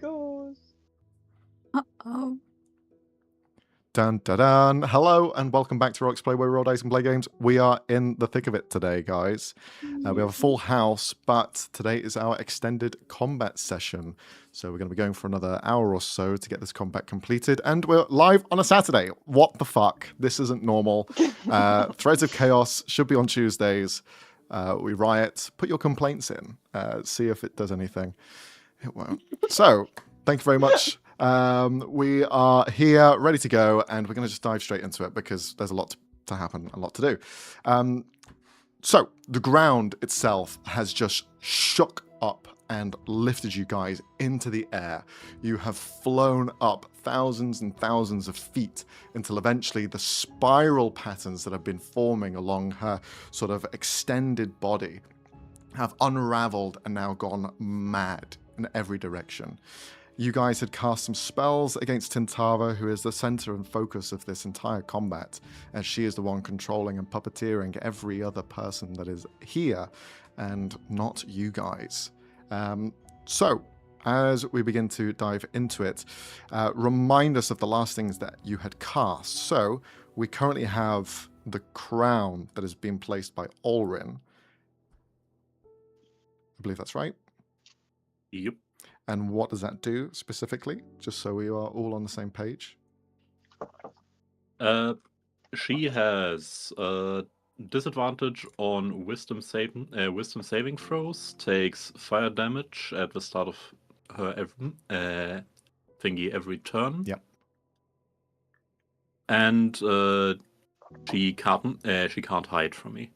gosh. Uh-oh. Dun dun dun. Hello and welcome back to rollxplay, where we roll dice and play games. We are in the thick of it today, guys. We have a full house, but today is our extended combat session. So we're going to be going for another hour or so to get this combat completed. And we're live on a Saturday. What the fuck? This isn't normal. Threads of Chaos should be on Tuesdays. We riot. Put your complaints in. See if it does anything. It won't. So, thank you very much. We are here, ready to go, and we're going to just dive straight into it because there's a lot to happen, a lot to do. So, the ground itself has just shook up and lifted you guys into the air. You have flown up thousands and thousands of feet until eventually the spiral patterns that have been forming along her sort of extended body have unraveled and now gone mad in every direction. You guys had cast some spells against Tintava, who is the center and focus of this entire combat, as she is the one controlling and puppeteering every other person that is here, and not you guys. So, as we begin to dive into it, remind us of the last things that you had cast. So, we currently have the crown that has been placed by Olrin. I believe that's right. Yep. And what does that do specifically? Just so we are all on the same page. She has disadvantage on wisdom saving throws. Takes fire damage at the start of her every turn. Yep. And she can't hide from me.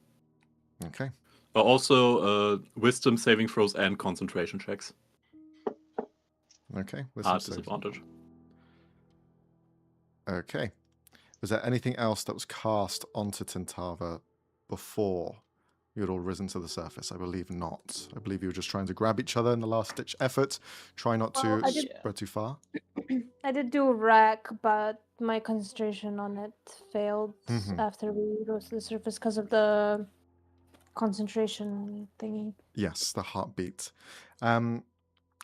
Okay. Also, wisdom saving throws and concentration checks. Okay. Disadvantage. Okay. Was there anything else that was cast onto Tintava before you had all risen to the surface? I believe not. I believe you were just trying to grab each other in the last-ditch effort. Try not to spread too far. I did do a wreck, but my concentration on it failed after we rose to the surface because of the concentration thingy. Yes, the heartbeat.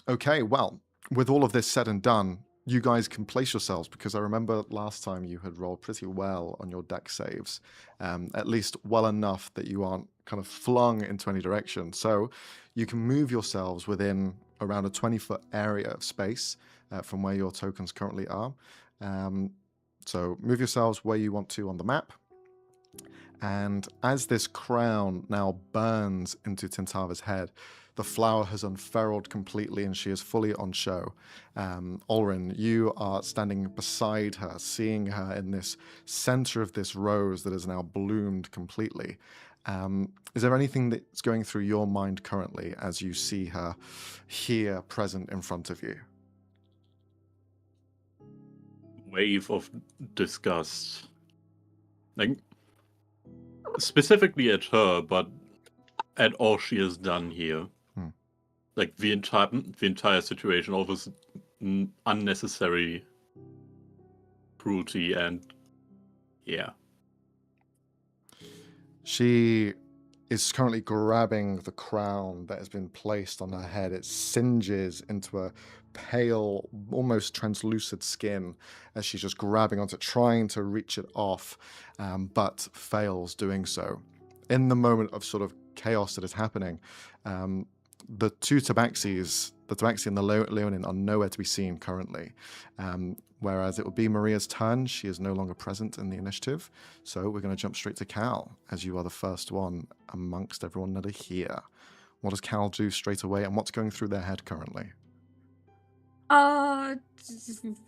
Okay, well, with all of this said and done, you guys can place yourselves, because I remember last time you had rolled pretty well on your deck saves, at least well enough that you aren't kind of flung into any direction. So you can move yourselves within around a 20-foot area of space from where your tokens currently are. So move yourselves where you want to on the map. And as this crown now burns into Tintava's head, the flower has unfurled completely and she is fully on show. Olrin, you are standing beside her, seeing her in this center of this rose that has now bloomed completely. Is there anything that's going through your mind currently as you see her here, present in front of you? Wave of disgust. Like, specifically at her, but at all she has done here. Like the entire situation, all this unnecessary cruelty, and yeah. She is currently grabbing the crown that has been placed on her head. It singes into a pale, almost translucent skin as she's just grabbing onto it, trying to reach it off, but fails doing so. In the moment of sort of chaos that is happening, the two tabaxis, the tabaxi and the Leonin, are nowhere to be seen currently. Whereas it will be Maria's turn. She is no longer present in the initiative. So we're going to jump straight to Cal, as you are the first one amongst everyone that are here. What does Cal do straight away, and what's going through their head currently? I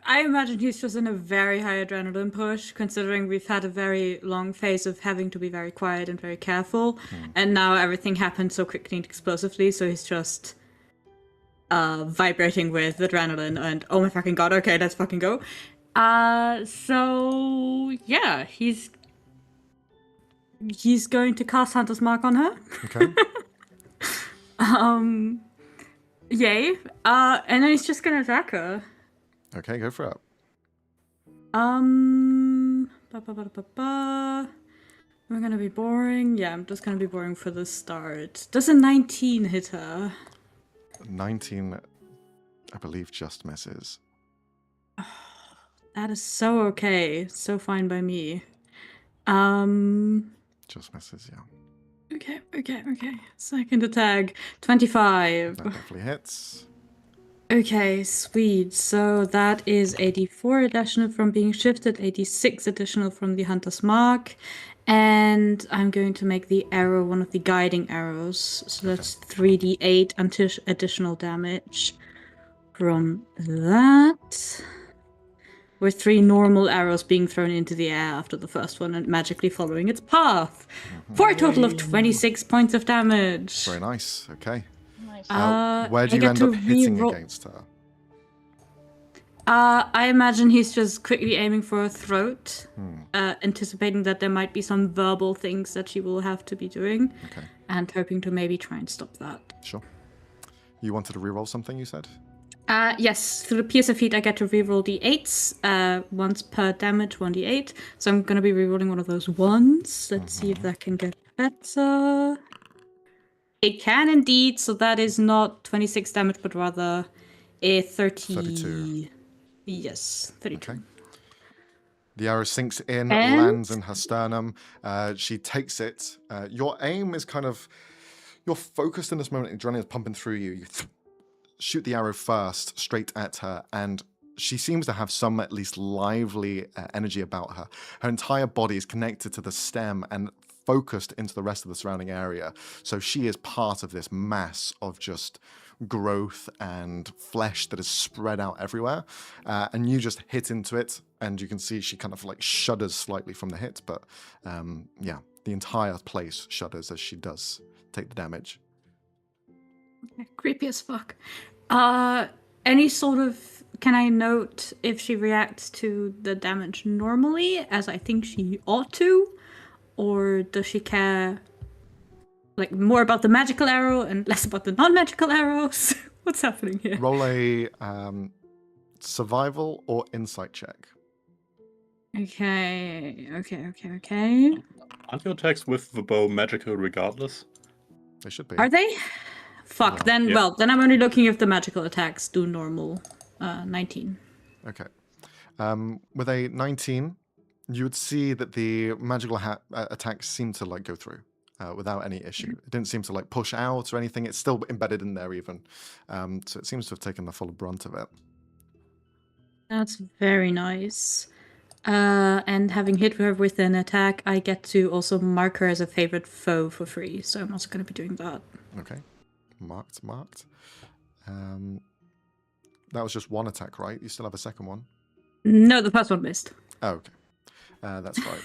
imagine he's just in a very high adrenaline push, considering we've had a very long phase of having to be very quiet and very careful, and now everything happened so quickly and explosively, so he's just vibrating with adrenaline and, oh my fucking god, okay, let's fucking go. So yeah, he's going to cast Hunter's Mark on her. Okay. Yay. And then he's just gonna attack her. Okay, go for it. We're gonna be boring. Yeah, I'm just gonna be boring for the start. Does a 19 hit her? 19 I believe just misses. That is so okay. So fine by me. Just misses, yeah. Okay. Second attack. 25. That definitely hits. Okay, sweet. So that is 84 additional from being shifted, 86 additional from the Hunter's Mark. And I'm going to make the arrow one of the guiding arrows. So that's 3d8 additional damage from that. With 3 normal arrows being thrown into the air after the first one and magically following its path. For a total of 26 points of damage. Very nice. Okay. Nice. Where do you end up hitting against her? I imagine he's just quickly aiming for her throat, anticipating that there might be some verbal things that she will have to be doing, and hoping to maybe try and stop that. Sure. You wanted to reroll something, you said? Yes, through the Pierce of Feet, I get to reroll d8s, once per damage, 1d8. So I'm going to be rerolling one of those ones. Let's see if that can get better. It can indeed, so that is not 26 damage, but rather a 32. Yes, 32. Okay. The arrow sinks in, And- lands in her sternum. She takes it. Your aim is kind of... You're focused in this moment. Adrenaline is pumping through you. You shoot the arrow first, straight at her, and she seems to have some at least lively energy about her. Her entire body is connected to the stem and focused into the rest of the surrounding area. So she is part of this mass of just growth and flesh that is spread out everywhere. And you just hit into it, and you can see she kind of like shudders slightly from the hit, but yeah, the entire place shudders as she does take the damage. Creepy as fuck. Any sort of... Can I note if she reacts to the damage normally, as I think she ought to? Or does she care like more about the magical arrow and less about the non-magical arrows? What's happening here? Roll a survival or insight check. Okay. Aren't your attacks with the bow magical regardless? They should be. Are they? Fuck, Yeah. then, Yeah. well, then I'm only looking if the magical attacks do normal. 19. Okay. With a 19, you would see that the magical attacks seem to like go through without any issue. It didn't seem to like push out or anything. It's still embedded in there even. So it seems to have taken the full brunt of it. That's very nice. And having hit her with an attack, I get to also mark her as a favorite foe for free. So I'm also going to be doing that. Okay. Marked. That was just one attack, right? You still have a second one? No, the first one missed. Oh, okay. That's right.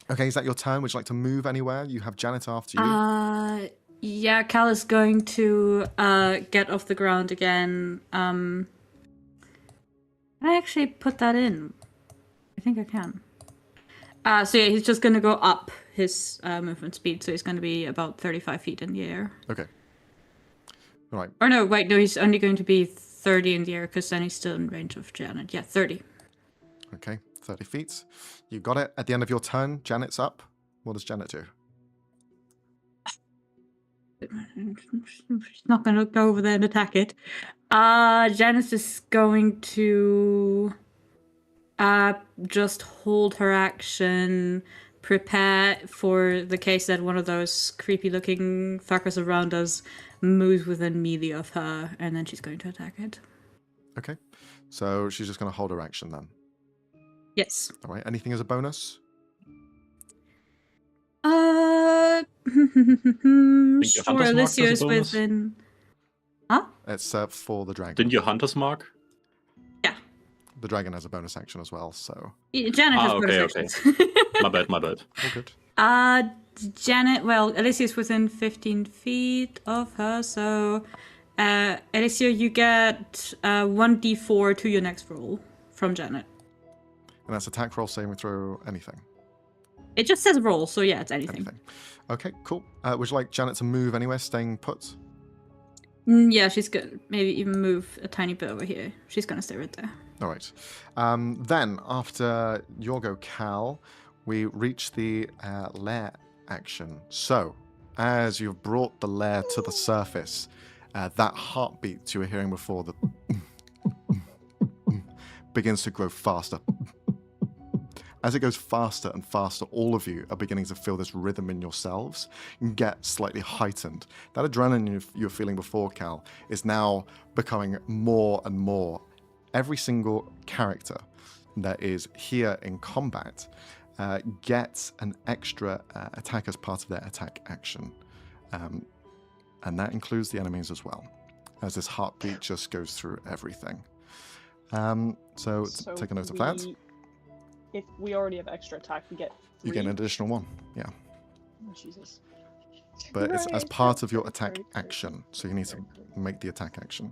Okay, is that your turn? Would you like to move anywhere? You have Janet after you. Yeah, Cal is going to get off the ground again. Can I actually put that in? I think I can. So yeah, he's just going to go up his movement speed, so he's going to be about 35 feet in the air. Okay. All right. Or no, wait, no, he's only going to be 30 in the air, because then he's still in range of Janet. Yeah, 30. Okay, 30 feet. You got it. At the end of your turn, Janet's up. What does Janet do? She's not going to go over there and attack it. Janet's is going to just hold her action, prepare for the case that one of those creepy-looking fuckers around us moves within melee of her, and then she's going to attack it. Okay. So she's just going to hold her action then. Yes. All right. Anything as a bonus? Sure, Hunter's Mark as a Alyssio's bonus? within... Huh? It's for the dragon. Didn't you Hunter's Mark? Yeah. The dragon has a bonus action as well, so... Janet has bonus okay. actions. My bad. All good. Janet, well, Alyssio's within 15 feet of her, so Alyssia, you get 1d4 to your next roll from Janet. And that's attack, roll, saving throw, anything. It just says roll, so yeah, it's anything. Okay, cool. Would you like Janet to move anywhere, staying put? Yeah, she's good. Maybe even move a tiny bit over here. She's gonna stay right there. All right. Then, after your go, Cal, we reach the lair action. So, as you've brought the lair to the surface, that heartbeat you were hearing before, the begins to grow faster. As it goes faster and faster, all of you are beginning to feel this rhythm in yourselves and get slightly heightened. That adrenaline you were feeling before, Cal, is now becoming more and more. Every single character that is here in combat gets an extra attack as part of their attack action. And that includes the enemies as well, as this heartbeat just goes through everything. So take a note of that. If we already have extra attack, we get 3. You get an additional 1, yeah. Oh, Jesus. But it's as Great, part of your great, attack great, great, action, so you need to great. make the attack action.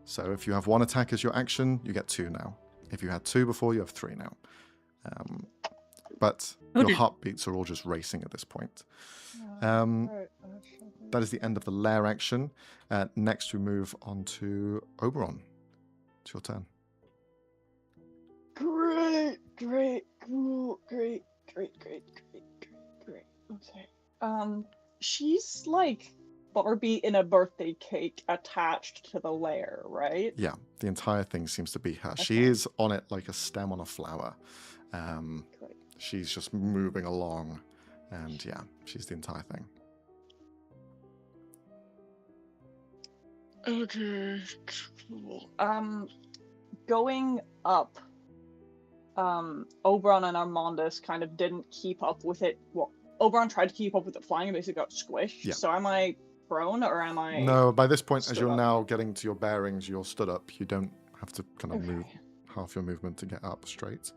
So if you have 1 attack as your action, you get 2 now. If you had 2 before, you have 3 now. But your heartbeats are all just racing at this point. That is the end of the lair action. Next, we move on to Oberon. It's your turn. Great, cool, great. Okay. She's like Barbie in a birthday cake attached to the lair, right? Yeah, the entire thing seems to be her. Okay. She is on it like a stem on a flower. She's just moving along, and yeah, she's the entire thing. Okay, cool. Going up, Oberon and Armandus kind of didn't keep up with it. Well, Oberon tried to keep up with it flying and basically got squished. Yeah. So am I prone or am I... No, by this point, as stood you're up? now getting to your bearings, you're stood up. You don't have to kind of Okay. move half your movement to get up straight.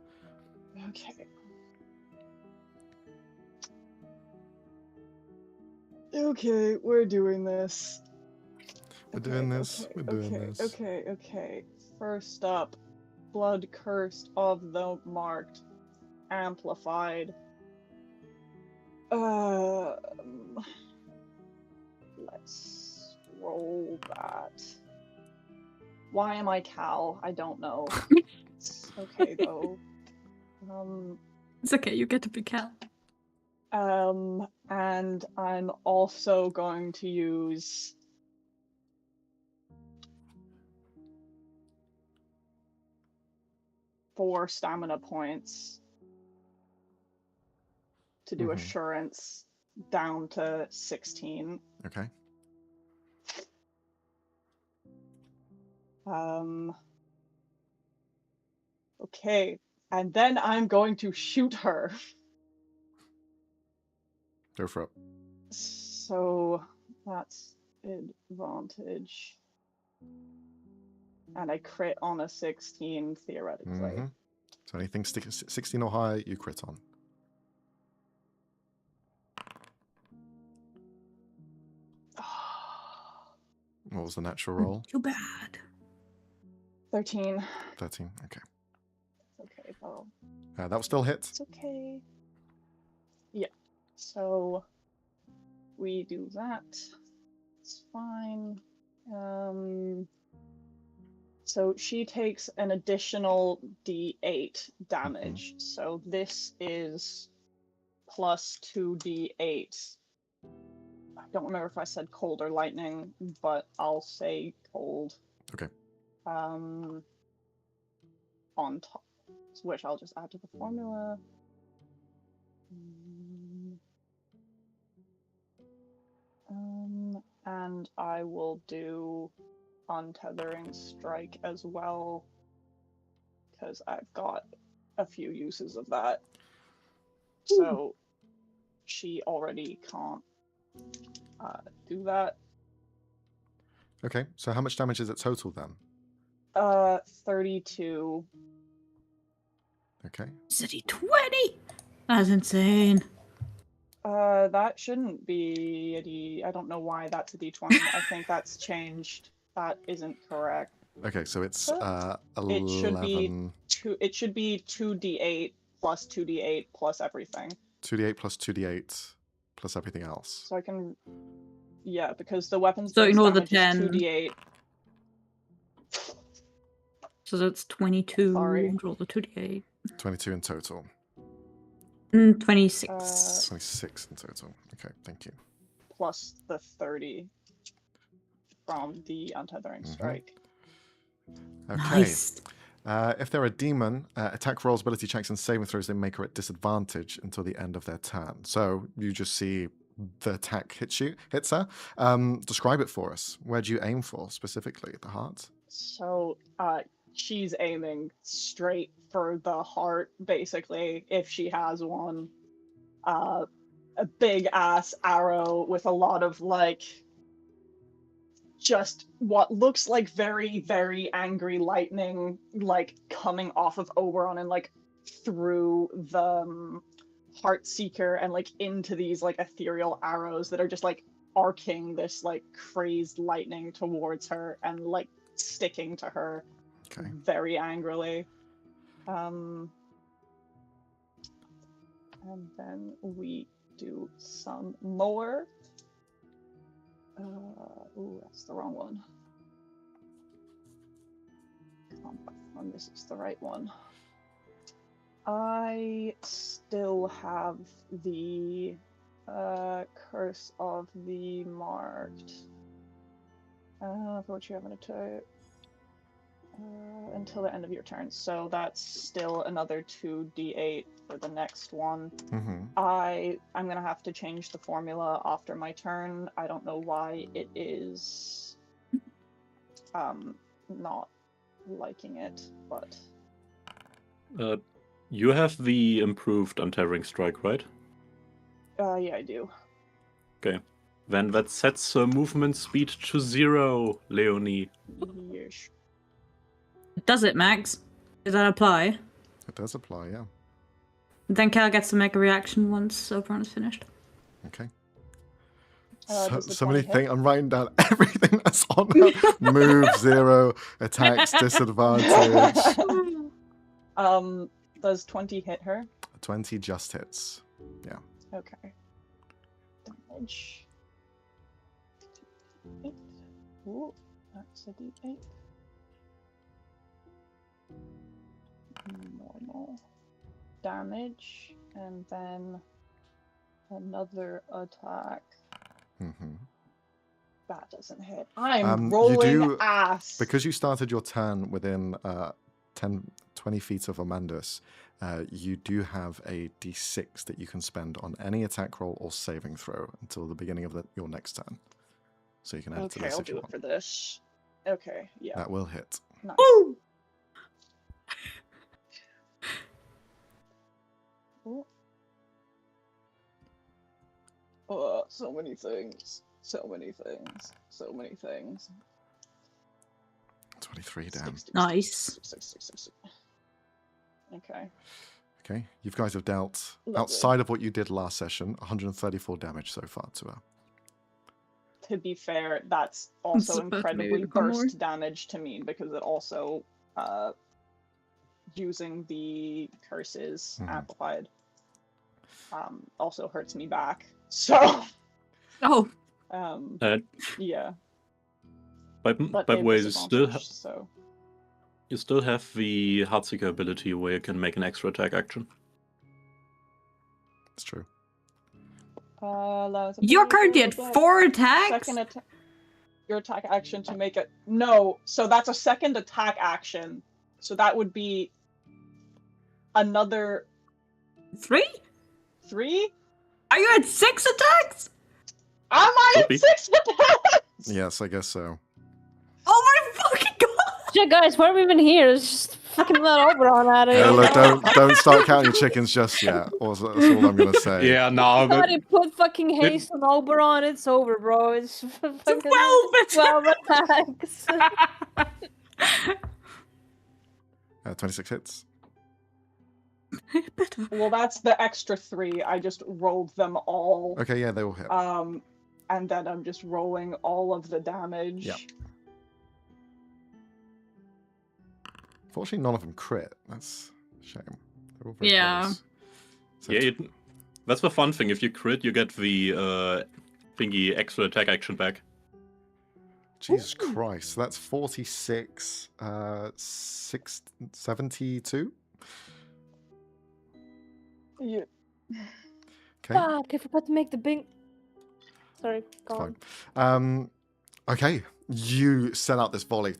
Okay. Okay, we're doing this. We're doing this. We're doing this. Okay. First up, Blood Cursed of the Marked, Amplified. Let's roll that. Why am I Cal? I don't know. It's okay though. It's okay, you get to be Cal. And I'm also going to use four stamina points to do assurance down to 16. Okay. Okay, and then I'm going to shoot her. Go for it. So that's advantage. And I crit on a 16 theoretically. So anything 16 or higher, you crit on. What was the natural roll? Too bad. 13. 13. Okay. Okay, though. That will still hit. It's okay. Yeah. So we do that. It's fine. So she takes an additional D8 damage. So this is plus 2d8. I don't remember if I said cold or lightning, but I'll say cold. Okay. On top, which I'll just add to the formula. And I will do untethering strike as well, because I've got a few uses of that. So she already can't do that. Okay, so how much damage is it total then? 32. Okay. City 20! That's insane. That shouldn't be a D. I don't know why that's a D20. I think that's changed. That isn't correct. Okay, so it's 11. It should be It should be 2d8 plus 2d8 plus everything. 2d8 plus 2d8 plus everything else. So I can, yeah, because the weapons. So ignore the damage is 10. 2d8. So that's 22. Sorry. Roll the 2d8. 22 in total. 26. 26 in total. Okay, thank you. Plus the 30. from the Untethering Strike. Okay. Nice. If they're a demon, attack rolls, ability checks, and saving throws they make are at disadvantage until the end of their turn. So you just see the attack hits her. Describe it for us. Where do you aim for specifically? The heart? So she's aiming straight for the heart, basically, if she has one. A big ass arrow with a lot of like just what looks like very, very angry lightning like coming off of Oberon and like through the Heartseeker and like into these like ethereal arrows that are just like arcing this like crazed lightning towards her and like sticking to her very angrily. And then we do some more. Ooh, that's the wrong one. Come on, this is the right one. I still have the Curse of the Marked. For what you have in a turn. Until the end of your turn. So that's still another 2d8 for the next one. I'm gonna have to change the formula after my turn. I don't know why it is not liking it, but you have the improved Untethering Strike, right? yeah, I do. Okay. Then that sets her movement speed to 0, Leonie. Yes. Does it, Max? Does that apply? It does apply, yeah. Then Cal gets to make a reaction once Oberon is finished. Okay. Does the So many 20 hit? things. I'm writing down everything that's on her. Move 0, attacks disadvantage. Does 20 hit her? 20 just hits. Yeah. Okay. Damage. 8. Ooh, that's a d8. Normal damage, and then another attack. That doesn't hit. I'm rolling ass. Because you started your turn within 20 feet of Amandus, you do have a d6 that you can spend on any attack roll or saving throw until the beginning of your next turn. So you can add it to this I'll if you do it want. for this. Okay, yeah. That will hit. Nice. Ooh! Oh, so many things. So many things. So many things. 23 down. Nice. Okay. Okay, you guys have dealt, Lovely. outside of what you did last session, 134 damage so far to her. To be fair, that's also supposed to incredibly maybe become more. burst damage to me because it also, using the curses amplified, also hurts me back. So, Oh. yeah. By the way, you still have the Heartseeker ability where you can make an extra attack action. It's true. You're currently at 4 attacks? Your attack action to make it. No, so that's a second attack action. So that would be another 3? 3? Are you at 6 attacks? Am I at 6 attacks? Yes, I guess so. Oh my fucking god! Shit, guys, why are we even here? It's just fucking let Oberon out of Yeah, here. look, don't start counting your chickens just yet. That's all I'm gonna say. Yeah, no, but Somebody put fucking haste on Oberon, it's over, bro. It's fucking 12 attacks. 26 hits. Well, that's the extra 3. I just rolled them all. Okay, yeah, they will hit. And then I'm just rolling all of the damage. Yeah. Fortunately, none of them crit. That's a shame. They're all very close. So yeah, that's the fun thing. If you crit, you get the thingy extra attack action back. Jesus Christ. So that's 46, 72? Yeah. Okay. Fuck, I forgot to make the bing. Sorry, go on. Fine. Okay. you send out this volley,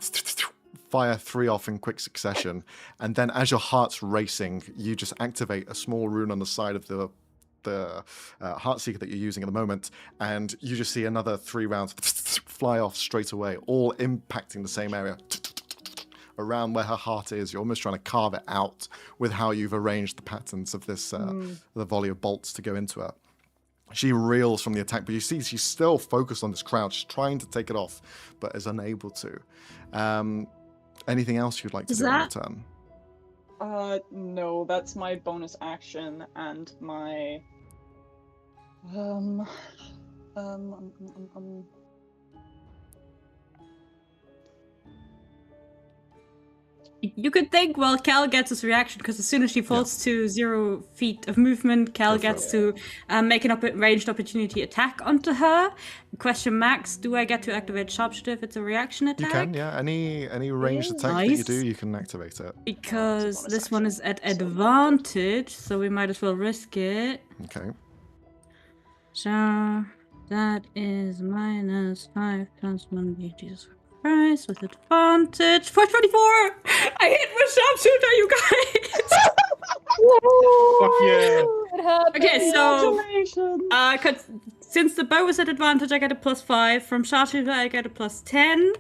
fire 3 off in quick succession, and then as your heart's racing, you just activate a small rune on the side of the Heartseeker that you're using at the moment, and you just see another 3 rounds fly off straight away, all impacting the same area around where her heart is. You're almost trying to carve it out with how you've arranged the patterns of this the volley of bolts to go into her. She reels from the attack, but you see she's still focused on this crowd. She's trying to take it off, but is unable to. Anything else you'd like to do on your turn? No, that's my bonus action and my You could think, well, Cal gets his reaction because as soon as she falls to 0 feet of movement, Cal gets to make an ranged opportunity attack onto her. Question Max, do I get to activate Sharpshooter if it's a reaction attack? You can, yeah. Any ranged attack that you do, you can activate it. Because this one is at advantage, so we might as well risk it. Okay. So that is -5 + 1d. Jesus Christ, with advantage. 424! I hit with Sharpshooter, you guys! Fuck yeah! It happened. Okay, so congratulations. since the bow is at advantage, I get a +5. From Sharpshooter, I get a +10.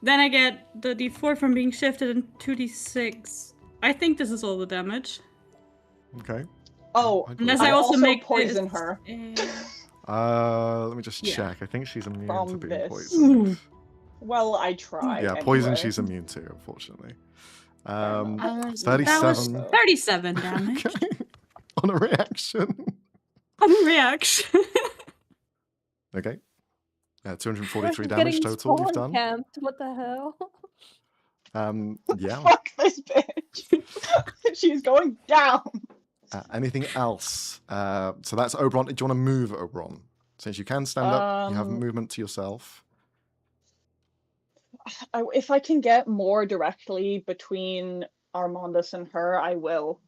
Then I get the d4 from being shifted and 2d6. I think this is all the damage. Okay. Oh, Unless I I also make poison her. Let me just Yeah. check. I think she's immune From to being this. poisoned. Well, I tried. Yeah, poison anyway. she's immune to, unfortunately. That 37. That was 37 damage. Okay. On a reaction. On reaction. Okay. 243 She's damage getting total you've spawn done. camped. What the hell? Yeah. Fuck this bitch. She's going down. Anything else? So that's Oberon. Do you want to move Oberon? Since you can stand up, you have movement to yourself. If I can get more directly between Armandus and her, I will.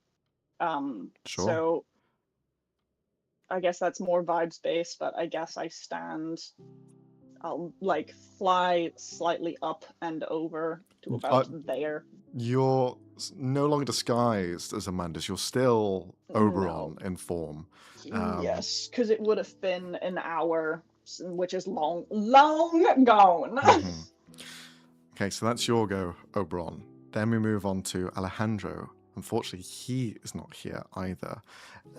Sure. So I guess that's more vibes based, but I guess I stand. I'll like fly slightly up and over to about there. You're no longer disguised as Amandus. You're still Oberon in form. Yes, because it would have been an hour, which is long gone. Okay, so that's your go, Oberon. Then we move on to Alejandro. Unfortunately, he is not here either.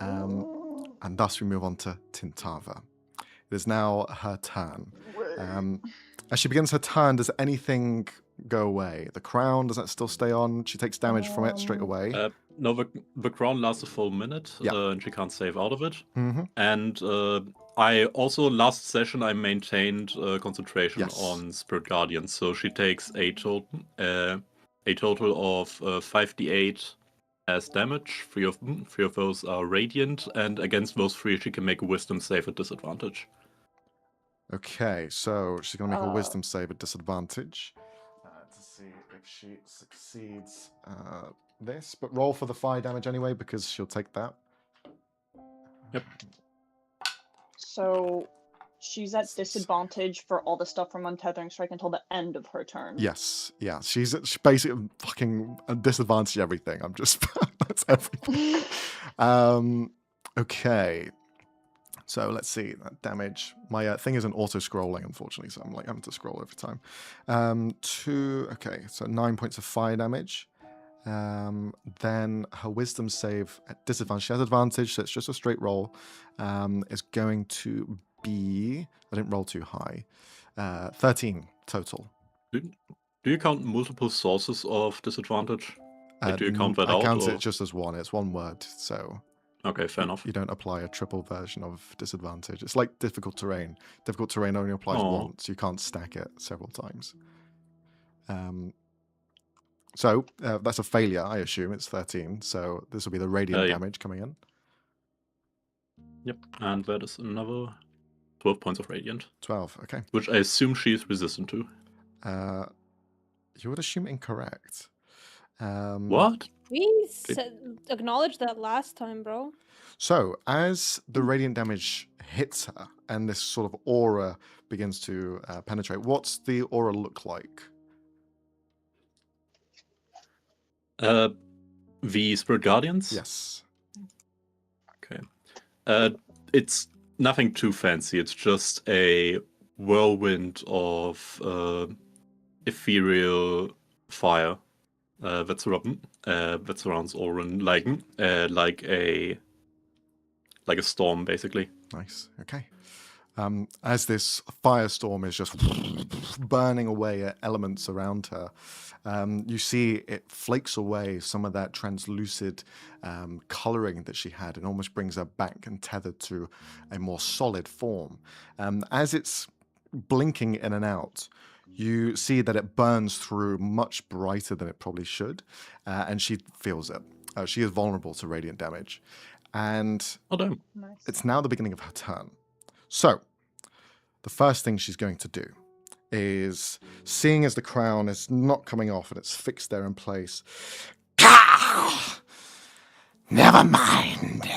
And thus we move on to Tintava. It is now her turn. As she begins her turn, does anything go away? The crown, does that still stay on? She takes damage from it straight away. No, the crown lasts a full minute, and she can't save out of it. And I also, last session, I maintained concentration on Spirit Guardian, so she takes a total of 5d8 as damage. Three of those are radiant, and against those 3, she can make a Wisdom save at disadvantage. Okay, so she's going to make a Wisdom save at disadvantage to see if she succeeds this. But roll for the fire damage anyway, because she'll take that. Yep. So she's at disadvantage for all the stuff from Untethering Strike until the end of her turn. Yes, yeah. She's basically fucking disadvantage everything. I'm just that's everything. Okay. So let's see that damage. My thing isn't auto scrolling, unfortunately, so I'm like having to scroll every time. Okay, so 9 points of fire damage. Then her wisdom save at disadvantage. She has advantage, so it's just a straight roll. Is going to be, I didn't roll too high, 13 total. Do you count multiple sources of disadvantage? Like, do you count that out? I count or? it just as one. It's one word, so. Okay, fair enough. You don't apply a triple version of disadvantage. It's like difficult terrain. Difficult terrain only applies once. You can't stack it several times. So that's a failure, I assume. It's 13. So this will be the radiant damage coming in. Yep, and that is another 12 points of radiant. 12, okay. Which I assume she is resistant to. You would assume incorrect. What? We acknowledged that last time, bro. So, as the radiant damage hits her and this sort of aura begins to penetrate, what's the aura look like? The Spirit Guardians? Yes. Okay. It's nothing too fancy. It's just a whirlwind of ethereal fire that surrounds Orin like a storm, basically. Nice. Okay. As this firestorm is just burning away at elements around her, you see it flakes away some of that translucid coloring that she had and almost brings her back and tethered to a more solid form. As it's blinking in and out, you see that it burns through much brighter than it probably should, and she feels it. She is vulnerable to radiant damage. And it's now the beginning of her turn. So, the first thing she's going to do is, seeing as the crown is not coming off and it's fixed there in place, never mind.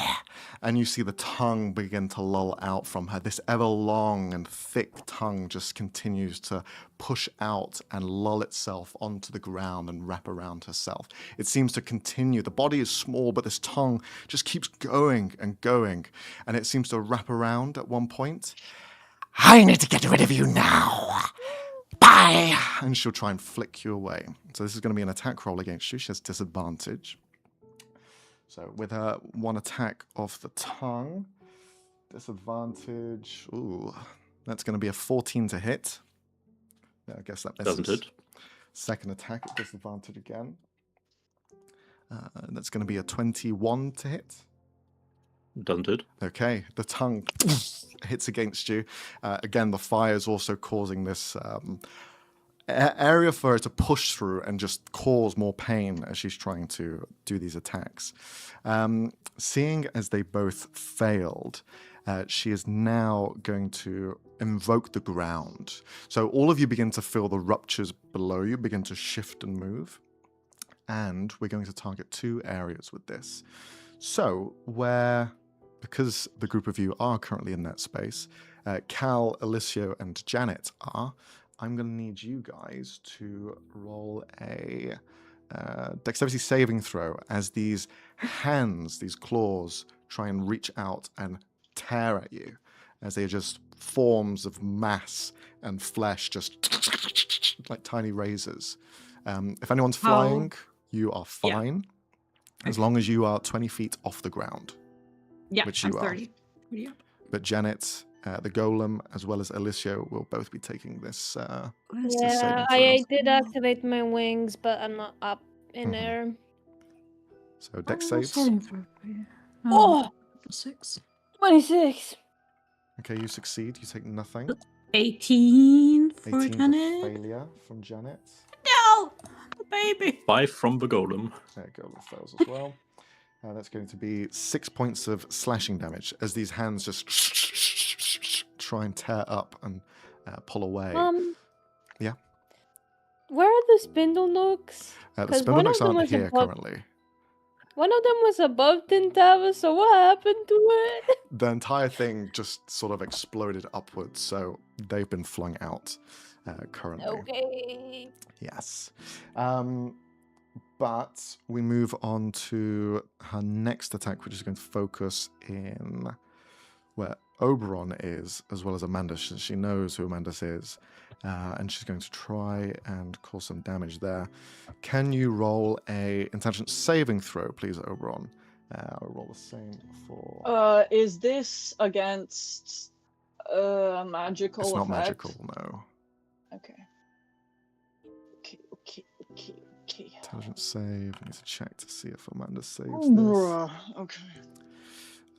And you see the tongue begin to lull out from her. This ever long and thick tongue just continues to push out and lull itself onto the ground and wrap around herself. It seems to continue. The body is small, but this tongue just keeps going and going. And it seems to wrap around at one point. I need to get rid of you now. Bye. And she'll try and flick you away. So this is going to be an attack roll against you. She has disadvantage. So with her one attack off the tongue, disadvantage. Ooh, that's going to be a 14 to hit. Yeah, I guess that misses. Doesn't it? Second attack at disadvantage again. That's going to be a 21 to hit. Doesn't it? Okay, the tongue hits against you. Again, the fire is also causing this area for her to push through and just cause more pain as she's trying to do these attacks. Seeing as they both failed, she is now going to invoke the ground. So all of you begin to feel the ruptures below you begin to shift and move. And we're going to target 2 areas with this. So because the group of you are currently in that space, Cal, Alicio, and Janet are, I'm going to need you guys to roll a dexterity saving throw as these hands, these claws, try and reach out and tear at you as they are just forms of mass and flesh, just like tiny razors. If anyone's flying, you are fine, as long as you are 20 feet off the ground. Yeah, which you I'm 30. are. Yeah. But Janet, the golem, as well as Alicio, will both be taking this. Yeah, I did activate my wings, but I'm not up in air. So dex saves. Oh! 6. 26. Okay, you succeed. You take nothing. 18 for 18 Janet. failure from Janet. No! The baby. 5 from the golem. There, golem fails as well. That's going to be 6 points of slashing damage as these hands just try and tear up and pull away. Yeah. Where are the spindle nooks? The spindle nooks aren't here currently. One of them was above Tin Tower, so what happened to it? The entire thing just sort of exploded upwards, so they've been flung out currently. Okay. Yes. But we move on to her next attack, which is going to focus in where Oberon is, as well as Amanda. She knows who Amanda is, and she's going to try and cause some damage there. Can you roll a intelligence saving throw, please, Oberon? I'll roll the same for... Is this against magical It's not effect? magical, no. Okay. Intelligence save. I need to check to see if Amanda saves this. Bruh. Okay.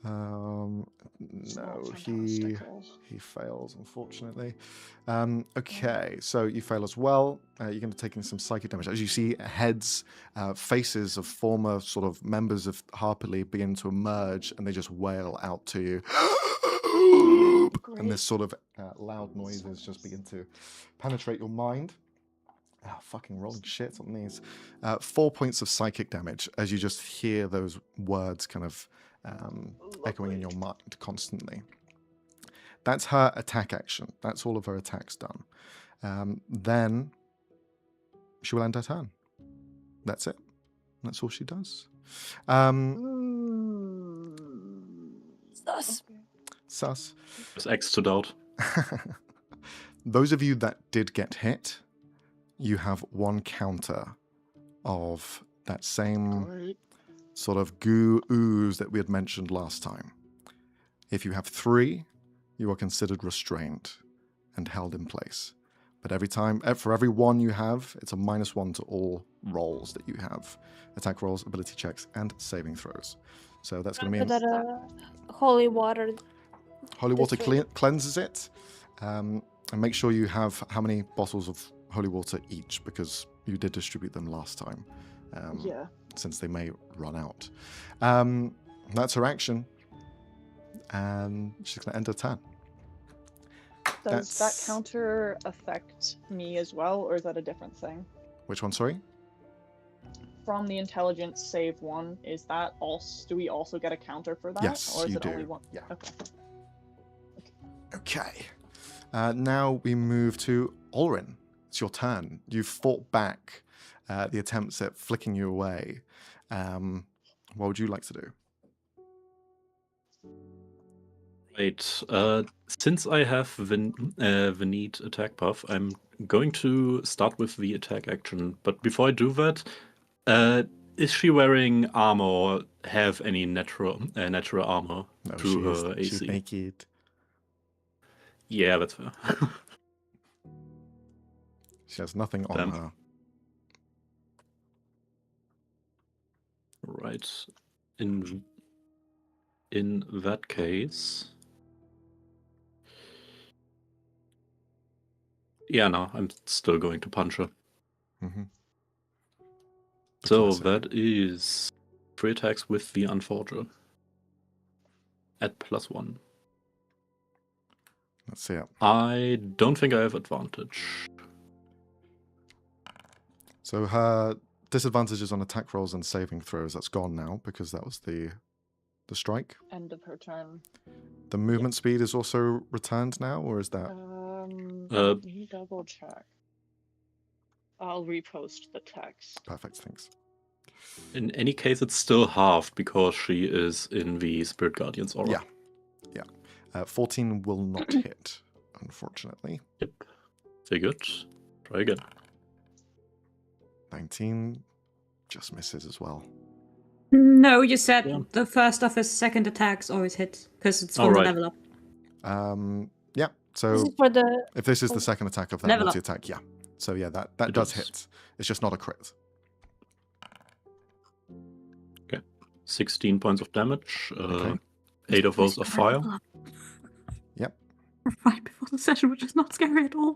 No, he fails, unfortunately. Okay, so you fail as well. You're going to take in some psychic damage. As you see heads, faces of former sort of members of Harperley begin to emerge, and they just wail out to you. And this sort of loud noises just begin to penetrate your mind. Oh, fucking rolling shit on these. 4 points of psychic damage as you just hear those words kind of echoing in your mind constantly. That's her attack action. That's all of her attacks done. Then she will end her turn. That's it. That's all she does. Sus. Sus. There's X to doubt. Those of you that did get hit, you have one counter of that same sort of goo ooze that we had mentioned last time. If you have 3, you are considered restrained and held in place. But for every 1 you have, it's a -1 to all rolls that you have. Attack rolls, ability checks, and saving throws. So that's going to mean... That holy water... Holy water cleanses it. And make sure you have how many bottles of holy water each, because you did distribute them last time. Since they may run out. That's her action. And she's going to end her turn. Does that counter affect me as well, or is that a different thing? Which one, sorry? From the intelligence save 1, is that also? Do we also get a counter for that? Yes, or is you it do. Only 1? Yeah. Okay. Okay. Now we move to Ulrin. It's your turn. You've fought back the attempts at flicking you away. What would you like to do? Right. Since I have Venite attack buff, I'm going to start with the attack action. But before I do that, is she wearing armor or have any natural armor through her AC? She's naked. Yeah, that's fair. She has nothing on her. Right. In that case... Yeah, no, I'm still going to punch her. Mm-hmm. So that is 3 attacks with the Unforger. At +1. Let's see it. I don't think I have advantage. So her disadvantages on attack rolls and saving throws, that's gone now because that was the strike. End of her turn. The movement speed is also returned now, or is that? Let me double check. I'll repost the text. Perfect, thanks. In any case, it's still halved because she is in the Spirit Guardian's aura. Yeah. 14 will not hit, unfortunately. Yep. Very good. Try again. 19 just misses as well. No, you said the first of his second attacks always hit because it's from the level up. Yeah. So This is for the... if this is the second attack of that Level multi-attack, yeah. So yeah, that does hit. It's just not a crit. Okay. 16 points of damage. Okay. 8 of those are fire. Yep. Right before the session, which is not scary at all.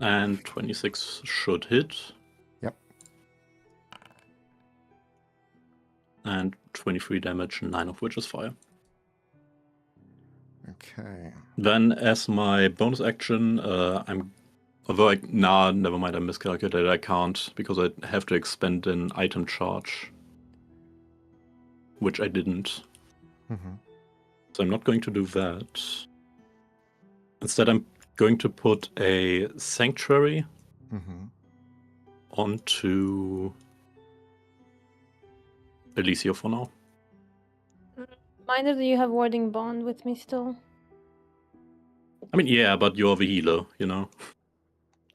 And 26 should hit. Yep. And 23 damage, 9 of which is fire. Okay. Then, as my bonus action, never mind, I miscalculated. I can't because I have to expend an item charge, which I didn't. Mm-hmm. So I'm not going to do that. Instead, I'm going to put a sanctuary onto Alicia for now. Reminder that you have warding bond with me still. I mean, yeah, but you're the healer, you know?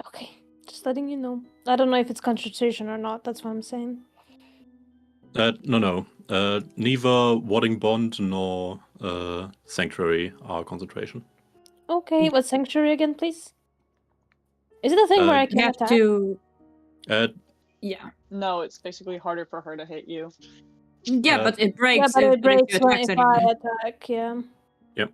Okay, just letting you know. I don't know if it's concentration or not, that's what I'm saying. No. Neither warding bond nor sanctuary are concentration. Okay, what sanctuary again, please? Is it a thing where I can attack? Yeah. No, it's basically harder for her to hit you. Yeah, but it breaks. Yeah, but it breaks if when I attack, yeah. Yep.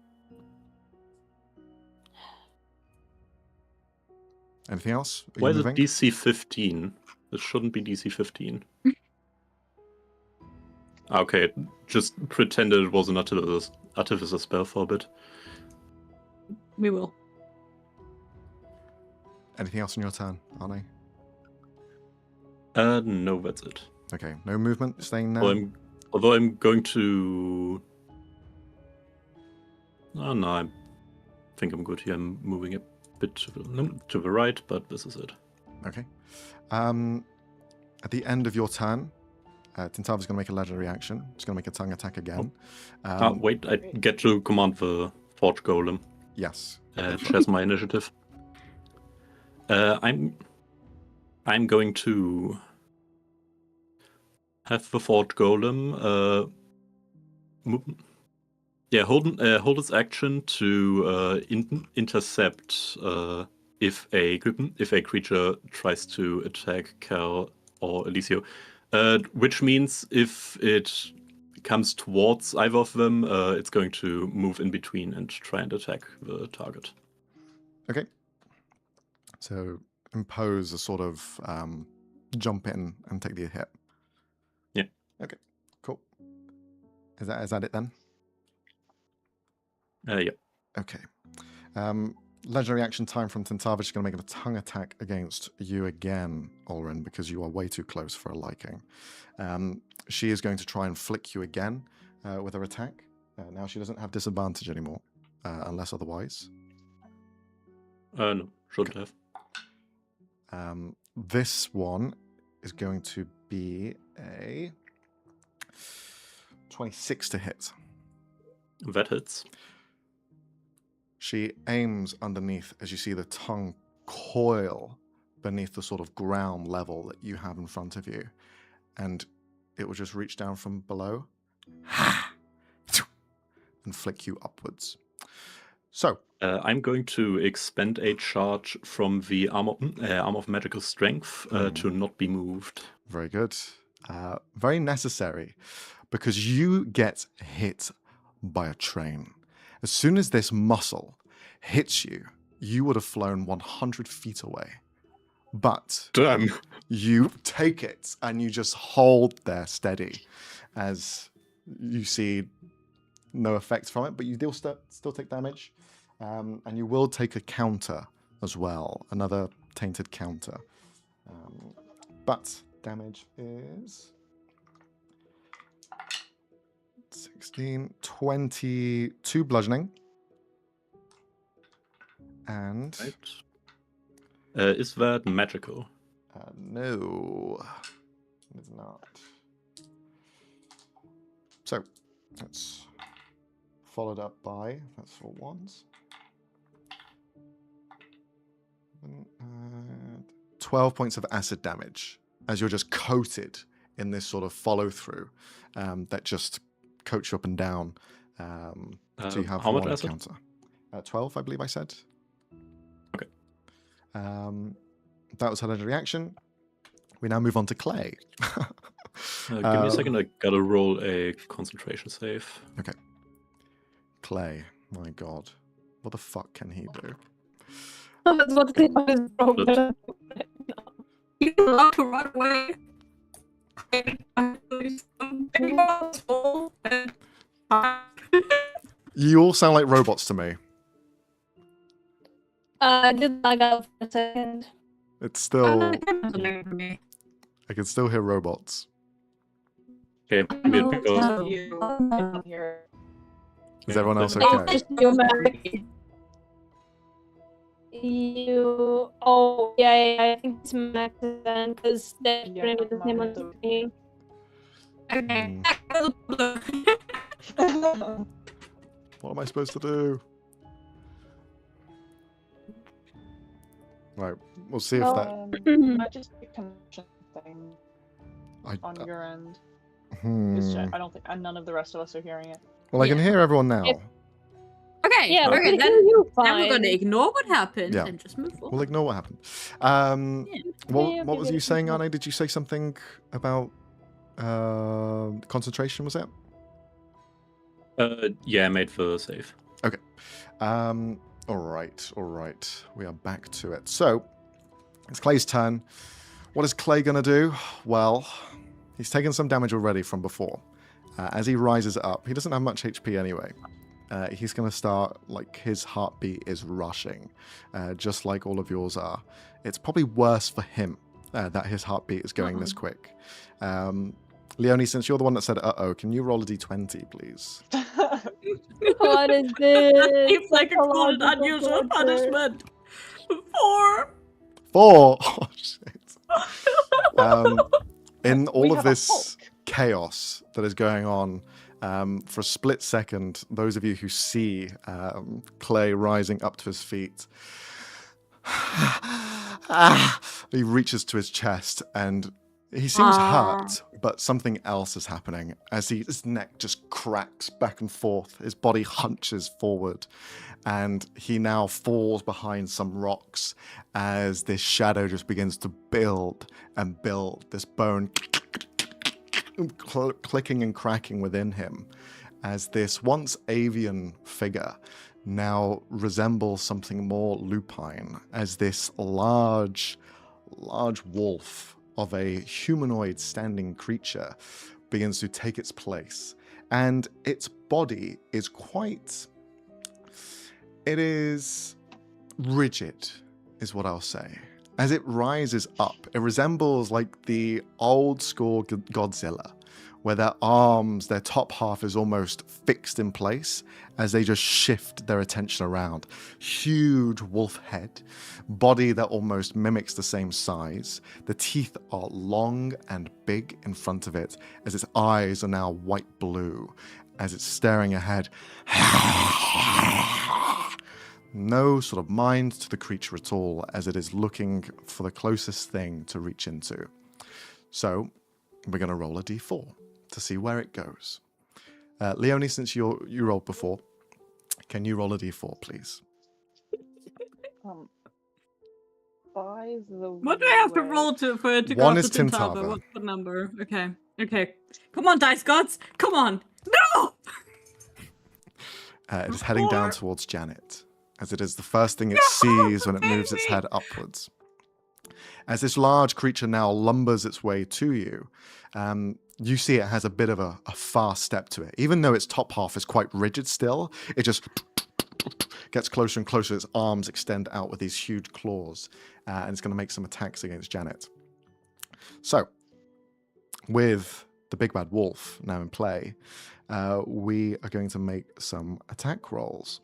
Anything else? Why is it DC 15? This shouldn't be DC 15. Okay, just pretended it was an artificer spell for a bit. We will. Anything else on your turn, Arne? No, that's it. Okay, no movement, staying now? Although I'm going to... Oh, no, I think I'm good here. I'm moving a bit to the right, but this is it. Okay. At the end of your turn, Tintava's going to make a legendary action. She's going to make a tongue attack again. Wait, I get to command the Forge Golem. Yes. Shares my initiative. I'm going to have the Forge Golem hold its action to intercept if a creature tries to attack Cal or Alicio, which means if it comes towards either of them, it's going to move in between and try and attack the target. Okay. So impose a sort of jump in and take the hit. Yeah. Okay. Cool. Is that it then? Yeah. Okay. Legendary action time from Tintava. She's going to make a tongue attack against you again, Ulrin, because you are way too close for a liking. She is going to try and flick you again with her attack. Now she doesn't have disadvantage anymore, unless otherwise. No, shouldn't have. This one is going to be a 26 to hit. That hits. She aims underneath as you see the tongue coil beneath the sort of ground level that you have in front of you. And it will just reach down from below and flick you upwards. So I'm going to expend a charge from the Arm of Magical Strength to not be moved. Very good. Very necessary, because you get hit by a train. As soon as this muscle hits you, you would have flown 100 feet away. But damn, you take it and you just hold there steady as you see no effects from it, but you still take damage. And you will take a counter as well, another tainted counter. But damage is 16, 22 bludgeoning. And... Right. Is that magical? No, it's not. So, that's followed up by, that's for ones. 12 points of acid damage as you're just coated in this sort of follow through that just coats you up and down. So you have how much one acid? counter. 12, I believe I said. Okay. That was her legendary action. We now move on to Clay. Give me a second, I gotta roll a concentration save. Okay. Clay, my god. What the fuck can he do? That's what the one is broken. You're allowed to run away. You all sound like robots to me. I did lag out for a second. It's still... I me. can still hear robots. Okay, weird because Is everyone else Oh, okay? you're married. You... Oh, yeah, I think it's Max then, because they're running with the same on the screen. Okay. What am I supposed to do? Right, we'll see if that... Might just be a connection thing on I, your end. hmm. I don't think, and none of the rest of us are hearing it. Well, I can hear everyone now. Okay, Yeah, okay, then then you're we're fine. gonna ignore what happened Yeah. and just move forward. We'll ignore what happened. What was you saying, Arne? Did you say something about concentration, was it? yeah, I made the save. Okay. All right. We are back to it. So, it's Clay's turn. What is Clay going to do? Well, he's taken some damage already from before. As he rises up, he doesn't have much HP anyway. He's going to start, like, his heartbeat is rushing, just like all of yours are. It's probably worse for him that his heartbeat is going this quick. Leonie, since you're the one that said "uh-oh," can you roll a d20, please? What is this? That seems like a cool and unusual punishment. 4. 4. Oh shit. In all of this chaos that is going on, for a split second, those of you who see Clay rising up to his feet, he reaches to his chest and he seems hurt, but something else is happening as his neck just cracks back and forth. His body hunches forward and he now falls behind some rocks as this shadow just begins to build and build, this bone clicking and cracking within him as this once avian figure now resembles something more lupine, as this large wolf of a humanoid standing creature begins to take its place. And its body is it is rigid, is what I'll say. As it rises up, it resembles like the old school Godzilla, where their arms, their top half is almost fixed in place as they just shift their attention around. Huge wolf head, body that almost mimics the same size. The teeth are long and big in front of it, as its eyes are now white blue, as it's staring ahead. No sort of mind to the creature at all, as it is looking for the closest thing to reach into. So, we're going to roll a d4 to see where it goes. Leonie, since you rolled before, can you roll a d4, please? By the What do I have to roll for it to go One up is to Tintava? Tintava. What's the number? Okay. Come on, dice gods! Come on! No! It is heading down towards Janet, as it is the first thing it sees when it moves its head upwards. As this large creature now lumbers its way to you, you see it has a bit of a fast step to it. Even though its top half is quite rigid still, it just gets closer and closer. Its arms extend out with these huge claws, and it's going to make some attacks against Janet. So, with the big bad wolf now in play, we are going to make some attack rolls.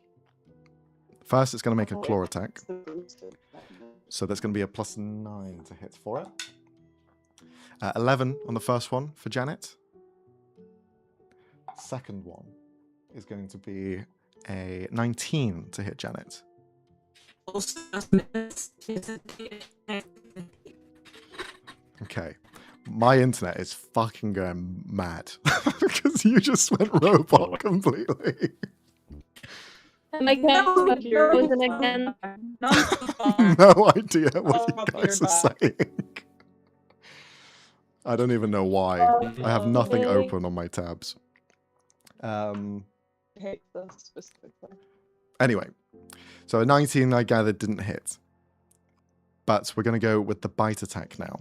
First, it's going to make a claw attack. So that's going to be a +9 to hit for it. 11 on the first one for Janet. Second one is going to be a 19 to hit Janet. Okay. My internet is fucking going mad because you just went robot completely. Am I frozen again? No idea what you guys are saying. I don't even know why. I have nothing open on my tabs. Anyway, so a 19 I gathered didn't hit. But we're going to go with the bite attack now.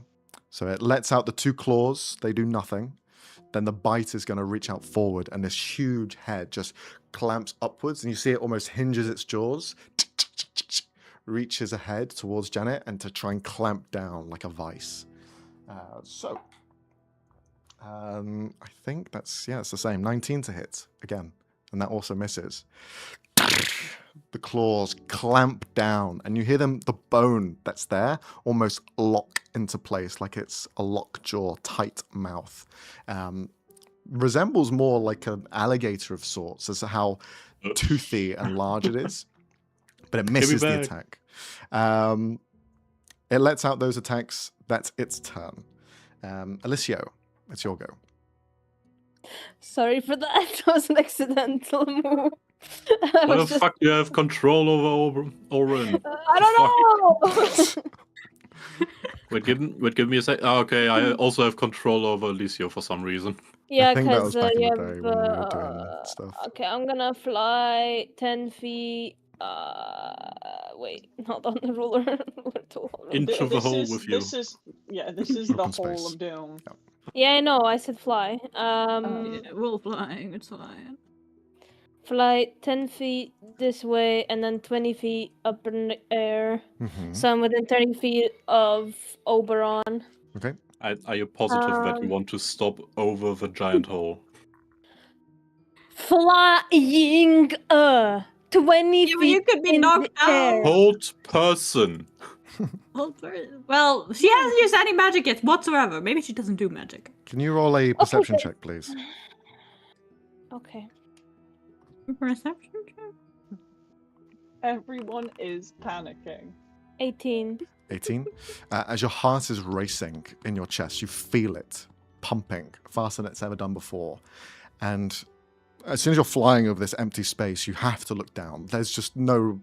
So it lets out the 2 claws. They do nothing. Then the bite is going to reach out forward, and this huge head just clamps upwards, and you see it almost hinges its jaws, reaches ahead towards Janet, and to try and clamp down like a vice. I think it's the same. 19 to hit again, and that also misses. The claws clamp down, and you hear the bone that's there almost lock into place, like it's a lockjaw, tight mouth. Resembles more like an alligator of sorts, as to how toothy and large it is. But it misses the attack. It lets out those attacks. That's its turn. Alicio, it's your go. Sorry for that. It was an accidental move. What the fuck do you have control over Oren? I don't know. Wait, give me a sec. Oh, okay, I also have control over Alicio for some reason. Yeah, I think that was because back in you the have. day when we were doing stuff. Okay, I'm gonna fly 10 feet. Wait, not on the ruler. Into the hole with you. This is the Open hole space. of doom. Yeah, I know. I said fly. We'll fly. It's fine. fly 10 feet this way, and then 20 feet up in the air. So I'm within 30 feet of Oberon. Okay. Are you positive that you want to stop over the giant hole? Flying 20 Yeah, but feet you could be in knocked the air. out. Hold person. Well, she hasn't used any magic yet whatsoever. Maybe she doesn't do magic. Can you roll a perception check, please? Okay. Perception check? Everyone is panicking. 18. 18. As your heart is racing in your chest, you feel it pumping faster than it's ever done before. And as soon as you're flying over this empty space, you have to look down. There's just you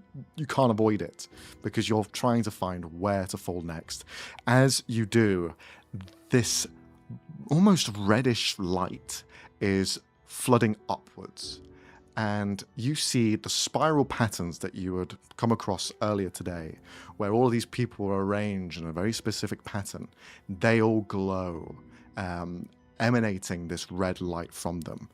can't avoid it because you're trying to find where to fall next. As you do, this almost reddish light is flooding upwards. And you see the spiral patterns that you had come across earlier today, where all of these people were arranged in a very specific pattern. They all glow, emanating this red light from them.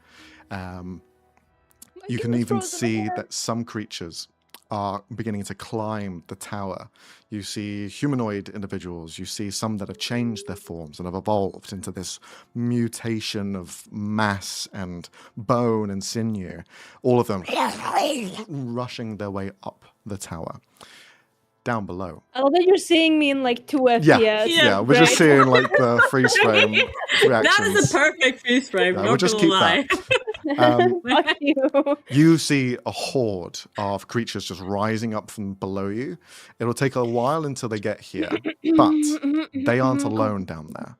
You can even see that some creatures are beginning to climb the tower. You see humanoid individuals. You see some that have changed their forms and have evolved into this mutation of mass and bone and sinew. All of them rushing their way up the tower. Down below. I love that you're seeing me in like 2 FPS. Yeah, we're just seeing like the freeze frame reactions. That is a perfect freeze frame. Yeah, Not we'll just gonna keep lie. that. Fuck you. You see a horde of creatures just rising up from below you. It'll take a while until they get here, but they aren't alone down there.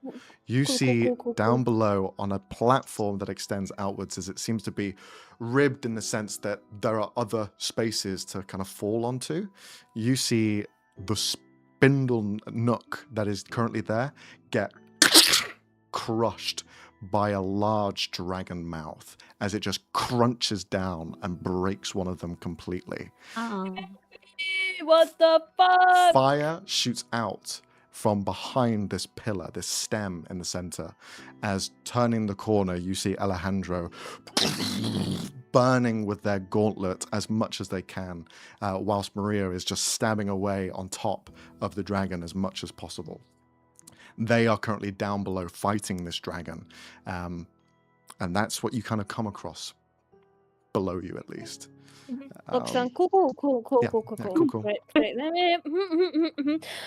You see down below on a platform that extends outwards, as it seems to be ribbed in the sense that there are other spaces to kind of fall onto. You see the spindle nook that is currently there get crushed by a large dragon mouth as it just crunches down and breaks one of them completely. What the fuck? Fire shoots out from behind this pillar, this stem in the center. As turning the corner, you see Alejandro burning with their gauntlet as much as they can, whilst Maria is just stabbing away on top of the dragon as much as possible. They are currently down below fighting this dragon. And that's what you kind of come across below you, at least. Looks cool. Great.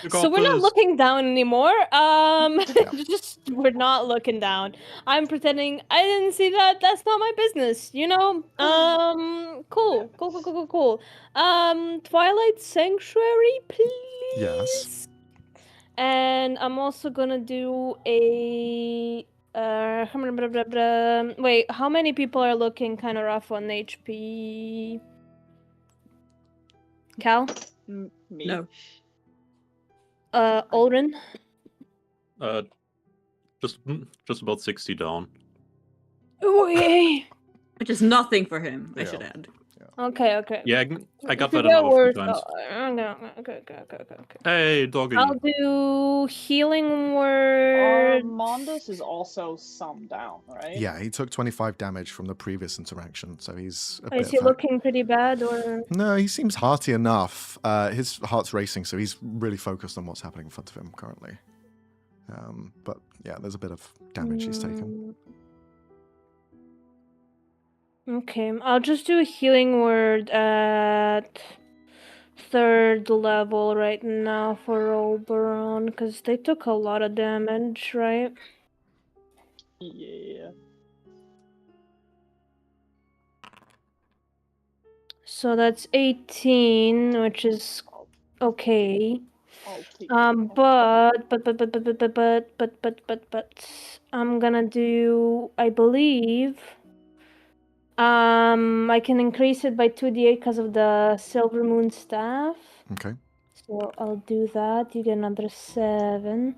got So we're not this. looking down anymore. Just we're not looking down. I'm pretending I didn't see that. That's not my business, you know. Cool. Twilight Sanctuary, please. Yes. And I'm also gonna do a wait, how many people are looking kind of rough on HP? Cal? Me. No. Aldrin? Just about 60 down. Okay. Which is nothing for him, I should add. Okay. Yeah, I got that Could get another few worse. times. Okay. Hey, doggy. I'll do healing word. Armandus is also some down, right? Yeah, he took 25 damage from the previous interaction, so he's a Is bit he hurt. looking pretty bad or? No, he seems hearty enough. His heart's racing, so he's really focused on what's happening in front of him currently. But yeah, there's a bit of damage he's taken. Okay, I'll just do a healing word at 3rd level right now for Oberon, because they took a lot of damage, right? Yeah. So that's 18, which is okay. But I'm gonna do, I believe, I can increase it by 2d8 because of the Silver Moon Staff. Okay. So I'll do that. You get another 7.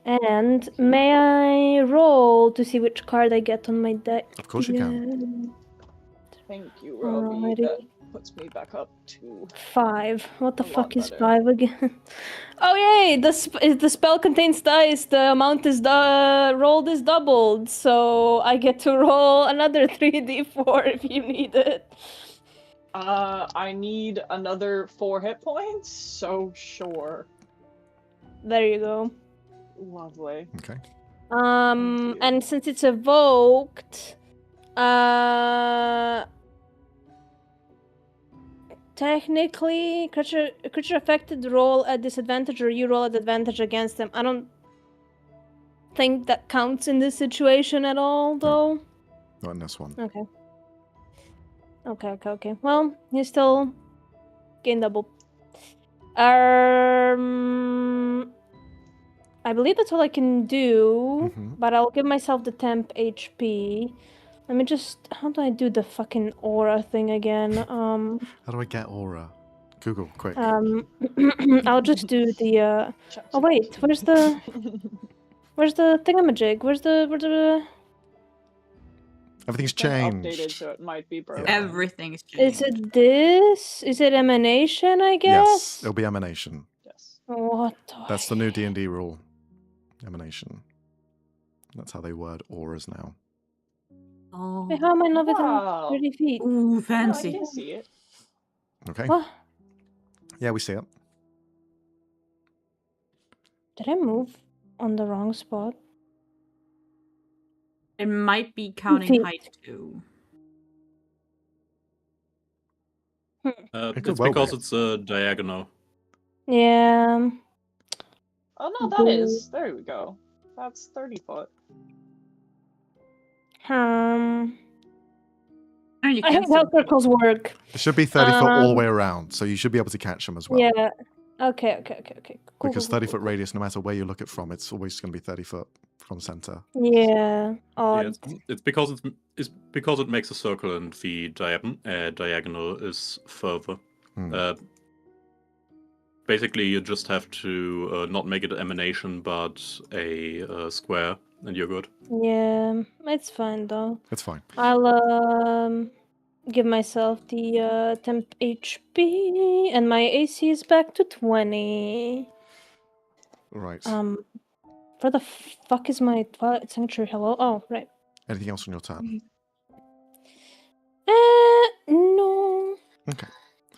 And may I roll to see which card I get on my deck? Of course you can. Thank you, Robbie. Alrighty. puts me back up to 5. What the a fuck lot is better. 5 again? Oh yay! The spell contains dice. The amount is rolled is doubled, so I get to roll another 3d4 if you need it. I need another 4 hit points, so sure. There you go. Lovely. Okay. you. And since it's evoked, technically, creature affected roll at disadvantage, or you roll at advantage against them. I don't think that counts in this situation at all, though. Not in this one. Okay. Okay. Well, you still gain double. I believe that's all I can do, but I'll give myself the temp HP. Let me just... How do I do the fucking aura thing again? How do I get aura? Google, quick. I'll just do the... Oh wait, where's the... Where's the thingamajig? Where's the... Everything's It's been changed. updated, so it might be broken. Everything's changed. Is it this? Is it emanation, I guess? Yes, it'll be emanation. Yes. What? That's the new D&D rule. Emanation. That's how they word auras now. Oh. Wait, how am I not within Wow. 30 feet? Ooh, Oh, I fancy. can see it. Okay. What? Yeah, we see it. Did I move on the wrong spot? It might be counting feet. height too. could It's well because be. it's diagonal. Yeah. Oh no, that is. There we go. That's 30 foot. And you I can hate how circles work. It should be 30 foot all the way around, so you should be able to catch them as well. Yeah. Okay. Cool, Because cool, 30 cool, foot radius, no matter where you look it from, it's always going to be 30 foot from center. Yeah. Yeah, Odd. it's because because it makes a circle and the diagonal is further. Basically, you just have to not make it an emanation, but a square, and you're good. Yeah. It's fine though. It's fine. I'll give myself the temp HP, and my AC is back to 20. Right. Where the fuck is my Twilight Sanctuary? Hello? Oh, right. Anything else on your turn? No. Okay.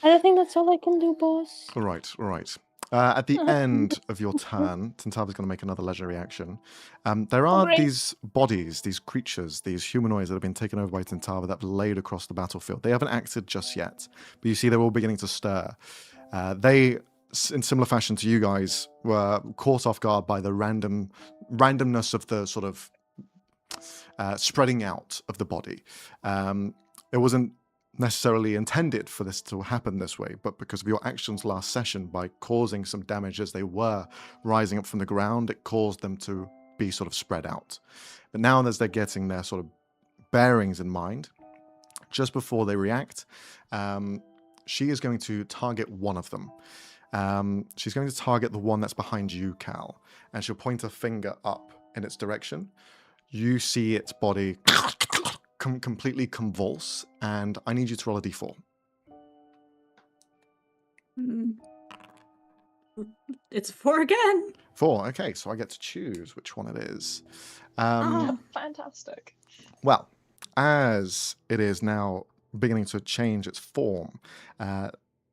I don't think that's all I can do, boss. All right. At the end of your turn, Tintava's going to make another legendary action. There are these bodies, these creatures, these humanoids that have been taken over by Tintava that have laid across the battlefield. They haven't acted just yet, but you see they're all beginning to stir. They, in similar fashion to you guys, were caught off guard by the randomness of the sort of spreading out of the body. It wasn't necessarily intended for this to happen this way, but because of your actions last session, by causing some damage as they were rising up from the ground, it caused them to be sort of spread out. But now as they're getting their sort of bearings in mind, just before they react, she is going to target one of them. She's going to target the one that's behind you, Cal, and she'll point her finger up in its direction. You see its body completely convulse, and I need you to roll a d4. It's 4 again. 4, okay, so I get to choose which one it is. Fantastic. Well, as it is now beginning to change its form,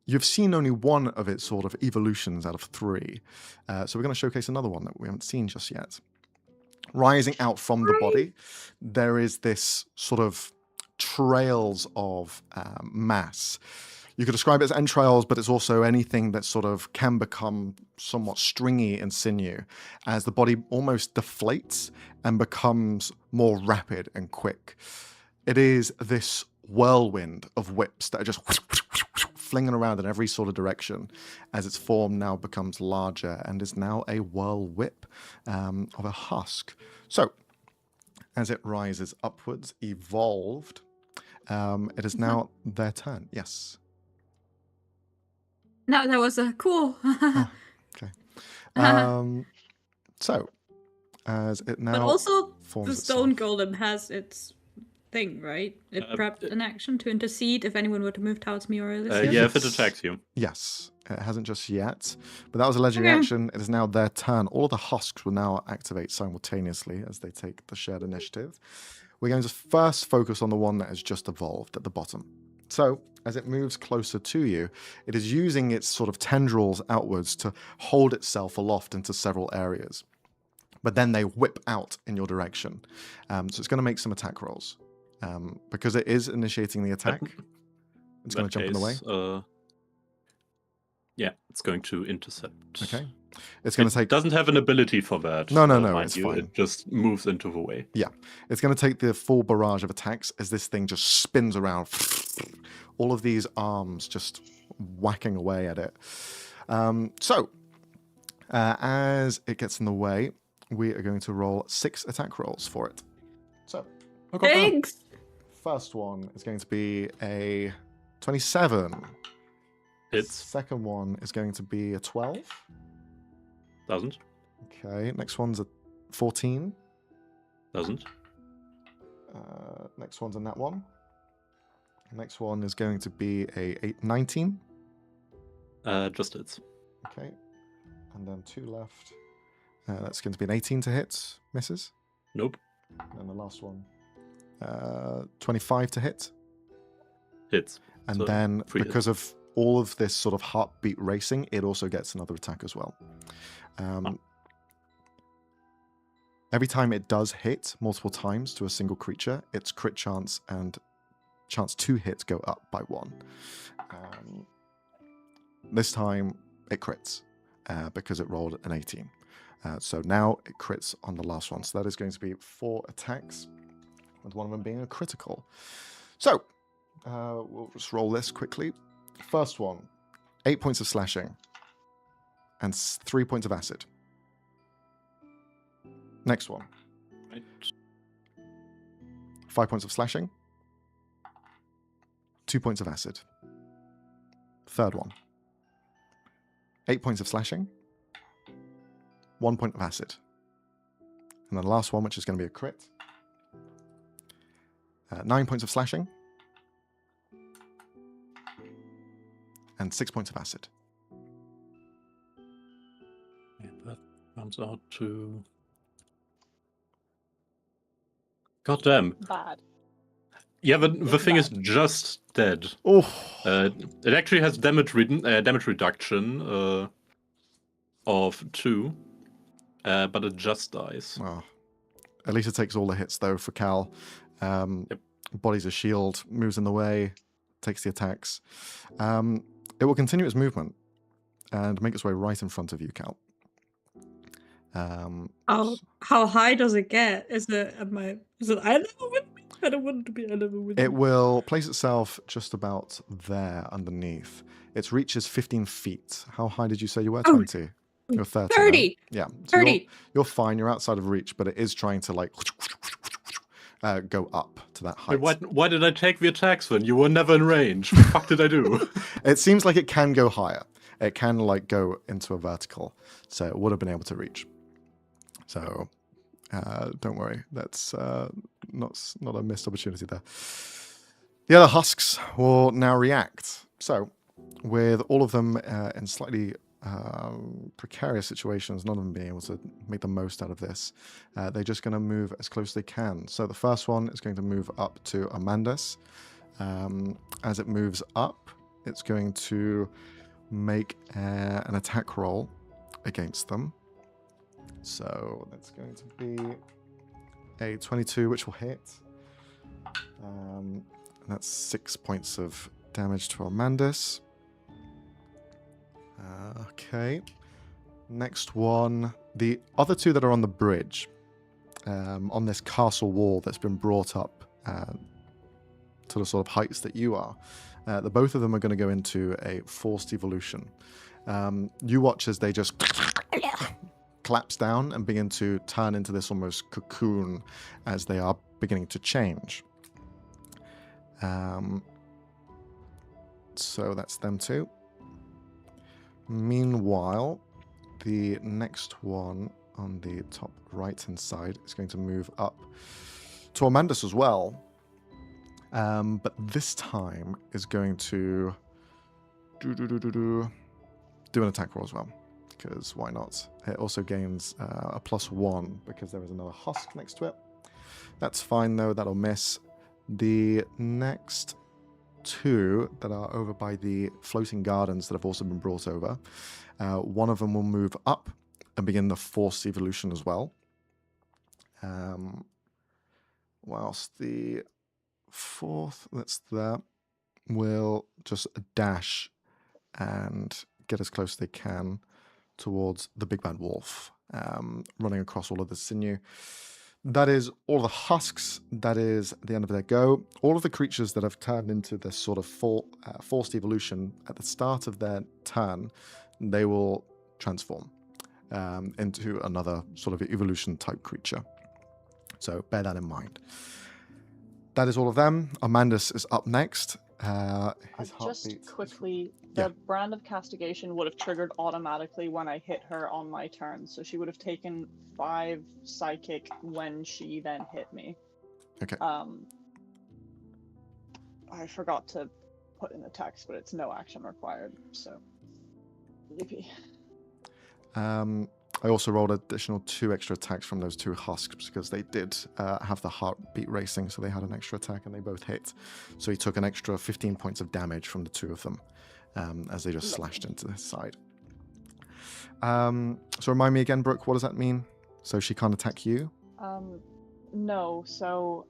you've seen only one of its sort of evolutions out of 3. So we're going to showcase another one that we haven't seen just yet. Rising out from the body, there is this sort of trails of mass. You could describe it as entrails, but it's also anything that sort of can become somewhat stringy in sinew as the body almost deflates and becomes more rapid and quick. It is this whirlwind of whips that are just flinging around in every sort of direction as its form now becomes larger and is now a whirl whip of a husk. So, as it rises upwards, evolved, it is now their turn. Yes. No, that was cool. Okay. So, as it now but also, forms the stone itself. golem has its thing, right? It prepped an action to intercede if anyone were to move towards me or Alicia. Yeah, if it attacks you. Yes, it hasn't just yet, but that was a legendary action. It is now their turn. All of the husks will now activate simultaneously as they take the shared initiative. We're going to first focus on the one that has just evolved at the bottom. So, as it moves closer to you, it is using its sort of tendrils outwards to hold itself aloft into several areas. But then they whip out in your direction. So it's going to make some attack rolls. Because it is initiating the attack, it's going to jump in the way. Yeah, it's going to intercept. Okay. It's going to take... It doesn't have an ability for that. No, it's fine. It just moves into the way. Yeah. It's going to take the full barrage of attacks as this thing just spins around. All of these arms just whacking away at it. As it gets in the way, we are going to roll 6 attack rolls for it. So, Thanks! First one is going to be a 27. Hits. Second one is going to be a 12. Doesn't. Okay, next one's a 14. Doesn't. Next one's a nat 1. Next one is going to be a 19. Just hits. Okay, and then 2 left. That's going to be an 18 to hit. Misses. Nope. And the last one, 25 to hit. Hits. And so then, because of all of this sort of heartbeat racing, it also gets another attack as well. Every time it does hit multiple times to a single creature, its crit chance and chance to hit go up by 1. This time, it crits because it rolled an 18. So now it crits on the last one. So that is going to be 4 attacks, with one of them being a critical. So, we'll just roll this quickly. First one, 8 points of slashing and 3 points of acid. Next one, Right. 5 points of slashing, 2 points of acid. Third one, 8 points of slashing, 1 point of acid. And then the last one, which is going to be a crit, 9 points of slashing, and 6 points of acid. Yeah, that comes out to... God damn. Bad. Yeah, but the thing is just dead. Oh. It actually has damage reduction of 2, but it just dies. Oh. At least it takes all the hits, though, for Cal. Yep. Body's a shield, moves in the way, takes the attacks. It will continue its movement and make its way right in front of you, Cal. How high does it get? Is it eye level with me? I don't want it to be eye level with me. It will place itself just about there underneath. Its reach is 15 feet. How high did you say you were? 20? You're 30. 30. Right? Yeah. So 30. You're fine. You're outside of reach, but it is trying to like go up to that height. Why did I take the attacks then? You were never in range. What the fuck did I do? It seems like it can go higher. It can like go into a vertical, so it would have been able to reach. So don't worry, that's not a missed opportunity there. The other husks will now react. So with all of them in slightly precarious situations, none of them being able to make the most out of this, they're just going to move as close as they can. So the first one is going to move up to Amandus. As it moves up, it's going to make an attack roll against them. So that's going to be a 22, which will hit. And that's 6 points of damage to Amandus. Okay. Next one. The other two that are on the bridge, on this castle wall that's been brought up to the sort of heights that you are, the both of them are going to go into a forced evolution. You watch as they just collapse down and begin to turn into this almost cocoon as they are beginning to change. So that's them too. Meanwhile, the next one on the top right-hand side is going to move up to Amandus as well. But this time is going to do an attack roll as well, because why not? It also gains a +1 because there is another husk next to it. That's fine though, that'll miss. The next two that are over by the floating gardens that have also been brought over, one of them will move up and begin the forced evolution as well. Whilst the fourth that's there will just dash and get as close as they can towards the big bad wolf, running across all of the sinew. That is all the husks. That is the end of their go. All of the creatures that have turned into this sort of forced evolution at the start of their turn, they will transform into another sort of evolution type creature. So bear that in mind. That is all of them. Amandus is up next. Just quickly, the brand of castigation would have triggered automatically when I hit her on my turn, so she would have taken 5 psychic when she then hit me. Okay. I forgot to put in the text, but it's no action required, so yippee. I also rolled additional 2 extra attacks from those 2 husks because they did have the heartbeat racing, so they had an extra attack and they both hit. So he took an extra 15 points of damage from the 2 of them as they just slashed into his side. So remind me again, Brooke, what does that mean? So she can't attack you? No, so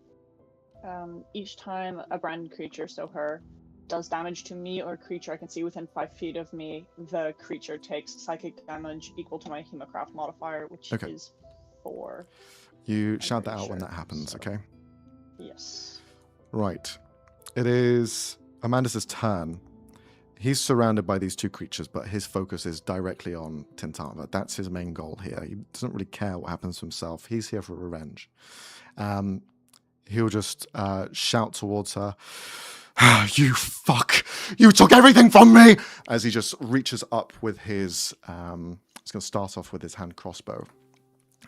each time a branded creature, so her, does damage to me or a creature I can see within 5 feet of me, the creature takes psychic damage equal to my Hemocraft modifier, which is 4. You shout that out when that happens, okay? Yes. Right. It is Amandus' turn. He's surrounded by these 2 creatures, but his focus is directly on Tintava. That's his main goal here. He doesn't really care what happens to himself. He's here for revenge. He'll just shout towards her, "You fuck! You took everything from me!" As he just reaches up with his, he's going to start off with his hand crossbow,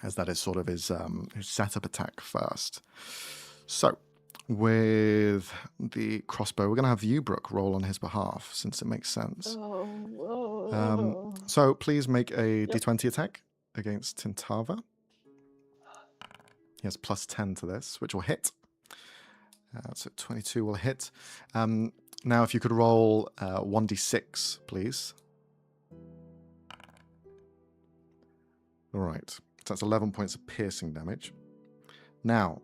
as that is sort of his setup attack first. So, with the crossbow, we're going to have you, Brooke, roll on his behalf, since it makes sense. So, please make a d20 attack against Tintava. He has +10 to this, which will hit. So 22 will hit. Now, if you could roll 1d6, please. All right. So that's 11 points of piercing damage. Now,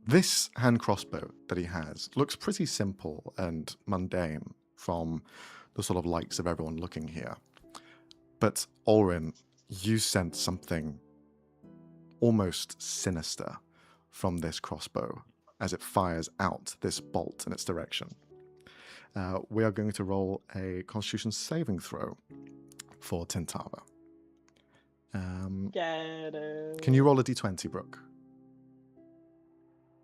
this hand crossbow that he has looks pretty simple and mundane from the sort of likes of everyone looking here. But Ulrin, you sense something almost sinister from this crossbow as it fires out this bolt in its direction. We are going to roll a Constitution saving throw for Tintava. Get it. Can you roll a d20, Brooke?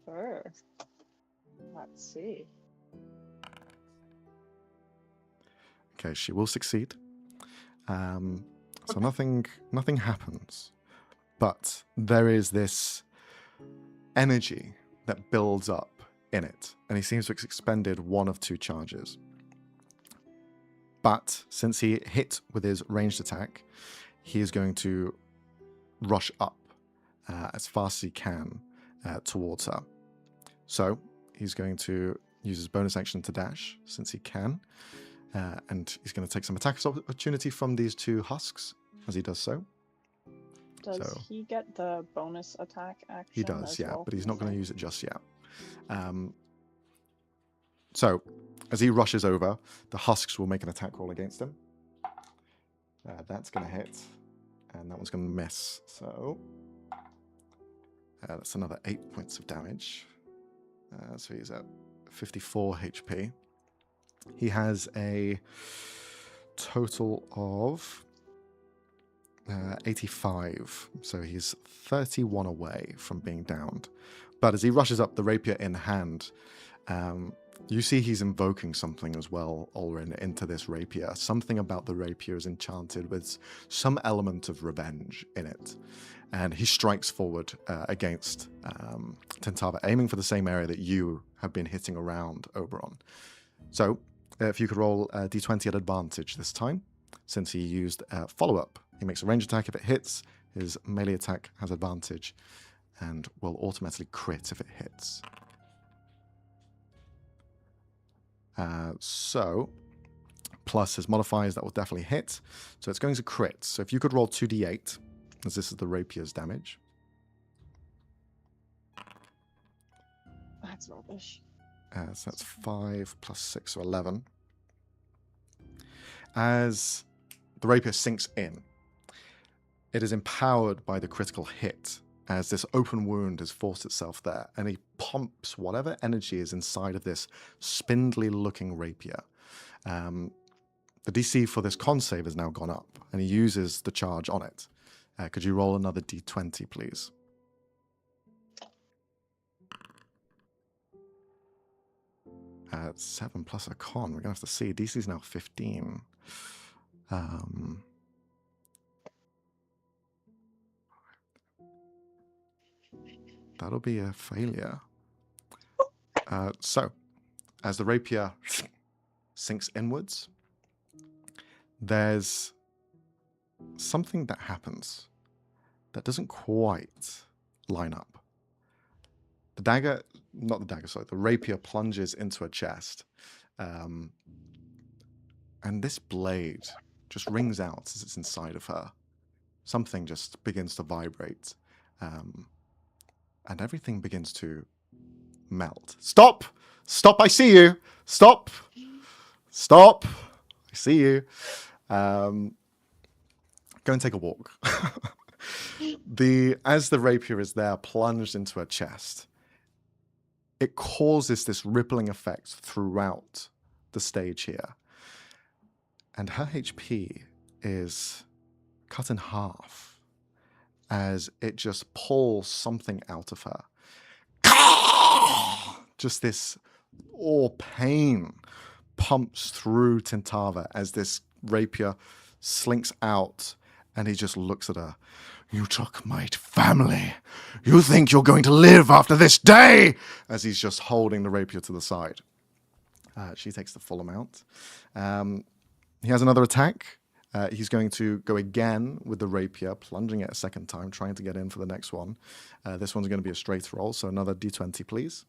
Sure. Let's see. Okay, she will succeed. So nothing happens. But there is this energy that builds up in it, and he seems to have expended 1 of 2 charges. But since he hit with his ranged attack, he is going to rush up as fast as he can towards her. So he's going to use his bonus action to dash, since he can, and he's going to take some attack opportunity from these 2 husks as he does so. Does he get the bonus attack action? He does, yeah, well? but he's not going to use it just yet. So, as he rushes over, the husks will make an attack roll against him. That's going to hit, and that one's going to miss. So, that's another 8 points of damage. So he's at 54 HP. He has a total of 85, so he's 31 away from being downed. But as he rushes up, the rapier in hand, you see he's invoking something as well, Ulrin, into this rapier. Something about the rapier is enchanted with some element of revenge in it. and he strikes forward against Tintava, aiming for the same area that you have been hitting around Oberon. So, if you could roll a d20 at advantage this time, since he used follow-up. He makes a range attack if it hits, his melee attack has advantage, and will automatically crit if it hits. So, plus his modifiers, that will definitely hit. So it's going to crit. So if you could roll 2d8, as this is the rapier's damage. That's rubbish. So that's 5 plus 6, so 11. As the rapier sinks in, it is empowered by the critical hit, as this open wound has forced itself there, and he pumps whatever energy is inside of this spindly-looking rapier. The DC for this con save has now gone up, and he uses the charge on it. Could you roll another d20, please? 7 plus a con. We're going to have to see. DC is now 15. That'll be a failure. So, as the rapier sinks inwards, there's something that happens that doesn't quite line up. The rapier plunges into a chest. And this blade just rings out as it's inside of her. Something just begins to vibrate. And everything begins to melt. Stop! Stop, I see you! Stop! Stop! I see you. Go and take a walk. As the rapier is there plunged into her chest, it causes this rippling effect throughout the stage here. And her HP is cut in half as it just pulls something out of her. Just this pain pumps through Tintava as this rapier slinks out, and he just looks at her. You took my family. You think you're going to live after this day? As he's just holding the rapier to the side. She takes the full amount. He has another attack. He's going to go again with the rapier, plunging it a second time, trying to get in for the next one. This one's going to be a straight roll, so another d20, please.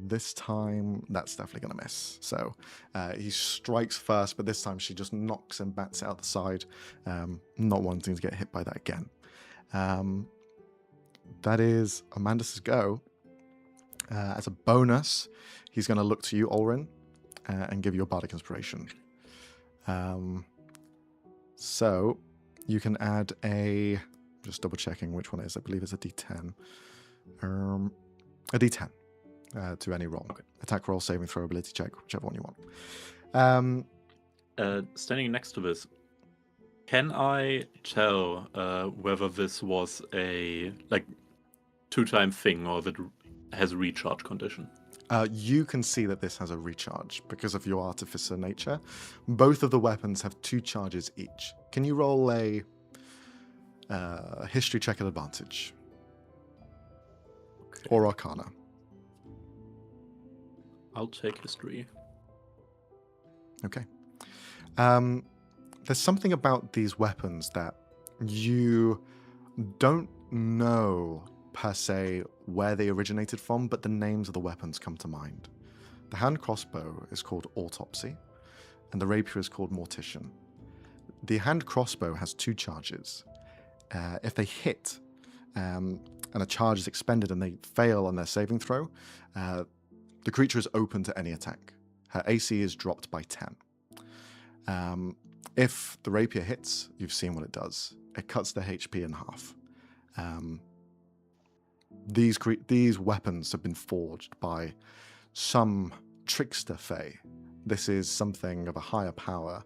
This time, that's definitely going to miss. So he strikes first, but this time she just knocks and bats it out the side, not wanting to get hit by that again. That is Amandus's go. As a bonus, he's going to look to you, Ulrin, and give you a bardic inspiration. So you can add just double checking which one it is. I believe it's a d10. A d10 to any roll. Okay. Attack roll, saving throw, ability check, whichever one you want. Standing next to this, can I tell whether this was a two-time thing or if it has a recharge condition? You can see that this has a recharge because of your artificer nature. Both of the weapons have 2 charges each. Can you roll a history check at advantage? Okay. Or Arcana? I'll take history. Okay. There's something about these weapons that you don't know per se where they originated from, but the names of the weapons come to mind. The hand crossbow is called Autopsy, and the rapier is called Mortician. The hand crossbow has 2 charges. If they hit, and a charge is expended and they fail on their saving throw, the creature is open to any attack. Her AC is dropped by 10. If the rapier hits, you've seen what it does. It cuts their HP in half. These weapons have been forged by some trickster fae. This is something of a higher power,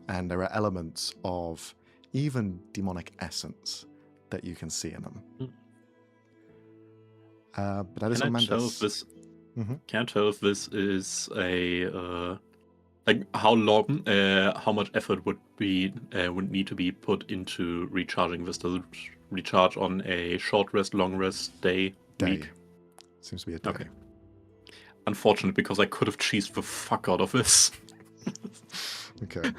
and there are elements of even demonic essence that you can see in them. But that is Can I tell if this is a Like how long, how much effort would need to be put into recharging this? Does it recharge on a short rest, long rest, day, week? Seems to be a day. Okay. Unfortunate, because I could have cheesed the fuck out of this. Okay.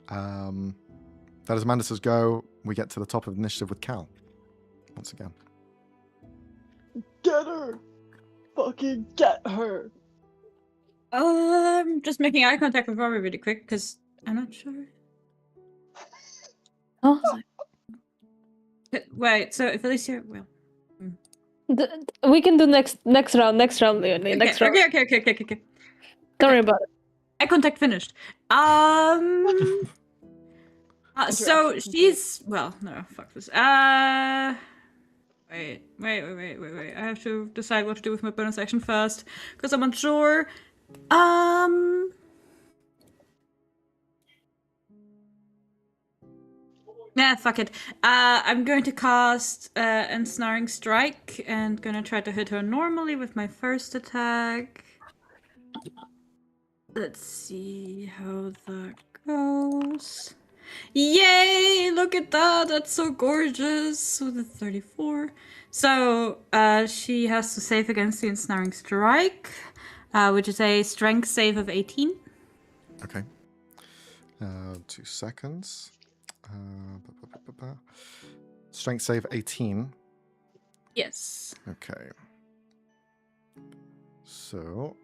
That is Amandus's go. We get to the top of the initiative with Cal. Once again. Get her! Fucking get her! Just making eye contact with Rory really quick, because I'm not sure. Oh. Wait, so if Alicia... Well... We can do next round, Leonie. Next round. Okay. Don't worry about it. Eye contact finished. So she's... Well, no, fuck this. Wait. I have to decide what to do with my bonus action first, because I'm unsure. Yeah, fuck it. I'm going to cast Ensnaring Strike and gonna try to hit her normally with my first attack. Let's see how that goes. Yay! Look at that! That's so gorgeous! With a 34. So, she has to save against the Ensnaring Strike, which is a strength save of 18. Okay. 2 seconds. Strength save 18. Yes. Okay. So,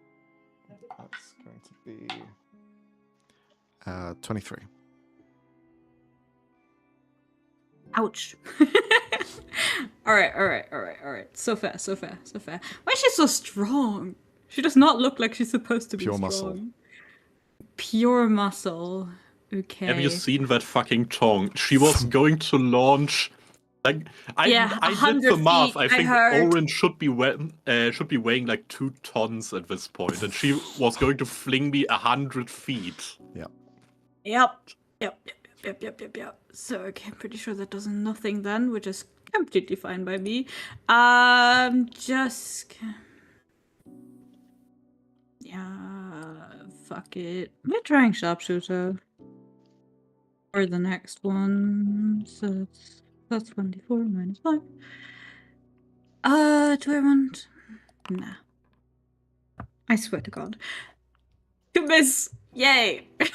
that's going to be 23. Ouch. Alright. So fair. Why is she so strong? She does not look like she's supposed to be strong. Muscle. Pure muscle. Okay. Have you seen that fucking tongue? She was going to launch... Like, I did the math. I think Oren should be weighing like 2 tons at this point, and she was going to fling me 100 feet. Yep. So, okay, I'm pretty sure that does nothing then, which is completely fine by me. Fuck it. We're trying sharpshooter. Or the next one. So that's 24 minus 5. Do I want... Nah. I swear to God. To miss! Yay! But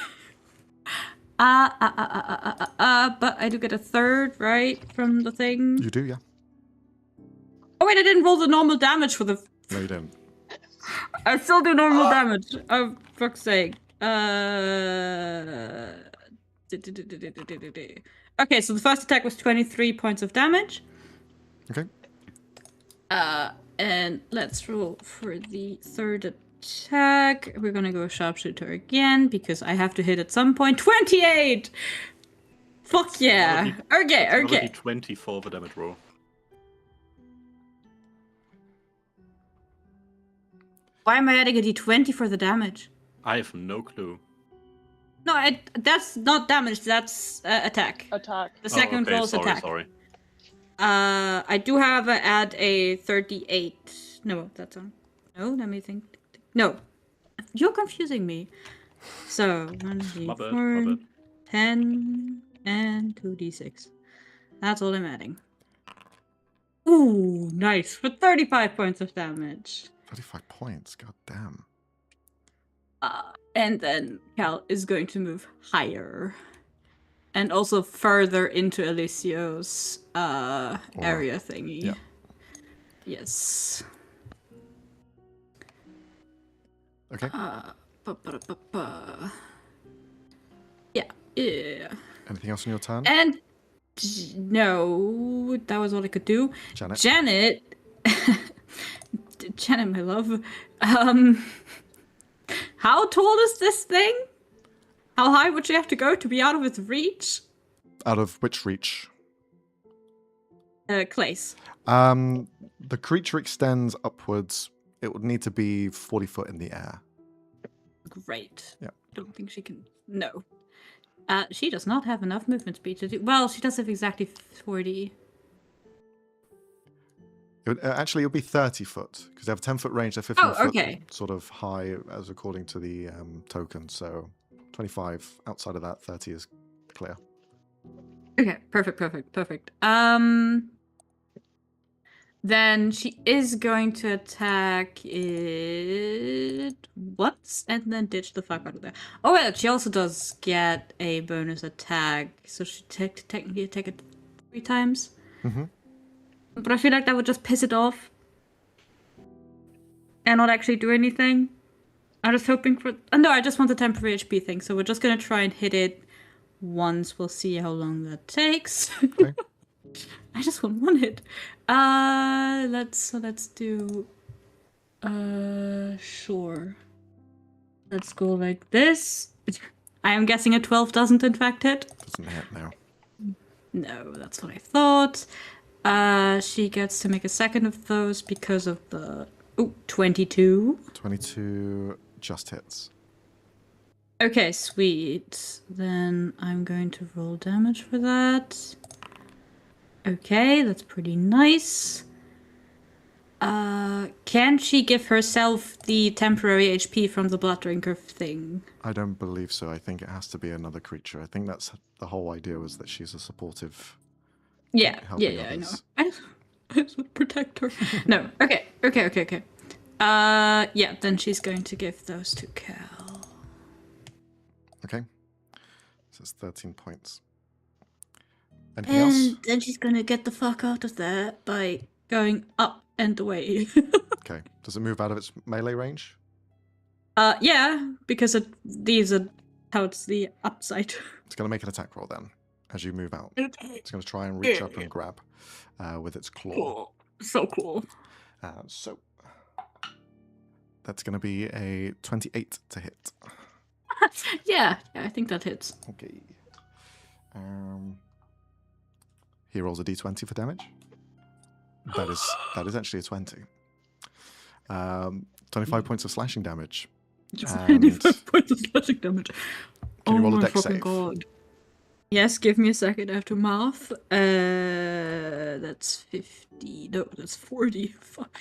I do get a third, right? From the thing? You do, yeah. Oh wait, I didn't roll the normal damage for the... No, you didn't. I still do normal damage. Oh, fuck's sake. Okay, so the first attack was 23 points of damage. Okay. And let's roll for the third attack. We're gonna go sharpshooter again, because I have to hit at some point. 28! Fuck yeah! Okay. 20 for the damage roll. Why am I adding a d20 for the damage? I have no clue. No, that's not damage, that's attack. Attack. The second roll is attack. Sorry. I do have add a 38. No, that's on. No, let me think. No. You're confusing me. So, 1d4, 10, and 2d6. That's all I'm adding. Ooh, nice. For 35 points of damage. 35 points, god damn. And then Cal is going to move higher. And also further into Alessio's area thingy. Yeah. Yes. Okay. Yeah. Anything else on your turn? And no, that was all I could do. Janet, my love. How tall is this thing? How high would she have to go to be out of its reach? Out of which reach? Clay's. The creature extends upwards. It would need to be 40 foot in the air. Great. Yeah. Don't think she can... No. She does not have enough movement speed to do... Well, she does have exactly 40. Actually, it'll be 30 foot because they have a 10-foot range. They're 15 foot okay. sort of high as according to the token. So 25 outside of that, 30 is clear. Okay, perfect. Then she is going to attack it once and then ditch the fuck out of there. Oh well, she also does get a bonus attack, so she technically attack it 3 times. Mm-hmm. But I feel like that would just piss it off and not actually do anything. I'm just hoping for. No, I just want the temporary HP thing, so we're just gonna try and hit it once. We'll see how long that takes. Okay. I just want one hit. Let's do. Sure. Let's go like this. I am guessing a 12 doesn't in fact hit. Doesn't hit now. No, that's what I thought. She gets to make a second of those because of the 22. 22 just hits. Okay, sweet. Then I'm going to roll damage for that. Okay, that's pretty nice. Can she give herself the temporary HP from the blood drinker thing? I don't believe so. I think it has to be another creature. I think that's the whole idea, was that she's a supportive. Yeah, helping I know. others. I just would protect her. No, okay. Yeah, then she's going to give those to Cal. Okay. So it's 13 points. Anything else? Then she's gonna get the fuck out of there by going up and away. Okay. Does it move out of its melee range? Yeah, because these are towards the upside. It's going to make an attack roll then, as you move out. Okay. It's going to try and reach up and grab with its claw. Cool. So cool. So that's going to be a 28 to hit. Yeah, I think that hits. Okay. He rolls a d20 for damage. That is actually a 20. 25 points of slashing damage. 25 points of slashing damage. Can you roll a my dex fucking save? God. Yes, give me a second. I have to math. That's 50. No, that's 40. Fuck.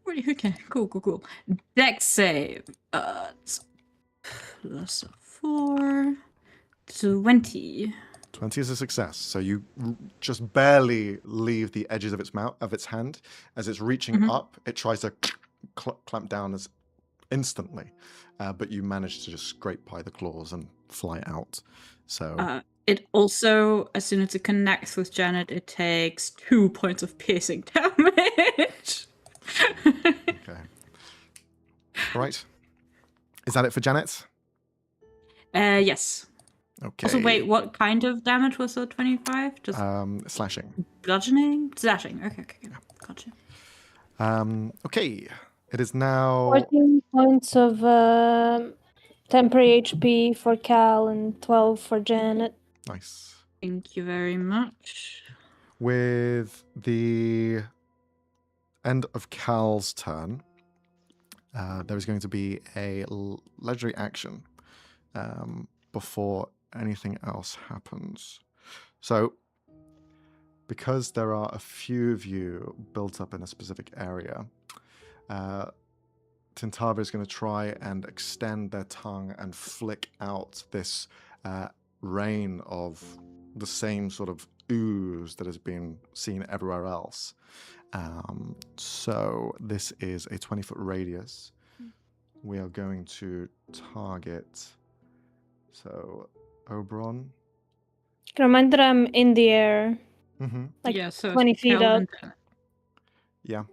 40. Okay, cool. Dex save. It's plus 4. 20. 20 is a success. So you just barely leave the edges of its hand. As it's reaching up, it tries to clamp down as instantly, but you manage to just scrape by the claws and fly out. So it also, as soon as it connects with Janet, it takes 2 points of piercing damage. Okay. All right. Is that it for Janet? Yes. Okay. Also, wait, what kind of damage was the 25? Just slashing. bludgeoning? Slashing. Okay. Gotcha. Okay. It is now 14 points of temporary HP for Cal and 12 for Janet. nice. Thank you very much. With the end of Cal's turn, there is going to be a legendary action before anything else happens. So, because there are a few of you built up in a specific area, Tintava is going to try and extend their tongue and flick out this rain of the same sort of ooze that has been seen everywhere else. So this is a 20-foot radius. We are going to target. So Oberon. Remind that I'm in the air, like yeah, so 20 feet up. Yeah.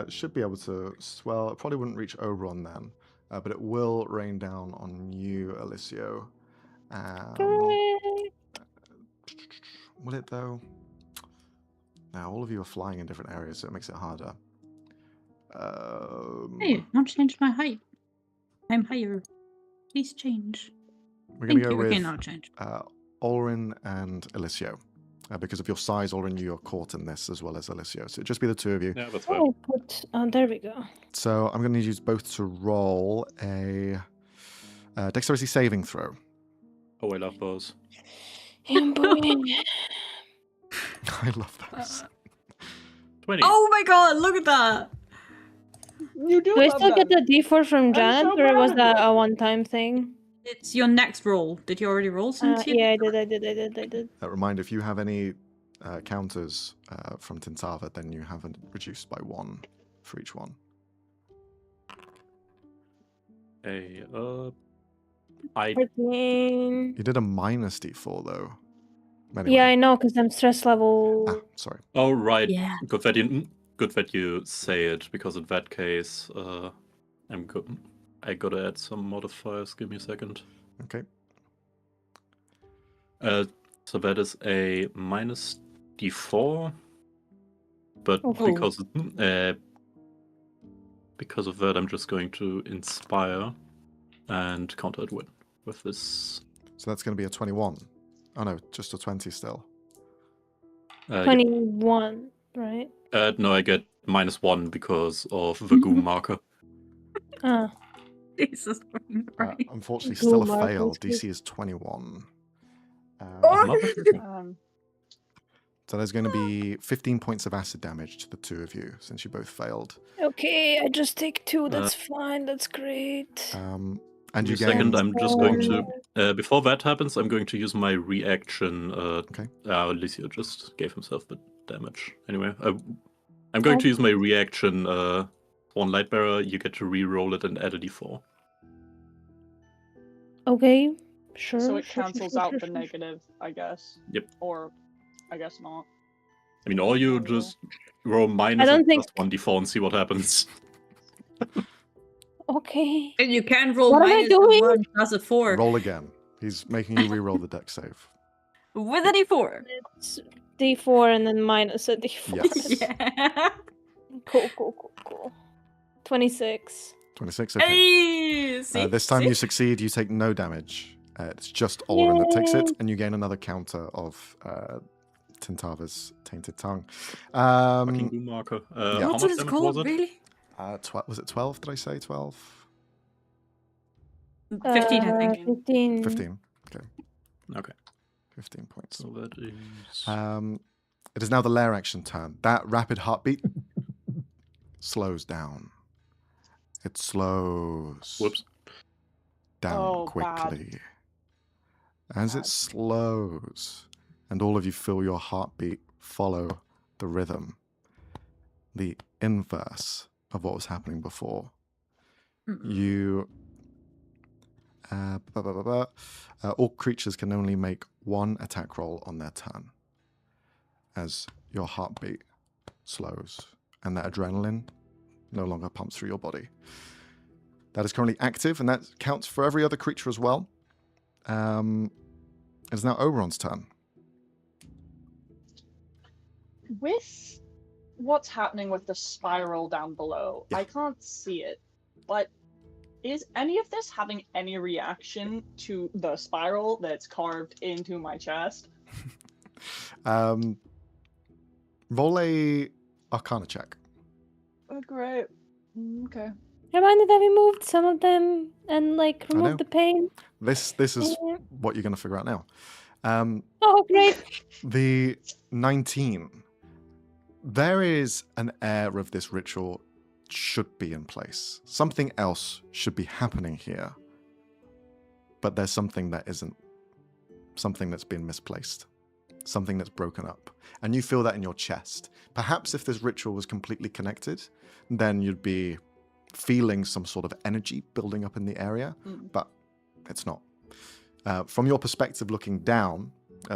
Should be able to swell. It probably wouldn't reach Oberon then, but it will rain down on you, Alicio. Will it though? Now all of you are flying in different areas, so it makes it harder. Hey, not changed my height. I'm higher. Please change. We're going to go Okay, with now change. Olrin and Alicio. Because of your size, Olrin, you are caught in this as well as Alicio. So it'd just be the two of you. Yeah, that's fair. Oh, there we go. So I'm going to need you both to roll a dexterity saving throw. Oh, I love those. Yeah, boy. I love those. 20. Oh my god, look at that! You do Do I love still get them. the D4 from Janet, so or was proud of that you. a one-time thing? It's your next roll. Did you already roll since you? Yeah, I did. A reminder, if you have any counters from Tintava, then you have it reduced by 1 for each one. Hey, 14. You did a minus D4 though. Anyway. Yeah, I know, because I'm stress level. Sorry. Oh right. Yeah. Good that you say it, because in that case, I'm good. I gotta add some modifiers. Give me a second. Okay. So that is a minus D4, but Okay. because of that, I'm just going to inspire and counter it with this. So that's going to be a 21. Oh no, just a 20 still. 21, right? No, I get -1 because of the goo marker. Ah. Jesus. Unfortunately, Goo still a marker, fail. excuse- DC is 21. So there's going to be 15 points of acid damage to the two of you, since you both failed. Okay, I just take 2. That's fine. That's great. And Give me you a second, gain I'm just going to... before that happens, I'm going to use my reaction. Okay. Alicia just gave himself the damage. Anyway, I'm going to use my reaction. One Lightbearer, you get to re-roll it and add a d4. Okay, sure. So it sure, cancels sure, out sure, the sure. negative, I guess. Yep. Or, I guess not. I mean, or you just roll minus don't and think- plus 1d4 and see what happens. Okay. And you can roll What am I minus doing? 1 plus a 4. roll again. He's making you re-roll the dex save. With a d4. It's D4 and then minus a D4. Yes. Yeah. Cool. 26. 26, okay. Hey, see? This time See? you succeed, you take no damage. It's just Olin that takes it, and you gain another counter of Tintava's tainted tongue. Fucking goo marker. yeah. How What's much it damage called, was it? really? Was it 12? Did I say 12? 15, I think. 15. 15. Okay. Okay. 15 points. So that is... It is now the lair action turn. That rapid heartbeat slows down. It slows Whoops. down quickly. As it slows, and all of you feel your heartbeat follow the rhythm, the inverse of what was happening before. You... all creatures can only make 1 attack roll on their turn as your heartbeat slows and that adrenaline no longer pumps through your body. That is currently active, and that counts for every other creature as well. It's now Oberon's turn. With what's happening with the spiral down below, I can't see it, but is any of this having any reaction to the spiral that's carved into my chest? Roll a Arcana check. Oh, great. Okay. Reminded that we moved some of them and like know. removed the pain. This is what you're going to figure out now. Oh, great. The 19. There is an air of this ritual should be in place. Something else should be happening here. But there's something that isn't. Something that's been misplaced. Something that's broken up. And you feel that in your chest. Perhaps if this ritual was completely connected, then you'd be feeling some sort of energy building up in the area. But it's not. From your perspective looking down,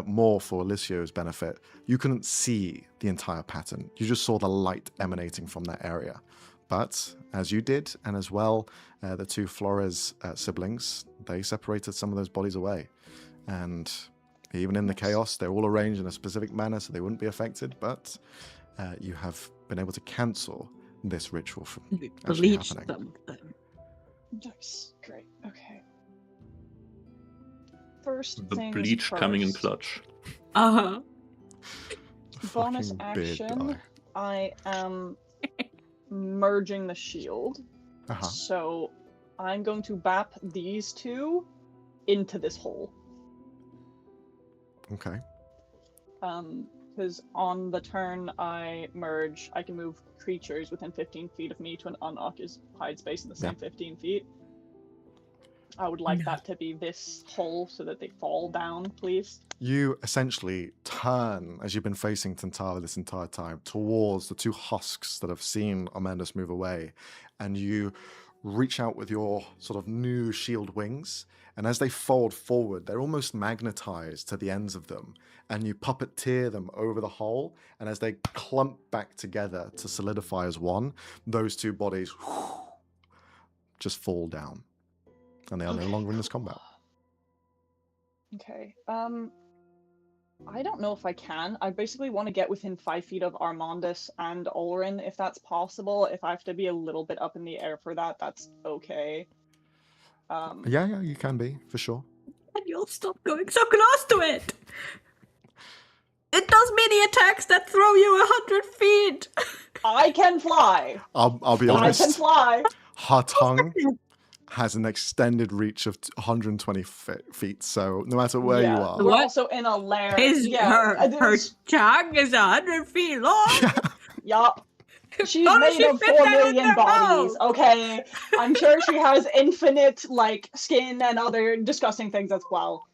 more for Alicio's benefit, you couldn't see the entire pattern. You just saw the light emanating from that area. But as you did, and as well, the two Flores siblings, they separated some of those bodies away. And even in the chaos, they're all arranged in a specific manner so they wouldn't be affected. But you have been able to cancel this ritual from actually Bleach happening. some of them. Nice. Great. Okay. First The things bleach first. coming in clutch. Uh-huh. Bonus Fucking beard action. guy. I am merging the shield. Uh-huh. So I'm going to bap these two into this hole. Okay. Because on the turn I merge, I can move creatures within 15 feet of me to an unoccupied space in the same 15 feet. I would like that to be this hole so that they fall down, please. You essentially turn, as you've been facing Tantala this entire time, towards the two husks that have seen Amandus move away, and you reach out with your sort of new shield wings, and as they fold forward, they're almost magnetized to the ends of them, and you puppeteer them over the hole, and as they clump back together to solidify as one, those two bodies just fall down, and they are no longer in this combat. Okay. I don't know if I can. I basically want to get within 5 feet of Armandus and Ulrin, if that's possible. If I have to be a little bit up in the air for that, that's okay. Yeah, you can be, for sure. And you'll stop going so close to it! It does mini attacks that throw you 100 feet! I can fly! I'll be honest. I can fly! Her tongue has an extended reach of 120 feet, so no matter where you are. We're also in a lair. Her tongue is 100 feet long? Yup. She's made of 4 million bodies, okay? I'm sure she has infinite, skin and other disgusting things as well.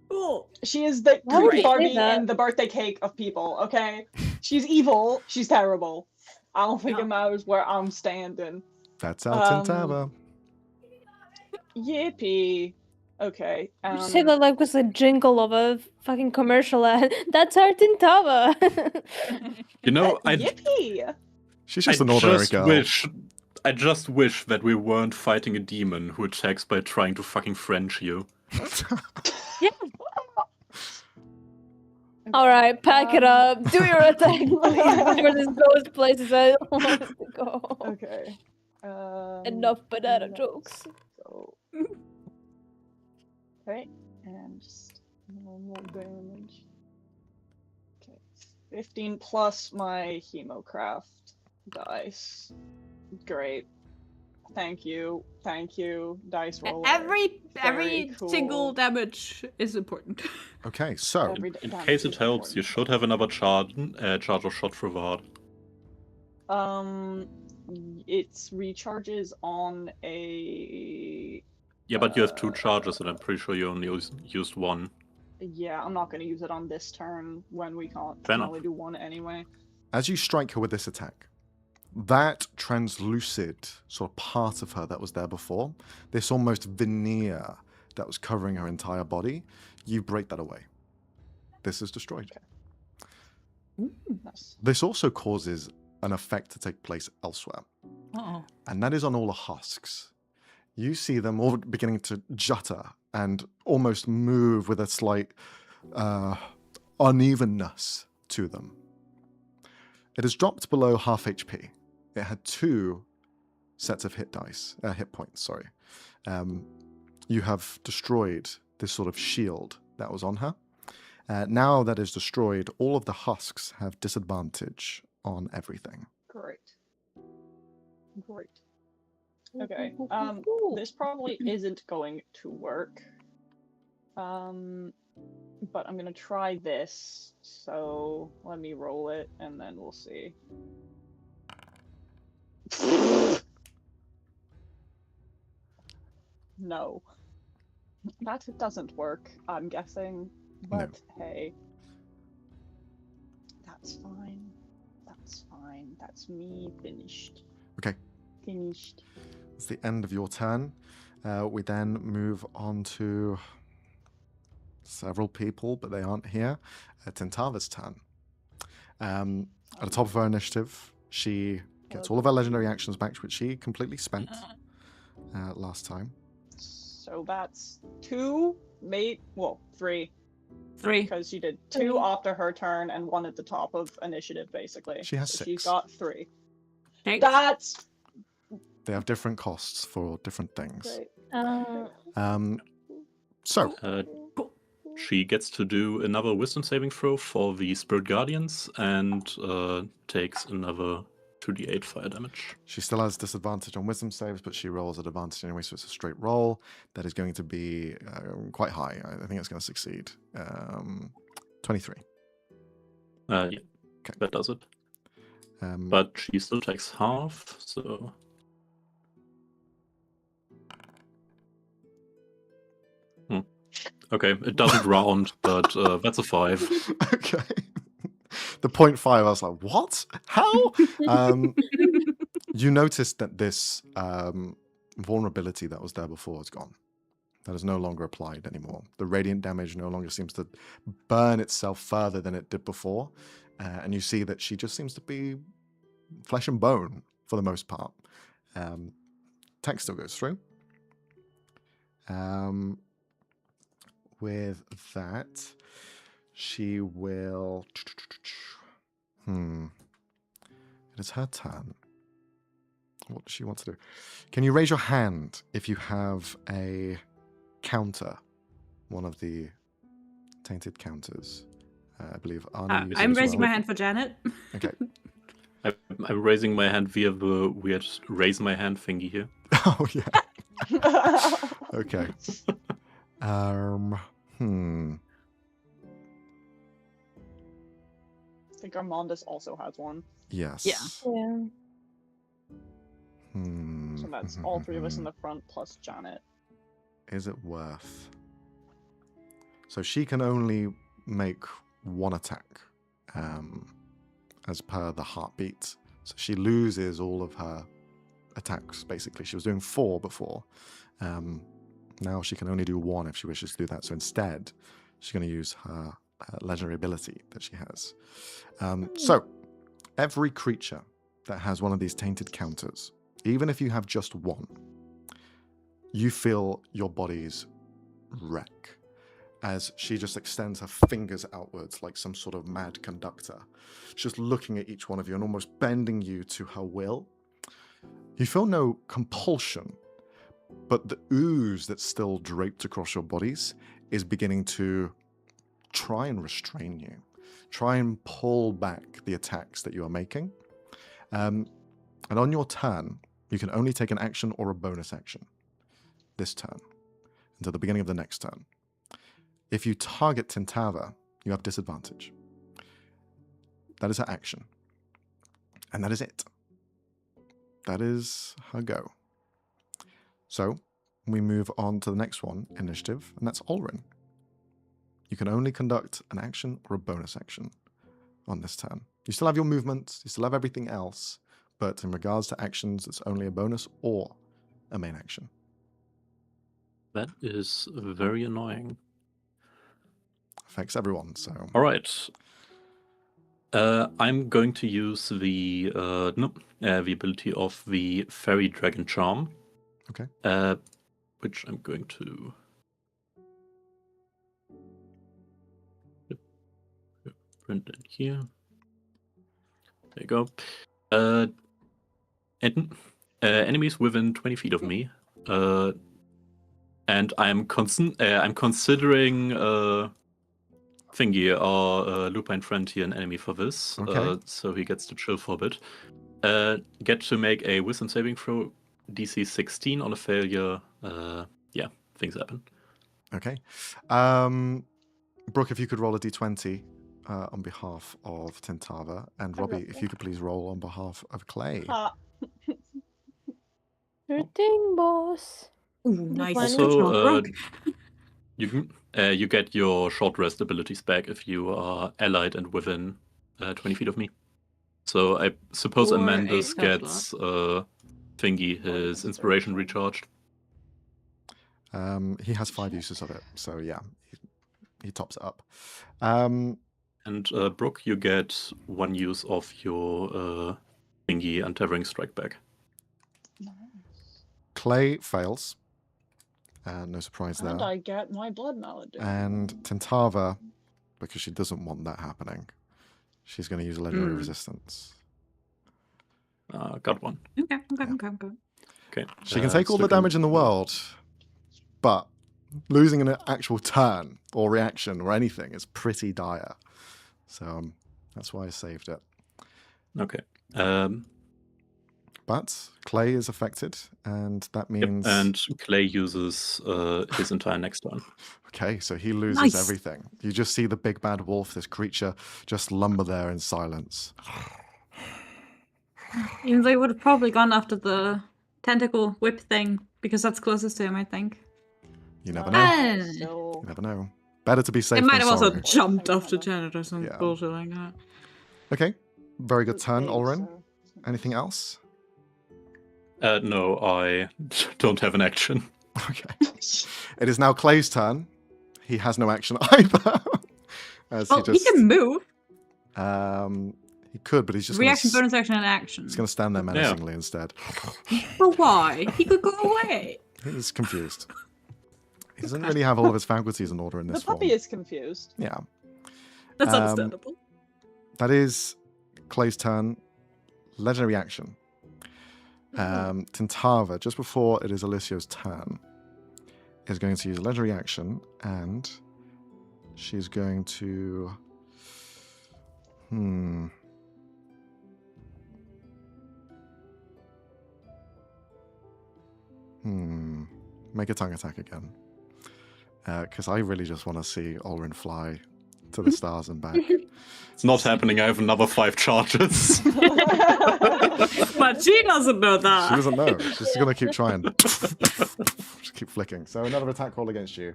Cool. She is the creepy Barbie and the birthday cake of people, okay? She's evil. She's terrible. I don't think it matters where I'm standing. That's our Tintava. Yippee. Okay. You say that like was a jingle of a fucking commercial ad. That's our Tintava. You know, Yippee. She's just an ordinary girl. I just wish that we weren't fighting a demon who attacks by trying to fucking French you. Yeah. Alright, pack it up. Do your attack, please, before this goes places I don't want it to go. Okay. Enough banana jokes. Okay, and just normal damage. Okay, 15 plus my Hemocraft dice. Great. Thank you, dice roller. Every single damage is important. Okay, so in case it helps, you should have another charge of shot for Vard. It recharges on a. Yeah, but you have 2 charges, and I'm pretty sure you only used 1. Yeah, I'm not going to use it on this turn when we can only do 1 anyway. As you strike her with this attack, that translucid sort of part of her that was there before, this almost veneer that was covering her entire body, you break that away. This is destroyed. Okay. Nice. This also causes an effect to take place elsewhere. And that is on all the husks. You see them all beginning to jutter and almost move with a slight unevenness to them. It has dropped below half HP. It had 2 sets of hit points. You have destroyed this sort of shield that was on her. Now that is destroyed, all of the husks have disadvantage on everything. Great. Okay, this probably isn't going to work. But I'm gonna try this, so let me roll it, and then we'll see. No. That doesn't work, I'm guessing, but hey. That's fine. That's me finished. Okay. Finished. It's the end of your turn. We then move on to several people, but they aren't here. Tintava's turn. At the top of her initiative, she gets all of her legendary actions back, which she completely spent last time. So that's 2, 3. 3. Because she did 2 after her turn and 1 at the top of initiative, basically. She has so 6. She's got 3. Thanks. That's... They have different costs for different things. Great. She gets to do another wisdom saving throw for the Spirit Guardians and takes another 2d8 fire damage. She still has disadvantage on wisdom saves, but she rolls at advantage anyway, so it's a straight roll. That is going to be quite high. I think it's going to succeed. 23. Yeah, Okay. that does it. But she still takes half, so... Okay, it doesn't round, but that's a 5. Okay. The 0.5, I was like, what? How? You noticed that this vulnerability that was there before is gone. That is no longer applied anymore. The radiant damage no longer seems to burn itself further than it did before. And you see that she just seems to be flesh and bone for the most part. Text still goes through. With that, she will... It is her turn. What does she want to do? Can you raise your hand if you have a counter? One of the tainted counters. I believe Arnie I'm raising my hand for Janet. Okay. I'm raising my hand via the weird raise my hand thingy here. Oh, yeah. Okay. I think Armandus also has one. Yes. Yeah. So that's all three of us in the front plus Janet. Is it worth? So she can only make one attack as per the heartbeat. So she loses all of her attacks, basically. She was doing 4 before. Now she can only do 1 if she wishes to do that. So instead, she's going to use her legendary ability that she has. So every creature that has one of these tainted counters, even if you have just 1, you feel your bodies wreck as she just extends her fingers outwards like some sort of mad conductor, just looking at each one of you and almost bending you to her will. You feel no compulsion, but the ooze that's still draped across your bodies is beginning to try and restrain you, try and pull back the attacks that you are making. And on your turn, you can only take an action or a bonus action this turn until the beginning of the next turn. If you target Tintava, you have disadvantage. That is her action. And that is it. That is her go. So we move on to the next one, initiative, and that's Olrin. You can only conduct an action or a bonus action on this turn. You still have your movements, you still have everything else, but in regards to actions, it's only a bonus or a main action. That is very annoying. Affects everyone, so... All right. I'm going to use the ability of the Fairy Dragon Charm. Okay. Which I'm going to... print in here. There you go. Enemies within 20 feet of me. And I'm considering Thingy, our lupine friend here, an enemy for this. Okay. So he gets to chill for a bit. Get to make a wisdom saving throw, DC 16 on a failure. Yeah, things happen. Okay. Brooke, if you could roll a d20 on behalf of Tintava, and Robbie, if you could please roll on behalf of Clay. Sure thing, boss. Ooh, nice. Also, you get your short rest abilities back if you are allied and within 20 feet of me. So I suppose Or Amandus a gets Thingy his inspiration recharged. He has 5 uses of it, so yeah, he tops it up. And Brooke, you get 1 use of your Thingy Untethering Strike back. Clay fails. No surprise there. And I get my blood malady. And Tintava, because she doesn't want that happening, she's going to use legendary resistance. Got 1. Okay. She can take all the damage in the world, but losing an actual turn or reaction or anything is pretty dire. So that's why I saved it. Okay. But Clay is affected, and that means... And Clay uses his entire next turn. Okay, so he loses Nice. everything. You just see the big bad wolf, this creature, just lumber there in silence. Even though he would have probably gone after the tentacle whip thing, because that's closest to him, I think. You never know. So You never know. Better to be safe It than might have also sorry. jumped after Janet or some Yeah. bullshit like that. Okay, very good turn, big, Olrin. so- Anything else? No, I don't have an action. Okay. It is now Clay's turn. He has no action either. As Well, he can move. He could, but he's just Reaction, gonna, bonus action, and action. he's going to stand there menacingly instead. But why? He could go away. He's confused. He doesn't really have all of his faculties in order in The this puppy form. is confused. Yeah. That's Um, understandable. That is Clay's turn. Legendary action. Tintava, just before it is Alyssio's turn, is going to use a legendary action, and she's going to... Make a tongue attack again. Because I really just want to see Olrin fly to the stars and back. It's not happening. I have another 5 charges. But she doesn't know that. She doesn't know. She's going to keep trying. Just keep flicking. So another attack roll against you.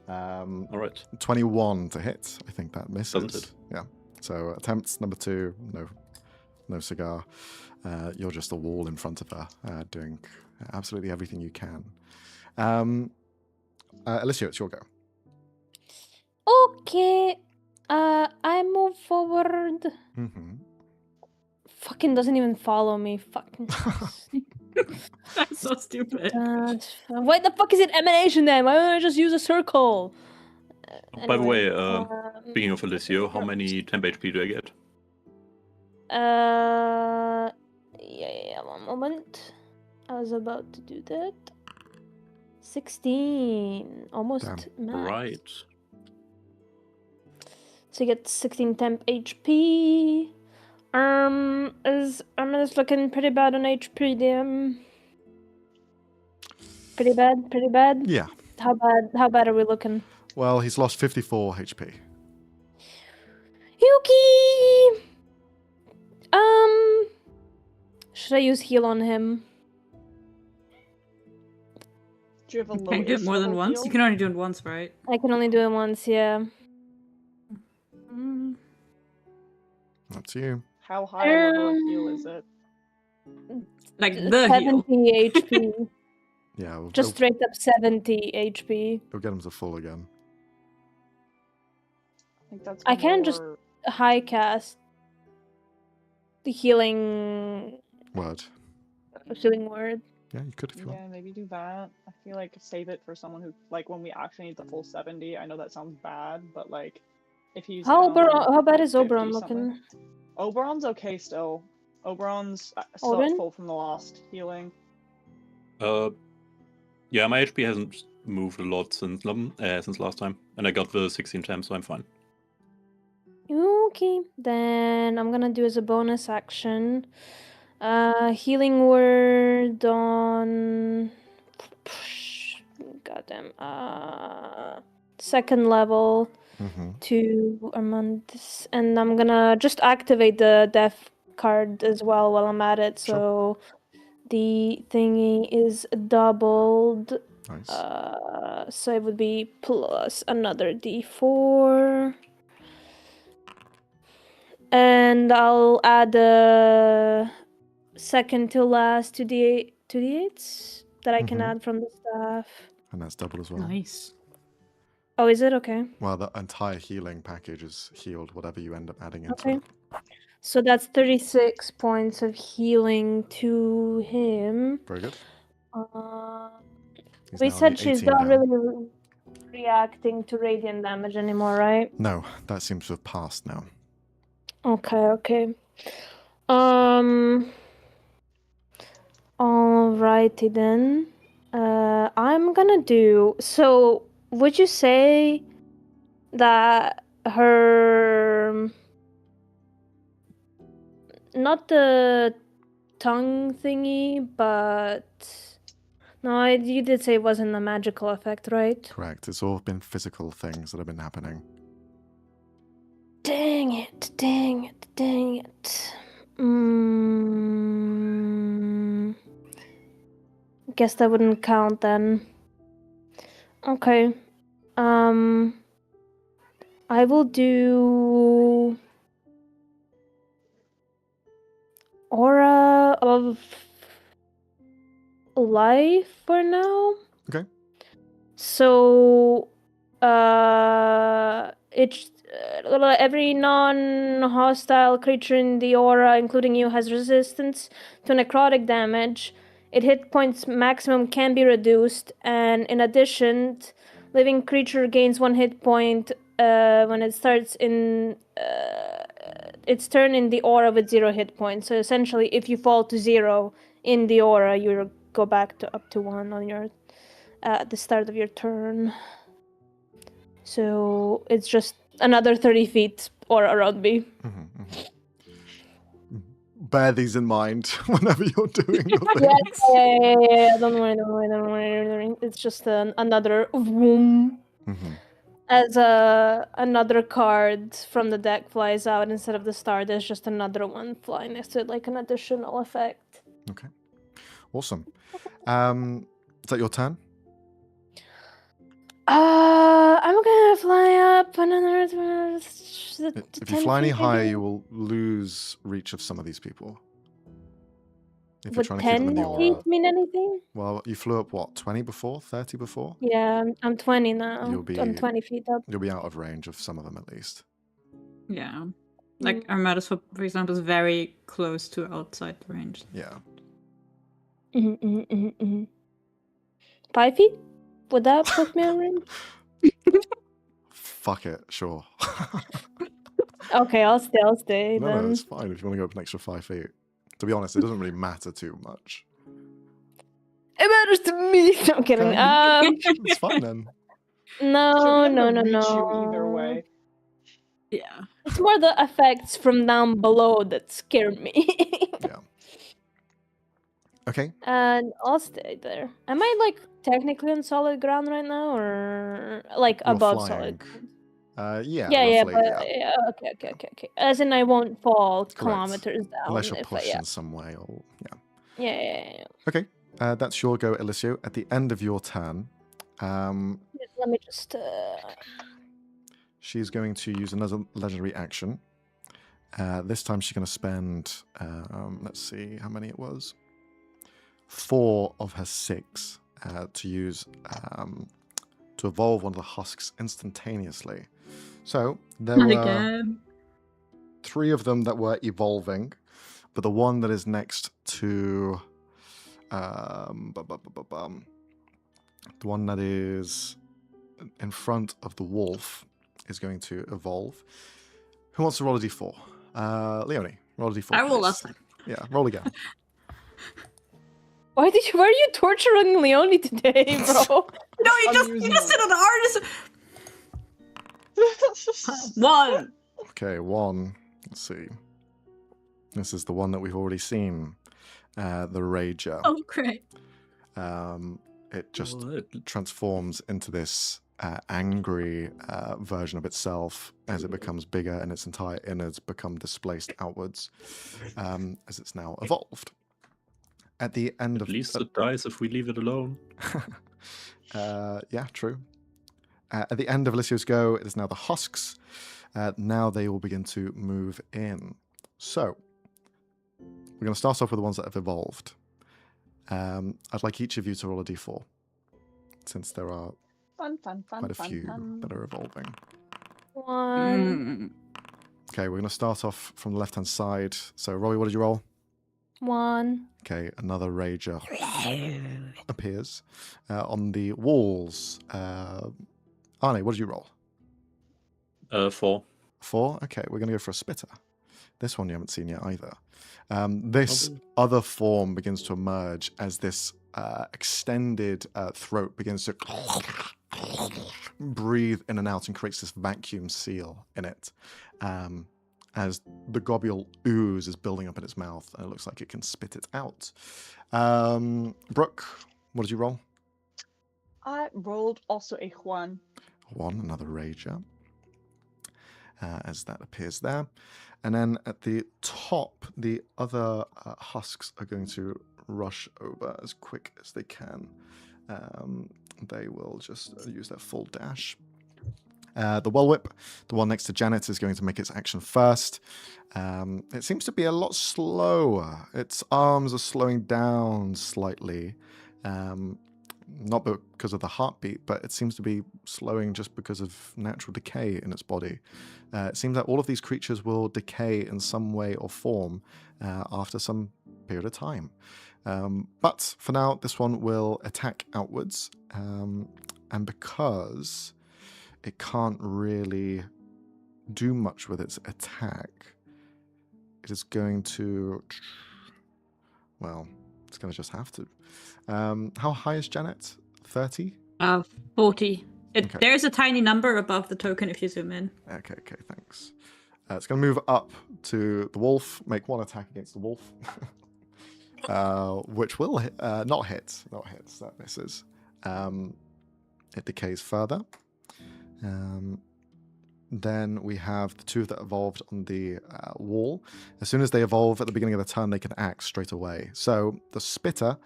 All right. 21 to hit. I think that misses. Doesn't it? Yeah. So attempts number 2. No cigar. You're just a wall in front of her, doing absolutely everything you can. Alicia, it's your go. Okay. I move forward. Mm-hmm. Fucking doesn't even follow me. Fucking. That's so stupid. Why the fuck is it emanation then? Why don't I just use a circle? By the way, Anyway, speaking of Alicio, how many temp HP do I get? Yeah, one moment. I was about to do that. 16. Almost max. Right. So you get 16 temp HP. Is looking pretty bad on HP, DM. Pretty bad? Yeah. How bad are we looking? Well, he's lost 54 HP. Yuki! Should I use heal on him? Do you have a Can you do it lowest more than level once? heal? You can only do it once, right? I can only do it once, yeah. That's you. How high a level of heal is it? Like the 70 heal. HP. Yeah. Just straight up 70 HP. We'll get him to full again. I think that's I can just more- high cast the healing Word. word. Yeah, you could if you want. Yeah, maybe do that. I feel like save it for someone who, like, when we actually need the full 70. I know that sounds bad, but like, if he's How down bad is 50 Oberon something. looking? Oberon's okay still. Oberon's still Oberon? full from the last healing. Yeah, my HP hasn't moved a lot since last time, and I got the 16 temp, so I'm fine. Okay, then I'm gonna do as a bonus action. Healing word on goddamn second level to Armandus, and I'm gonna just activate the death card as well while I'm at it, so the thingy is doubled. Nice. So it would be plus another d4. And I'll add a second to last to the 8s that I can add from the staff. And that's double as well. Nice. Oh, is it? Okay. Well, the entire healing package is healed, whatever you end up adding into Okay. it. So that's 36 points of healing to him. Very good. He's We now said only she's 18 not down. really reacting to radiant damage anymore, right? No, that seems to have passed now. Okay. Alrighty then. I'm gonna do... So, would you say that her... Not the tongue thingy, but no, you did say it wasn't a magical effect, right? Correct. It's all been physical things that have been happening. Dang it, dang it, dang it. Guess that wouldn't count then. Okay. I will do Aura of Life for now. Okay. So, it's every non-hostile creature in the aura, including you, has resistance to necrotic damage. Its hit points maximum can be reduced, and in addition, living creature gains 1 hit point when it starts in its turn in the aura with 0 hit points. So essentially, if you fall to 0 in the aura, you go back to up to 1 on your at the start of your turn. So it's just another 30 feet or around me. Bear these in mind whenever you're doing your things. Yeah. Don't worry. It's just another vroom. As another card from the deck flies out instead of the star, there's just another one flying next to it, like an additional effect. Okay. Awesome. Is that your turn? I'm gonna fly up another. If you fly any higher, you will lose reach of some of these people. If you're trying to keep them in the 10 aura. feet mean anything? Well, you flew up what, 20 before? 30 before? Yeah, I'm 20 now. I'm 20 feet up. You'll be out of range of some of them at least. Yeah. Like Armadas, for example, is very close to outside the range. Yeah. 5 feet? Would that put me in range? Fuck it, sure. Okay, I'll stay then. No, it's fine if you want to go up an extra 5 feet. To be honest, it doesn't really matter too much. It matters to me. No, I'm kidding. It's fine then. No. Either way. Yeah. It's more the effects from down below that scare me. Yeah. Okay. And I'll stay there. Am I like technically on solid ground right now, or like You're above flying. solid? Yeah. Roughly, yeah. Okay. As in, I won't fall kilometers down. Unless you're pushed in some way, or Yeah. Okay. That's your go, Elisio. At the end of your turn, let me just. She's going to use another legendary action. This time she's going to spend, let's see how many it was. 4 of her 6 to use to evolve one of the husks instantaneously. So there were 3 of them that were evolving, but the one that is next to the one that is in front of the wolf is going to evolve. Who wants to roll a d4? Leonie, roll a d4. I roll last time. Yeah, roll again. Why are you torturing Leonie today, bro? No, you just did an artist. 1. Okay, 1. Let's see. This is the one that we've already seen. The Rager. Oh, great. It just transforms into this angry version of itself as it becomes bigger and its entire innards become displaced outwards as it's now evolved. At the end of... At least it dies if we leave it alone. Yeah, true. At the end of Alyssio's go, it is now the husks. Now they will begin to move in. So, we're going to start off with the ones that have evolved. I'd like each of you to roll a d4, since there are quite a few that are evolving. 1. Okay, we're going to start off from the left-hand side. So, Roy, what did you roll? 1. Okay, another Rager appears on the walls. Arne, what did you roll? 4. 4? Okay, we're going to go for a spitter. This one you haven't seen yet either. This other form begins to emerge as this extended throat begins to breathe in and out and creates this vacuum seal in it. as the globule ooze is building up in its mouth, and it looks like it can spit it out. Brooke, what did you roll? I rolled also a Juan. 1, another rager, as that appears there. And then at the top, the other husks are going to rush over as quick as they can. They will just use their full dash. The Whirlwhip, the one next to Janet, is going to make its action first. It seems to be a lot slower. Its arms are slowing down slightly. Not because of the heartbeat, but it seems to be slowing just because of natural decay in its body. It seems that all of these creatures will decay in some way or form after some period of time. But for now, this one will attack outwards. And because it can't really do much with its attack, it is going to... Well, it's going to just have to. How high is Janet? 30? 40. Okay. There's a tiny number above the token if you zoom in. Okay, thanks. It's going to move up to the wolf, make one attack against the wolf, which will hit, not hit, that misses. It decays further. Then we have the two that evolved on the wall. As soon as they evolve at the beginning of the turn, they can act straight away. So the spitter,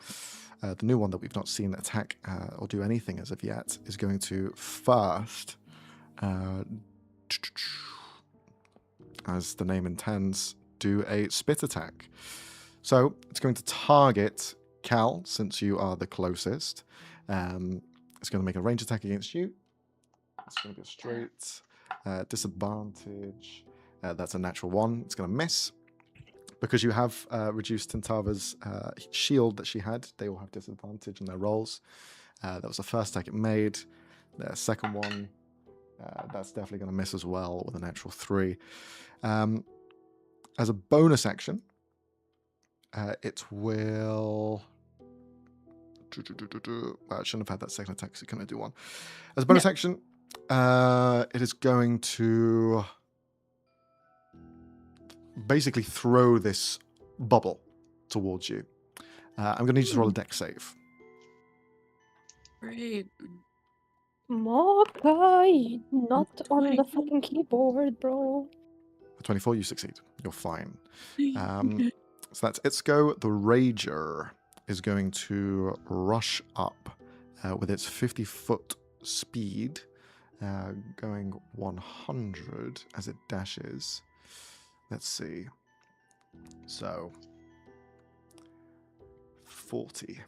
the new one that we've not seen attack or do anything as of yet, is going to first, as the name intends, do a spit attack. So it's going to target Cal, since you are the closest. It's going to make a range attack against you. It's going to go straight. Disadvantage. That's a natural 1. It's going to miss. Because you have reduced Tintava's shield that she had, they will have disadvantage in their rolls. That was the first attack it made. The second one, that's definitely going to miss as well with a natural 3. As a bonus action, it will... I shouldn't have had that second attack, so it can only do 1. As a bonus action, it is going to basically throw this bubble towards you. I'm going to need you to roll a dex save. Great. Mocha, not on the fucking keyboard, bro. For 24, you succeed. You're fine. So that's its go. The Rager is going to rush up with its 50-foot speed, going 100 as it dashes. Let's see. So 40.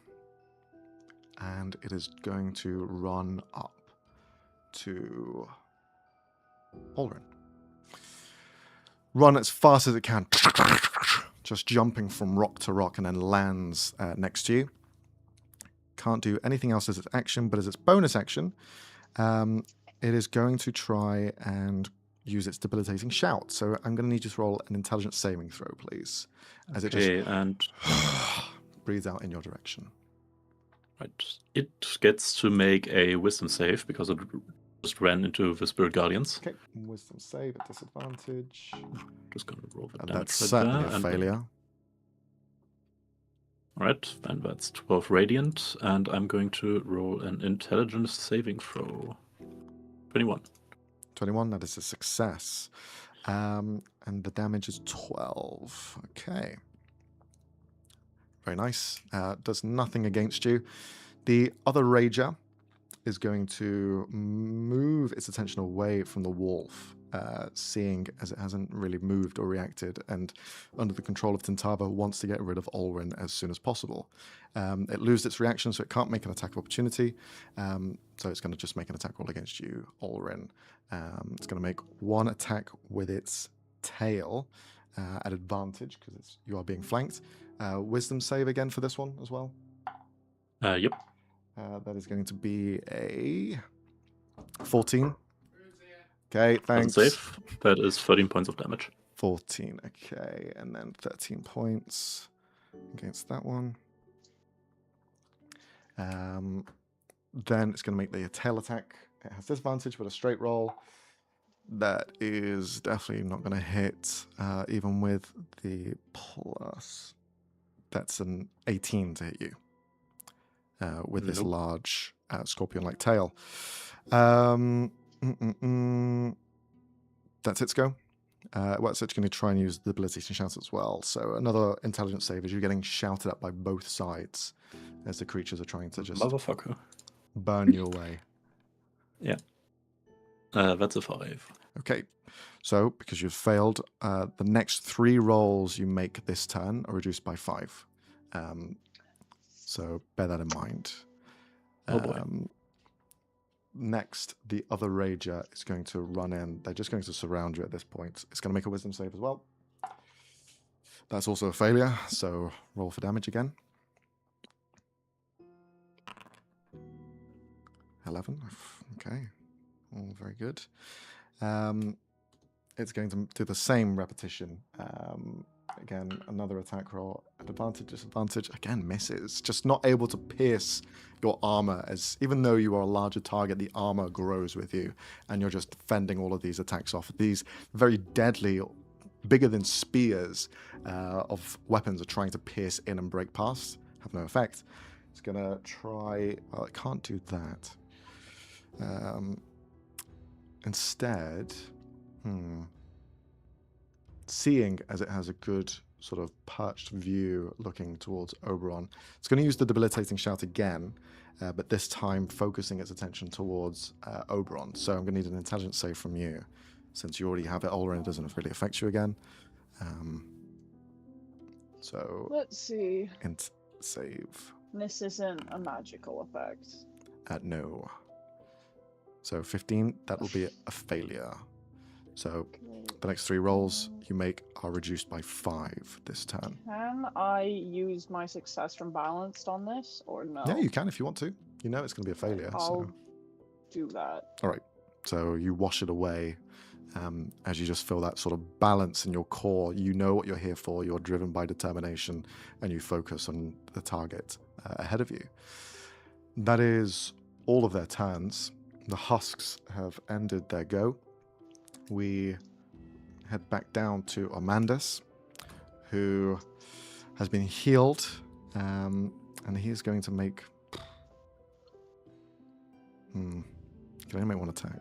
And it is going to run up to Olrin. Run as fast as it can, just jumping from rock to rock, and then lands next to you. Can't do anything else as its action, but as its bonus action, it is going to try and use its debilitating shout. So I'm going to need you to roll an intelligence saving throw, please. As it just breathes out in your direction. Right. It gets to make a wisdom save because it just ran into the Spirit Guardians. Okay, wisdom save at disadvantage. Just going to roll the And damage that's right certainly there, a and failure. Alright, and that's 12 radiant, and I'm going to roll an intelligence saving throw. 21. 21, that is a success. And the damage is 12. Okay. Very nice. Does nothing against you. The other Rager is going to move its attention away from the wolf, seeing as it hasn't really moved or reacted, and under the control of Tintava, wants to get rid of Olrin as soon as possible. It loses its reaction, so it can't make an attack of opportunity, so it's going to just make an attack roll against you, Olrin. It's going to make one attack with its tail at advantage, because you are being flanked. Wisdom save again for this one as well? Yep. That is going to be a 14. Okay, thanks. Doesn't save. That is 13 points of damage. 14, okay, and then 13 points against that one. Then it's going to make the tail attack. It has disadvantage with a straight roll. That is definitely not going to hit, even with the plus. That's an 18 to hit you with this large scorpion-like tail. That's its go. Well, it's actually going to try and use the ability to shout as well. So another intelligence save as you're getting shouted at by both sides as the creatures are trying to just motherfucker burn you away. Yeah. That's a 5. Okay. So because you've failed, the next 3 rolls you make this turn are reduced by 5. So bear that in mind. Oh boy. Next, the other rager is going to run in. They're just going to surround you at this point. It's going to make a wisdom save as well. That's also a failure, so roll for damage again. 11. Okay. All very good. It's going to do the same repetition. Again, another attack roll at advantage, disadvantage. Again, misses. Just not able to pierce your armor, as even though you are a larger target, the armor grows with you, and you're just fending all of these attacks off. These very deadly, bigger than spears of weapons are trying to pierce in and break past. Have no effect. It's going to try... Well, it can't do that. Instead... Seeing as it has a good sort of perched view looking towards Oberon, it's going to use the debilitating shout again, but this time focusing its attention towards Oberon. So I'm going to need an intelligence save from you, since you already have it, Oberon, it doesn't really affect you again. So let's see. Int save. This isn't a magical effect. No. So 15, that will be a failure. So the next 3 rolls you make are reduced by 5 this turn. Can I use my success from balanced on this, or no? Yeah, you can if you want to. You know it's going to be a failure. I'll do that. All right. So you wash it away as you just feel that sort of balance in your core. You know what you're here for. You're driven by determination, and you focus on the target ahead of you. That is all of their turns. The husks have ended their go. We head back down to Amandus, who has been healed, and he's going to make... Can only make 1 attack.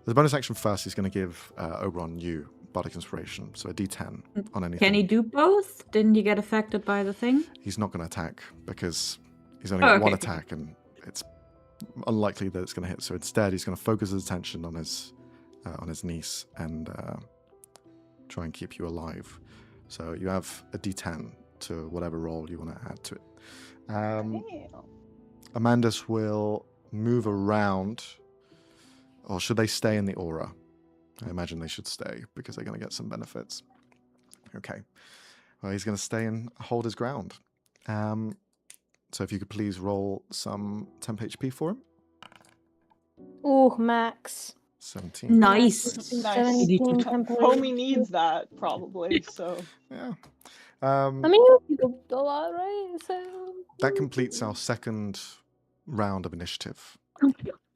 As a bonus action first, he's going to give Oberon you Bardic Inspiration, so a D10 on anything. Can he do both? Didn't he get affected by the thing? He's not going to attack, because he's only got 1 attack, and it's unlikely that it's going to hit. So instead, he's going to focus his attention on his niece and try and keep you alive. So you have a D10 to whatever roll you want to add to it. Amandus will move around, or should they stay in the aura? I imagine they should stay because they're going to get some benefits. Okay. Well, he's going to stay and hold his ground. So if you could please roll some temp HP for him. Ooh, max. 17. Nice. 17 Homie needs that, probably, so... Yeah. I mean, you did a lot, right? So... That completes our second round of initiative.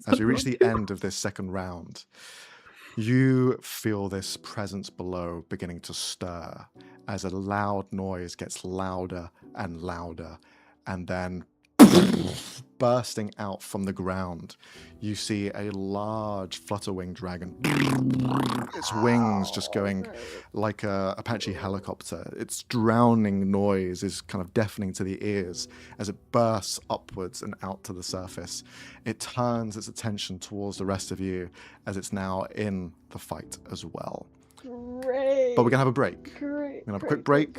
As we reach the end of this second round, you feel this presence below beginning to stir as a loud noise gets louder and louder, and then bursting out from the ground, you see a large flutter-winged dragon. Its wings just going like a Apache helicopter. Its drowning noise is kind of deafening to the ears as it bursts upwards and out to the surface. It turns its attention towards the rest of you as it's now in the fight as well. Great. But we're going to have a break. Great. We're going to have a quick break.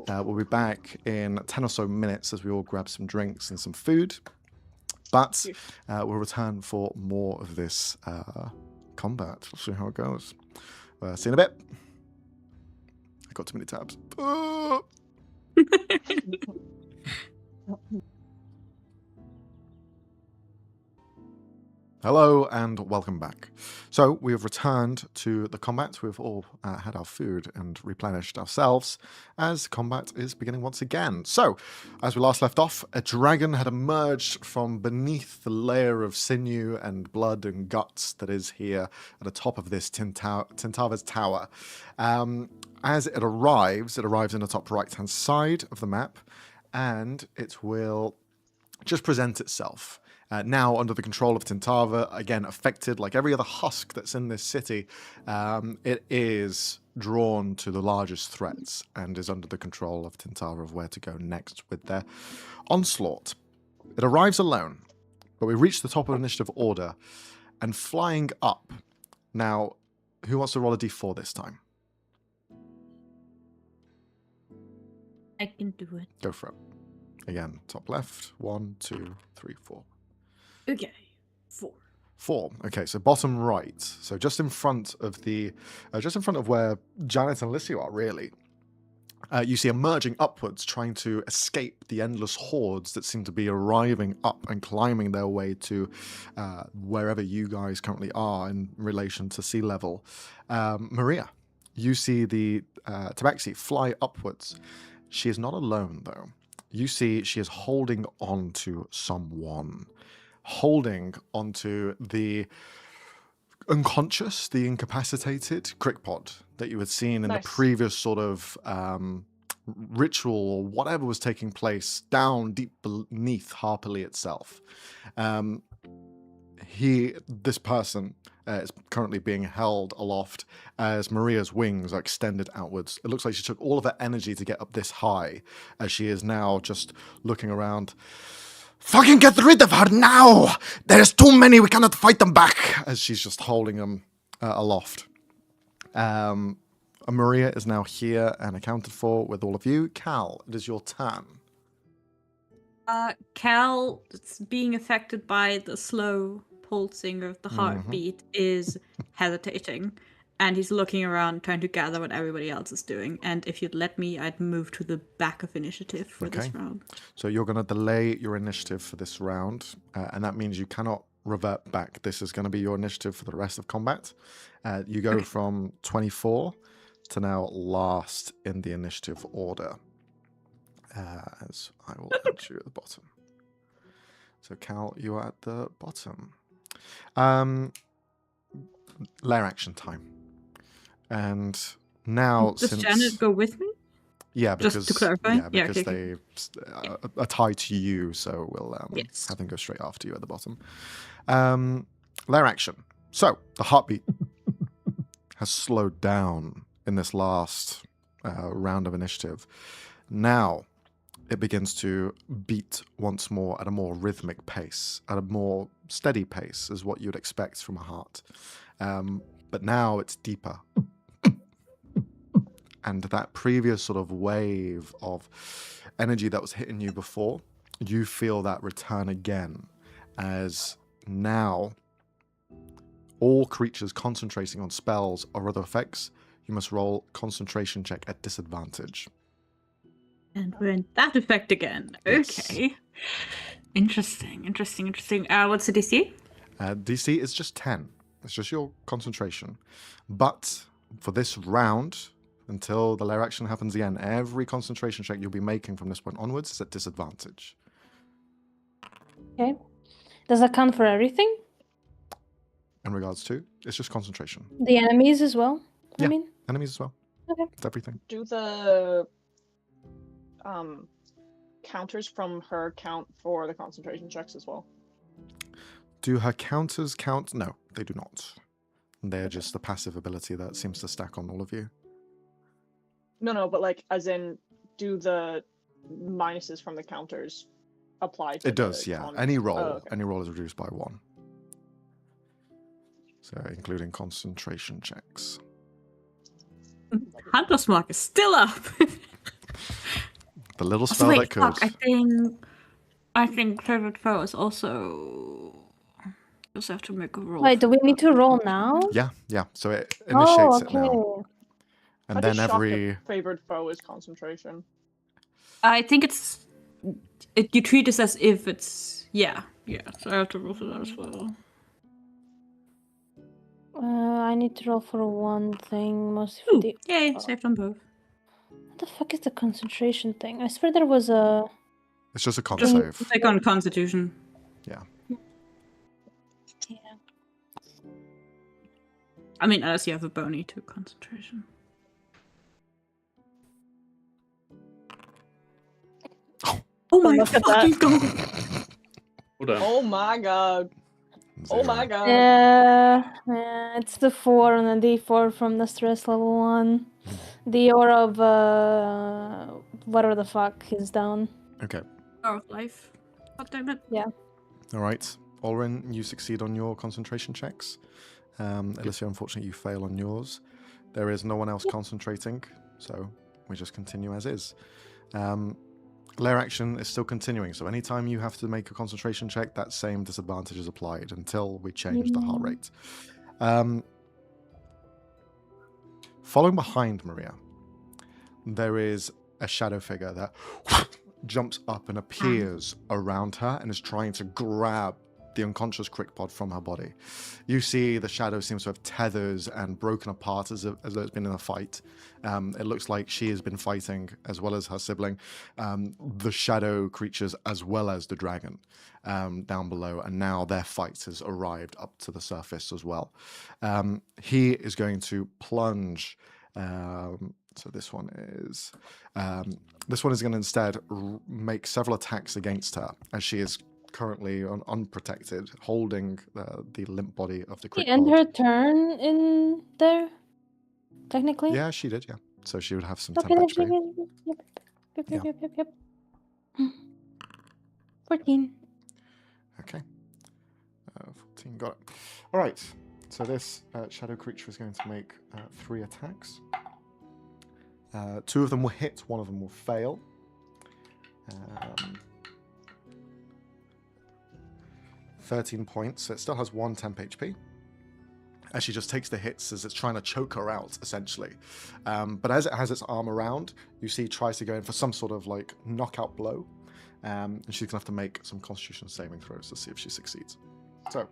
We'll be back in 10 or so minutes as we all grab some drinks and some food. But we'll return for more of this combat. We'll see how it goes. See you in a bit. I got too many tabs. Hello and welcome back. So we have returned to the combat. We've all had our food and replenished ourselves as combat is beginning once again. So, as we last left off, a dragon had emerged from beneath the layer of sinew and blood and guts that is here at the top of this Tintava's tower. As it arrives in the top right-hand side of the map, and it will just present itself. Now under the control of Tintava, again affected like every other husk that's in this city, it is drawn to the largest threats and is under the control of Tintava of where to go next with their onslaught. It arrives alone, but we reach the top of initiative order and flying up. Now, who wants to roll a d4 this time? I can do it. Go for it. Again, top left. 1, 2, 3, 4. Okay. 4. 4. Okay, so bottom right. So just in front of where Janet and Lissy are, really. You see emerging upwards, trying to escape the endless hordes that seem to be arriving up and climbing their way to wherever you guys currently are in relation to sea level. Maria, you see the Tabaxi fly upwards. She is not alone, though. You see she is holding on to someone. Holding onto the unconscious, the incapacitated Crickpod that you had seen in the previous sort of ritual or whatever was taking place down deep beneath Harperley itself. This person is currently being held aloft as Maria's wings are extended outwards. It looks like she took all of her energy to get up this high, as she is now just looking around. Fucking get rid of her now! There's too many, we cannot fight them back! As she's just holding them aloft. Maria is now here and accounted for with all of you. Cal, it is your turn. Cal, being affected by the slow pulsing of the heartbeat, is hesitating. And he's looking around, trying to gather what everybody else is doing. And if you'd let me, I'd move to the back of initiative for this round. So you're going to delay your initiative for this round. And that means you cannot revert back. This is going to be your initiative for the rest of combat. You go from 24 to now last in the initiative order. As I will add you at the bottom. So Cal, you are at the bottom. Lair action time. And now, does Janet go with me? Yeah, because just to clarify, they are tied to you, so we'll have them go straight after you at the bottom. Lair action. So the heartbeat has slowed down in this last round of initiative. Now it begins to beat once more at a more rhythmic pace, at a more steady pace, is what you'd expect from a heart. But now it's deeper. And that previous sort of wave of energy that was hitting you before, you feel that return again, as now all creatures concentrating on spells or other effects, you must roll concentration check at disadvantage. And we're in that effect again. Yes. Okay. Interesting. What's the DC? DC is just 10. It's just your concentration. But for this round, until the lair action happens again, every concentration check you'll be making from this point onwards is at disadvantage. Okay. Does that count for everything? In regards to? It's just concentration. The enemies as well? Yeah, I mean? enemies as well. Okay. It's everything. Do the counters from her count for the concentration checks as well? Do her counters count? No, they do not. They're just the passive ability that seems to stack on all of you. No, but like, as in, do the minuses from the counters apply to it does, yeah. Any roll is reduced by 1. So, including concentration checks. Hunter's Mark is still up. The little spell that could. Fuck, I think favorite foe is also. Just have to make a roll. Wait, do we need to roll now? Yeah. So it initiates it now. And I'm then just every favorite foe is concentration. I think you treat this as if it's yeah. So I have to roll for that as well. I need to roll for one thing, mostly for the... Yay, saved on both. What the fuck is the concentration thing? I swear there was a... It's just a con Just save. click on Constitution. Yeah. Yeah. I mean, unless you have a bony to concentration. Oh my Look at fucking that. god! Hold on. Oh my god. Oh my god. Yeah, it's the 4 and the D4 from the stress level 1. The aura of whatever the fuck is down. Okay. Power of life. God damn it. Yeah. All right. Olrin, you succeed on your concentration checks. Alicia, unfortunately, you fail on yours. There is no one else concentrating, so we just continue as is. Lair action is still continuing, so anytime you have to make a concentration check, that same disadvantage is applied until we change the heart rate. Following behind Maria, there is a shadow figure that jumps up and appears around her and is trying to grab the unconscious Crickpod from her body. You see the shadow seems to have tethers and broken apart as though it's been in a fight. It looks like she has been fighting, as well as her sibling, the shadow creatures as well as the dragon down below, and now their fight has arrived up to the surface as well. He is going to plunge. So this one is going to instead make several attacks against her, as she is currently unprotected, holding the limp body of the Crickpod. End her turn in there, technically? Yeah, she did, yeah. So she would have some Okay, temp HP. Yep. 14. Okay. 14, got it. All right. So this shadow creature is going to make 3 attacks. 2 of them will hit, 1 of them will fail. 13 points. So it still has 1 temp HP. As she just takes the hits as it's trying to choke her out, essentially. But as it has its arm around, you see it tries to go in for some sort of like knockout blow. And she's going to have to make some constitution saving throws to see if she succeeds. So,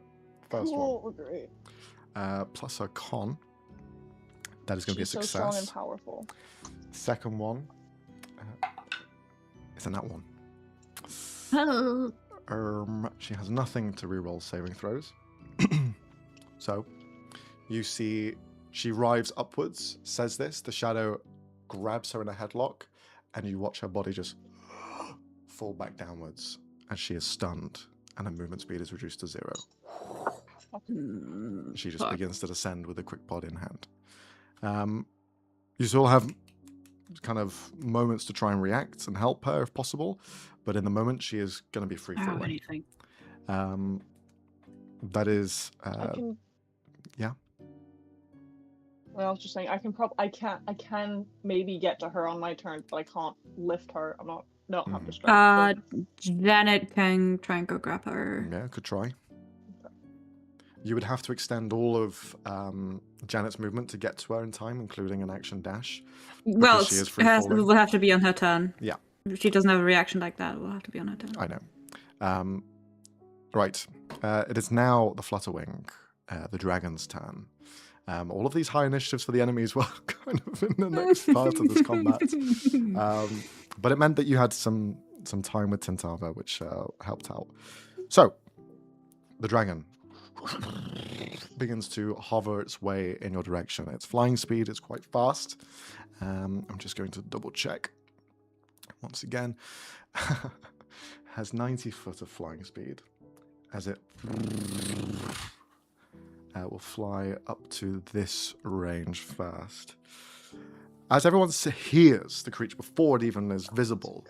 first one. Great. Plus her con. That is going to be a success. So strong and powerful. Second one. Isn't that one? Oh. She has nothing to reroll saving throws. So, you see she writhes upwards, says this, the shadow grabs her in a headlock, and you watch her body just fall back downwards as she is stunned, and her movement speed is reduced to 0. She just begins to descend with a Crickpod in hand. You still have kind of moments to try and react and help her if possible, but in the moment she is going to be free falling. Anything. That is yeah. Well, I was just saying I can maybe get to her on my turn, but I can't lift her. Don't have the strength. Janet can try and go grab her. Yeah, could try. You would have to extend all of Janet's movement to get to her in time, including an action dash. Well, it will have to be on her turn. Yeah. If she doesn't have a reaction like that, it will have to be on her turn. I know. Right. It is now the Flutterwing, the dragon's turn. All of these high initiatives for the enemies were kind of in the next part of this combat. But it meant that you had some time with Tintava, which helped out. So, the dragon begins to hover its way in your direction. Its flying speed is quite fast. I'm just going to double check. Once again, has 90 foot of flying speed as it will fly up to this range first. As everyone hears the creature before it even is visible,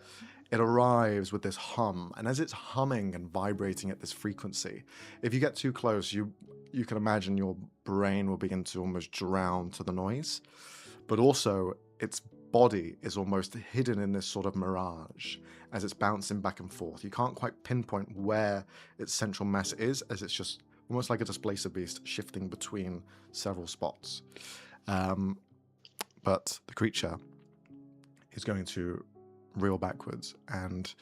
it arrives with this hum, and as it's humming and vibrating at this frequency, if you get too close, you can imagine your brain will begin to almost drown to the noise. But also, its body is almost hidden in this sort of mirage as it's bouncing back and forth. You can't quite pinpoint where its central mass is, as it's just almost like a displacer beast shifting between several spots. But the creature is going to reel backwards, and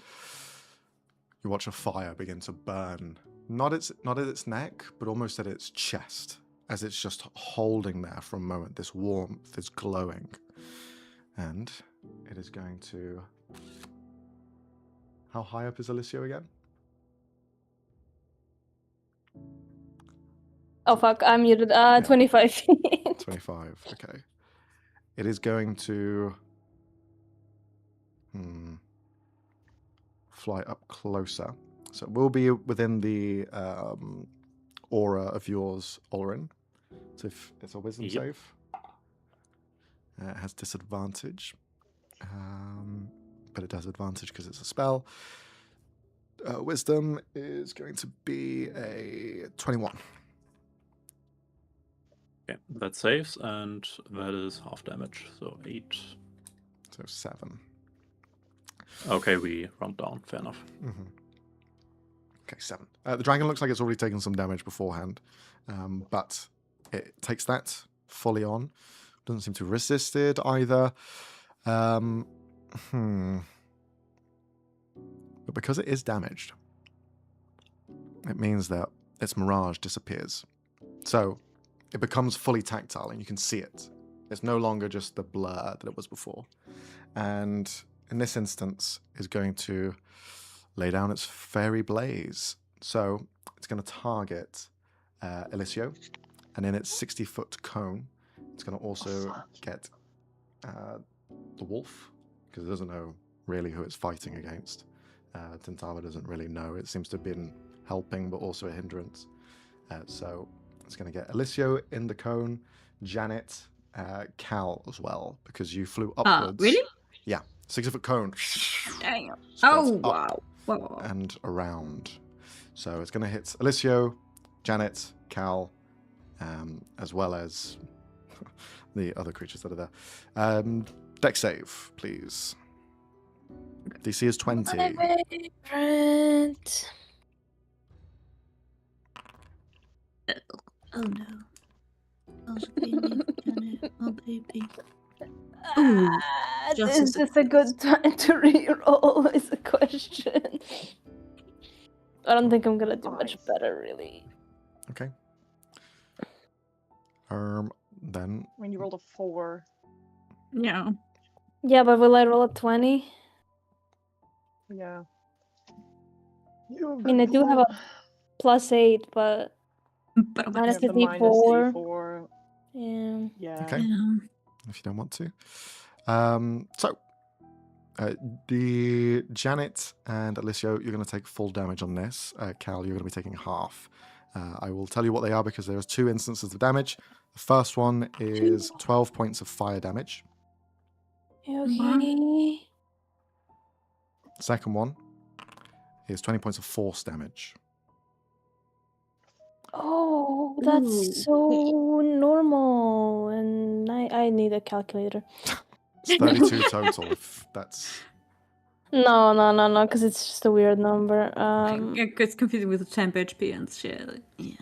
you watch a fire begin to burn, not at its neck, but almost at its chest, as it's just holding there for a moment, this warmth, this glowing. And it is going to... How high up is Alicio again? Oh fuck, I'm muted. 25 feet. 25, okay. It is going to... fly up closer. So it will be within the aura of yours, Olrin. So if it's a wisdom save, it has disadvantage. But it has advantage because it's a spell. Wisdom is going to be a 21. Okay, that saves, and that is half damage, so 8. So 7. Okay, we round down. Fair enough. Okay, 7. The dragon looks like it's already taken some damage beforehand, but it takes that fully on. Doesn't seem to resist it either. But because it is damaged, it means that its mirage disappears. So it becomes fully tactile, and you can see it. It's no longer just the blur that it was before. And in this instance, is going to lay down its fairy blaze. So it's going to target Alicio, and in its 60-foot cone, it's going to also get the wolf, because it doesn't know really who it's fighting against. Tintava doesn't really know. It seems to have been helping, but also a hindrance. So it's going to get Alicio in the cone, Janet, Cal as well, because you flew upwards. Really? Yeah, 60-foot cone. Damn. Oh, wow. Whoa. And around. So it's going to hit Alicio, Janet, Cal, as well as the other creatures that are there. Dex save, please. DC is 20. My favorite. Oh no. Oh baby. Oh baby. Is this a good time to reroll? Is the question. I don't think I'm gonna do much better, really. Okay. Then When you rolled a 4. Yeah. Yeah, but will I roll a 20? Yeah. I mean, I do have a +8, but But minus the the minus D4. D4. Yeah. Yeah. Okay. If you don't want to. The Janet and Alicio, you're going to take full damage on this. Cal, you're going to be taking half. I will tell you what they are because there's 2 instances of damage. The first one is 12 points of fire damage. Okay. Second one is 20 points of force damage. Oh, that's so normal. And I need a calculator. It's 32 total. If that's... No, because it's just a weird number. It's confusing with the temp HP and shit. Like, yeah.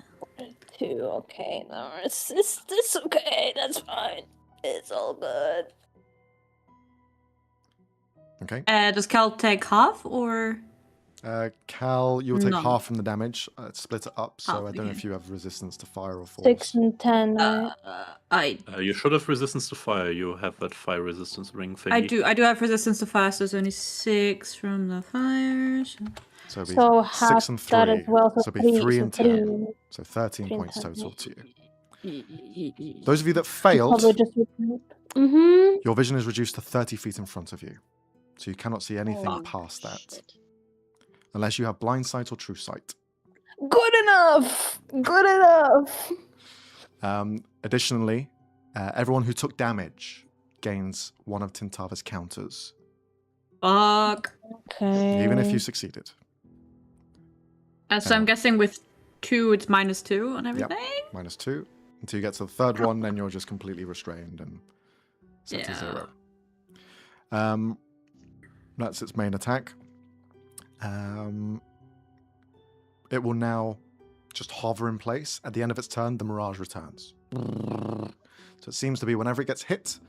2, okay. No, it's okay. That's fine. It's all good. Okay. Does Cal take half or? Cal, you'll take None. half from the damage. Split it up, so Half, I don't know okay. if you have resistance to fire or force. 6 and 10, right? You should have resistance to fire. You have that fire resistance ring thingy. I do have resistance to fire, so it's only 6 from the fire. So it'll be So 6 half and 3. that as well. So it'll be 3 and 10. 3. So 13 3 and points 10, total to you. Yeah. Those of you that failed, Probably just mm-hmm. your vision is reduced to 30 feet in front of you. So you cannot see anything Oh, past that. shit. Unless you have blind sight or true sight. Good enough. Good enough. Additionally, everyone who took damage gains one of Tintava's counters, Fuck. Okay. even if you succeeded. So I'm guessing with 2, it's -2 on everything? -2. Until you get to the third one, then you're just completely restrained and set to 0. That's its main attack. It will now just hover in place. At the end of its turn, the mirage returns. So it seems to be whenever it gets hit,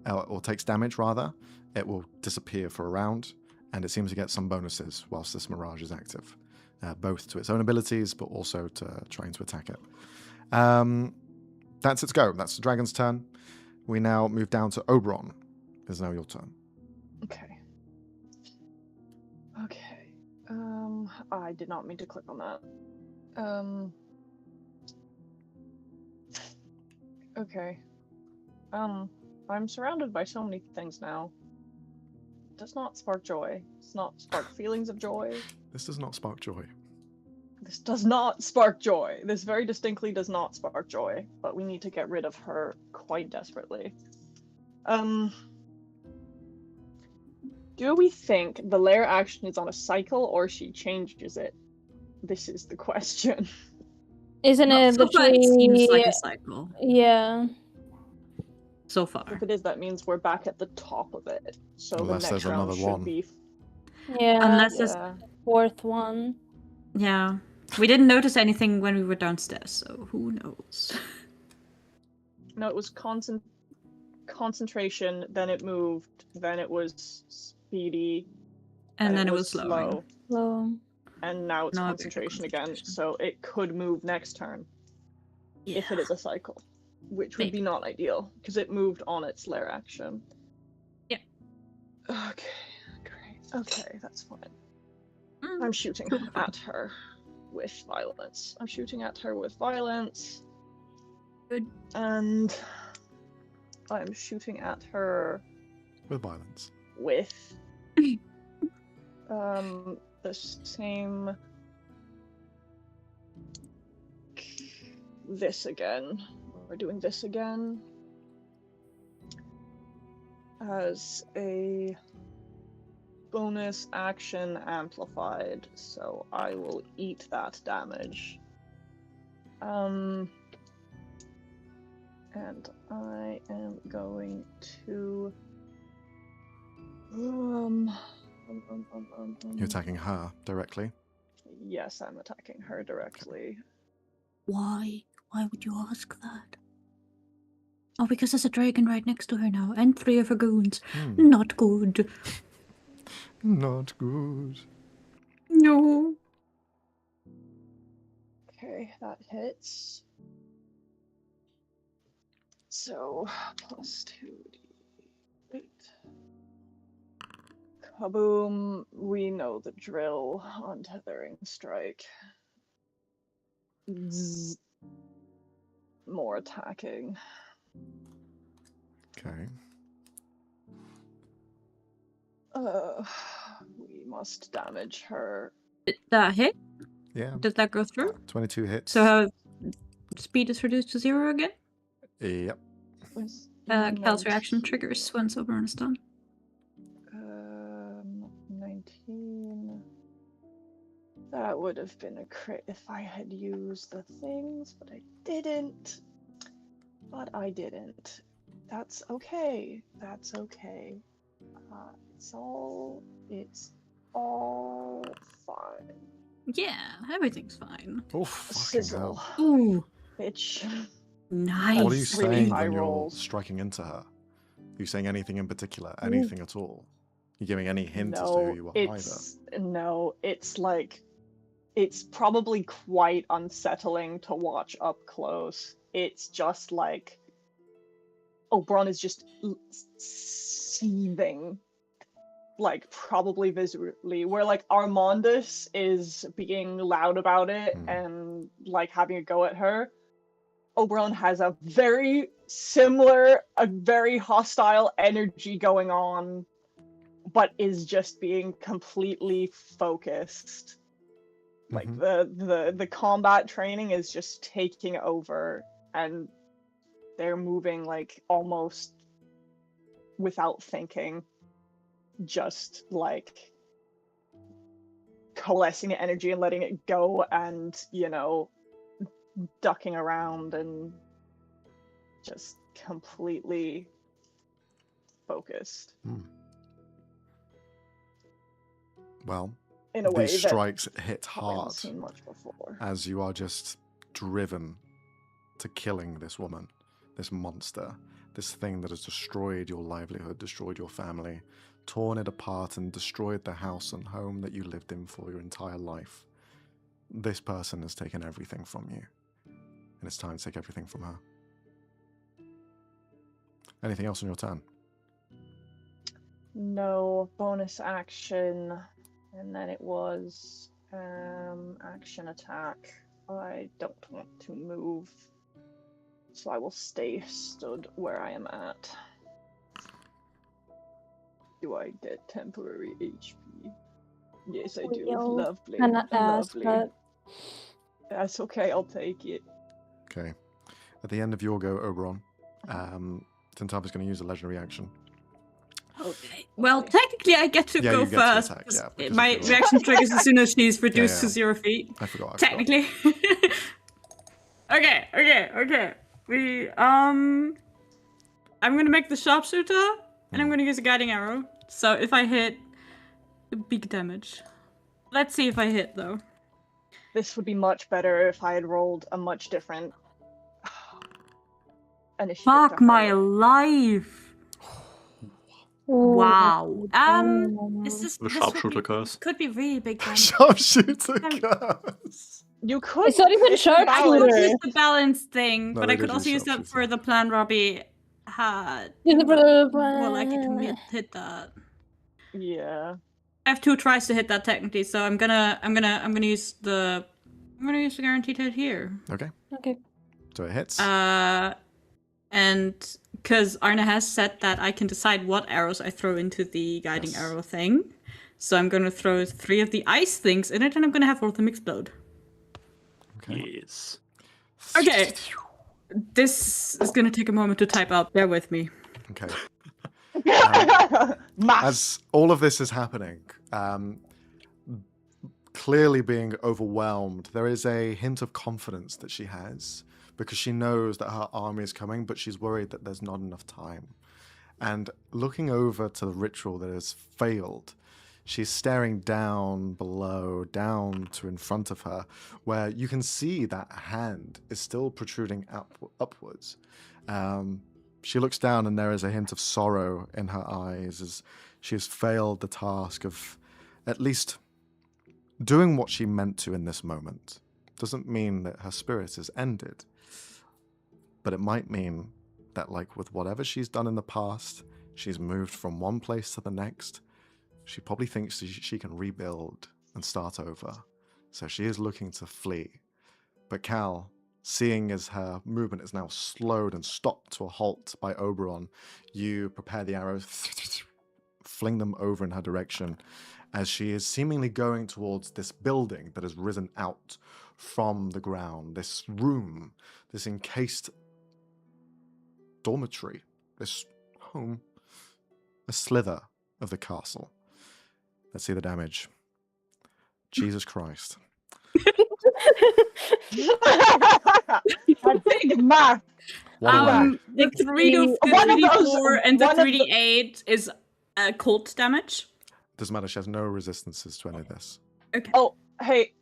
or takes damage rather, it will disappear for a round, and it seems to get some bonuses whilst this mirage is active. Both to its own abilities, but also to trying to attack it. that's its go. That's the dragon's turn. We now move down to Oberon. It's now your turn. Okay. Okay. I did not mean to click on that. Okay. I'm surrounded by so many things now. It does not spark joy. It's not spark feelings of joy. This does not spark joy. This does not spark joy. This very distinctly does not spark joy, but we need to get rid of her quite desperately. Do we think the lair action is on a cycle or she changes it? This is the question. Isn't it So far, it seems like literally? a cycle. Yeah. So far. If it is, that means we're back at the top of it. So Unless the there's next round another should one. be. Yeah. Unless there's... Yeah. Fourth one. Yeah. We didn't notice anything when we were downstairs, so who knows? No, it was concentration, then it moved, then it was speedy, And then it was slowing. Slow. and now it's Now it's concentration again, concentration. so it could move next turn if it is a cycle, which would be Maybe. not ideal, because it moved on its lair action. Yeah. Okay, great. Okay, that's fine. Mm. I'm shooting Super fun. at her with violence. I'm shooting at her with violence. Good. And I'm shooting at her With violence. with the same this again. We're doing this again as a bonus action amplified, so I will eat that damage. And I am going to You're attacking her directly. Yes, I'm attacking her directly. Why? Why would you ask that? Oh, because there's a dragon right next to her now, and 3 of her goons. Not good. Not good. No. Okay, that hits. So, plus 2d8. Kaboom. We know the drill. Untethering strike. Zzz. More attacking. Okay. We must damage her. Did that hit? Yeah. Did that go through? 22 hits. So her speed is reduced to 0 again? Yep. Cal's reaction triggers once Oberon is done. 19. That would have been a crit if I had used the things, but I didn't. That's okay. That's okay. It's all fine. Yeah, everything's fine. Oh, fucking Sizzle. hell. Ooh, Bitch. nice. What are you Really saying high when you're rolls. striking into her? Are you saying anything in particular? Anything at all? You giving any hint as to who you are either? No, it's like, it's probably quite unsettling to watch up close. It's just like, Oberon is just seething, like probably visually, where like Armandus is being loud about it and like having a go at her. Oberon has a very similar, a very hostile energy going on, but is just being completely focused. Like the combat training is just taking over, and they're moving like almost without thinking, just like coalescing the energy and letting it go, and ducking around and just completely focused. Well, in a way these that strikes hit I haven't hard seen much before. as you are just driven to killing this woman, this monster, this thing that has destroyed your livelihood, destroyed your family, torn it apart and destroyed the house and home that you lived in for your entire life. This person has taken everything from you, and it's time to take everything from her. Anything else on your turn? No bonus action, and then it was action attack. I don't want to move, so I will stay stood where I am at. Do I get temporary HP? Yes, I do. Lovely. Lovely. But... That's okay, I'll take it. Okay. At the end of your go, Oberon, Tintava's going to use a legendary action. Okay. Well, technically, I get to go you get first. to attack, yeah, My reaction triggers as soon as she's reduced to 0 feet. I forgot. Technically. Okay. I'm gonna make the sharpshooter, and I'm gonna use a guiding arrow. So if I hit, big damage. Let's see if I hit though. This would be much better if I had rolled a much different initiative. Fuck my life. Wow. Is this The sharpshooter curse? Could be really big damage. Sharpshooter curse. You could. It's not even I sharpshooter. could use the balance thing, No, but they I could did also use use that sharpshooter. for the plan Robbie had. Well, Well, I can hit that. Yeah. I have 2 tries to hit that technically, so I'm gonna use the guaranteed hit here. Okay. Okay. So it hits. And because Arna has said that I can decide what arrows I throw into the guiding arrow thing, so I'm gonna throw 3 of the ice things in it, and I'm gonna have all of them explode. Okay. Yes. Okay. This is gonna take a moment to type out. Bear with me. Okay. Math. As all of this is happening, clearly being overwhelmed, there is a hint of confidence that she has because she knows that her army is coming, but she's worried that there's not enough time. And looking over to the ritual that has failed, she's staring down below, down to in front of her, where you can see that hand is still protruding upwards. She looks down and there is a hint of sorrow in her eyes as she has failed the task of at least doing what she meant to in this moment. Doesn't mean that her spirit is ended, but it might mean that, like with whatever she's done in the past, she's moved from one place to the next. She probably thinks she can rebuild and start over. So she is looking to flee. But Cal, seeing as her movement is now slowed and stopped to a halt by Oberon, you prepare the arrows, fling them over in her direction, as she is seemingly going towards this building that has risen out from the ground, this room, this encased dormitory, this home, a slither of the castle. Let's see the damage. Jesus Christ. A big math. The 3d4 and the 3d8 is cold damage. Doesn't matter, she has no resistances to any of this. Okay. Oh, hey,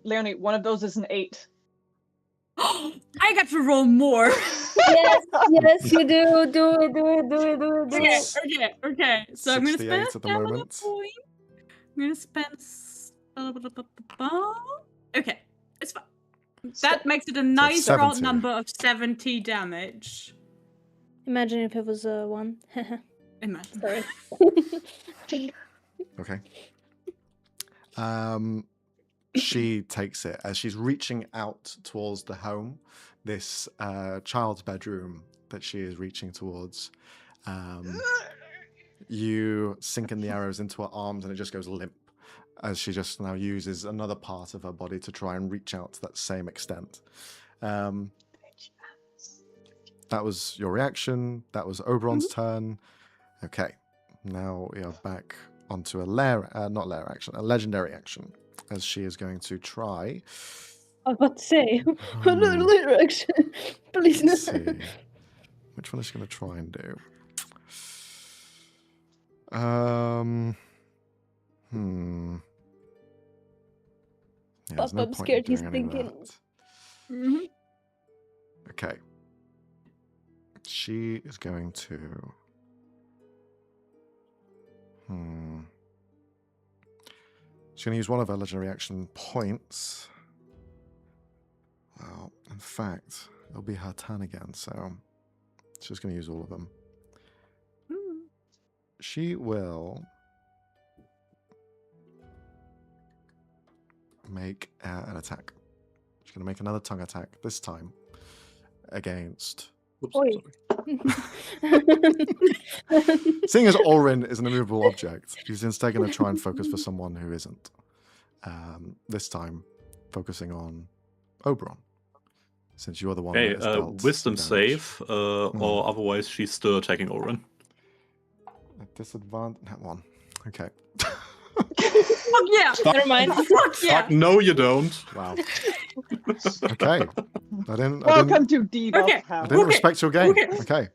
Leonie, one of those is an 8. I got to roll more. Yes, you do. Do it. Okay. So I'm gonna 68 spend at the moment. point. I'm gonna spend. Okay, it's fine. That makes it a nice round 70. number of 70 damage. Imagine if it was a 1. Imagine. Sorry. Okay. She takes it as she's reaching out towards the home, this child's bedroom that she is reaching towards. You sink in the arrows into her arms and it just goes limp as she just now uses another part of her body to try and reach out to that same extent. That was your reaction. That was Oberon's turn. Okay, now we are back onto a legendary action, as she is going to try. I was about to say, later action. Please no. Let's see. Which one is she going to try and do? Yeah, there's no I'm point scared in he's doing any of thinking. that. Mm-hmm. Okay. She is going to... She's going to use one of her legendary action points. Well, in fact, it'll be her turn again, so She's going to use all of them. She will make an attack. She's going to make another tongue attack, this time against... Oops, Oi. sorry. Seeing as Ulrin is an immovable object, she's instead going to try and focus for someone who isn't. This time, focusing on Oberon. Since you're the one that has dealt wisdom damage. save, or otherwise she's still attacking Oren. A disadvantage. That one. Okay. Fuck yeah! Never mind. Fuck yeah! Fuck, no, you don't. Wow. Okay. Welcome to debuff Okay. I house. didn't respect your game. Okay. Okay.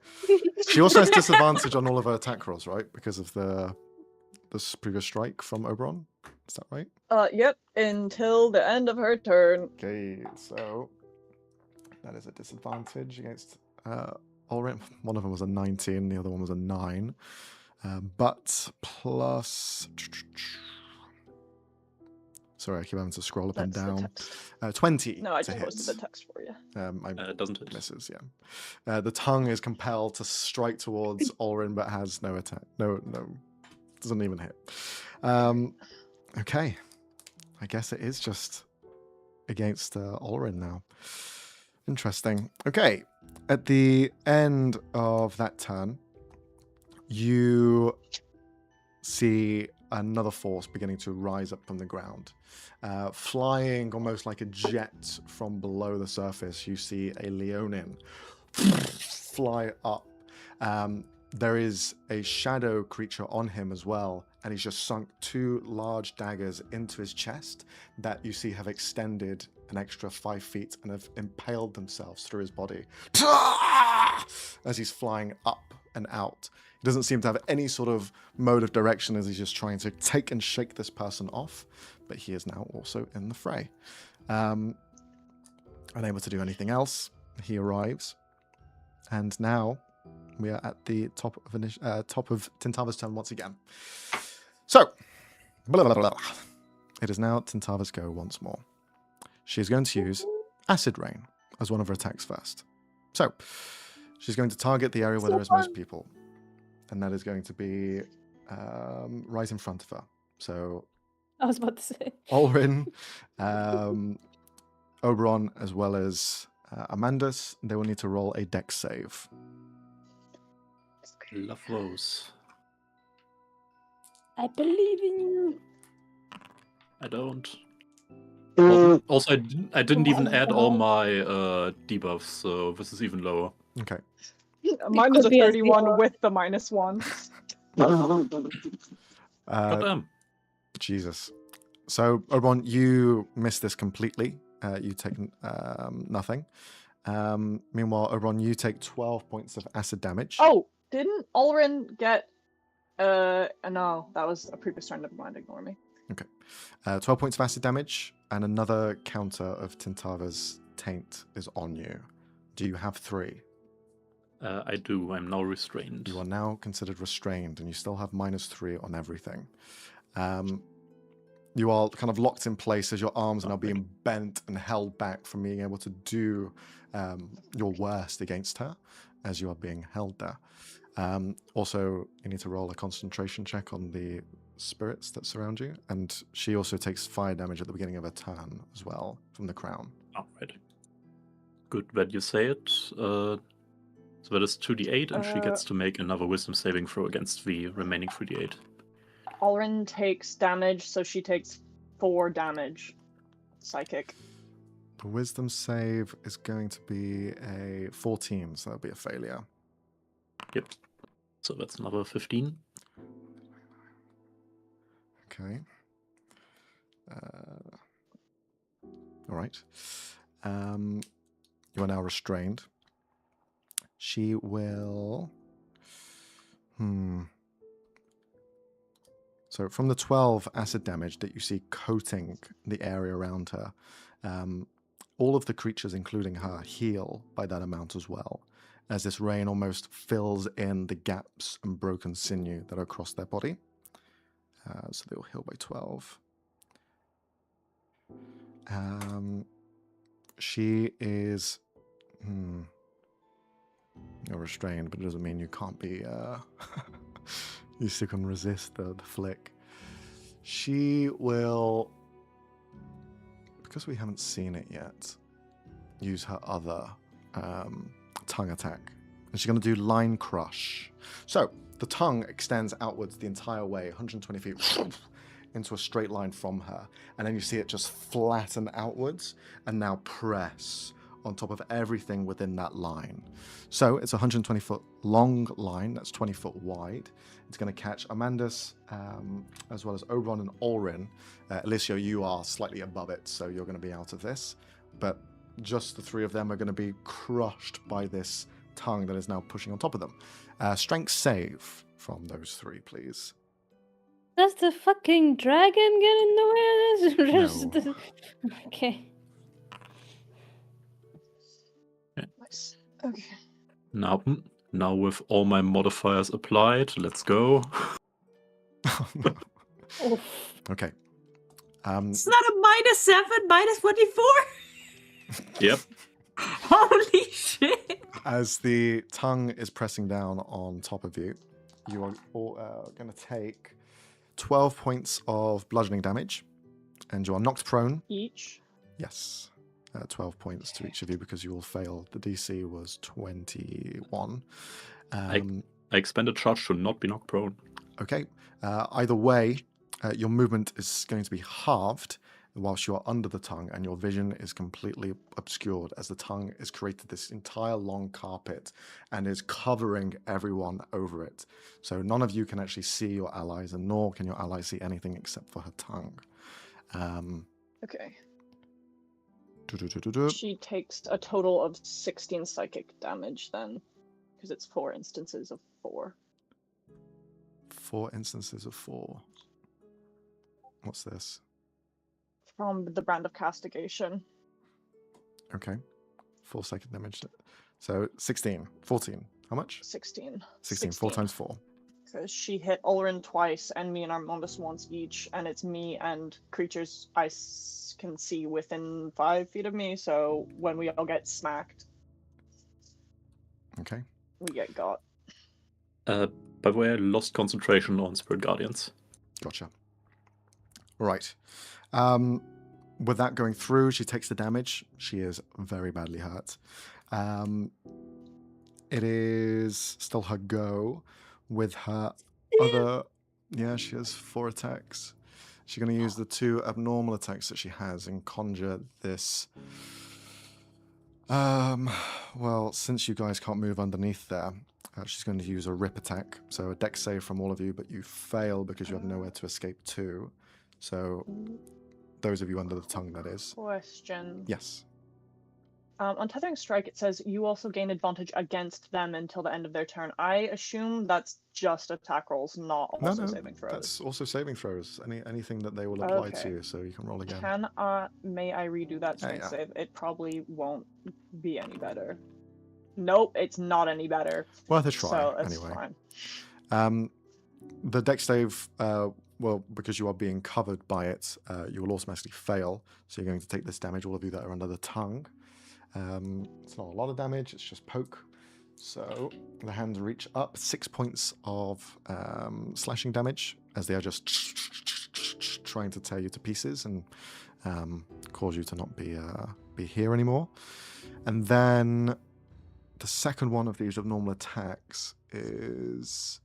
She also has disadvantage on all of her attack rolls, right? Because of the previous strike from Oberon. Is that right? Yep, until the end of her turn. Okay, so that is a disadvantage against Ulrin. One of them was a 19, the other one was a 9. But plus... Sorry, I keep having to scroll up and That's the down. text. 20 No, I to just hit. posted the text for you. It doesn't hit. Misses, yeah. The tongue is compelled to strike towards Ulrin, but has no attack. No, doesn't even hit. Okay. I guess it is just against Ulrin now. Interesting. Okay. At the end of that turn, you see another force beginning to rise up from the ground. Flying almost like a jet from below the surface, you see a Leonin fly up. There is a shadow creature on him as well, and he's just sunk 2 large daggers into his chest that you see have extended an extra 5 feet and have impaled themselves through his body as he's flying up and out. He doesn't seem to have any sort of mode of direction as he's just trying to take and shake this person off, but he is now also in the fray. Unable to do anything else, he arrives, and now we are at the top of Tintava's turn once again. So, it is now Tintava's go once more. She's going to use Acid Rain as one of her attacks first. So, she's going to target the area where there is most people. And that is going to be right in front of her. So, I was about to say. Ulrin, Oberon, as well as Amandus, they will need to roll a dex save. Love those. I believe in you. I don't. Also, I didn't even add all my debuffs, so this is even lower. Okay. Mine was a could be a 31 zero. with the -1. Goddamn. Jesus. So, Oberon, you missed this completely. You take nothing. Meanwhile, Oberon, you take 12 points of acid damage. Oh, didn't Ulrin get... no, that was a previous turn. Never mind, ignore me. Okay. 12 points of acid damage, and another counter of Tintava's taint is on you. Do you have 3? I do. I'm now restrained. You are now considered restrained, and you still have -3 on everything. You are kind of locked in place as your arms are now being bent and held back from being able to do your worst against her as you are being held there. Also, you need to roll a concentration check on the spirits that surround you, and she also takes fire damage at the beginning of her turn as well from the crown. Alright. Good that you say it. So that is 2d8, and she gets to make another wisdom saving throw against the remaining 3d8. Ulrin takes damage, so she takes 4 damage. Psychic. The wisdom save is going to be a 14, so that'll be a failure. Yep. So that's another 15. Okay. All right. You are now restrained. She will... So from the 12 acid damage that you see coating the area around her, all of the creatures, including her, heal by that amount as well, as this rain almost fills in the gaps and broken sinew that are across their body. So they will heal by 12. She is... You're restrained, but it doesn't mean you can't be... you still can resist the flick. She will, because we haven't seen it yet, use her other tongue attack. And she's going to do Line Crush. So, the tongue extends outwards the entire way, 120 feet, into a straight line from her. And then you see it just flatten outwards and now press on top of everything within that line. So it's a 120-foot long line that's 20 foot wide. It's going to catch Amandus, as well as Oberon and Ulrin. Alicia, you are slightly above it, so you're going to be out of this. But just the three of them are going to be crushed by this tongue that is now pushing on top of them. Strength save from those three, please. Does the fucking dragon get in the way of this? No. Okay. Nice. Okay. Now with all my modifiers applied, let's go. Oh, no. Oof. Okay. It's not a -7, -24. Yep. Holy shit! As the tongue is pressing down on top of you, you are all going to take 12 points of bludgeoning damage, and you are knocked prone. Each? Yes. 12 points to each of you because you all failed. The DC was 21. I expended charge to not be knocked prone. Okay. Either way, your movement is going to be halved whilst you are under the tongue, and your vision is completely obscured as the tongue has created this entire long carpet and is covering everyone over it. So none of you can actually see your allies, and nor can your allies see anything except for her tongue. Okay. Do-do-do-do-do. She takes a total of 16 psychic damage then, because it's 4 instances of 4. 4 instances of 4. What's this? From the brand of castigation. Okay. 4 psychic damage. So 16. 14. How much? 16. 16. 4 times 4. Because she hit Ulrin twice and me and Armandus once each, and it's me and creatures I can see within 5 feet of me, so when we all get smacked, Okay. we get got. By the way, I lost concentration on Spirit Guardians. Gotcha. Right. With that going through, she takes the damage. She is very badly hurt. It is still her go with her other... Yeah, she has 4 attacks. She's going to use the 2 abnormal attacks that she has and conjure this... well, since you guys can't move underneath there, she's going to use a rip attack. So a dex save from all of you, but you fail because you have nowhere to escape to. So those of you under the tongue, that is. Question. Yes. On Tethering Strike, it says you also gain advantage against them until the end of their turn. I assume that's just attack rolls, not also saving throws. That's also saving throws. Anything that they will apply to you, so you can roll again. May I redo that strength save? It probably won't be any better. Nope, it's not any better. Worth a try, so it's anyway. Fine. The dex save, well, because you are being covered by it, you will automatically fail. So you're going to take this damage, all of you that are under the tongue. It's not a lot of damage, it's just poke. So the hands reach up, 6 points of slashing damage as they are just trying to tear you to pieces and cause you to not be here anymore. And then the second one of these abnormal attacks is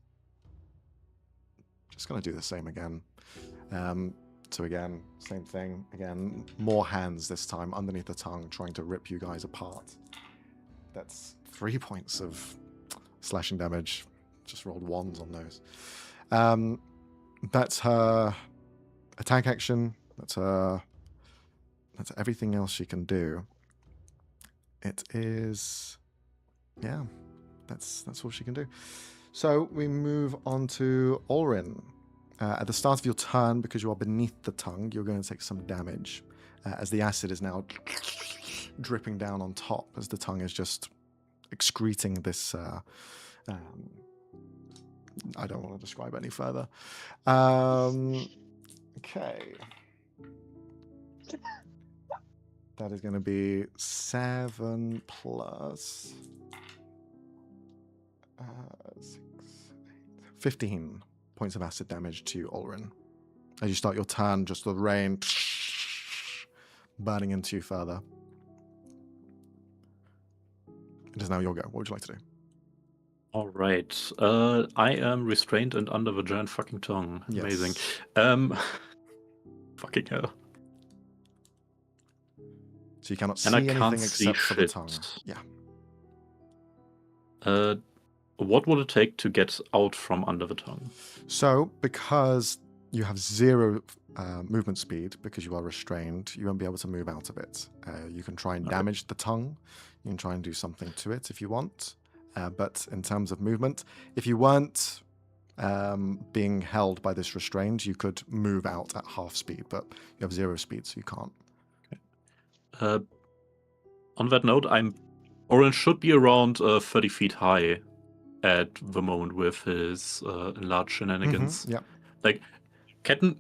just going to do the same again. So again, same thing. Again, more hands this time underneath the tongue, trying to rip you guys apart. That's 3 points of slashing damage. Just rolled 1s on those. That's her attack action. That's everything else she can do. It is, yeah, that's all she can do. So we move on to Ulrin. At the start of your turn, because you are beneath the tongue, you're going to take some damage as the acid is now dripping down on top as the tongue is just excreting this... I don't want to describe it any further. Okay. That is going to be 7 plus 15 points of acid damage to Ulrin. As you start your turn, just the rain burning into you further. It is now your go. What would you like to do? All right. I am restrained and under the giant fucking tongue. Yes. Amazing. Fucking hell. So you cannot see And I anything can't see except for the shit. tongue. Yeah. What would it take to get out from under the tongue? So, because you have 0 movement speed, because you are restrained, you won't be able to move out of it. You can try and damage the tongue. You can try and do something to it if you want. But in terms of movement, if you weren't being held by this restrained, you could move out at half speed, but you have 0 speed, so you can't. Okay. On that note, Orange should be around 30 feet high at the moment with his enlarged shenanigans. Yeah. Like, can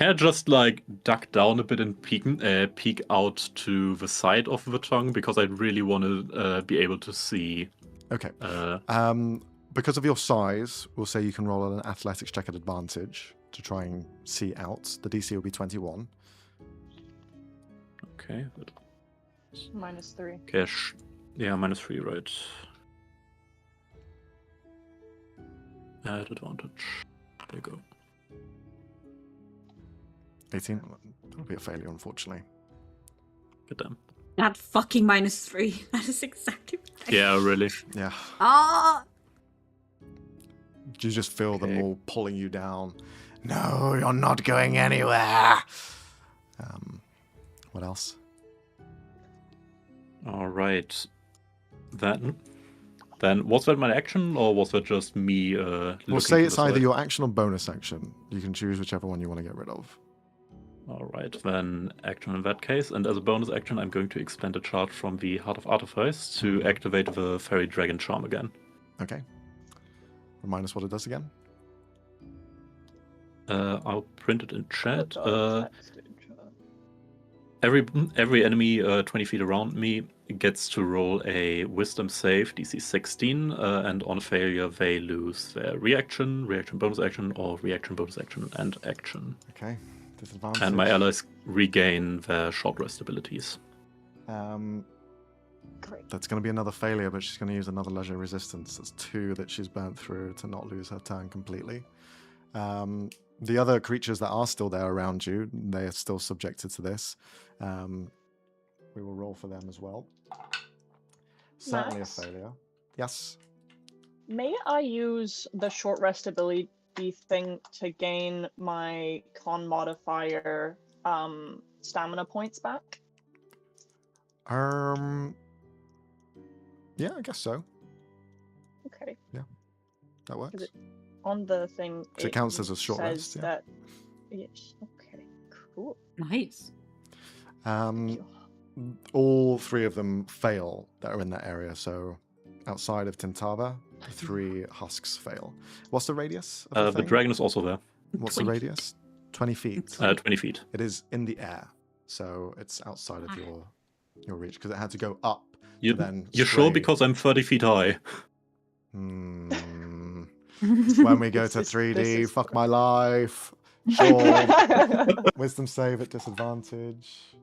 I just like duck down a bit and peek out to the side of the tongue, because I really want to be able to see. Okay. Because of your size, we'll say you can roll an athletics check at advantage to try and see out. The DC will be 21. Okay. -3. Okay. Yeah, -3, right? At advantage. There you go. 18. That'll be a failure, unfortunately. Good damn. That fucking -3. That is exactly right. Yeah, really. Yeah. Ah! You just feel them all pulling you down. No, you're not going anywhere. What else? All right. Then was that my action, or was that just me? We'll say it's either your action or bonus action. You can choose whichever one you want to get rid of. All right, then action in that case. And as a bonus action, I'm going to expend a charge from the Heart of Artifice to activate the Fairy Dragon Charm again. Okay. Remind us what it does again. I'll print it in chat. Text in chat. Every enemy 20 feet around me gets to roll a Wisdom save, DC 16, and on failure they lose their reaction, bonus action, or reaction, bonus action, and action. Okay. Disadvantage. And my allies regain their short rest abilities. Great. That's going to be another failure, but she's going to use another leisure resistance. That's 2 that she's burnt through to not lose her turn completely. The other creatures that are still there around you, they are still subjected to this. We will roll for them as well. Certainly Max? a failure. Yes. May I use the short rest ability thing to gain my con modifier stamina points back? Yeah, I guess so. Okay. That works. On the thing, So it counts as a short says rest, yeah. that. Yes. Okay. Cool. Nice. Thank you. All 3 of them fail that are in that area. So outside of Tintava, the 3 husks fail. What's the radius of The thing? dragon is also there. What's the 20 radius? 20 feet. 20 feet. It is in the air, so it's outside of your reach, because it had to go up. You're spray. sure? Because I'm 30 feet high. When we go to This is- 3D, this is fuck the- my life. Sure. Wisdom save at disadvantage.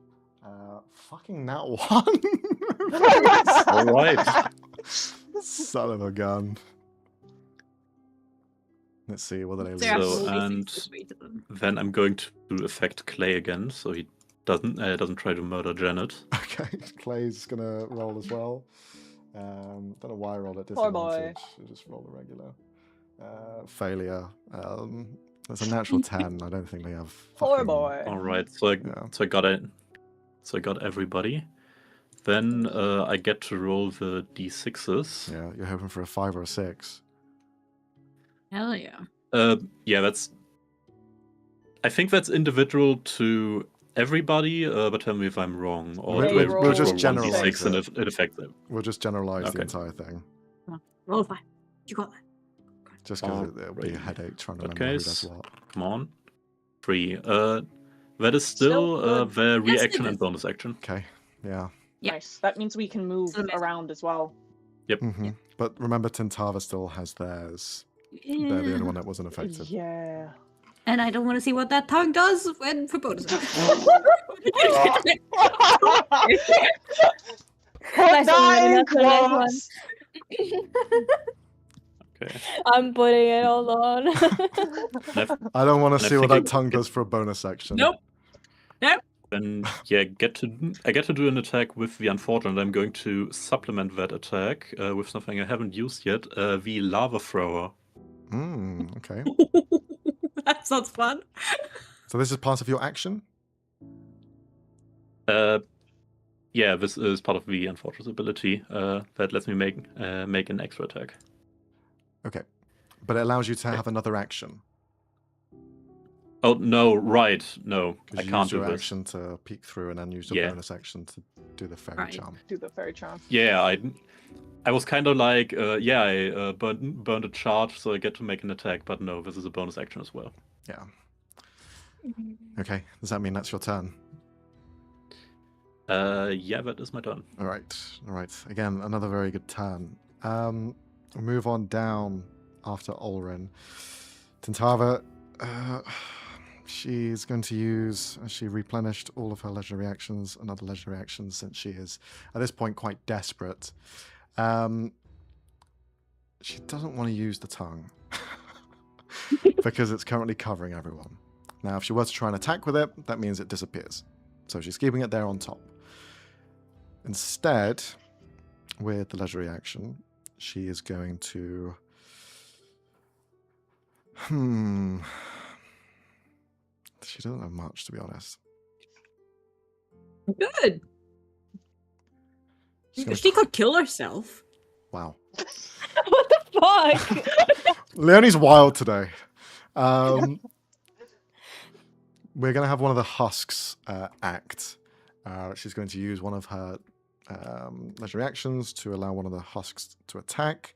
Fucking nat 1. All right. Son of a gun. Let's see, what do they There are lose? So, only and 6 to them. then I'm going to affect Clay again, so he doesn't try to murder Janet. Okay, Clay's gonna roll as well. Don't know why I rolled at Poor boy. disadvantage. I just rolled a regular. Failure. That's a natural 10. I don't think they have. Poor fucking- boy. All right, so I got it. So I got everybody. Then I get to roll the d6s. Yeah, you're hoping for a 5 or a 6. Hell yeah. Yeah, that's. I think that's individual to everybody, but tell me if I'm wrong. Or They do I roll We'll just roll generalize 1d6 and it. it affects them? We'll just generalize the Okay. entire thing. Come on. Roll 5. You got that. Just because it'll be a Alright. headache trying to That remember who case, does what. Come on. 3. That is still good. the Yes, it reaction and is. bonus action. Okay, yeah. Yeah. Nice. That means we can move So amazing. around as well. Yep. But remember, Tintava still has theirs. Yeah. They're the only one that wasn't affected. Yeah. And I don't want to see what that tongue does when for bonus. Put Nice that one, in that's a nice one. quotes. Okay. I'm putting it all on. I don't want to I see what think that tongue does for a bonus action. Nope. Then I get to do an attack with the Unfortunate. I'm going to supplement that attack with something I haven't used yet, the Lava Thrower. Okay. That sounds fun. So this is part of your action? Yeah, this is part of the Unfortunate ability that lets me make an extra attack. Okay. But it allows you to have another action. Oh, no, right. No, I You can't use do your this. action to peek through and then use your bonus action to do the Fairy Charm. Do the Fairy Charm. Yeah, I was kind of like, I burned a charge, so I get to make an attack, but no, this is a bonus action as well. Yeah. Okay, does that mean that's your turn? Yeah, that is my turn. All right. Again, another very good turn. We'll move on down after Olrin. Tintava, she's going to use, as she replenished all of her legendary actions, another legendary action, since she is, at this point, quite desperate. She doesn't want to use the tongue because it's currently covering everyone. Now, if she were to try and attack with it, that means it disappears. So she's keeping it there on top. Instead, with the legendary action, she is going to... She doesn't have much, to be honest. Good. She's She could kill herself. Wow. What the fuck? Leonie's wild today. We're going to have one of the husks act. She's going to use one of her legendary actions to allow one of the husks to attack.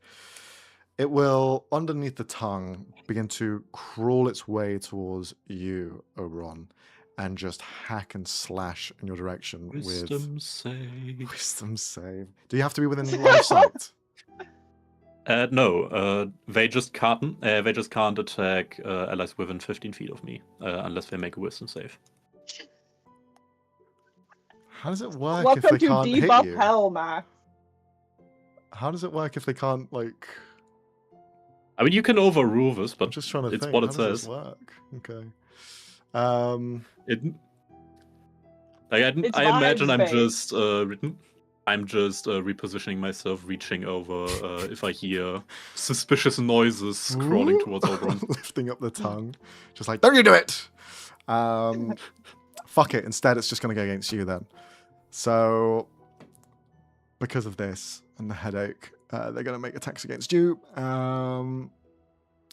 It will, underneath the tongue, begin to crawl its way towards you, Oberon, and just hack and slash in your direction Wisdom with... save. Wisdom save. Do you have to be within line of sight? No, they just can't attack allies within 15 feet of me, unless they make a wisdom save. How does it work if Welcome they to can't hit debuff you? hell, Matt. How does it work if they can't, like... I mean, you can overrule this, but I'm just trying to it's think. what How it does this says. work? Okay. I imagine I'm just repositioning myself, reaching over if I hear suspicious noises crawling towards Oberon. Lifting up the tongue. Just like, don't you do it! Fuck it. Instead, it's just going to go against you then. So, because of this and the headache, they're going to make attacks against you.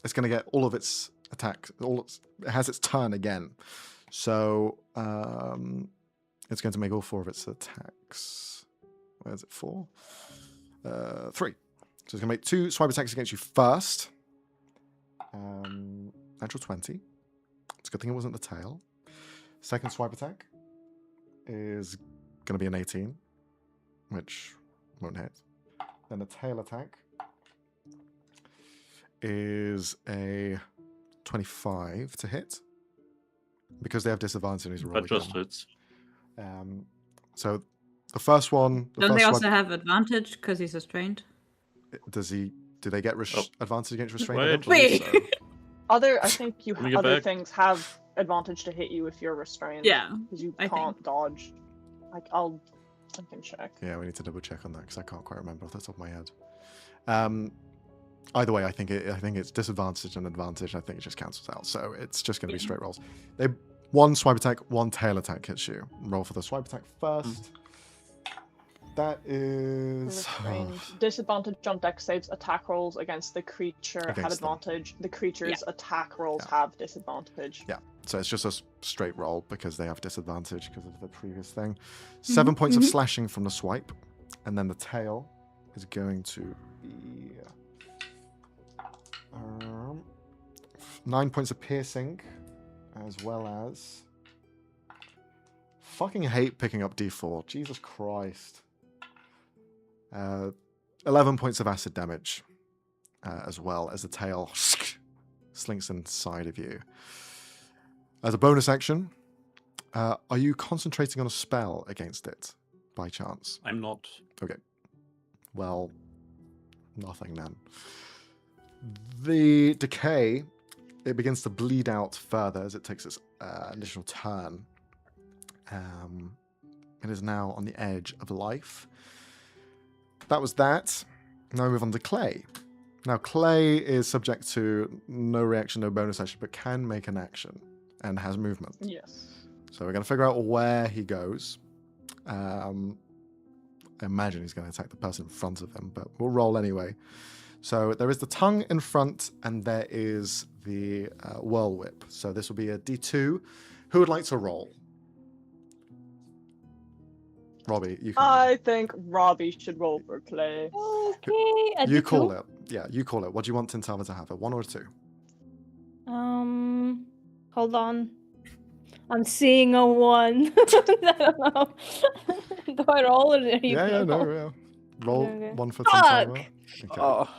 It's going to get all of its attacks. It has its turn again. So, it's going to make all 4 of its attacks. Where's it? 4? 3. So it's going to make 2 swipe attacks against you first. Natural 20. It's a good thing it wasn't the tail. Second swipe attack is going to be an 18, which won't hit. Then the tail attack is a 25 to hit. Because they have disadvantage in his roll. That just hits. So the first one... Don't they also have advantage because he's restrained? Do they get advantage against restraint? Wait. Wait. So. I think other back. things have advantage to hit you if you're restrained. Yeah, Because you I can't think. dodge. I can check. Yeah, we need to double check on that because I can't quite remember off the top of my head. Either way, I think it's disadvantage and advantage. I think it just cancels out. So it's just going to be straight rolls. One swipe attack, one tail attack hits you. Roll for the swipe attack first. That is... Restrained. Disadvantage on dex saves, attack rolls against the creature have Against them. advantage. The creature's attack rolls have disadvantage. Yeah, so it's just a straight roll because they have disadvantage because of the previous thing. 7 points of slashing from the swipe. And then the tail is going to be... 9 points of piercing, as well as... Fucking hate picking up D4. Jesus Christ. 11 points of acid damage, as well as the tail slinks inside of you. As a bonus action, are you concentrating on a spell against it, by chance? I'm not. Okay. Well, nothing then. The decay, it begins to bleed out further as it takes its initial turn. It is now on the edge of life. That was that. Now we move on to Clay. Now, Clay is subject to no reaction, no bonus action, but can make an action and has movement. Yes. So we're going to figure out where he goes. I imagine he's going to attack the person in front of him, but we'll roll anyway. So there is the tongue in front, and there is the whirlwhip. So this will be a D2. Who would like to roll? Robbie, you can. I think Robbie should roll for Clay. Okay. You call it. Yeah, you call it. What do you want Tintava to have? A 1 or a 2? Hold on. I'm seeing a 1. I don't know. Do I roll or are you Yeah, roll? yeah. Roll Okay. 1 for Fuck! Tintava.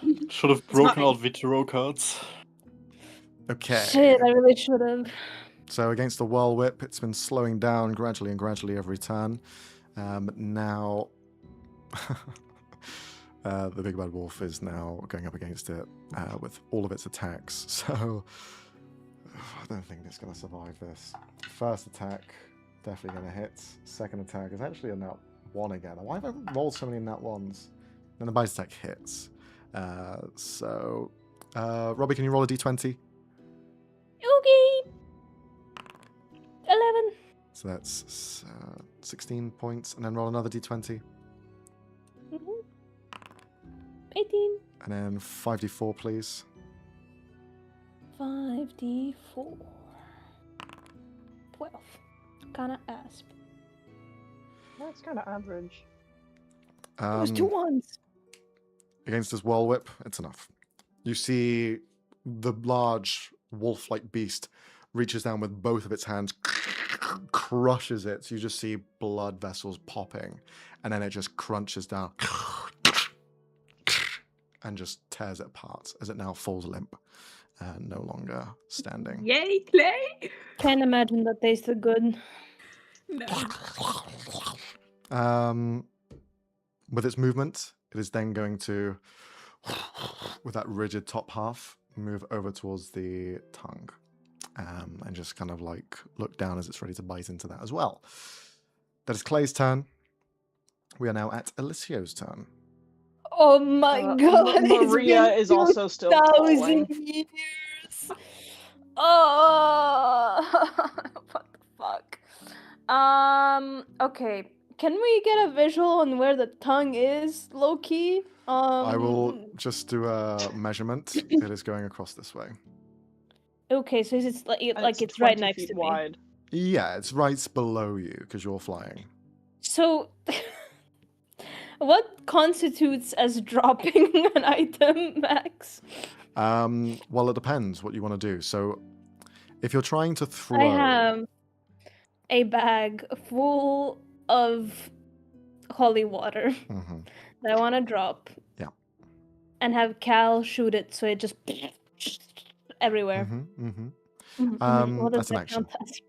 Okay. Should have broken out Vitero cards. Okay. Shit, I really should have. So against the whirlwhip, it's been slowing down gradually and gradually every turn. Now, the big bad wolf is now going up against it with all of its attacks. So I don't think it's going to survive this. First attack, definitely going to hit. Second attack is actually a nat 1 again. Why have I rolled so many nat 1s? Then the bite attack hits. Robbie, can you roll a d20? Okay. 11. So that's 16 points, and then roll another d20. 18. And then 5d4, please. 5d4. 12. Kinda asp. That's kind of average. It was 2 1s. Against this whirlwhip, it's enough. You see the large wolf-like beast reaches down with both of its hands, crushes it. So you just see blood vessels popping, and then it just crunches down and just tears it apart as it now falls limp, no longer standing. Yay, Clay! Can't imagine that tasted good. No. With its movement, it is then going to, with that rigid top half, move over towards the tongue. And just kind of like look down as it's ready to bite into that as well. That is Clay's turn. We are now at Alessio's turn. Oh my god. it's Maria been is also still 2,000 falling. years. Oh, what the fuck? Okay. Can we get a visual on where the tongue is, low key? I will just do a measurement. It is going across this way. Okay, so it's like it's 20 right next feet to me. wide. Yeah, it's right below you because you're flying. So, what constitutes as dropping an item, Max? Well, it depends what you want to do. So, if you're trying to throw... I have a bag full of holy water that I want to drop. Yeah. And have Cal shoot it so it just everywhere. What does That's an that action. count as?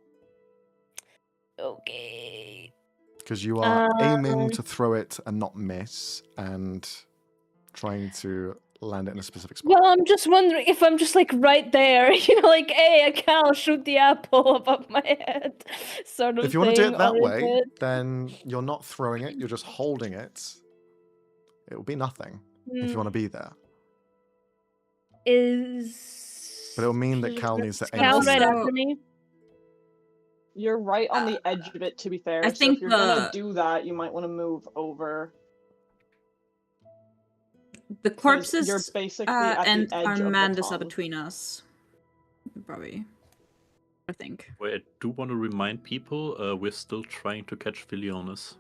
Okay. Because you are aiming to throw it and not miss, and trying to land it in a specific spot. Well, I'm just wondering if I'm just like right there, like, hey, Cal, shoot the apple above my head, sort of. If you want to do it that or is way, it- then you're not throwing it, you're just holding it. It will be nothing if you want to be there. But it will mean that Cal needs to aim. Cal for right you. after me? You're right on the edge of it, to be fair. I so think if you're gonna do that, you might want to move over. The 'cause corpses you're basically at and the edge of the Armandus are tongue. between us. Probably. I think. Wait, I do want to remind people we're still trying to catch Filionis.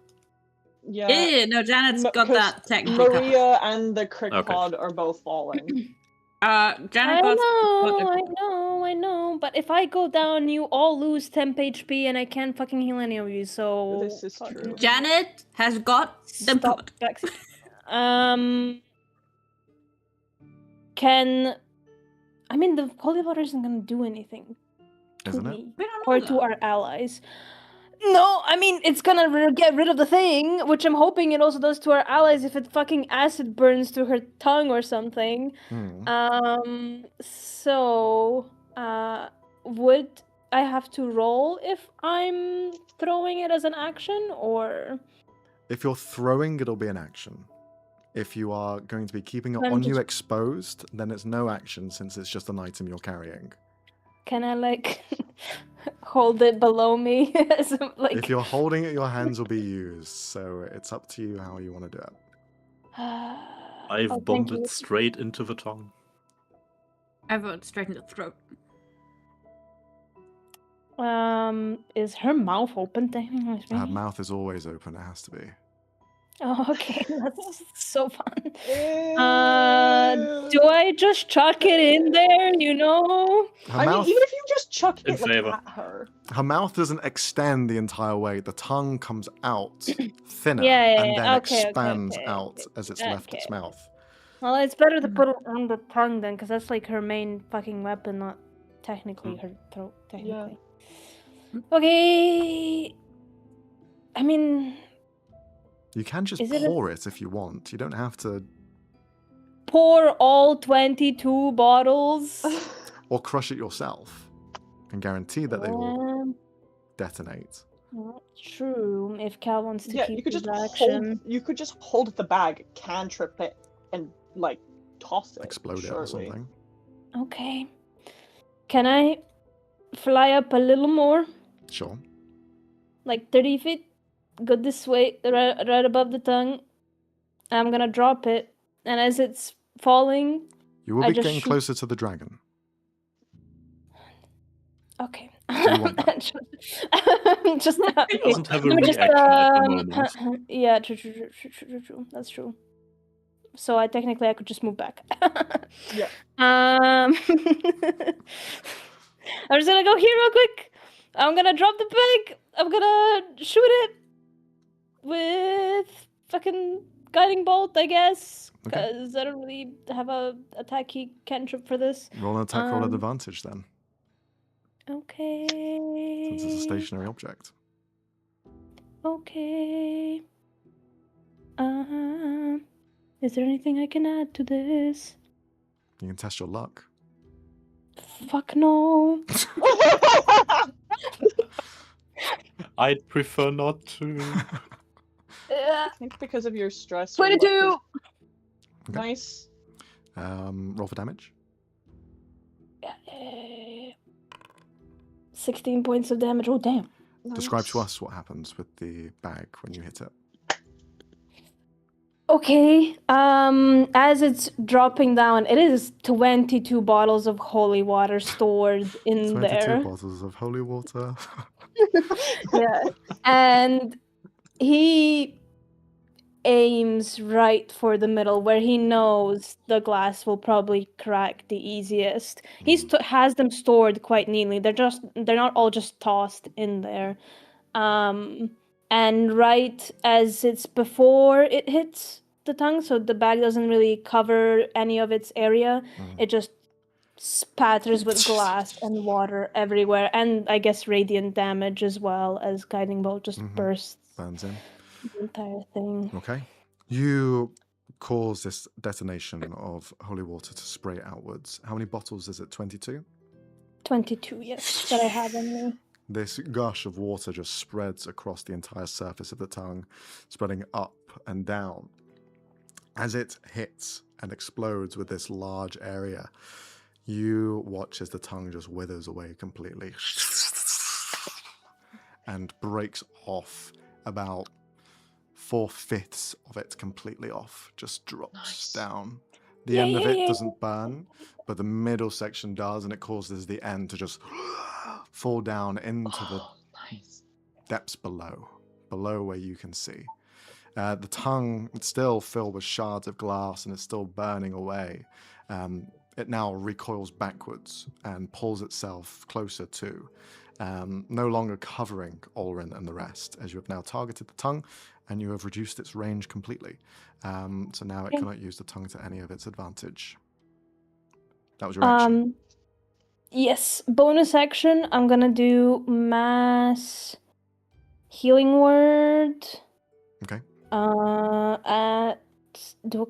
Yeah, no, Janet's got 'cause that technically covered. Maria and the Crickpod are both falling. Janet I got know, but if I go down, you all lose temp HP, and I can't fucking heal any of you, so... This is true. Janet has got them Stop covered. The holy water isn't gonna do anything to Isn't it? me We don't or know to that. our allies. No, it's gonna get rid of the thing, which I'm hoping it also does to our allies if it fucking acid burns through her tongue or something. So, would I have to roll if I'm throwing it as an action, or? If you're throwing, it'll be an action. If you are going to be keeping it I'm on you just- exposed, then it's no action since it's just an item you're carrying. Can I, like, hold it below me? If you're holding it, your hands will be used, so it's up to you how you want to do it. I've thank bombed you. it straight into the tongue. I vote straight in the throat. Is her mouth open technically? Her mouth is always open, it has to be. Oh, okay, that's so fun. Do I just chuck it in there, Her mouth, even if you just chuck In it like favor. at her. her mouth doesn't extend the entire way. The tongue comes out thinner Yeah, and then okay, expands okay, out as it's left its okay. mouth. Well, it's better to put it on the tongue then, because that's like her main fucking weapon, not technically her throat, technically. Okay. You can just Is it pour it if you want. You don't have to. Pour all 22 bottles? Or crush it yourself. I can guarantee that they will detonate. Not true. If Cal wants to keep you could his just action. hold the bag, cantrip it, and like toss it. Explode it or something. Okay. Can I fly up a little more? Sure. Like 30 feet? Go this way, right above the tongue. I'm gonna drop it, and as it's falling, You will I be just getting shoot- closer to the dragon. Okay. You want that? Just He doesn't have a let me just, reaction at the moment. Yeah, true. That's true. So I could just move back. Yeah. I'm just gonna go here real quick. I'm gonna drop the bag. I'm gonna shoot it with fucking guiding bolt, I guess, because I don't really have a attacky cantrip for this. Roll an attack roll at advantage then, Okay. since it's a stationary object. Okay. Is there anything I can add to this? You can test your luck. Fuck no. I'd prefer not to. I think because of your stress. 22. Nice. Roll for damage. 16 points of damage. Oh, damn. Describe to us what happens with the bag when you hit it. Okay. As it's dropping down, it is 22 bottles of holy water stored in 22 there. bottles of holy water. Yeah. And he aims right for the middle where he knows the glass will probably crack the easiest. He has them stored quite neatly. They're not all just tossed in there. And right as it's before it hits the tongue, so the bag doesn't really cover any of its area. It just spatters with glass and water everywhere, and I guess radiant damage as well, as guiding bolt just bursts Burns in. the entire thing. Okay. You cause this detonation of holy water to spray outwards. How many bottles is it? 22? 22, yes, that I have on me. This gush of water just spreads across the entire surface of the tongue, spreading up and down. As it hits and explodes with this large area, you watch as the tongue just withers away completely and breaks off. About 4/5 of it completely off, just drops down. The end of it doesn't burn, but the middle section does, and it causes the end to just fall down into the depths below where you can see. The tongue, it's still filled with shards of glass, and it's still burning away. it now recoils backwards and pulls itself closer to, no longer covering Olrin and the rest, as you have now targeted the tongue and you have reduced its range completely. So now it cannot use the tongue to any of its advantage. That was your action. Yes, bonus action. I'm gonna do mass healing word. Okay.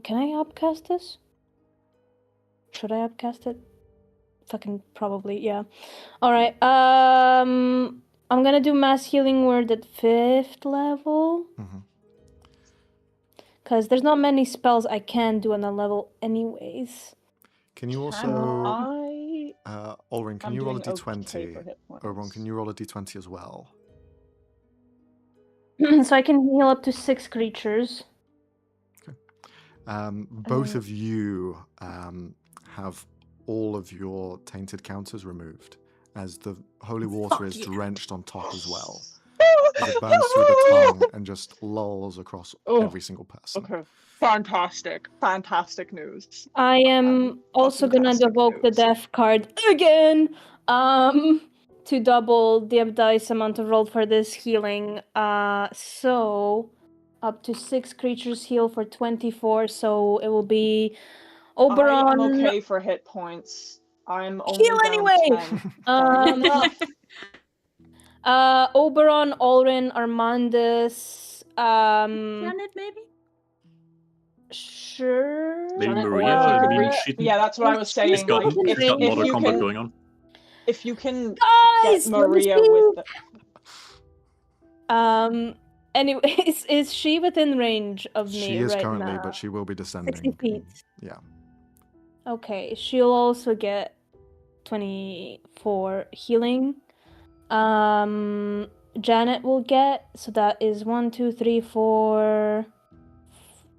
Can I upcast this? Should I upcast it? Fucking probably, yeah. All right. I'm gonna do mass healing word at 5th level. Because there's not many spells I can do on that level, anyways. Can you also, Olrin? Can you roll a d20? Oberon, can you roll a d20 as well? So I can heal up to 6 creatures. Okay. Both of you have all of your tainted counters removed, as the holy water is drenched on top as well. As it burns through the tongue and just lulls across every single person. Okay. Fantastic news. I am also gonna evoke the death card again. To double the dice amount of roll for this healing. So up to 6 creatures heal for 24, so it will be Oberon. I'm okay for hit points. I'm only heal down anyway. 10. Oberon, Olrin, Armandus, Janet, maybe? Sure. Maybe Janet, Maria. or- I mean, she, Yeah, that's what I was saying. she's got, Like, she's got if Mortal you Kombat can, going on. if you can Guys, get Maria with the... Anyways, is she within range of me She is right currently, now? but she will be 60 descending. feet. Yeah. Okay, she'll also get 24 healing. Janet will get, so that is 1, 2, 3, 4,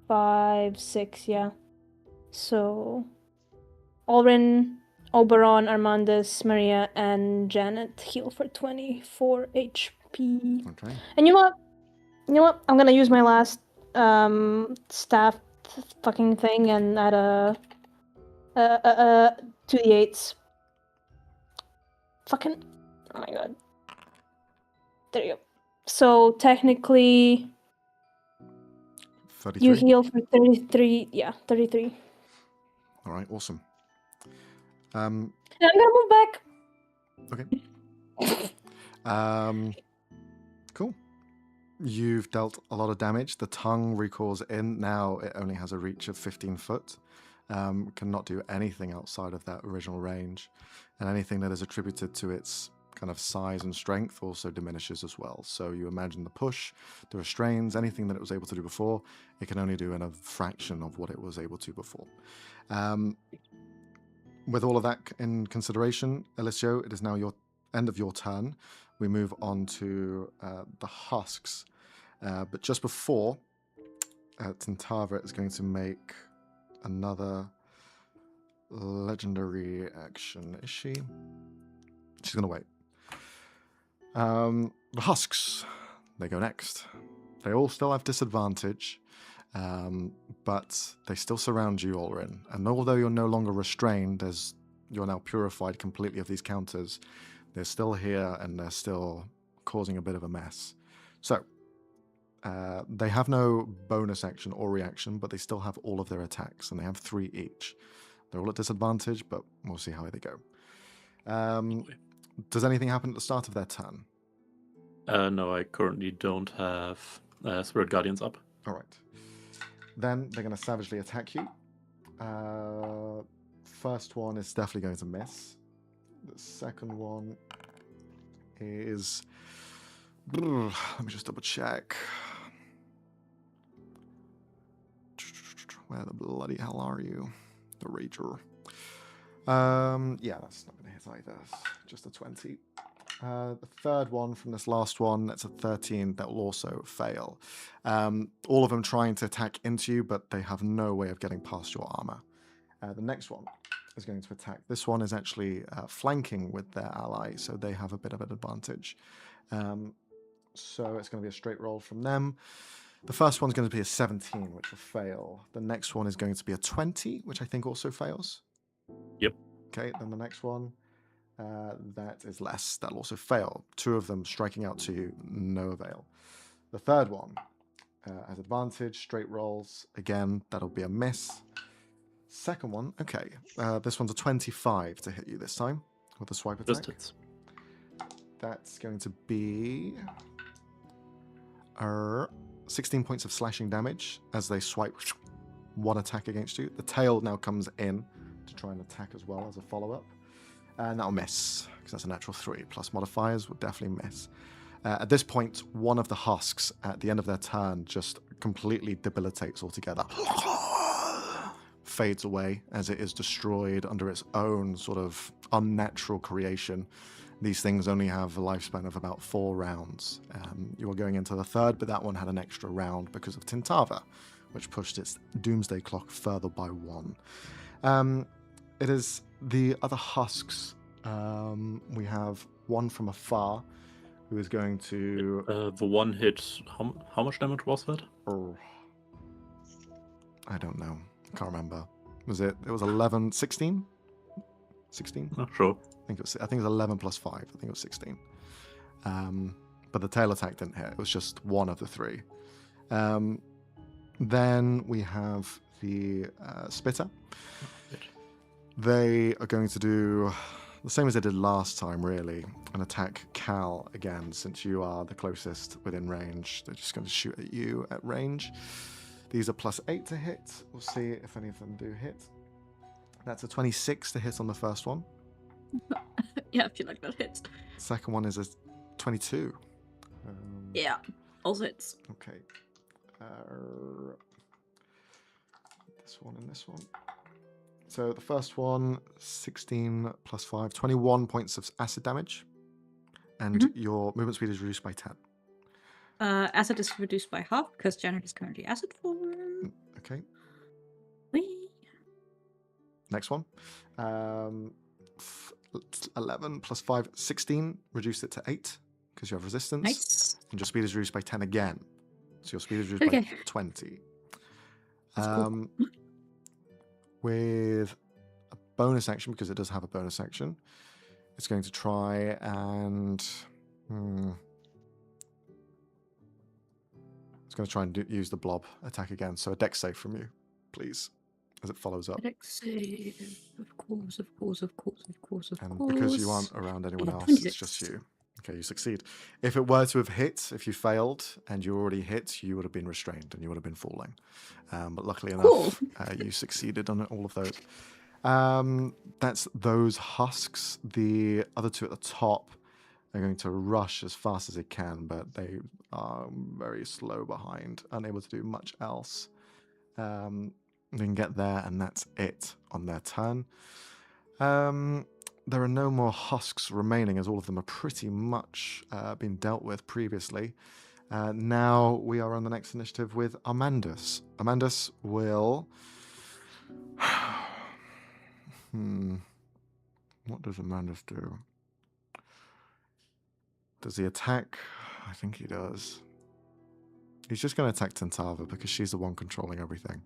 5, 6, yeah. So, Olrin, Oberon, Armandus, Maria, and Janet heal for 24 HP. Okay. And you know what? I'm gonna use my last staff fucking thing and add a 2d8s. Fucking, oh my god. There you go. So technically, 33. you heal for 33. Yeah, 33. All right, awesome. And I'm gonna move back. Okay. Cool. You've dealt a lot of damage. The tongue recoils in. Now it only has a reach of 15 foot. Cannot do anything outside of that original range. And anything that is attributed to its kind of size and strength also diminishes as well. So you imagine the push, the restraints, anything that it was able to do before, it can only do in a fraction of what it was able to before. With all of that in consideration, Elisio, it is now your end of your turn. We move on to the husks. But just before, Tintava is going to make another legendary action. Is she? She's going to wait. The husks, they go next. They all still have disadvantage, but they still surround you, Olrin. And although you're no longer restrained, you're now purified completely of these counters, they're still here and they're still causing a bit of a mess. So, they have no bonus action or reaction, but they still have all of their attacks, and they have 3 each. They're all at disadvantage, but we'll see how they go. Does anything happen at the start of their turn? No, I currently don't have Spirit Guardians up. All right. Then they're going to savagely attack you. First one is definitely going to miss. The second one is... Let me just double check. Where the bloody hell are you? The Rager. Yeah, that's not going to hit either. Just a 20. The third one from this last one, that's a 13. That will also fail. All of them trying to attack into you, but they have no way of getting past your armor. The next one is going to attack. This one is actually flanking with their ally, so they have a bit of an advantage. So it's going to be a straight roll from them. The first one's going to be a 17, which will fail. The next one is going to be a 20, which I think also fails. Yep. Okay, then the next one, that is less. That'll also fail. 2 of them striking out to you, no avail. The third one has advantage, straight rolls. Again, that'll be a miss. Second one, okay. This one's a 25 to hit you this time with a swipe attack. Just hits. That's going to be 16 points of slashing damage as they swipe one attack against you. The tail now comes in to try and attack as well as a follow-up. And that'll miss, because that's a natural 3. Plus modifiers will definitely miss. At this point, one of the husks at the end of their turn just completely debilitates altogether. Fades away as it is destroyed under its own sort of unnatural creation. These things only have a lifespan of about 4 rounds. You were going into the third, but that one had an extra round because of Tintava, which pushed its doomsday clock further by 1. It is the other husks. We have one from afar who is going to... the one hit, how much damage was that? I don't know. I can't remember. It was 11, 16? 16? Not sure. I think it was 11 plus 5. I think it was 16. But the tail attack didn't hit. It was just one of the 3. Then we have the Spitter. They are going to do the same as they did last time, really, and attack Cal again, since you are the closest within range. They're just going to shoot at you at range. These are plus 8 to hit. We'll see if any of them do hit. That's a 26 to hit on the first one. Yeah, I feel like that hits. Second one is a 22. Yeah, also hits. Okay. This one and this one. So the first one, 16 plus 5, 21 points of acid damage. And your movement speed is reduced by 10. Acid is reduced by half because Janet is currently acid form. Okay. Whee. Next one. 11 plus 5, 16. Reduced it to 8 because you have resistance. Nice. And your speed is reduced by 10 again. So your speed is reduced by 20. Cool. With a bonus action, because it does have a bonus action, it's going to try and... It's going to try and use the blob attack again. So a dex save from you, please, as it follows up. Dex save. Of course. And because you aren't around anyone else, 26. it's just you. Okay, you succeed. If it were to have hit, if you failed and you already hit, you would have been restrained and you would have been falling. But luckily enough, you succeeded on all of those. That's those husks. The other 2 at the top are going to rush as fast as they can, but they are very slow behind, unable to do much else. They can get there, and that's it on their turn. There are no more husks remaining, as all of them are pretty much been dealt with previously. Now we are on the next initiative with Amandus. Amandus will... What does Amandus do? Does he attack? I think he does. He's just going to attack Tintava because she's the one controlling everything.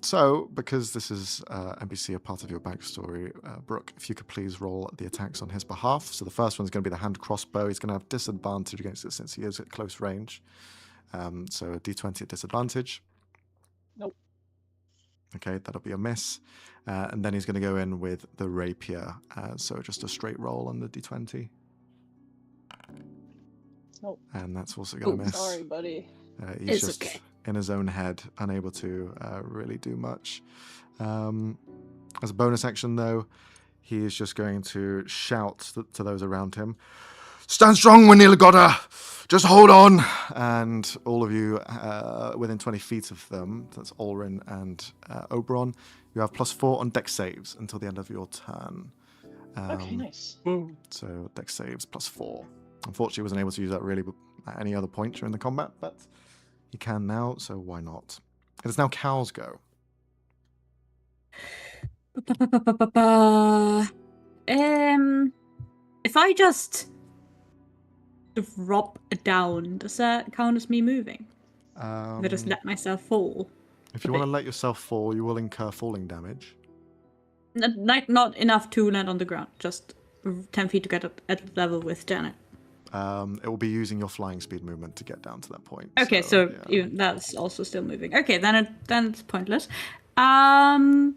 So, because this is NPC, a part of your backstory, Brooke, if you could please roll the attacks on his behalf. So the first one's going to be the hand crossbow. He's going to have disadvantage against it since he is at close range. So a d20 at disadvantage. Nope. Okay, that'll be a miss. And then he's going to go in with the rapier. So just a straight roll on the d20. Nope. And that's also going to miss. Sorry, buddy. He's just in his own head, unable to really do much. As a bonus action, though, he is just going to shout to those around him, "Stand strong, we nearly got her! Just hold on!" And all of you within 20 feet of them, that's Ulrin and Oberon, you have +4 on dex saves until the end of your turn. Okay, nice. So dex saves +4. Unfortunately, wasn't able to use that really at any other point during the combat, but he can now, so why not? It is now Cal's go. If I just drop down, does that count as me moving? If I just let myself fall? If you want to let yourself fall, you will incur falling damage. not enough to land on the ground, just 10 feet to get at level with Janet. It will be using your flying speed movement to get down to that point. Okay, so yeah. even that's also still moving. Okay, then it's pointless. Then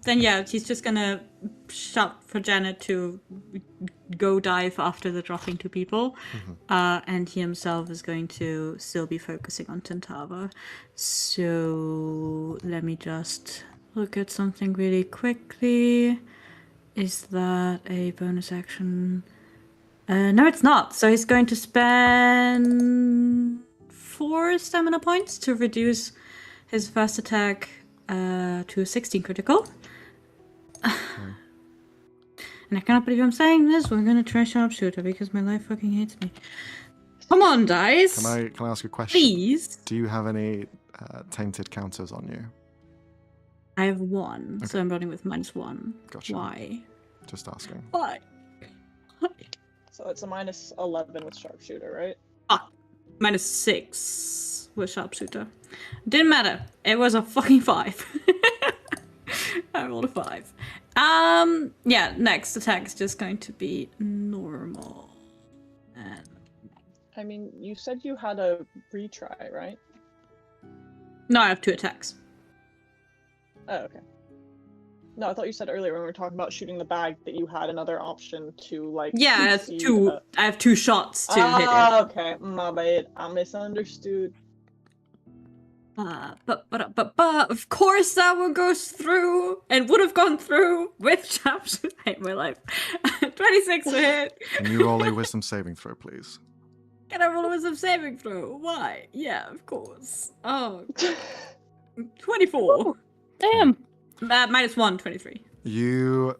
yeah, she's just gonna shout for Janet to go dive after the dropping two people, and he himself is going to still be focusing on Tintava. So let me just look at something really quickly. Is that a bonus action? No, it's not. So he's going to spend 4 stamina points to reduce his first attack to 16 critical. And I cannot believe I'm saying this. We're going to try sharpshooter because my life fucking hates me. Come on, dice. Can I ask a question? Please. Do you have any tainted counters on you? I have 1, so I'm rolling with -1. Gotcha. Why? Just asking. Why? So it's a -11 with sharpshooter, right? -6 with sharpshooter. Didn't matter. It was a fucking 5. I rolled a 5. Yeah, next attack is just going to be normal. And I mean, you said you had a retry, right? no, I have 2 attacks. Oh, okay. No, I thought you said earlier when we were talking about shooting the bag that you had another option to, like... Yeah, I have 2. I have 2 shots to hit it. Okay, my bad. I misunderstood. But of course that one goes through and would have gone through with sharpshooter. I hate my life. 26 to hit. Can you roll a wisdom saving throw, please? Can I roll a wisdom saving throw? Why? Yeah, of course. Oh, 24. Damn. -1, 23. You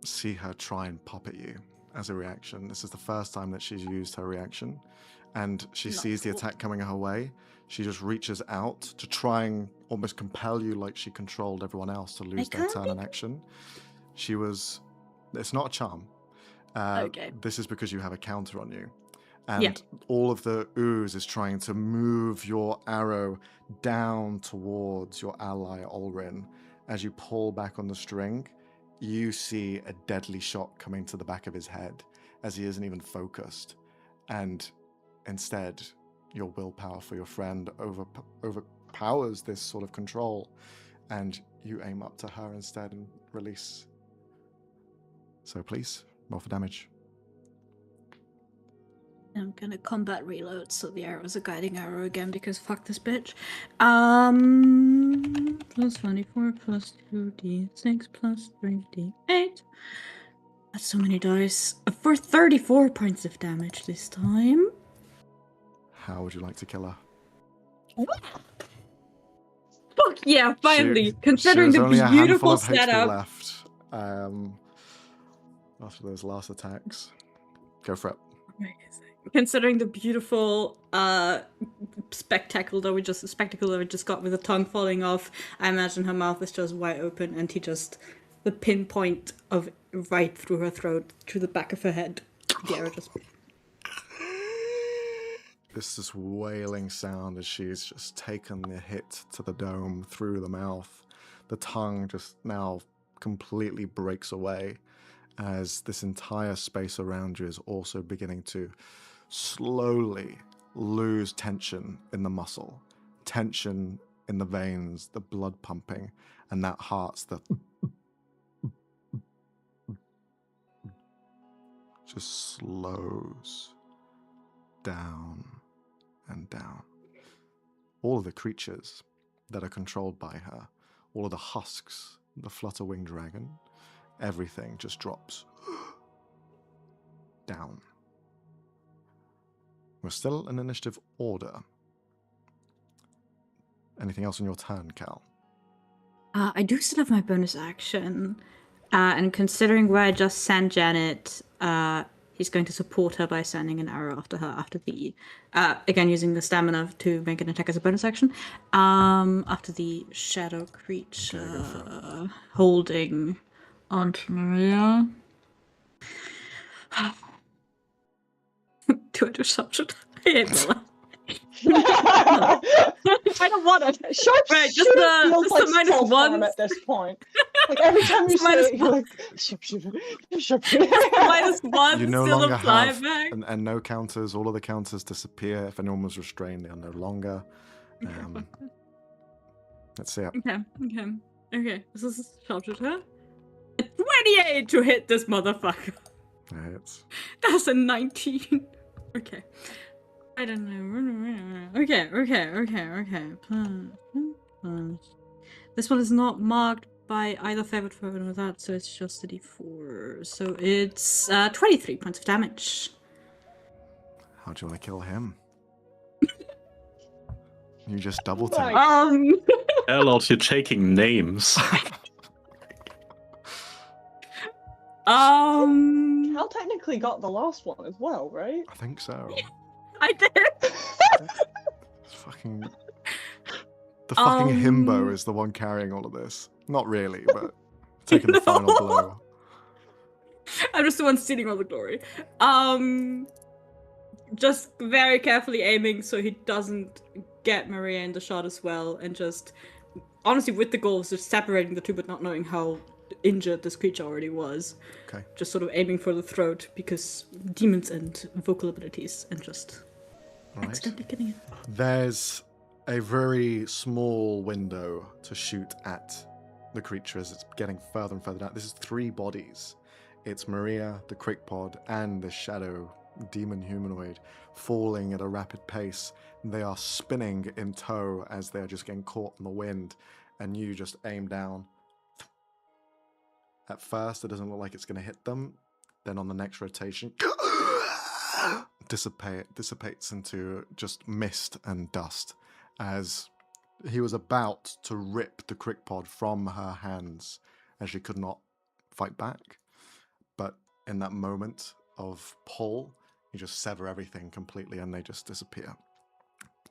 see her try and pop at you as a reaction. This is the first time that she's used her reaction, and she sees the attack coming her way. She just reaches out to try and almost compel you, like she controlled everyone else, to lose their turn and action. It's not a charm. Okay. This is because you have a counter on you. And all of the ooze is trying to move your arrow down towards your ally, Olrin. As you pull back on the string, you see a deadly shot coming to the back of his head as he isn't even focused. And instead, your willpower for your friend overpowers this sort of control, and you aim up to her instead and release. So please, roll for damage. I'm gonna combat reload, so the arrow's a guiding arrow again, because fuck this bitch. Plus 24, plus 2d6, plus 3d8. That's so many dice. For 34 points of damage this time. How would you like to kill her? Fuck yeah, finally! Considering the beautiful setup. Left, after those last attacks. Go for it. Considering the beautiful spectacle that we just got with the tongue falling off, I imagine her mouth is just wide open and the pinpoint of right through her throat, through the back of her head. The arrow just... This wailing sound as she's just taken the hit to the dome through the mouth. The tongue just now completely breaks away as this entire space around you is also beginning to slowly lose tension in the muscle, tension in the veins, the blood pumping, and that heart's that just slows down and down. All of the creatures that are controlled by her, all of the husks, the flutter-winged dragon, everything just drops down. We're still in initiative order. Anything else on your turn, Cal? I do still have my bonus action. And considering where I just sent Janet, he's going to support her by sending an arrow after her after the... again, using the stamina to make an attack as a bonus action. After the shadow creature holding onto Maria. Do I do sharpshooter? I hate my life. I don't want it. Sharpshooter feels like the self-harm -1 at this point. Like every time you say Minus it, you're like sharpshooter, sharpshooter. -1 You no still longer apply have, back. and no counters. All of the counters disappear. If anyone was restrained, they are no longer. Let's see it. Okay. This is sharpshooter. 28 to hit this motherfucker. It's That's a 19. Okay. I don't know. Okay. This one is not marked by either favorite foe or that, so it's just a d4. So it's 23 points of damage. How do you want to kill him? You just double tap. Hell out, you're taking names. Cal technically got the last one as well, right? I think so. I did. Fucking. The fucking himbo is the one carrying all of this. Not really, but taking the final blow. I'm just the one stealing all the glory. Just very carefully aiming so he doesn't get Maria in the shot as well, and just honestly with the goal of just separating the two, but not knowing how injured this creature already was. Okay. Just sort of aiming for the throat because demons and vocal abilities, and just accidentally getting it. There's a very small window to shoot at the creature as it's getting further and further down. This is 3 bodies. It's Maria, the Crickpod, and the shadow demon humanoid falling at a rapid pace. They are spinning in tow as they are just getting caught in the wind, and you just aim down. At first, it doesn't look like it's going to hit them. Then on the next rotation, dissipates into just mist and dust as he was about to rip the Crickpod from her hands as she could not fight back. But in that moment of pull, you just sever everything completely and they just disappear.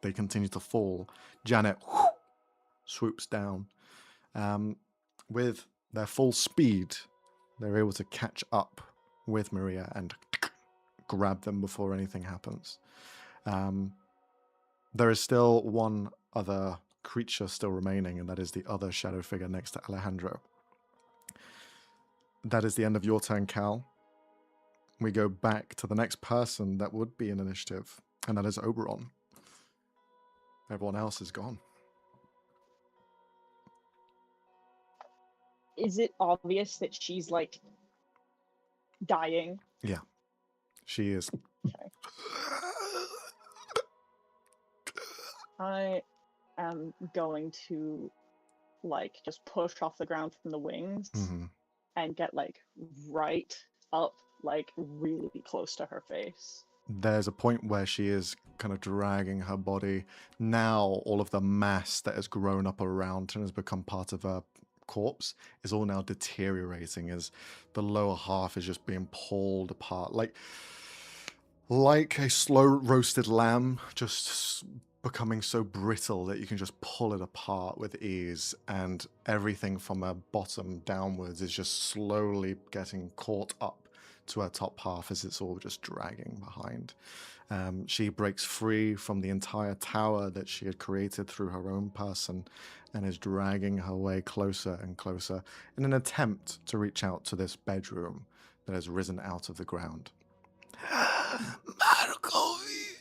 They continue to fall. Janet swoops down. With their full speed, they're able to catch up with Maria and grab them before anything happens. There is still one other creature still remaining, and that is the other shadow figure next to Alejandro. That is the end of your turn, Cal. We go back to the next person that would be an initiative, and that is Oberon. Everyone else is gone. Is it obvious that she's like dying? Yeah, she is. Okay. I am going to like just push off the ground from the wings and get like right up, like really close to her face. There's a point where she is kind of dragging her body. Now all of the mass that has grown up around her and has become part of her corpse is all now deteriorating as the lower half is just being pulled apart. Like a slow roasted lamb, just becoming so brittle that you can just pull it apart with ease, and everything from her bottom downwards is just slowly getting caught up to her top half as it's all just dragging behind. She breaks free from the entire tower that she had created through her own person and is dragging her way closer and closer in an attempt to reach out to this bedroom that has risen out of the ground. Markovi!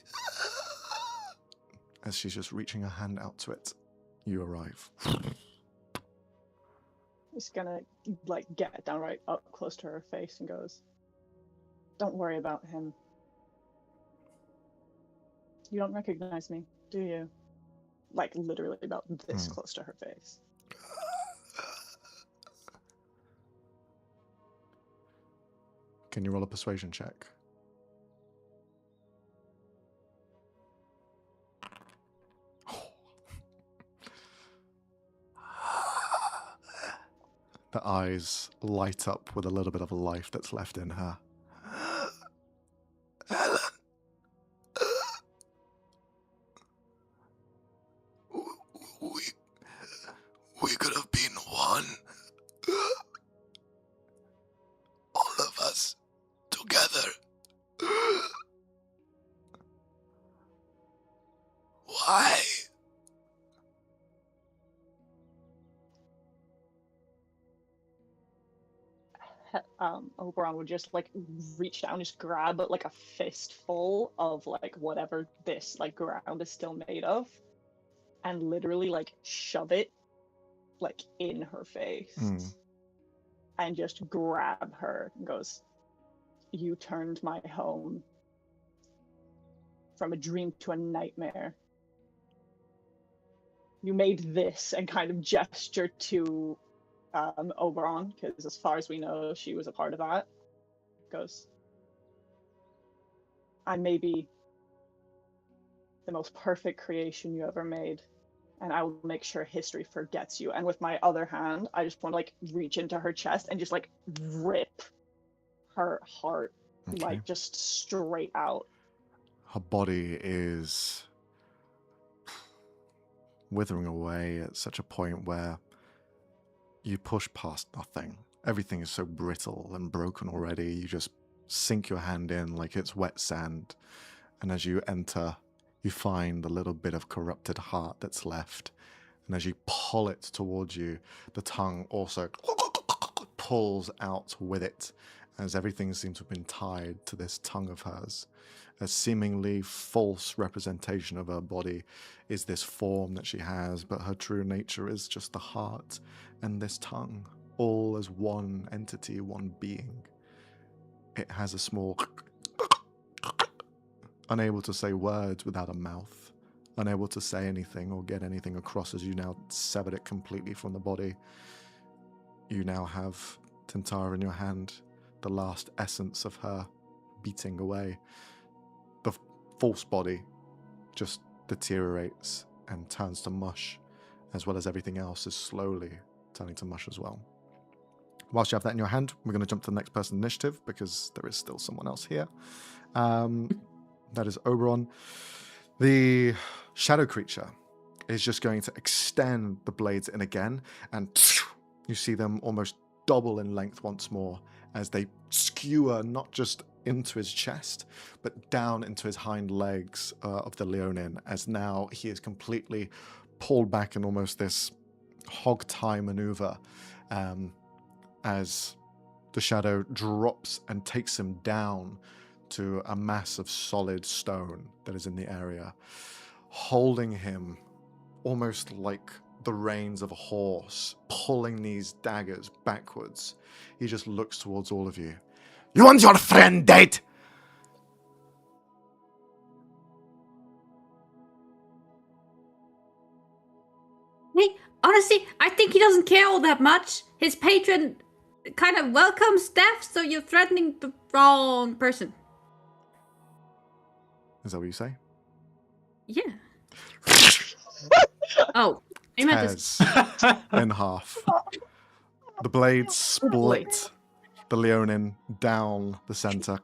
As she's just reaching her hand out to it, you arrive. Just gonna like get down right up close to her face and goes, "Don't worry about him. You don't recognize me, do you?" Like literally about this close to her face. Can you roll a persuasion check? The eyes light up with a little bit of life that's left in her. Helen. We could have been one. All of us together. Why? Oberon would just like reach down, just grab like a fistful of like whatever this like ground is still made of, and literally like shove it like in her face, and just grab her and goes, "You turned my home from a dream to a nightmare. You made this," and kind of gesture to Oberon, because as far as we know, she was a part of that. Goes, "I may be the most perfect creation you ever made, and I will make sure history forgets you." And with my other hand, I just want to like reach into her chest and just like rip her heart, like just straight out. Her body is withering away at such a point where you push past nothing. Everything is so brittle and broken already. You just sink your hand in like it's wet sand. And as you enter, you find the little bit of corrupted heart that's left. And as you pull it towards you, the tongue also pulls out with it, as everything seems to have been tied to this tongue of hers. A seemingly false representation of her body is this form that she has, but her true nature is just the heart and this tongue, all as one entity, one being. It has a small... unable to say words without a mouth, unable to say anything or get anything across as you now severed it completely from the body. You now have Tintara in your hand, the last essence of her beating away. The false body just deteriorates and turns to mush, as well as everything else is slowly turning to mush as well. Whilst you have that in your hand, we're going to jump to the next person initiative, because there is still someone else here. That is Oberon. The shadow creature is just going to extend the blades in again, and you see them almost double in length once more as they skewer not just into his chest, but down into his hind legs of the Leonin, as now he is completely pulled back in almost this hog tie maneuver, as the shadow drops and takes him down to a mass of solid stone that is in the area, holding him almost like the reins of a horse, pulling these daggers backwards. He just looks towards all of you. "You want your friend dead?" Hey, honestly, I think he doesn't care all that much. His patron kind of welcomes death, so you're threatening the wrong person. Is that what you say? Yeah. Oh, I meant this. In half. The blades split the Leonin down the center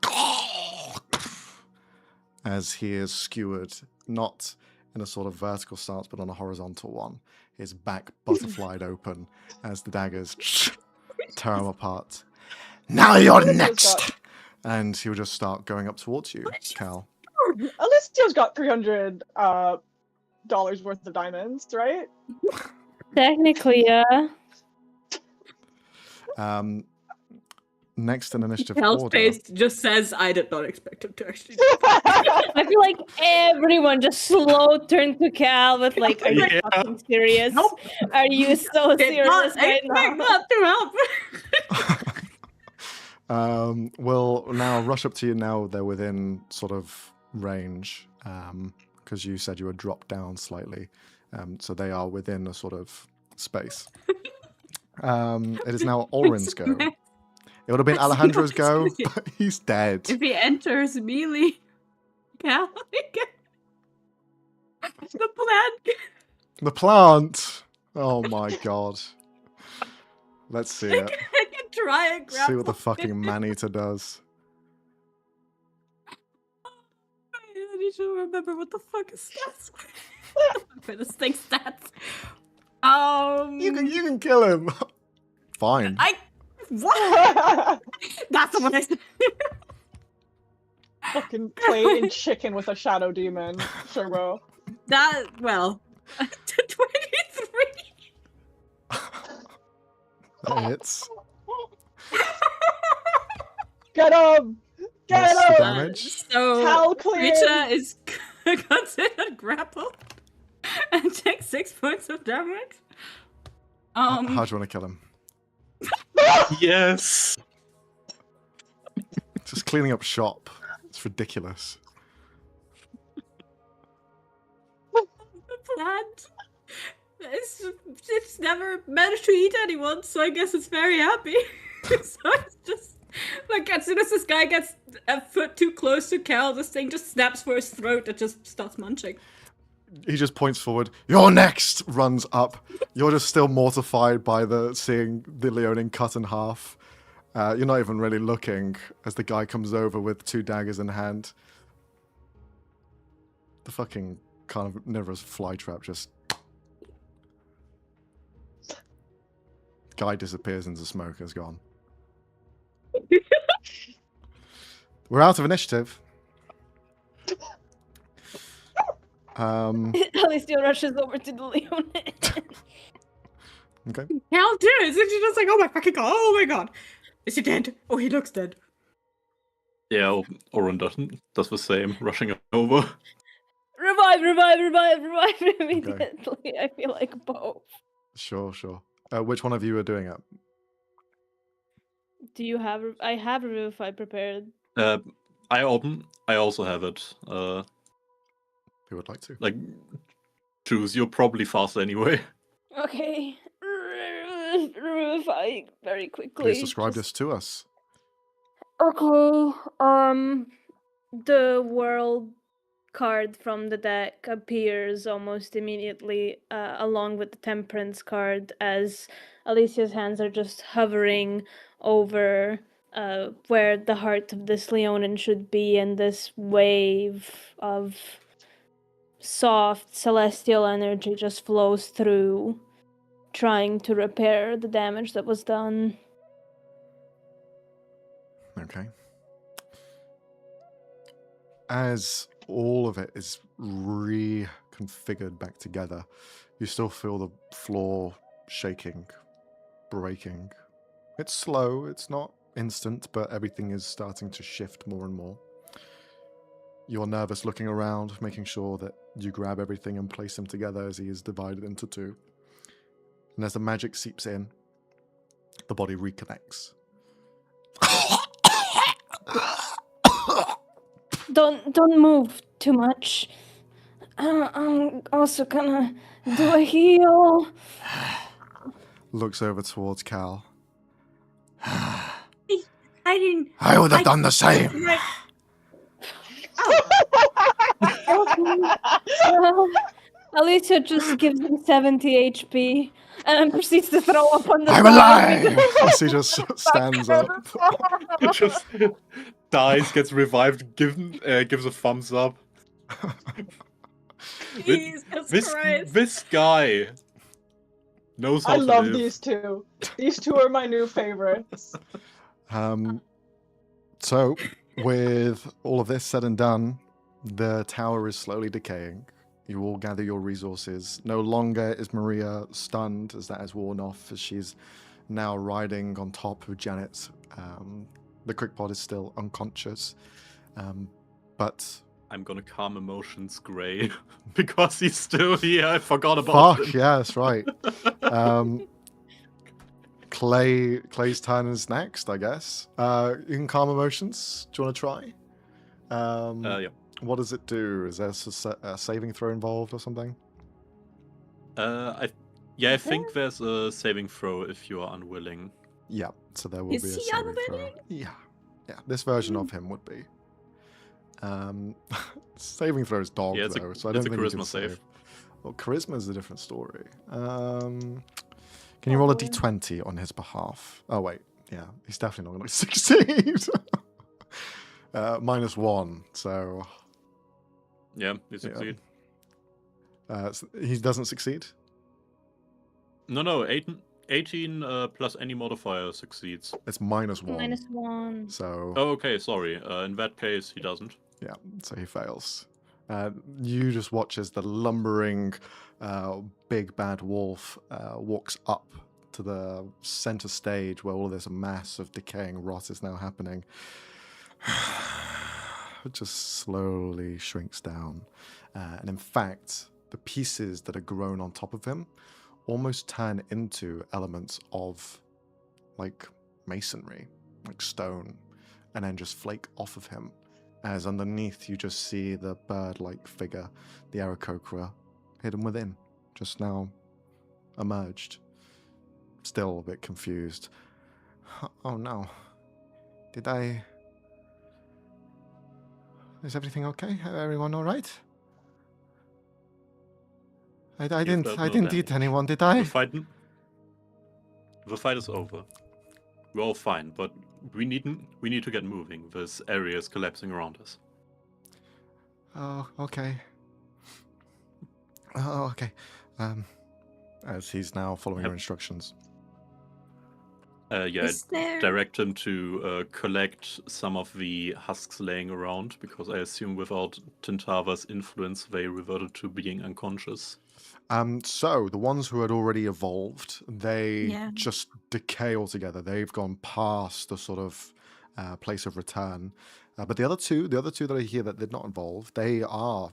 as he is skewered, not in a sort of vertical stance, but on a horizontal one. His back butterflied open as the daggers tear him apart. "Now you're next!" And he'll just start going up towards you, Cal. Alistio's got $300 worth of diamonds, right? Technically, yeah. Next in initiative Cal's order. face just says, I did not expect him to actually. I feel like everyone just slow turned to Cal with like, "Are you fucking serious? Nope. Are you so serious right now?" Not to help. We'll now rush up to you now. They're within sort of range, because you said you were dropped down slightly. So they are within a sort of space. It is now Ulrin's go. It would have been Alejandro's go, but he's dead. If he enters melee, Cal, the plant. The plant. Oh my god. Let's see it. I can try and grab. See what the fucking man-eater does. I need to remember what the fuck is stats. For this thing stats. You can kill him. Fine. What? That's what I said. Fucking playing chicken with a shadow demon, Sherbo. That, well, 23. That hits. Get him! Get What's the him! damage? So Cal cleared. Rita is considered grappled and takes 6 points of damage. How do you want to kill him? Yes. Just cleaning up shop. It's ridiculous. The plant. It's never managed to eat anyone, so I guess it's very happy. So it's just like as soon as this guy gets a foot too close to Cal, this thing just snaps for his throat and just starts munching. He just points forward. You're next. Runs up. You're just still mortified by seeing the Leonin cut in half. You're not even really looking as the guy comes over with 2 daggers in hand. The fucking carnivorous flytrap just. Guy disappears into smoke. Is gone. We're out of initiative. Alicia rushes over to the Leonin. Okay. Cal did, and she's just like, oh my fucking god, oh my god. Is he dead? Oh, he looks dead. Yeah, Oren does the same, rushing over. Revive immediately. Okay. I feel like both. Sure. Which one of you are doing it? Do you have? I have Revivify prepared. I also have it. Who would like to? Like, choose. You're probably fast anyway. Okay. Revivify very quickly. Please describe this to us. Okay. The world card from the deck appears almost immediately, along with the Temperance card, as Alicia's hands are just hovering over where the heart of this Leonin should be, and this wave of soft celestial energy just flows through, trying to repair the damage that was done. Okay. As all of it is reconfigured back together, you still feel the floor shaking, breaking. It's slow, it's not instant, but everything is starting to shift more and more. You're nervous looking around, making sure that you grab everything and place them together as he is divided into 2. And as the magic seeps in, the body reconnects. Don't move too much. I'm also gonna do a heal. Looks over towards Cal. I would have done the same. Alicia just gives him 70 HP and proceeds to throw up on the I'm alive! As he just stands up. Just dies, gets revived, gives a thumbs up. Jesus Christ. This guy knows how I to love live. these 2. These 2 are my new favorites. So, with all of this said and done, the tower is slowly decaying. You all gather your resources. No longer is Maria stunned, as that has worn off, as she's now riding on top of Janet. The Crickpot is still unconscious, but... I'm gonna calm emotions Gray, because he's still here. I forgot about him. Yeah, that's right. Clay's turn is next, I guess. You can calm emotions. Do you want to try? Yeah. What does it do? Is there a saving throw involved or something? I think there's a saving throw if you are unwilling. Yeah, so there will Is be a he saving throw. unwilling? Yeah, this version of him would be. Saving throw is dog, though, so I don't think it's a you charisma can save. Well, charisma is a different story. Can you roll a d20 on his behalf? Oh, wait. Yeah, he's definitely not going to succeed. -1, so... Yeah, you succeed. He doesn't succeed? No, 18 plus any modifier succeeds. It's -1. -1. So... Oh, okay, sorry. In that case, he doesn't. Yeah, so he fails. You just watch as the lumbering big bad wolf walks up to the center stage where all this mass of decaying rot is now happening. just slowly shrinks down. And in fact, the pieces that are grown on top of him almost turn into elements of like masonry, like stone, and then just flake off of him. As underneath you just see the bird-like figure, the Aarakocra, hidden within, just now emerged. Still a bit confused. Oh no. Is everything okay? Everyone alright? I didn't eat anyone, did I? The fight is over. We're all fine, but we need to get moving. This area is collapsing around us. Oh, okay. Oh, okay. As he's now following your instructions. Direct him to collect some of the husks laying around, because I assume without Tintava's influence, they reverted to being unconscious. So the ones who had already evolved, they just decay altogether. They've gone past the sort of place of return. But the other two that are here that did not evolve, they are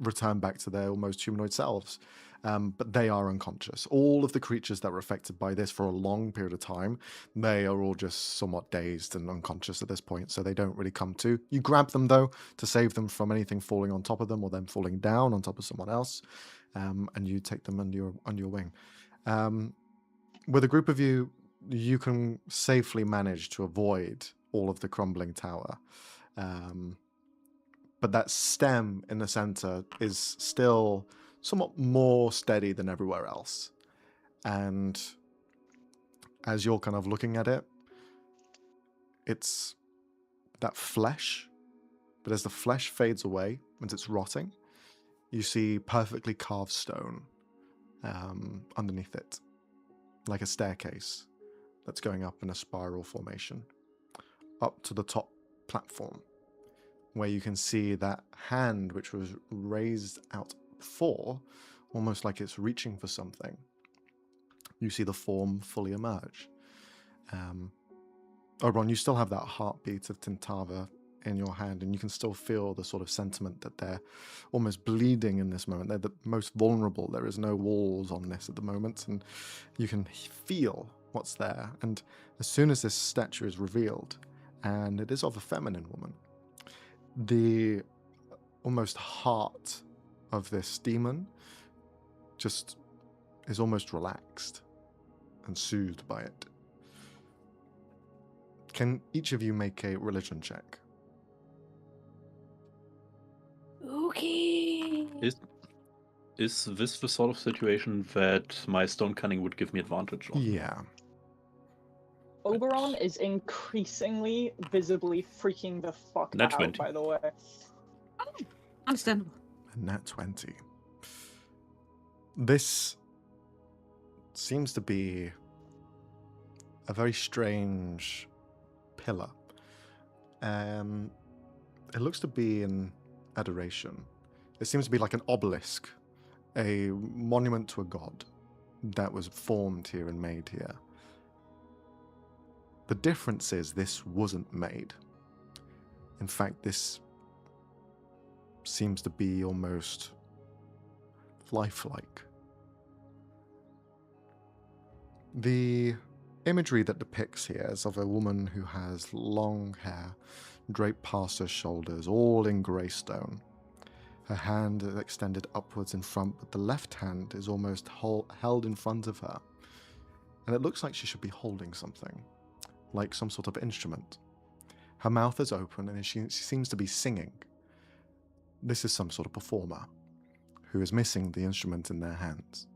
returned back to their almost humanoid selves. But they are unconscious. All of the creatures that were affected by this for a long period of time, they are all just somewhat dazed and unconscious at this point, so they don't really come to. You grab them, though, to save them from anything falling on top of them or them falling down on top of someone else, and you take them under your wing. With a group of you, you can safely manage to avoid all of the crumbling tower. But that stem in the center is still somewhat more steady than everywhere else. And as you're kind of looking at it, it's that flesh, but as the flesh fades away, as it's rotting, you see perfectly carved stone underneath it, like a staircase that's going up in a spiral formation, up to the top platform, where you can see that hand which was raised out before, almost like it's reaching for something. You see the form fully emerge. Oberon, you still have that heartbeat of Tintava in your hand, and you can still feel the sort of sentiment that they're almost bleeding in this moment. They're the most vulnerable. There is no walls on this at the moment, and you can feel what's there. And as soon as this statue is revealed, and it is of a feminine woman, the almost heart of this demon just is almost relaxed and soothed by it. Can each of you make a religion check? Okay. Is this the sort of situation that my stone cunning would give me advantage on? Yeah. Oberon is increasingly visibly freaking the fuck Nat out, 20. by the way. Oh, understandable. Nat 20. This seems to be a very strange pillar. It looks to be in adoration. It seems to be like an obelisk, a monument to a god that was formed here and made here. The difference is this wasn't made. In fact, this seems to be almost lifelike. The imagery that depicts here is of a woman who has long hair draped past her shoulders, all in grey stone. Her hand is extended upwards in front, but the left hand is almost held in front of her. And it looks like she should be holding something, like some sort of instrument. Her mouth is open and she seems to be singing. This is some sort of performer who is missing the instrument in their hands.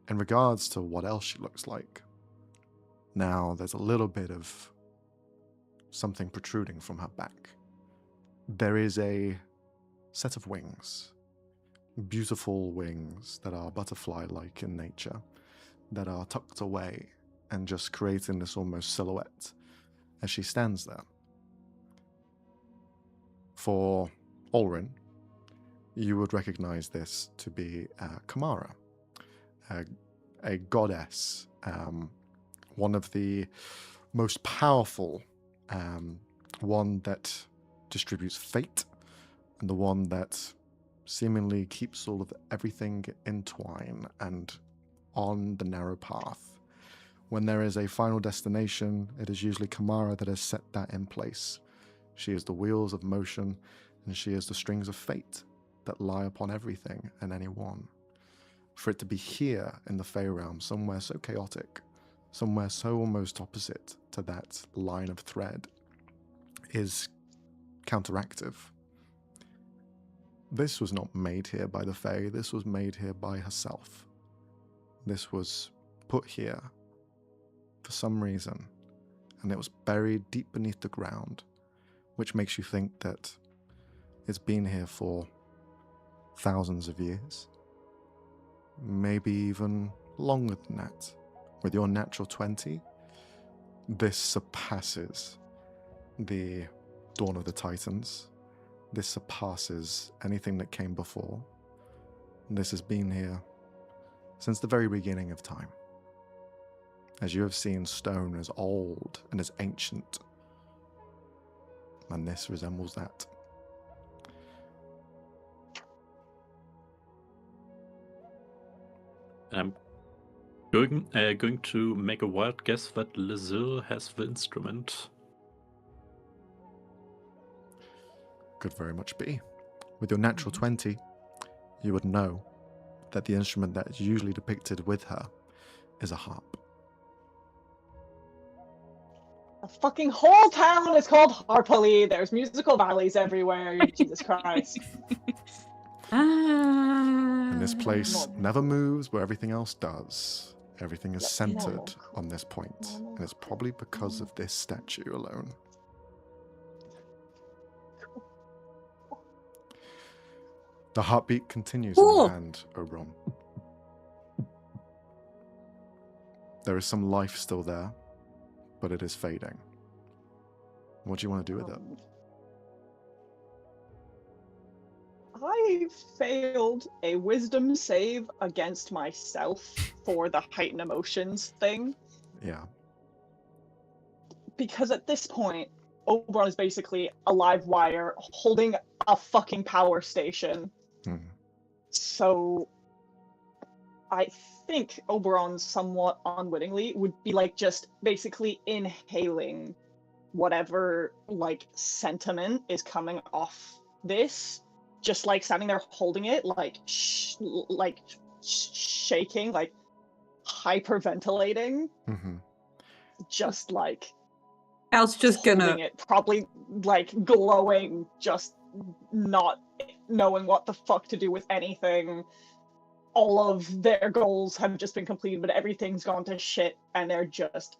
In regards to what else she looks like, now there's a little bit of something protruding from her back. There is a set of wings, beautiful wings that are butterfly-like in nature, that are tucked away and just creating this almost silhouette as she stands there. For Olrin, you would recognize this to be Kamara, a goddess, one of the most powerful One that distributes fate, and the one that seemingly keeps all of everything in twine and on the narrow path. When there is a final destination, it is usually Kamara that has set that in place. She is the wheels of motion, and she is the strings of fate that lie upon everything and anyone. For it to be here in the Feyrealm, somewhere so chaotic, somewhere so almost opposite to that line of thread, is counteractive. This was not made here by the Fae, this was made here by herself. This was put here for some reason, and it was buried deep beneath the ground, which makes you think that it's been here for thousands of years, maybe even longer than that. With your natural 20, this surpasses the Dawn of the Titans. This surpasses anything that came before. This has been here since the very beginning of time. As you have seen, stone as old and as ancient, and this resembles that. I'm going to make a wild guess that Lizelle has the instrument. Could very much be. With your natural 20, you would know that the instrument that is usually depicted with her is a harp. The fucking whole town is called Harpally. There's musical valleys everywhere. Jesus Christ. And this place never moves where everything else does. Everything is centered on this point, and it's probably because of this statue alone. The heartbeat continues in your hand, Oberon. There is some life still there, but it is fading. What do you want to do with it? I failed a wisdom save against myself for the heightened emotions thing. Yeah. Because at this point, Oberon is basically a live wire holding a fucking power station. So I think Oberon somewhat unwittingly would be like just basically inhaling whatever like sentiment is coming off this, just like standing there holding it, like shaking, like hyperventilating, just like Al's just gonna it, probably like glowing, just not knowing what the fuck to do with anything. All of their goals have just been completed, but everything's gone to shit, and they're just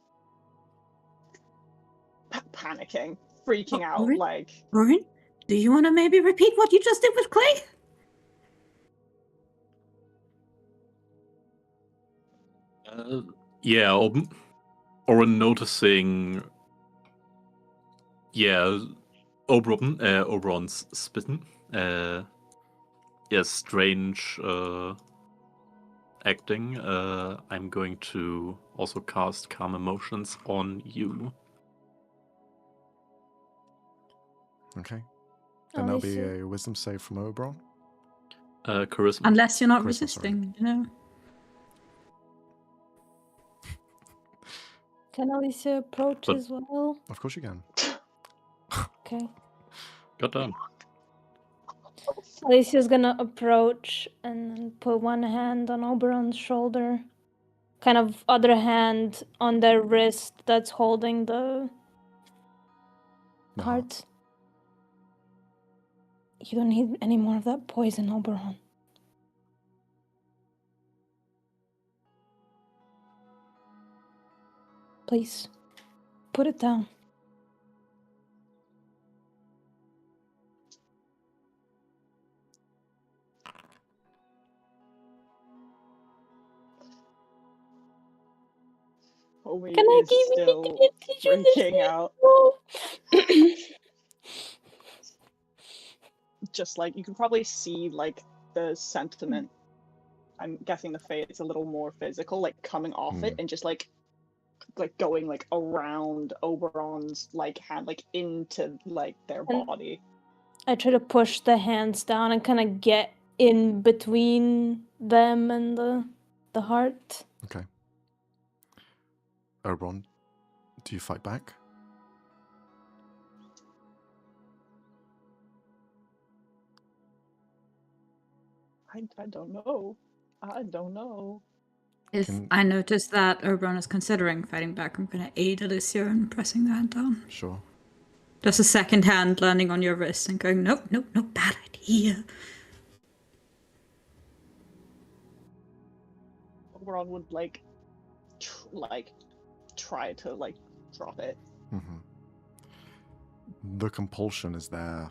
panicking, freaking out. Rory? Like, Rory, do you want to maybe repeat what you just did with Clay? Yeah, or noticing. Yeah, Oberon's spitting. Yeah, strange acting. I'm going to also cast Calm Emotions on you. Okay. And that'll be a wisdom save from Oberon. Charisma. Unless you're not Charisma, resisting, you know. Can Alicia approach as well? Of course you can. Okay. Got done. Alicia's gonna approach and put one hand on Oberon's shoulder, kind of other hand on their wrist that's holding the heart. You don't need any more of that poison, Oberon. Please, put it down. Homie Can I is give still you freaking out. Just like, you can probably see like the sentiment. I'm guessing the fate's a little more physical, like coming off it and just like like going like around Oberon's like hand, like into like their body. I try to push the hands down and kind of get in between them and the heart. Okay. Oberon, do you fight back? I don't know. I don't know. If I notice that Oberon is considering fighting back, I'm going to aid Alicia in pressing the hand down. Sure. Just a second hand landing on your wrist and going, nope, bad idea. Oberon would try to like drop it. Mm-hmm. The compulsion is there,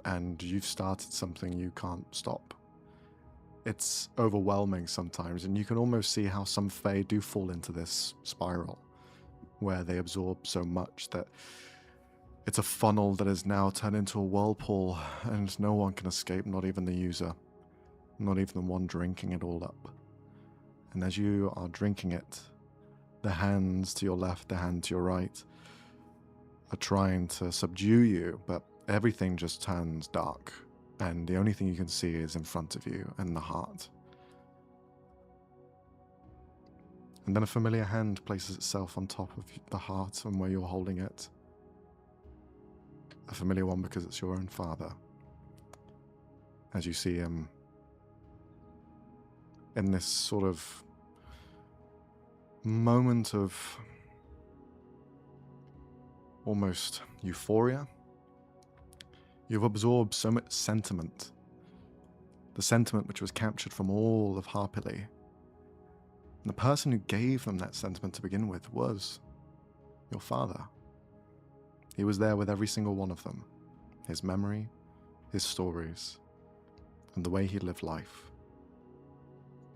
and you've started something you can't stop. It's overwhelming sometimes, and you can almost see how some Fae do fall into this spiral, where they absorb so much that it's a funnel that is now turned into a whirlpool, and no one can escape, not even the user, not even the one drinking it all up. And as you are drinking it, the hands to your left, the hand to your right, are trying to subdue you, but everything just turns dark, and the only thing you can see is in front of you and the heart. And then a familiar hand places itself on top of the heart and where you're holding it. A familiar one because it's your own father. As you see him in this sort of moment of almost euphoria. You've absorbed so much sentiment. The sentiment which was captured from all of Harpily. And the person who gave them that sentiment to begin with was your father. He was there with every single one of them. His memory, his stories, and the way he lived life.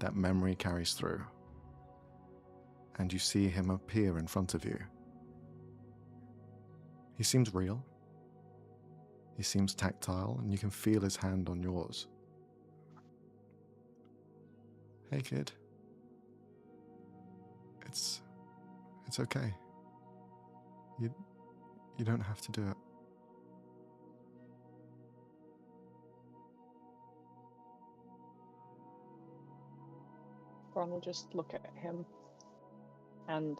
That memory carries through. And you see him appear in front of you. He seems real. He seems tactile, and you can feel his hand on yours. Hey, kid. It's okay. You don't have to do it. Ron will just look at him, and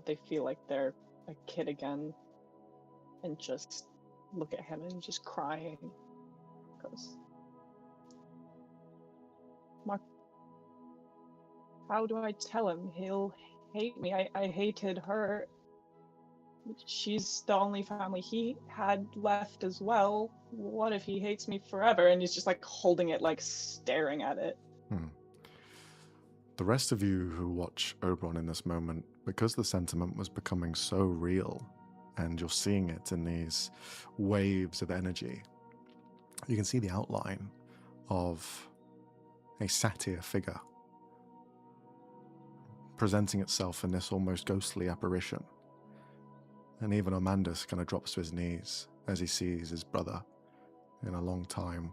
they feel like they're a kid again, and just look at him and just crying because Mark, how do I tell him? He'll hate me. I hated her. She's the only family he had left as well. What if he hates me forever? And he's just like holding it, like staring at it. The rest of you who watch Oberon in this moment, because the sentiment was becoming so real, and you're seeing it in these waves of energy, you can see the outline of a satyr figure presenting itself in this almost ghostly apparition. And even Amandus kind of drops to his knees as he sees his brother in a long time,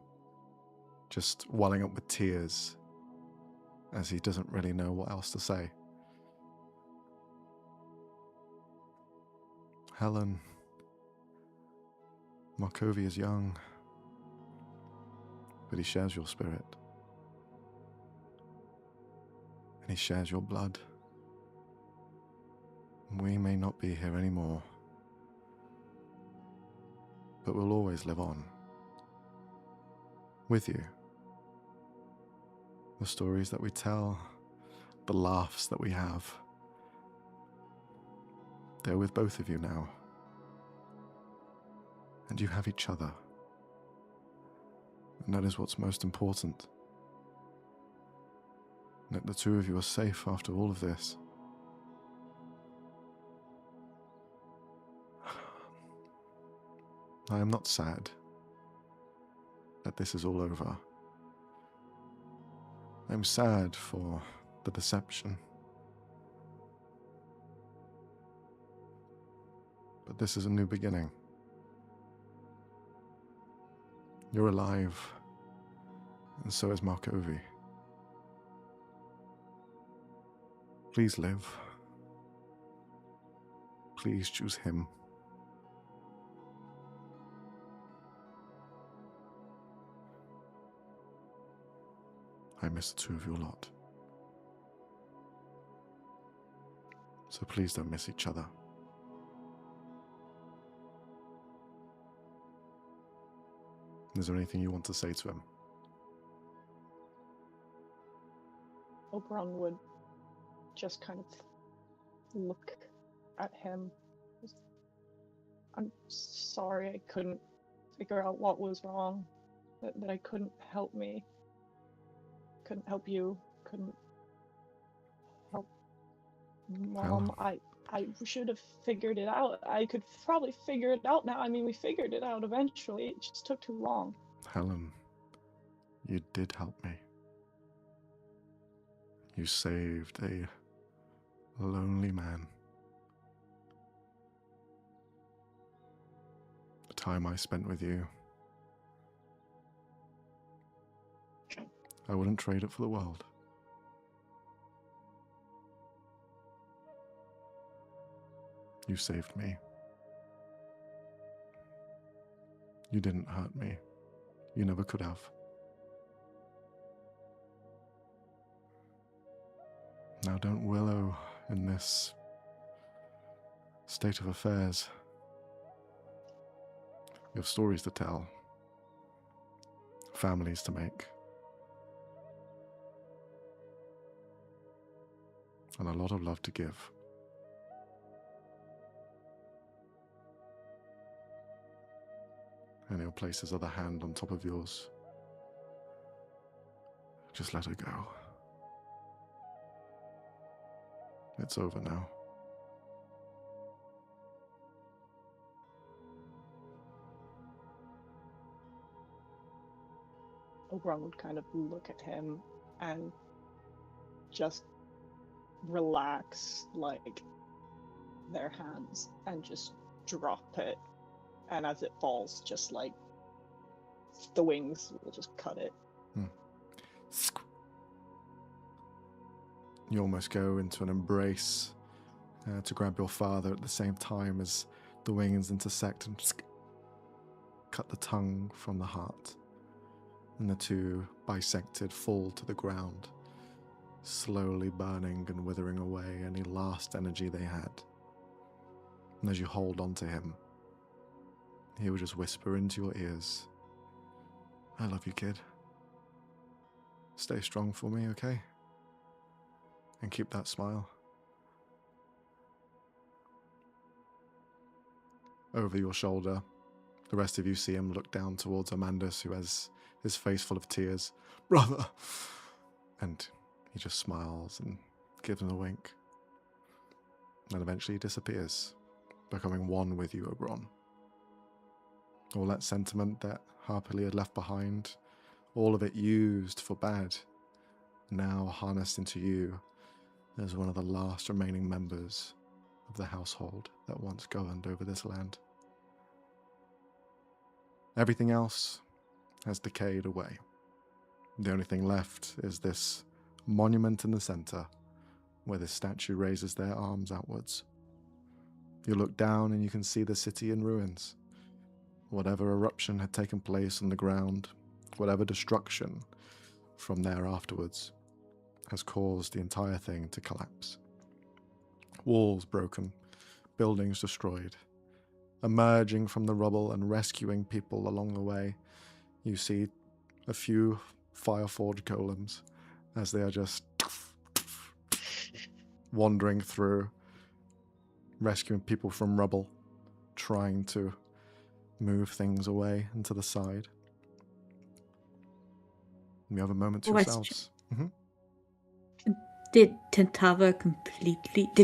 just welling up with tears as he doesn't really know what else to say. Helen, Markovi is young, but he shares your spirit. And he shares your blood. We may not be here anymore, but we'll always live on. With you. The stories that we tell, the laughs that we have, they're with both of you now. And you have each other. And that is what's most important. That the two of you are safe after all of this. I am not sad that this is all over. I'm sad for the deception. But this is a new beginning. You're alive, and so is Markovi. Please live please choose him. I miss the two of your lot. So please don't miss each other. Is there anything you want to say to him? Oberon would just kind of look at him. I'm sorry I couldn't figure out what was wrong. That I couldn't help me. Couldn't help you. Couldn't help Mom. I should have figured it out. I could probably figure it out now. I mean, we figured it out eventually. It just took too long. Helen, you did help me. You saved a lonely man. The time I spent with you, I wouldn't trade it for the world. You saved me. You didn't hurt me. You never could have. Now don't wallow in this state of affairs. You have stories to tell, families to make, and a lot of love to give. And he'll place his other hand on top of yours. Just let her go. It's over now. Oberon would kind of look at him and just relax, like, their hands and just drop it. And as it falls, just like the wings will just cut it. You almost go into an embrace to grab your father at the same time as the wings intersect and cut the tongue from the heart. And the two, bisected, fall to the ground, slowly burning and withering away any last energy they had. And as you hold on to him, he will just whisper into your ears, "I love you, kid. Stay strong for me, okay? And keep that smile." Over your shoulder, the rest of you see him look down towards Amandus, who has his face full of tears. "Brother!" And he just smiles and gives him a wink. And eventually he disappears, becoming one with you, Oberon. All that sentiment that Harpily had left behind, all of it used for bad, now harnessed into you as one of the last remaining members of the household that once governed over this land. Everything else has decayed away. The only thing left is this monument in the center, where this statue raises their arms outwards. You look down and you can see the city in ruins. Whatever eruption had taken place on the ground, whatever destruction from there afterwards, has caused the entire thing to collapse. Walls broken, buildings destroyed. Emerging from the rubble and rescuing people along the way, you see a few fire-forged golems as they are just wandering through, rescuing people from rubble, trying to move things away and to the side. You have a moment to yourselves. Did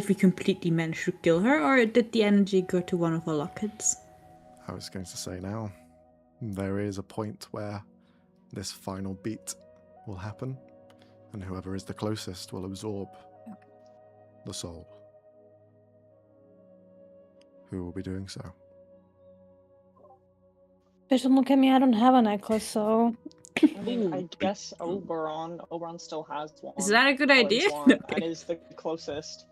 we completely manage to kill her, or did the energy go to one of our lockets? I was going to say now, there is a point where this final beat will happen, and whoever is the closest will absorb the soul. Who will be doing so? Don't look at me, I don't have a necklace, so... I mean, I guess Oberon still has one. Is that a good idea? One, and is the closest.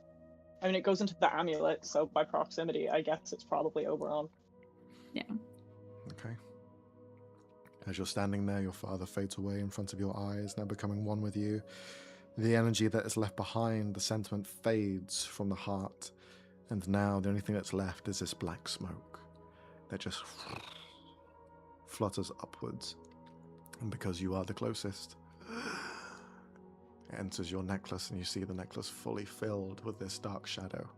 I mean, it goes into the amulet, so by proximity, I guess it's probably Oberon. Yeah. Okay. As you're standing there, your father fades away in front of your eyes, now becoming one with you. The energy that is left behind, the sentiment fades from the heart, and now the only thing that's left is this black smoke that just flutters upwards. And because you are the closest, it enters your necklace, and you see the necklace fully filled with this dark shadow,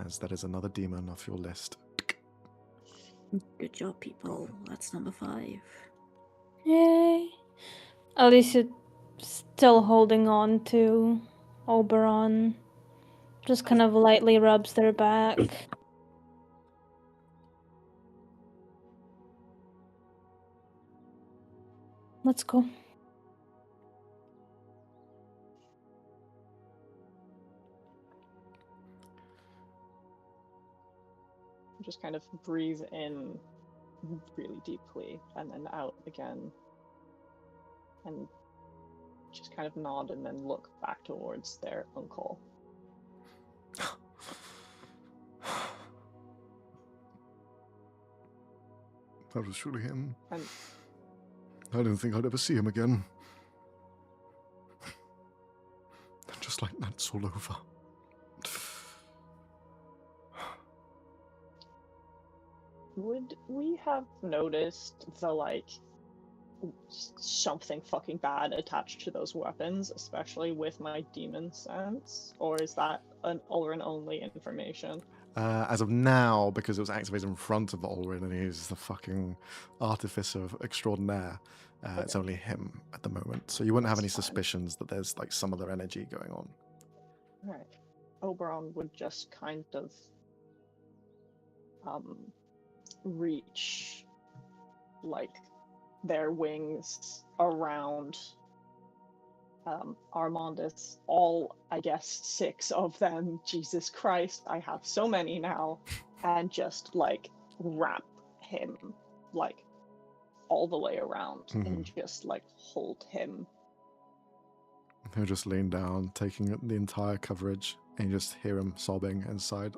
as that is another demon off your list. Good job, people. That's number 5. Yay. Alicia still holding on to Oberon. Just kind of lightly rubs their back. Let's go. Just kind of breathe in really deeply and then out again. And just kind of nod and then look back towards their uncle. That was surely him. And I didn't think I'd ever see him again. And just like that's all over. would we have noticed the, like, something fucking bad attached to those weapons, especially with my demon sense? Or is that an Ulrin-only information? As of now, because it was activated in front of Ulrin and he's the fucking artificer extraordinaire, it's only him at the moment. So you wouldn't have any suspicions that there's like some other energy going on. Right. Oberon would just kind of reach like their wings around Armandus, all, I guess, 6 of them. Jesus Christ, I have so many now. And just, like, wrap him, like, all the way around and just, like, hold him. He'll just lean down, taking the entire coverage, and you just hear him sobbing inside.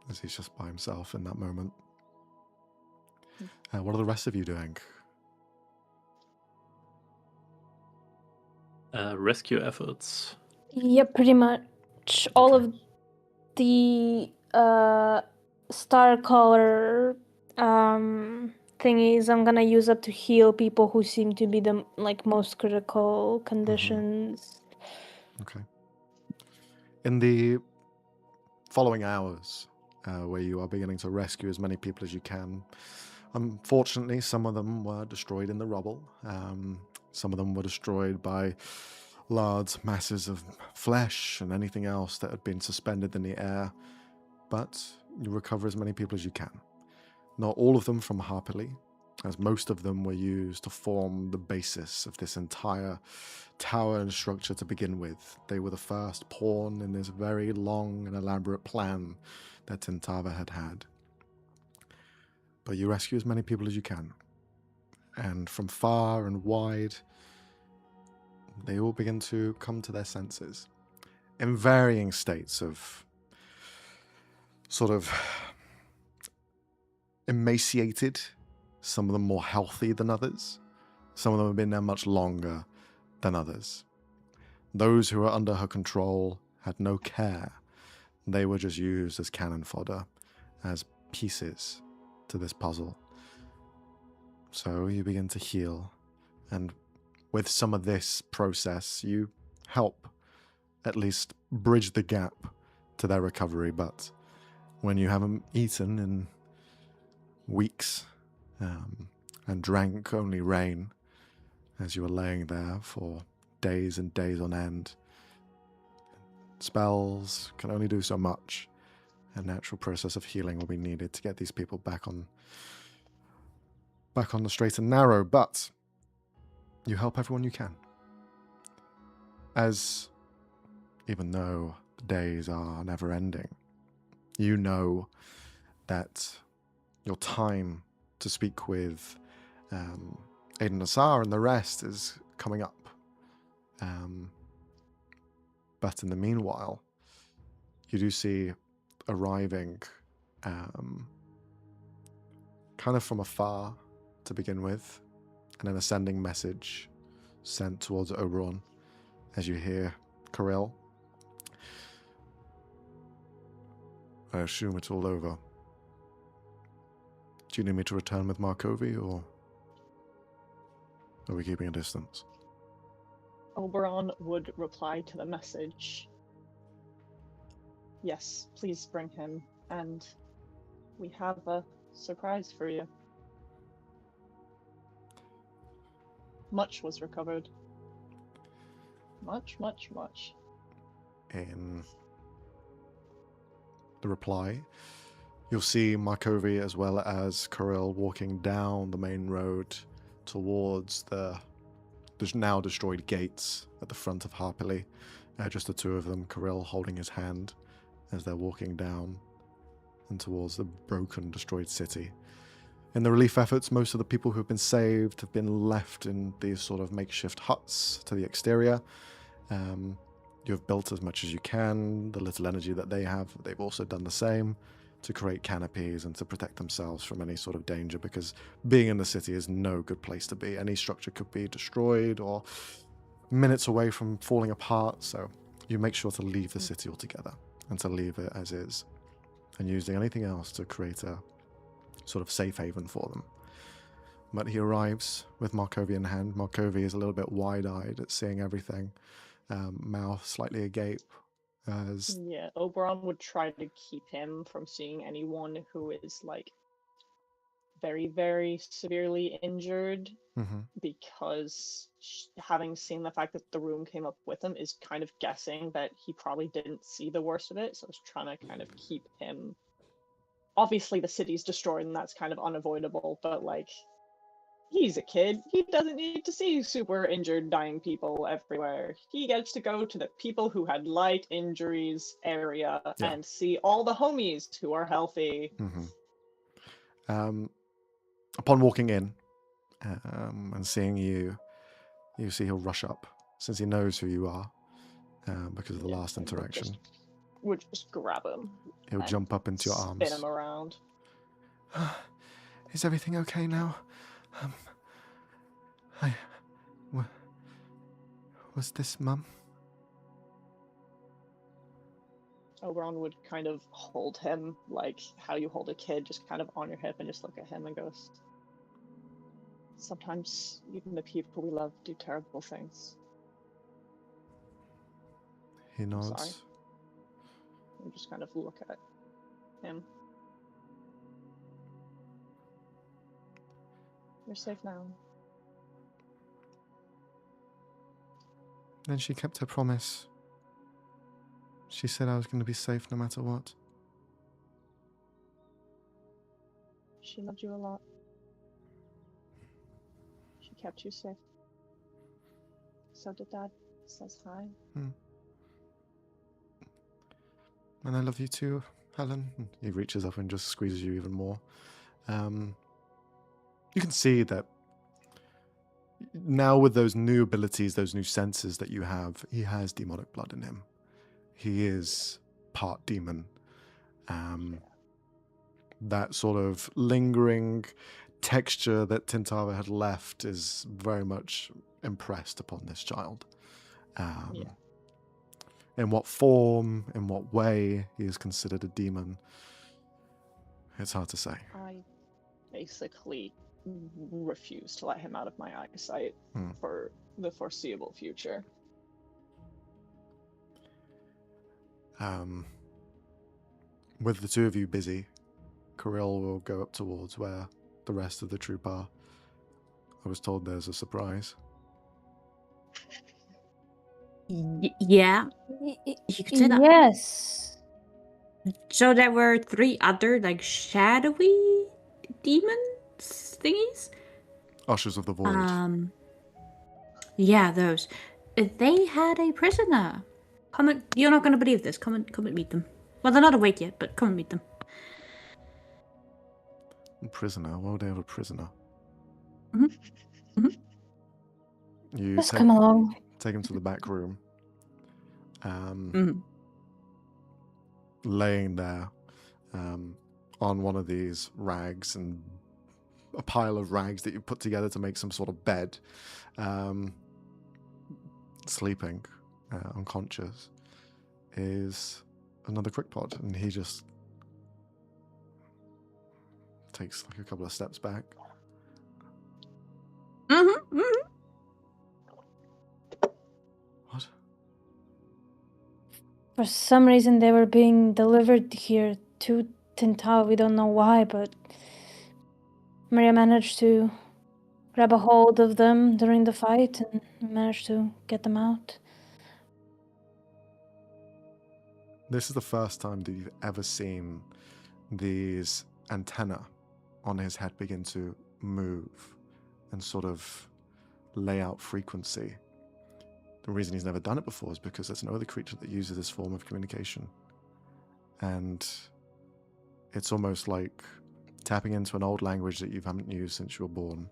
As he's just by himself in that moment. What are the rest of you doing? Rescue efforts. Yeah, pretty much. All of the star color thingies I'm gonna use up to heal people who seem to be the most critical conditions. Okay. In the following hours, where you are beginning to rescue as many people as you can, unfortunately, some of them were destroyed in the rubble. Some of them were destroyed by large masses of flesh and anything else that had been suspended in the air. But you recover as many people as you can. Not all of them from Harpily, as most of them were used to form the basis of this entire tower and structure to begin with. They were the first pawn in this very long and elaborate plan that Tintava had had. But you rescue as many people as you can. And from far and wide, they all begin to come to their senses in varying states of sort of emaciated, some of them more healthy than others. Some of them have been there much longer than others. Those who were under her control had no care. They were just used as cannon fodder, as pieces to this puzzle. So you begin to heal, and with some of this process, you help at least bridge the gap to their recovery. But when you haven't eaten in weeks and drank only rain as you were laying there for days and days on end, spells can only do so much. A natural process of healing will be needed to get these people back on the straight and narrow, but you help everyone you can. As, even though the days are never ending, you know that your time to speak with Aiden Nassar and the rest is coming up. But in the meanwhile, you do see arriving kind of from afar to begin with, and an ascending message sent towards Oberon as you hear Kirill. I assume it's all over. Do you need me to return with Markovi, or are we keeping a distance? Oberon would reply to the message. Yes, please bring him, and we have a surprise for you. Much was recovered. Much. In the reply, you'll see Markovi as well as Kirill walking down the main road towards the now destroyed gates at the front of Harpily. Just the two of them, Kirill holding his hand as they're walking down and towards the broken, destroyed city. In the relief efforts, most of the people who have been saved have been left in these sort of makeshift huts to the exterior. You have built as much as you can. The little energy that they have, they've also done the same to create canopies and to protect themselves from any sort of danger, because being in the city is no good place to be. Any structure could be destroyed or minutes away from falling apart, so you make sure to leave the city altogether and to leave it as is, and using anything else to create a sort of safe haven for them. But he arrives with Markovi in hand. Markovi is a little bit wide-eyed at seeing everything, mouth slightly agape. Yeah, Oberon would try to keep him from seeing anyone who is like very, very severely injured, because having seen the fact that the room came up with him, is kind of guessing that he probably didn't see the worst of it, so it's trying to kind of keep him. Obviously the city's destroyed and that's kind of unavoidable, but like, he's a kid. He doesn't need to see super injured, dying people everywhere. He gets to go to the people who had light injuries area and see all the homies who are healthy. Upon walking in and seeing you, you see he'll rush up, since he knows who you are, because of the last interaction. Would just grab him. He'll jump up into your arms. Spin him around. Is everything okay now? Was this Mum? Oberon would kind of hold him like how you hold a kid, just kind of on your hip, and just look at him and goes, sometimes even the people we love do terrible things. He nods. Sorry. And just kind of look at him. You're safe now. Then she kept her promise. She said I was going to be safe no matter what. She loved you a lot. She kept you safe. So did Dad. Says hi. And I love you too, Helen. He reaches up and just squeezes you even more. You can see that now with those new abilities, those new senses that you have, he has demonic blood in him. He is part demon. That sort of lingering texture that Tintava had left is very much impressed upon this child. In what form, in what way he is considered a demon, it's hard to say. I basically refuse to let him out of my eyesight for the foreseeable future. With the two of you busy, Kirill will go up towards where the rest of the troop are. I was told there's a surprise. Yeah, you could say that. Yes. So there were 3 other, like, shadowy demons thingies? Ushers of the Void. Yeah, those. They had a prisoner. Come and, you're not going to believe this. Come and meet them. Well, they're not awake yet, but come and meet them. A prisoner? Why would they have a prisoner? Just come along. Take him to the back room. laying there on one of these rags, and a pile of rags that you put together to make some sort of bed, sleeping, unconscious, is another Crickpod, and he just takes like a couple of steps back. What? For some reason, they were being delivered here to Tintal. We don't know why, but Maria managed to grab a hold of them during the fight and managed to get them out. This is the first time that you've ever seen these antennae on his head begin to move and sort of lay out frequency. The reason he's never done it before is because there's no other creature that uses this form of communication. And it's almost like tapping into an old language that you haven't used since you were born.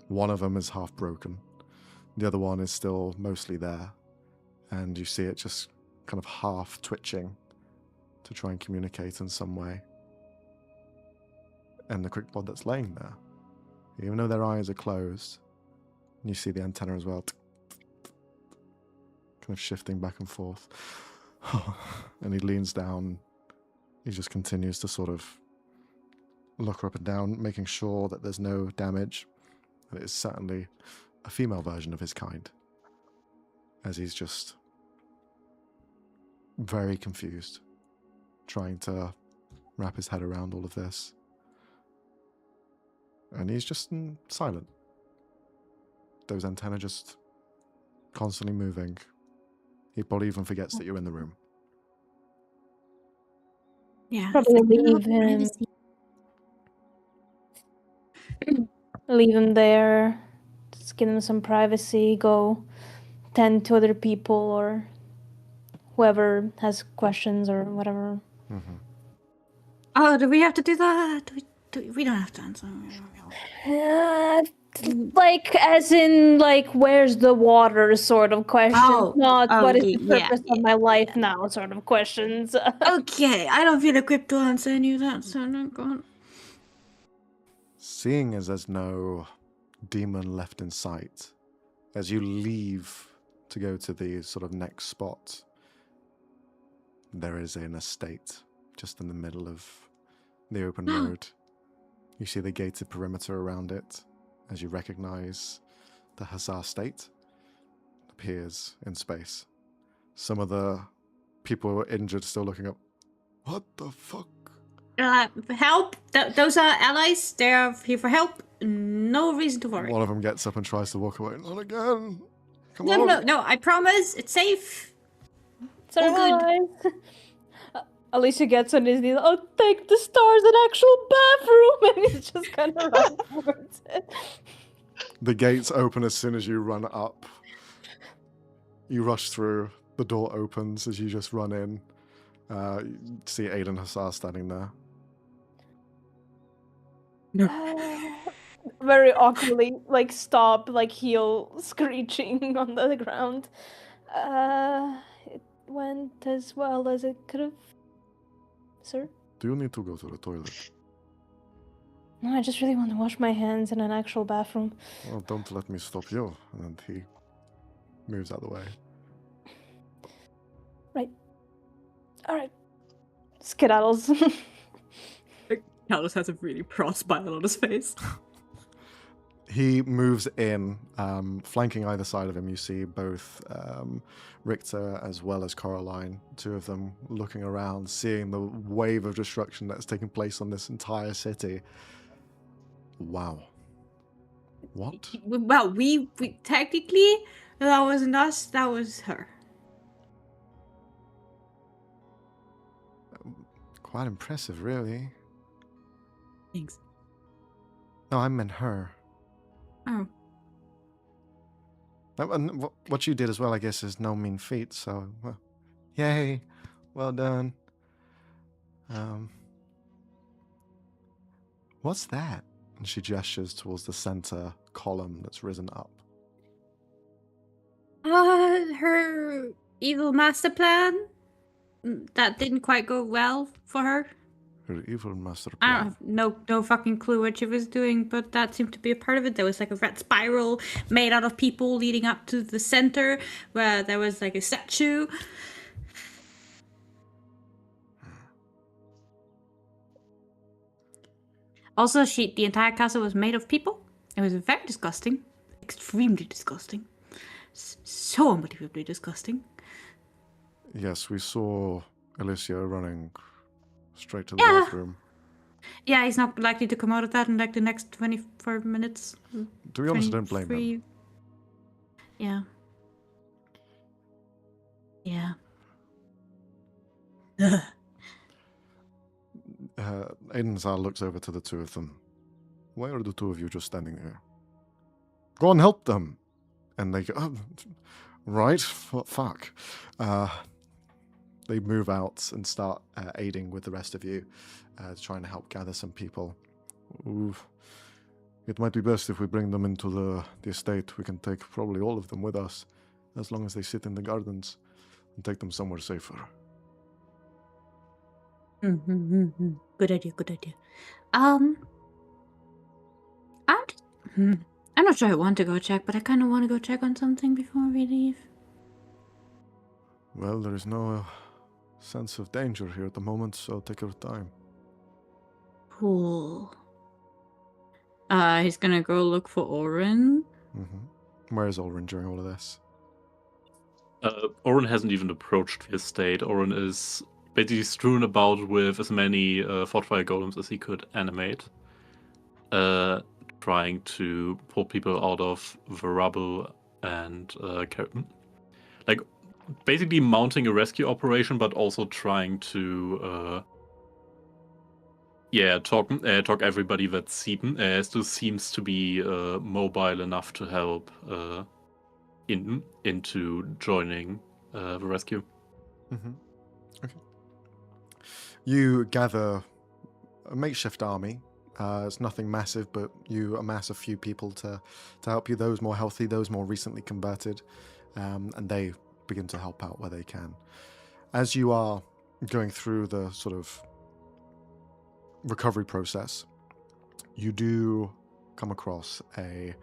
One of them is half broken. The other one is still mostly there. And you see it just kind of half twitching to try and communicate in some way. And the Crickpod that's laying there, even though their eyes are closed, you see the antenna as well, kind of shifting back and forth. And he leans down. He just continues to sort of look her up and down, making sure that there's no damage. And it is certainly a female version of his kind, as he's just very confused, trying to wrap his head around all of this. And he's just silent. Those antennae just constantly moving. He probably even forgets that you're in the room. Yeah. Probably leave him. Leave him there. Just give him some privacy. Go tend to other people or whoever has questions or whatever. Mm-hmm. Oh, do we have to do that? We don't have to answer. Like, as in, like, where's the water sort of questions, not what is the purpose of my life now sort of questions. Okay, I don't feel equipped to answer any of that, so no, go on. Seeing as there's no demon left in sight, as you leave to go to the sort of next spot, there is an estate just in the middle of the open road. You see the gated perimeter around it, as you recognize the Hussar state appears in space. Some of the people who are injured still looking up. What the fuck? Help! Those are allies. They're here for help. No reason to worry. One of them gets up and tries to walk away. Not again. Come on. No, I promise. It's safe. It's all good. Alicia gets on his knees. Oh, thank the stars, an actual bathroom! And he's just kind of running towards it. The gates open as soon as you run up. You rush through. The door opens as you just run in. You see Aiden Hussar standing there. Very awkwardly, like, stop, like, heel screeching on the ground. It went as well as it could have. Sir? Do you need to go to the toilet? No, I just really want to wash my hands in an actual bathroom. Well, don't let me stop you. And he moves out of the way. Right. Alright. Skedaddles. Carlos has a really proud smile on his face. He moves in, flanking either side of him. You see both Richter as well as Coraline, two of them looking around, seeing the wave of destruction that's taking place on this entire city. Wow. What? Well, we technically, that wasn't us, that was her. Quite impressive, really. Thanks. No, I meant her. Oh. And what you did as well, I guess, is no mean feat, so, well, yay, well done. What's that? And she gestures towards the center column that's risen up. Her evil master plan, that didn't quite go well for her. Her evil master I plan. don't have no fucking clue what she was doing, but that seemed to be a part of it. There was like a red spiral made out of people leading up to the center where there was like a statue. Also, the entire castle was made of people. It was very disgusting. Extremely disgusting. So unbelievably disgusting. Yes, we saw Alicia running straight to the bathroom. Yeah, he's not likely to come out of that in like the next 24 minutes. To be honest, I don't blame him. Yeah. Yeah. Aidenzar looks over to the two of them. Why are the two of you just standing there? Go and help them. And they go, oh, right, fuck. They move out and start aiding with the rest of you, trying to help gather some people. Ooh. It might be best if we bring them into the estate. We can take probably all of them with us, as long as they sit in the gardens, and take them somewhere safer. Good idea, good idea. I'm not sure I want to go check, but I kind of want to go check on something before we leave. Well, there is no sense of danger here at the moment, so take your time. Cool. He's gonna go look for Orin. Mm-hmm. Where is Orin during all of this? Orin hasn't even approached the estate. Orin is basically strewn about with as many fortified golems as he could animate, trying to pull people out of the rubble and like basically mounting a rescue operation, but also trying to talk everybody that still seems to be mobile enough to help into joining the rescue. Mm-hmm. Okay. You gather a makeshift army. It's nothing massive, but you amass a few people to help you. Those more healthy, those more recently converted, and they begin to help out where they can. As you are going through the sort of recovery process, you do come across a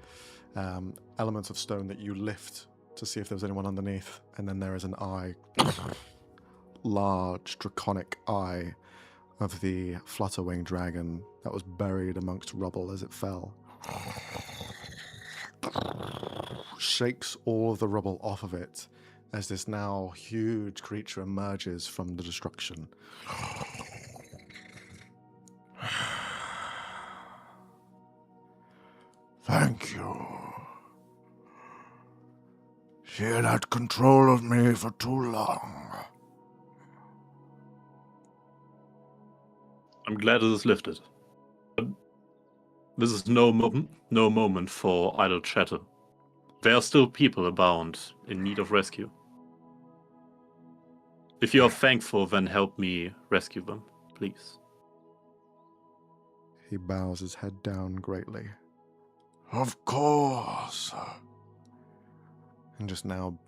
element of stone that you lift to see if there's anyone underneath, and then there is an eye, large draconic eye of the flutter-winged dragon that was buried amongst rubble as it fell. Shakes all of the rubble off of it as this now huge creature emerges from the destruction. Thank you. She had control of me for too long. I'm glad it is lifted. But this is no moment for idle chatter. There are still people abound in need of rescue. If you are thankful, then help me rescue them, please. He bows his head down greatly. Of course. And just now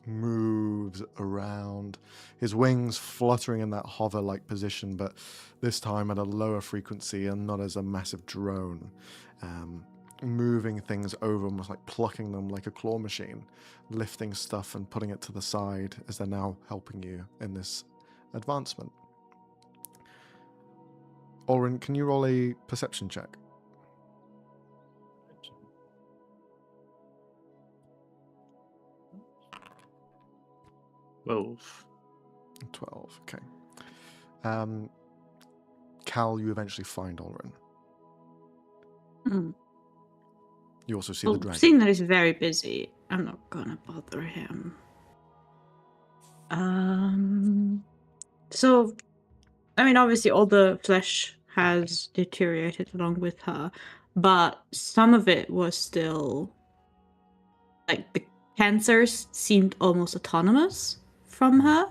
moves around, his wings fluttering in that hover-like position, but this time at a lower frequency and not as a massive drone, moving things over, almost like plucking them like a claw machine, lifting stuff and putting it to the side as they're now helping you in this advancement. Orin, can you roll a perception check? 12, okay. Cal, you eventually find Orin. You also see the dragon. Seeing that he's very busy, I'm not gonna bother him. So, I mean, obviously all the flesh has deteriorated along with her, but some of it was still, like, the cancers seemed almost autonomous from her.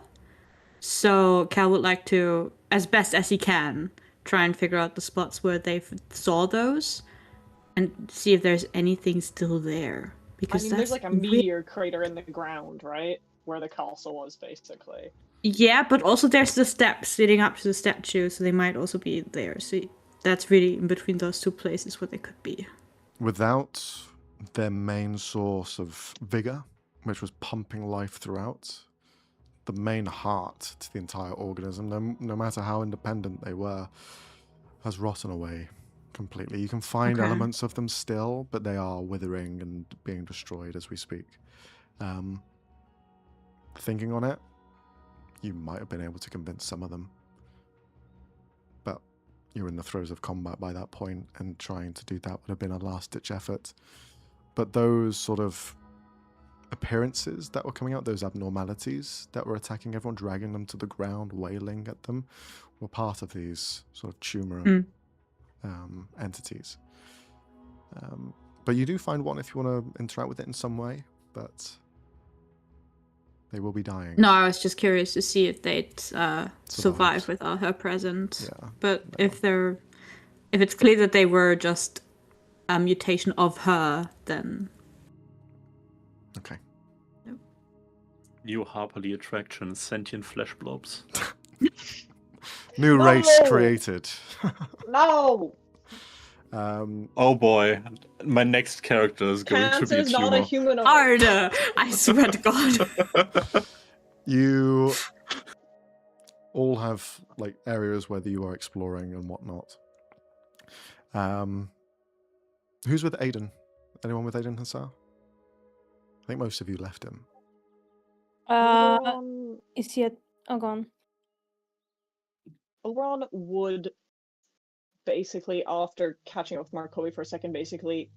So Cal would like to, as best as he can, try and figure out the spots where they saw those and see if there's anything still there Because there's like a meteor crater in the ground, right? Where the castle was, basically. Yeah, but also there's the steps leading up to the statue, so they might also be there. So that's really in between those two places where they could be. Without their main source of vigor, which was pumping life throughout, the main heart to the entire organism, no matter how independent they were, has rotten away completely. You can find elements of them still, but they are withering and being destroyed as we speak. Thinking on it, you might have been able to convince some of them, but you're in the throes of combat by that point, and trying to do that would have been a last-ditch effort. But those sort of appearances that were coming out, those abnormalities that were attacking everyone, dragging them to the ground, wailing at them, were part of these sort of tumor entities. But you do find one if you want to interact with it in some way, but they will be dying. No, I was just curious to see if they'd survive without her present. Yeah, but if it's clear that they were just a mutation of her, then okay. Nope. New Harperly attraction, sentient flesh blobs. New race created. No. Oh boy, my next character is going to be a Cancer's not tumor. a humanoid. harder. I swear to God. You all have like areas where you are exploring and whatnot. Who's with Aiden? Anyone with Aiden Hassar? I think most of you left him. Is he gone? Oberon would basically, after catching up with Markovi for a second, basically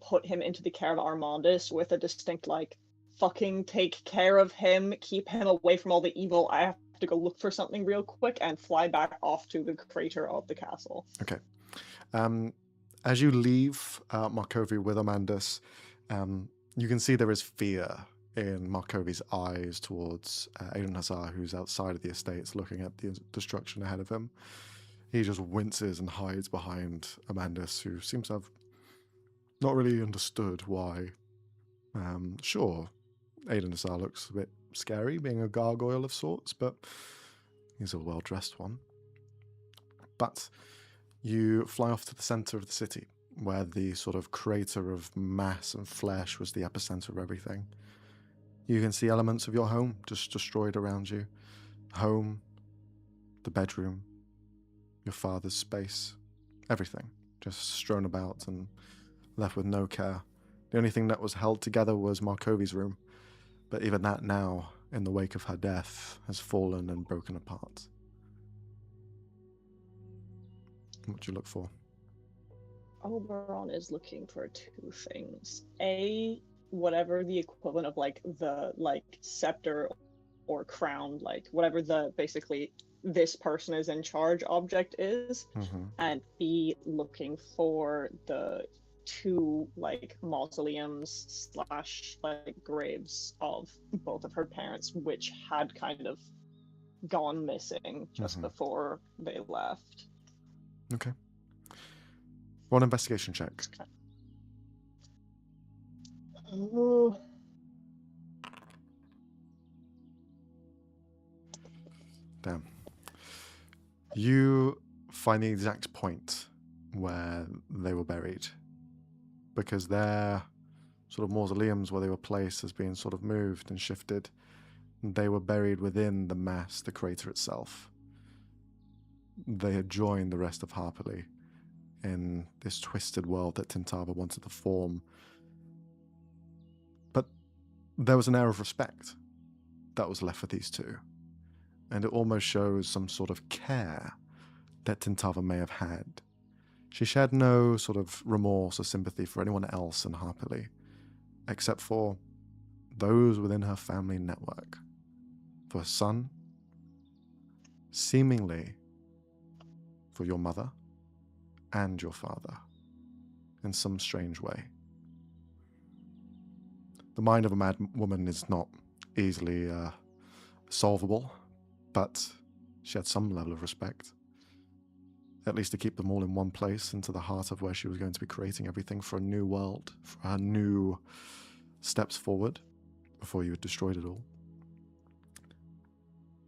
put him into the care of Armandus with a distinct, like, fucking take care of him, keep him away from all the evil, I have to go look for something real quick, and fly back off to the crater of the castle. Okay. As you leave Markovi with Armandus, you can see there is fear in Markovi's eyes towards Aiden Hassar, who's outside of the estates looking at the destruction ahead of him. He just winces and hides behind Amandus, who seems to have not really understood why. Sure, Aiden Hassar looks a bit scary, being a gargoyle of sorts, but he's a well-dressed one. But you fly off to the center of the city, where the sort of crater of mass and flesh was the epicenter of everything. You can see elements of your home just destroyed around you. Home, the bedroom, your father's space, everything just strewn about and left with no care. The only thing that was held together was Markovi's room, but even that now, in the wake of her death, has fallen and broken apart. What do you look for? Oberon is looking for two things. A, whatever the equivalent of like the scepter or crown, like whatever the basically this person is in charge object is, and B, looking for the two like mausoleums / like graves of both of her parents, which had kind of gone missing just before they left. Okay. One investigation check. Ooh. Damn. You find the exact point where they were buried, because their sort of mausoleums where they were placed has been sort of moved and shifted. They were buried within the mass, the crater itself. They had joined the rest of Harperly in this twisted world that Tintava wanted to form. But there was an air of respect that was left for these two. And it almost shows some sort of care that Tintava may have had. She shared no sort of remorse or sympathy for anyone else in Harperly, except for those within her family network. For her son, seemingly for your mother and your father, in some strange way. The mind of a mad woman is not easily solvable, but she had some level of respect, at least to keep them all in one place, into the heart of where she was going to be creating everything for a new world, for her new steps forward before you had destroyed it all.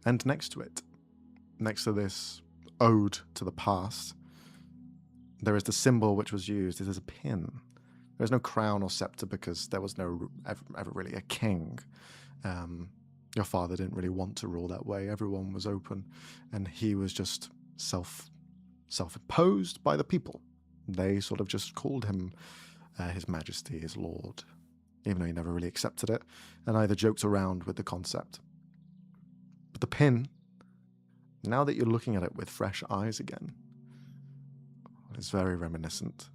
And next to it, next to this ode to the past, there is the symbol which was used. It is a pin. There is no crown or scepter because there was no ever really a king. Your father didn't really want to rule that way. Everyone was open, and he was just self-imposed by the people. They sort of just called him His Majesty, his Lord, even though he never really accepted it, and either joked around with the concept. But the pin, now that you're looking at it with fresh eyes again, is very reminiscent.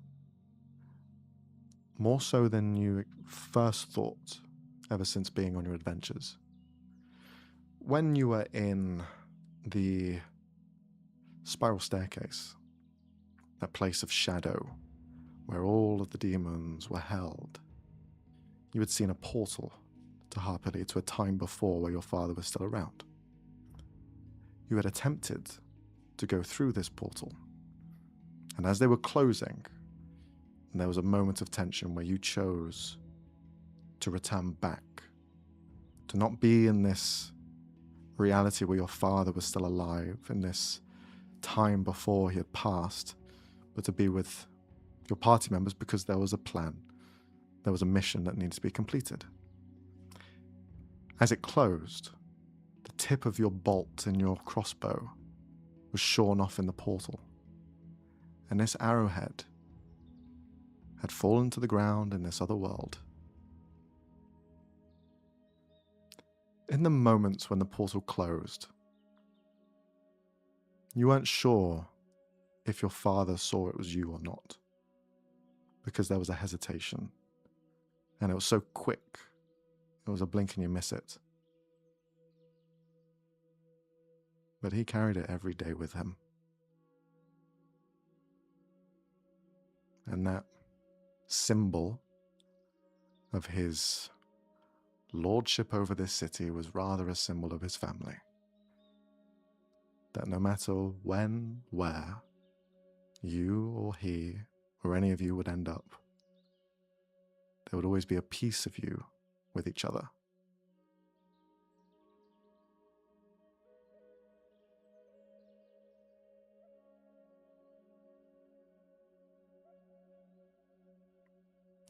More so than you first thought ever since being on your adventures. When you were in the spiral staircase, that place of shadow where all of the demons were held, you had seen a portal to Harpily, to a time before where your father was still around. You had attempted to go through this portal, and as they were closing, there was a moment of tension where you chose to return back, to not be in this reality where your father was still alive, in this time before he had passed, but to be with your party members because there was a plan. There was a mission that needed to be completed. As it closed, the tip of your bolt in your crossbow was shorn off in the portal, and this arrowhead had fallen to the ground in this other world. In the moments when the portal closed, you weren't sure if your father saw it was you or not, because there was a hesitation, and it was so quick, it was a blink and you miss it. But he carried it every day with him. And that symbol of his lordship over this city was rather a symbol of his family. That no matter when, where, you or he or any of you would end up, there would always be a piece of you with each other.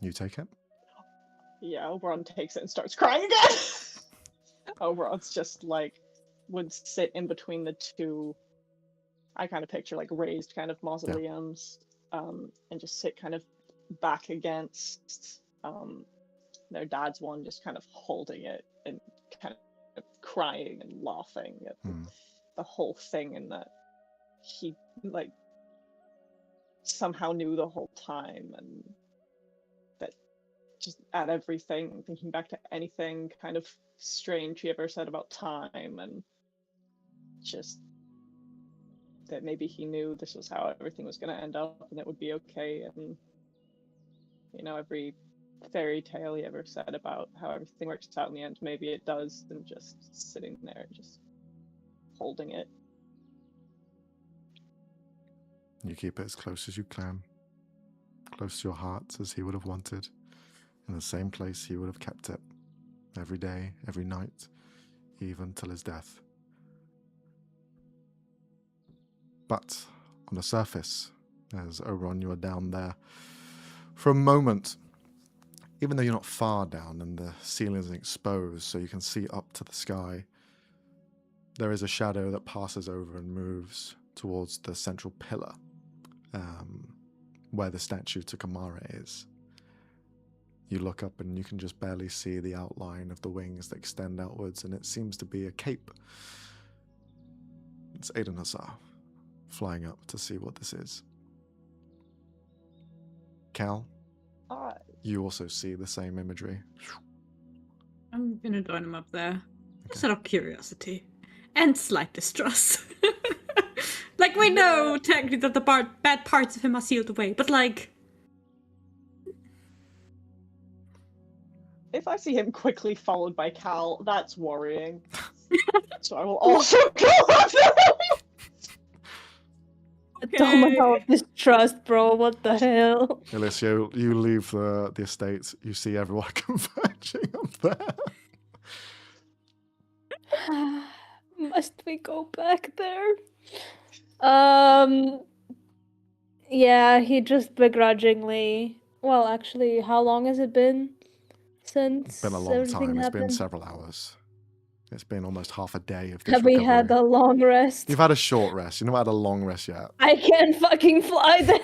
You take it? Yeah, Oberon takes it and starts crying again. Oberon's just like, would sit in between the two, I kind of picture like raised kind of mausoleums, and just sit kind of back against their dad's one, just kind of holding it and kind of crying and laughing at the whole thing, and that he like somehow knew the whole time, and that just at everything, thinking back to anything kind of strange he ever said about time, and just that maybe he knew this was how everything was going to end up and it would be okay. And you know, every fairy tale he ever said about how everything works out in the end, maybe it does, and just sitting there just holding it. You keep it as close as you can, close to your heart as he would have wanted, in the same place he would have kept it, every day, every night, even till his death. But on the surface, as Oberon, you are down there, for a moment, even though you're not far down and the ceiling is exposed so you can see up to the sky, there is a shadow that passes over and moves towards the central pillar, where the statue to Kamara is. You look up and you can just barely see the outline of the wings that extend outwards, and it seems to be a cape. It's Aiden Hussar flying up to see what this is. Cal, you also see the same imagery. I'm gonna join him up there. Just out of curiosity and slight distrust. Like, we know technically that the bad parts of him are sealed away, but like, if I see him quickly followed by Cal, that's worrying. So I will also go up there. domino of distrust, bro. What the hell? Alicia, you leave the estate. You see everyone converging up there. Must we go back there? Yeah, he just begrudgingly. Well, actually, how long has it been since It's been a long everything time. It's happened? been several hours. It's been almost half a day of this Have we recovery. had a long rest? You've had a short rest. You've not had a long rest yet. I can't fucking fly then.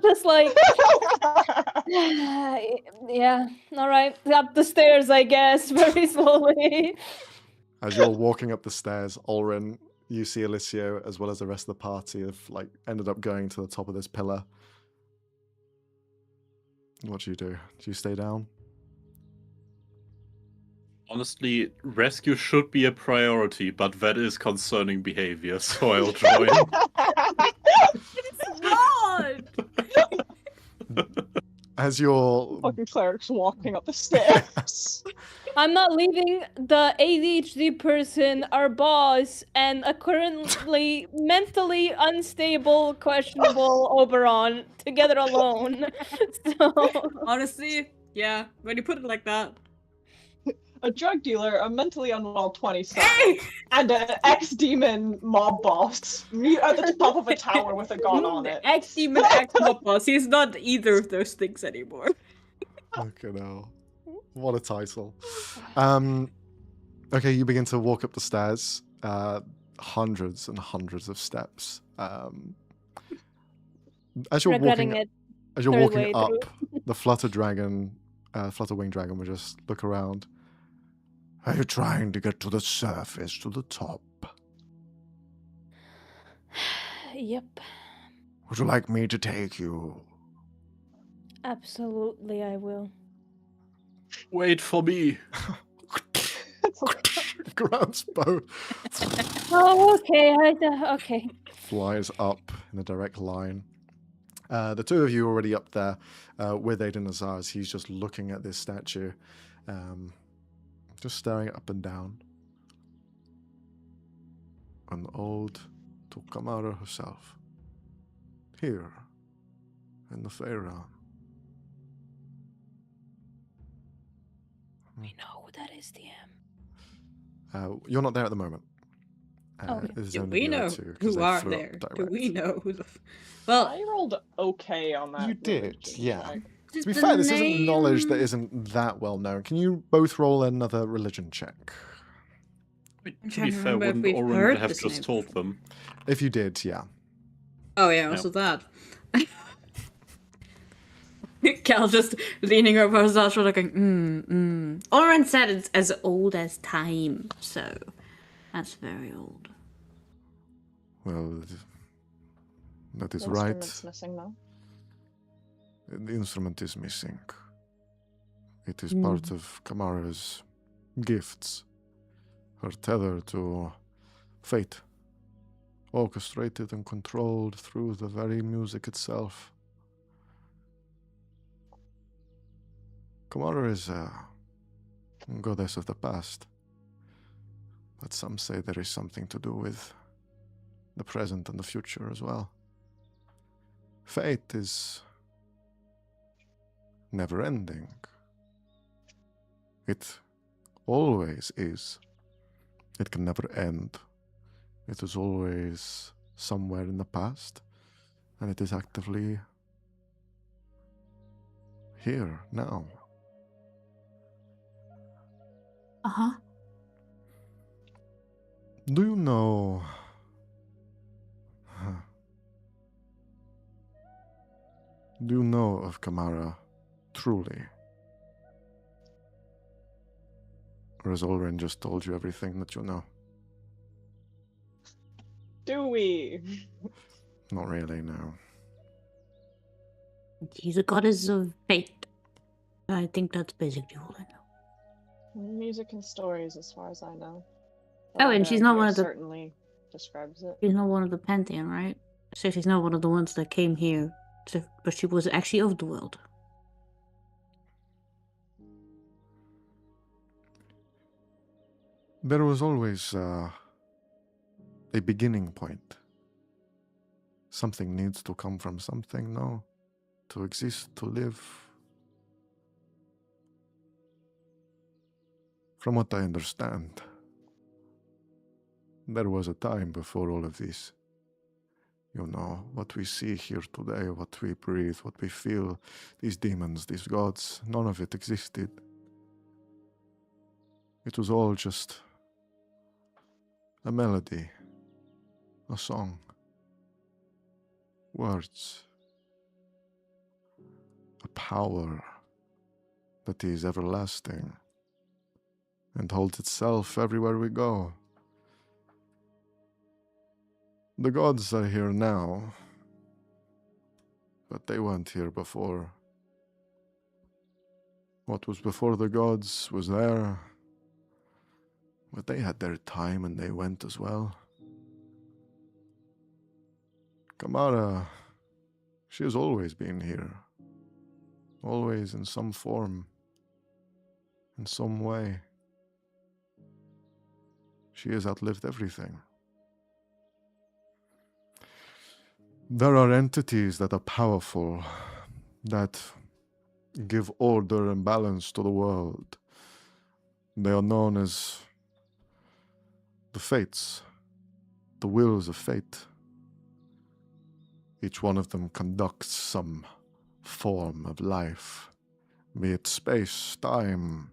Just like, yeah, all right, up the stairs, I guess, very slowly. As you're walking up the stairs, Ulrin, you see Alicia as well as the rest of the party have like ended up going to the top of this pillar. What do? Do you stay down? Honestly, rescue should be a priority, but that is concerning behavior, so I'll join. As you're Fucking cleric's walking up the stairs. I'm not leaving the ADHD person, our boss, and a currently mentally unstable, questionable Oberon together alone. So Honestly, yeah, when you put it like that. A drug dealer, a mentally unwell 27, and an ex-demon mob boss. Me at the top of a tower with a gun on it. Ex-demon, ex-mob boss. He's not either of those things anymore. Okay, now. What a title. Okay, you begin to walk up the stairs. Hundreds and hundreds of steps. As you're regretting walking, it. as you're third walking way up, through. the flutter-winged dragon will just look around. Are you trying to get to the surface, to the top? Yep, Would you like me to take you? absolutely, I will. Wait for me. Grabs bow. Oh, okay, okay. Flies up in a direct line. The two of you are already up there with Aiden Azar as he's just looking at this statue. Just staring up and down. An ode to Kamara herself. Here, in the Feyrealm. We know who that is, DM. You're not there at the moment. Okay. This is Do only we the other know two, 'cause who they are flew up there? Do direct. we know who the... Well, I rolled okay on that. You did, religion yeah. check. To be fair, this isn't knowledge that isn't that well known. Can you both roll another religion check? To trying be to fair, remember if wouldn't we've Oren heard have this just name told before. them? If you did, yeah. Oh yeah, also that. Cal just leaning over his shoulder going, Oren said it's as old as time, so that's very old. Well, that is The right. instrument's missing now. The instrument is missing. It is part of Kamara's gifts. Her tether to fate. Orchestrated and controlled through the very music itself. Kamara is a goddess of the past. But some say there is something to do with the present and the future as well. Fate is never ending. It always is. It can never end. It is always somewhere in the past, and it is actively here now. Uh-huh. Do you know... Do you know of Kamara truly? Or has Ulrin just told you everything that you know? Do we? Not really, no. She's a goddess of fate. I think that's basically all I know. Music and stories, as far as I know. Oh, and she's not one of the... Certainly describes it. She's not one of the Pantheon, right? So she's not one of the ones that came here, but she was actually of the world. There was always a beginning point. Something needs to come from something, no? To exist, to live. From what I understand, there was a time before all of this. You know, what we see here today, what we breathe, what we feel, these demons, these gods, none of it existed. It was all just a melody, a song, words, a power that is everlasting and holds itself everywhere we go. The gods are here now, but they weren't here before. What was before the gods was there, but they had their time and they went as well. Kamara, she has always been here. Always in some form, in some way. She has outlived everything. There are entities that are powerful, that give order and balance to the world. They are known as the fates, the wills of fate. Each one of them conducts some form of life, be it space, time.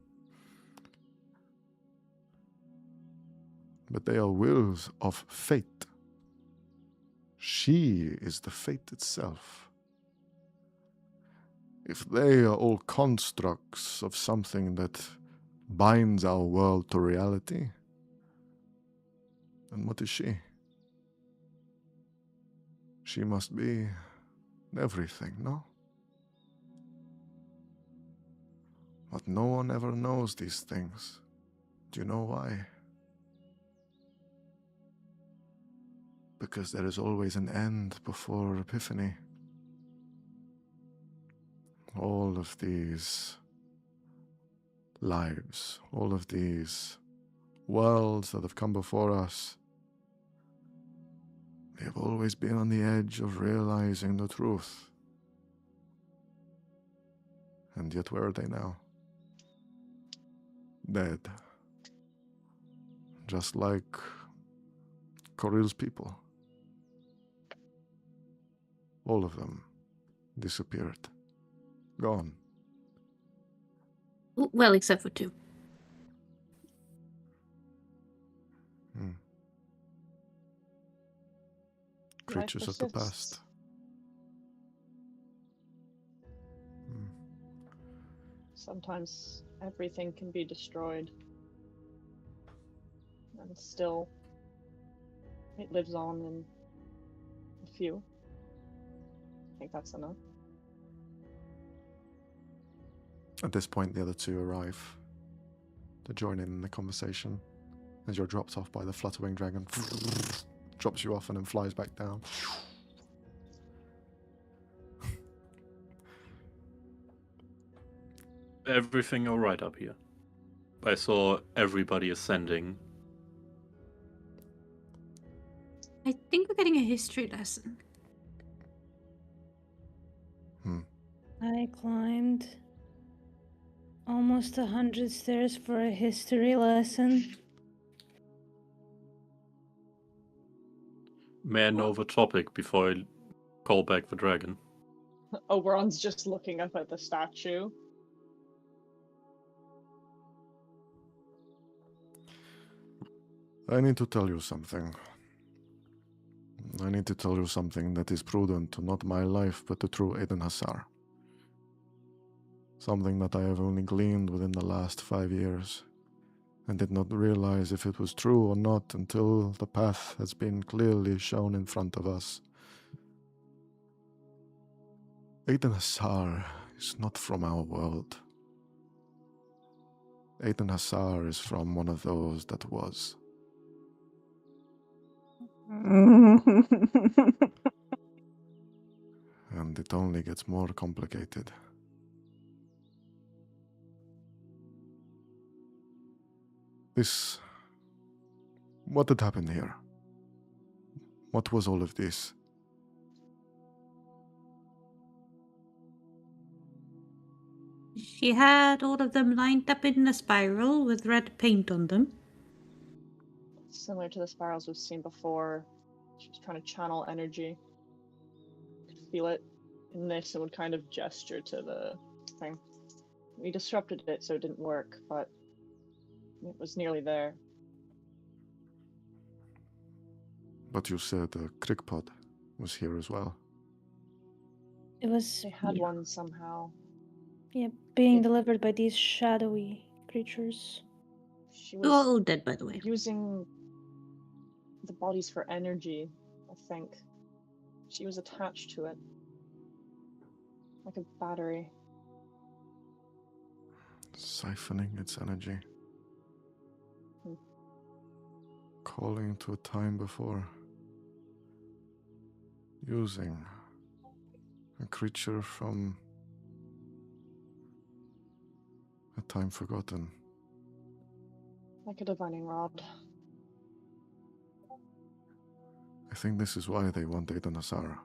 But they are wills of fate. She is the fate itself. If they are all constructs of something that binds our world to reality, then what is she? She must be everything, no? But no one ever knows these things. Do you know why? Because there is always an end before Epiphany. All of these lives, all of these worlds that have come before us, they have always been on the edge of realizing the truth. And yet where are they now? Dead. Just like Koril's people. All of them disappeared. Gone. Well, except for 2. Creatures of the past. Sometimes everything can be destroyed. And still, it lives on in a few. I think that's enough. At this point, the other two arrive to join in the conversation as you're dropped off by the flutter-winged dragon. Drops you off and then flies back down. Everything all right up here? I saw everybody ascending. I think we're getting a history lesson. I climbed almost 100 stairs for a history lesson. May I know the topic before I call back the dragon? Oberon's just looking up at the statue. I need to tell you something. I need to tell you something that is prudent to not my life, but the true Aiden Hassar. Something that I have only gleaned within the last 5 years, and did not realize if it was true or not until the path has been clearly shown in front of us. Aiden Hassar is not from our world. Aiden Hassar is from one of those that was. And it only gets more complicated. What had happened here? What was all of this? She had all of them lined up in a spiral with red paint on them. Similar to the spirals we've seen before. She was trying to channel energy. Could feel it in this and would kind of gesture to the thing. We disrupted it so it didn't work, but it was nearly there. But you said the crickpod was here as well. It was They had one somehow. being delivered by these shadowy creatures. She was All dead, by the way. using the bodies for energy, I think. She was attached to it. Like a battery. Siphoning its energy. Calling to a time before. Using a creature from a time forgotten. Like a divining rod. I think this is why they want Aidan Asara.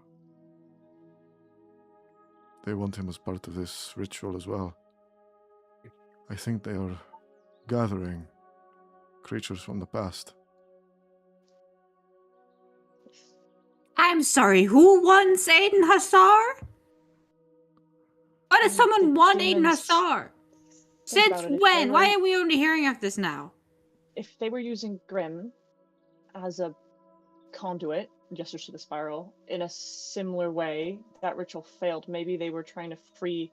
They want him as part of this ritual as well. I think they are gathering creatures from the past. I'm sorry, who wants Aiden Hassar? Why does someone want Aiden demons. Hassar? Since when? Why are we only hearing of this now? If they were using Grim as a conduit, gestures to the spiral, in a similar way, that ritual failed. Maybe they were trying to free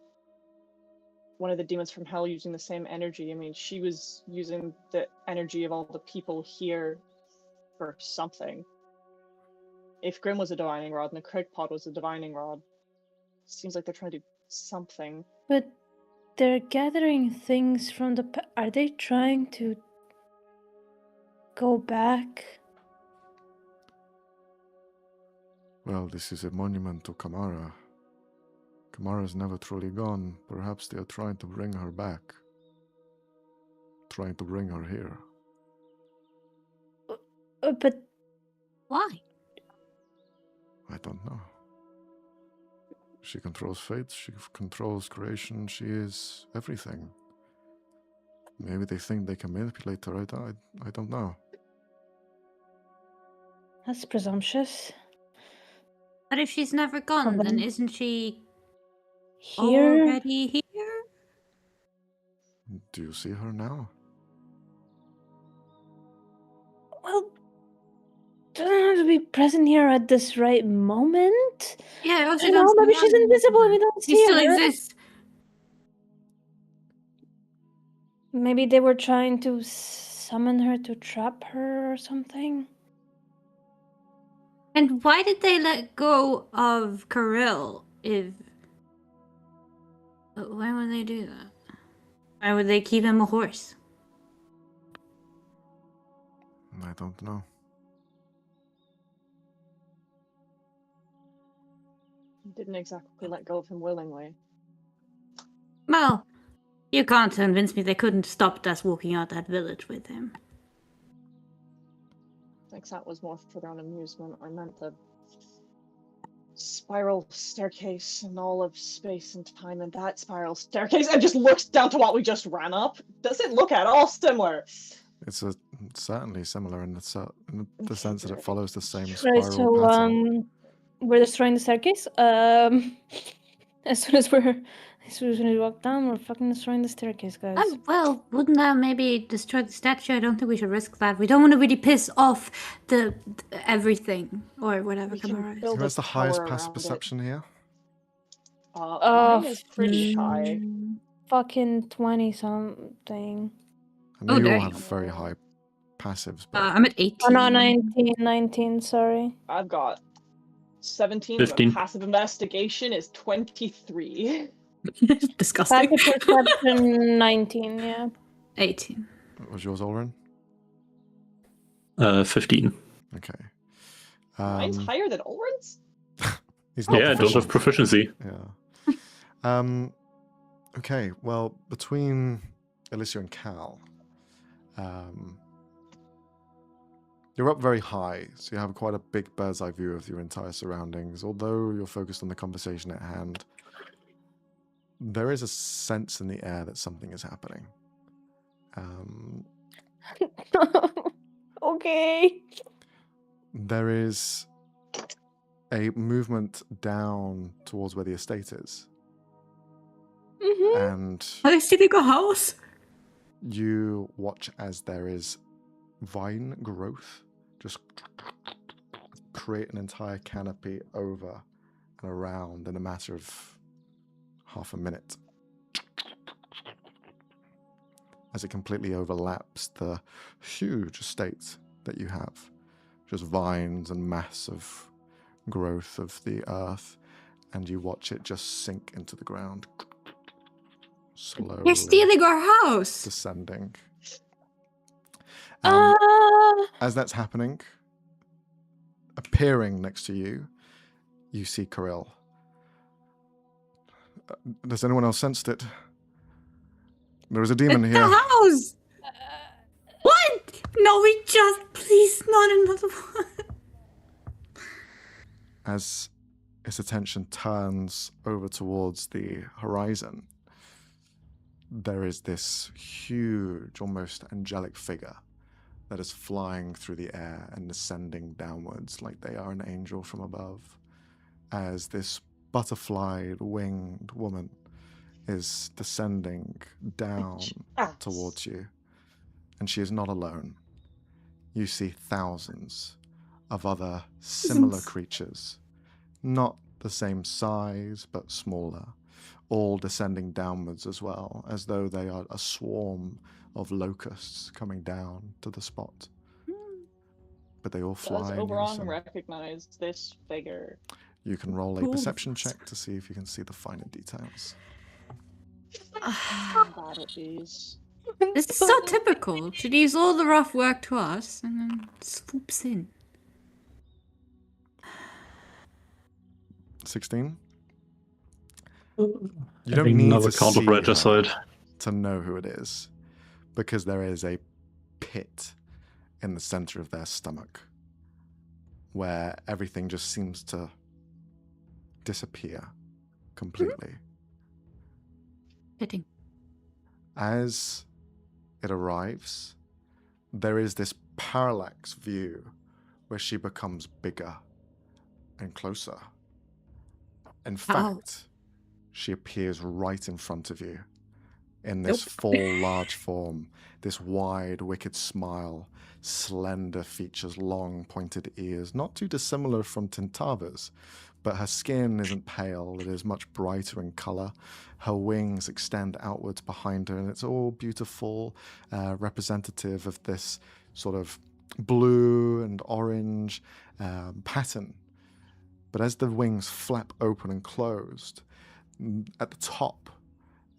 one of the demons from hell using the same energy. I mean, she was using the energy of all the people here for something. If Grim was a divining rod and the crickpod was a divining rod, seems like they're trying to do something. But they're gathering things from the are they trying to go back? Well, this is a monument to Kamara. Kamara's never truly gone. Perhaps they are trying to bring her back. Trying to bring her here. But Why? I don't know. She controls fate, she controls creation, she is everything. Maybe they think they can manipulate her, I don't know. that's presumptuous. But if she's never gone, then isn't she Here? already here? Do you see her now? Well, doesn't have to be present here at this right moment. Yeah, I also I don't know, maybe she's invisible and we don't see She still her. exists. Maybe they were trying to summon her to trap her or something. And why did they let go of Kirill if... Why would they do that? Why would they keep him a horse? I don't know. Didn't exactly let go of him willingly. Well, you can't convince me they couldn't stop us walking out that village with him. I think that was more for their own amusement. I meant the spiral staircase and all of space and time and that spiral staircase, and just looks down to what we just ran up. Does it look at all similar? It's certainly similar in the sense that it follows the same Right, spiral so pattern. we're destroying the staircase. As soon as we walk down, we're fucking destroying the staircase, guys. Well, wouldn't that maybe destroy the statue? I don't think we should risk that. We don't want to really piss off the everything or whatever. We can Kamara is. build Who has the highest tower passive around perception here? Mine is pretty high. Fucking 20 something. I know Oh, you all dang. have very high passives, but I'm at 18. Oh no, 19, sorry. I've got 17. 15. But passive investigation is 23. Disgusting. Passive perception 19, yeah. 18. what was yours, Olrin? 15. Okay. Mine's higher than Ulrin's? He's not Yeah, I don't have proficiency. Yeah. Okay, well, between Alicia and Cal, you're up very high, so you have quite a big bird's eye view of your entire surroundings. Although you're focused on the conversation at hand, There is a sense in the air that something is happening. Okay. There is a movement down towards where the estate is. Mm-hmm. And Are they stealing a house? you watch as there is vine growth just create an entire canopy over and around in a matter of half a minute. As it completely overlaps the huge estate that you have. Just vines and massive growth of the earth, and you watch it just sink into the ground. Slowly. They're stealing our house! Descending. Uh, As that's happening, appearing next to you, you see Kirill. Does anyone else sensed it? There is a demon It's here. the house! What? No, we just... Please, not another one. As its attention turns over towards the horizon, there is this huge, almost angelic figure that is flying through the air and ascending downwards like they are an angel from above. As this butterflied winged woman is descending down towards you. And she is not alone. You see thousands of other similar creatures, not the same size, but smaller, all descending downwards as well, as though they are a swarm of locusts coming down to the spot. But they all fly. Does Oberon recognize this figure? You can roll a perception check to see if you can see the finer details. I'm bad at these. This is so typical. She leaves all the rough work to us and then swoops in. 16? You don't need to see her to know who it is, because there is a pit in the center of their stomach where everything just seems to disappear completely. Fitting. As it arrives, there is this parallax view where she becomes bigger and closer. In fact, she appears right in front of you in this full, large form, this wide, wicked smile, slender features, long, pointed ears, not too dissimilar from Tintava's, but her skin isn't pale, it is much brighter in color. Her wings extend outwards behind her, and it's all beautiful, representative of this sort of blue and orange pattern. But as the wings flap open and closed, at the top,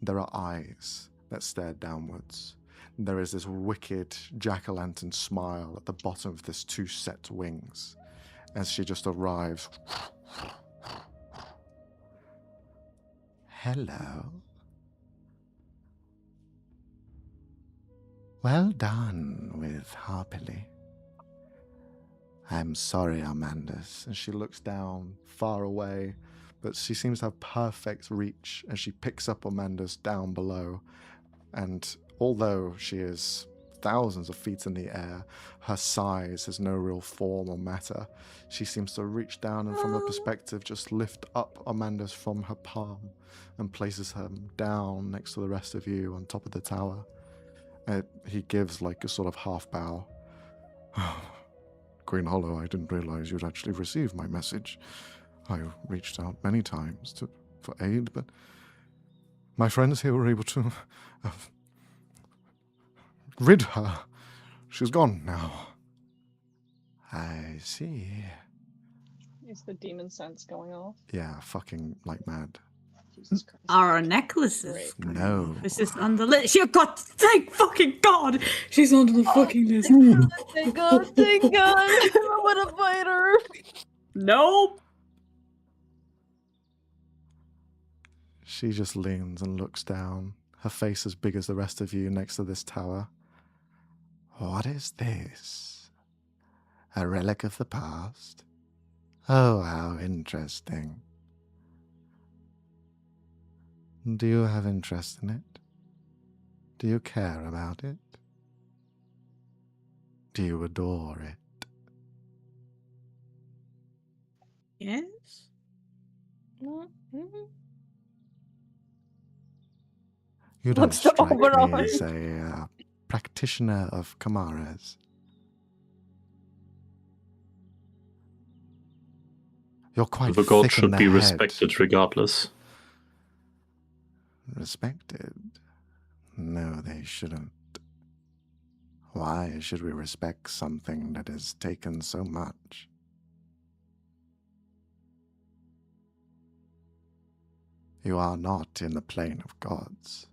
there are eyes that stare downwards. There is this wicked jack-o'-lantern smile at the bottom of this two set wings as she just arrives. Hello. Well done with Harpily. I'm sorry, Amandus. And she looks down, far away, but she seems to have perfect reach as she picks up Amandus down below. And although she is thousands of feet in the air, her size has no real form or matter. She seems to reach down and from a perspective just lift up Amandus from her palm and places him down next to the rest of you on top of the tower. He gives like a sort of half bow. Green Hollow, I didn't realize you'd actually received my message. I reached out many times for aid, but my friends here were able to rid her. She's gone now. I see. Is the demon sense going off? Yeah, fucking like mad. Jesus Christ. Our necklaces. No. This is on the list. She got, thank fucking God, she's on the fucking list. Thank God, thank God. I'm gonna fight her. Nope. She just leans and looks down, her face as big as the rest of you next to this tower. What is this? A relic of the past? Oh, how interesting. Do you have interest in it? Do you care about it? Do you adore it? Yes? No. You don't What's the strike overall? me as a practitioner of Kamaras. You're quite The gods thick in should the be head. respected regardless. Respected? No, they shouldn't. Why should we respect something that has taken so much? You are not in the plane of gods.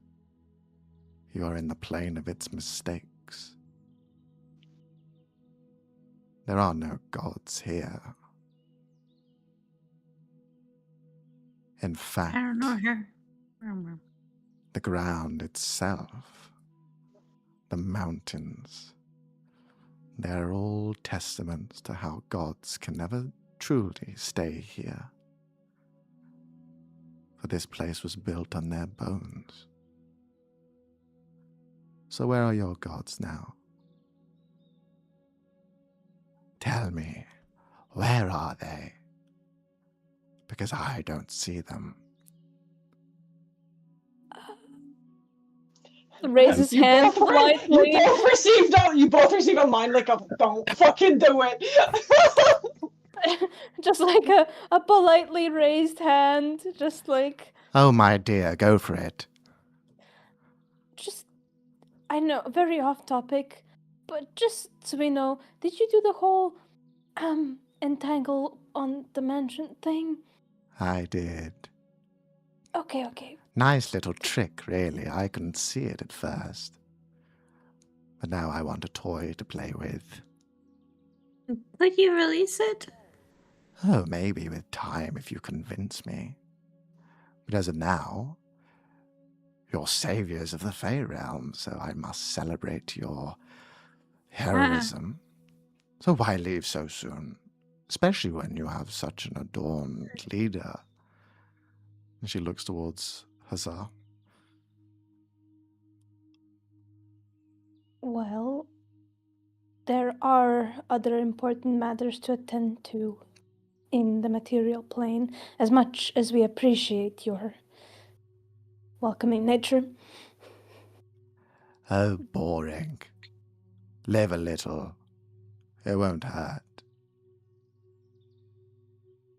You are in the plane of its mistakes. There are no gods here. In fact, I don't know here. the ground itself, the mountains, they're all testaments to how gods can never truly stay here. For this place was built on their bones. So where are your gods now? Tell me, where are they? Because I don't see them. Raise his hand politely. You both received a mind lick of don't fucking do it. Just like a politely raised hand. Just like. Oh, my dear, go for it. Just. I know, very off topic. But just so we know, did you do the whole. Entangle on dimension thing? I did. Okay. Nice little trick, really. I couldn't see it at first. But now I want a toy to play with. Could you release it? Oh, maybe with time if you convince me. But as of now, you're saviors of the Feyrealm, so I must celebrate your heroism. So why leave so soon? Especially when you have such an adorned leader. And she looks towards Hussar. Well, there are other important matters to attend to in the material plane, as much as we appreciate your welcoming nature. Oh, boring. Live a little. It won't hurt.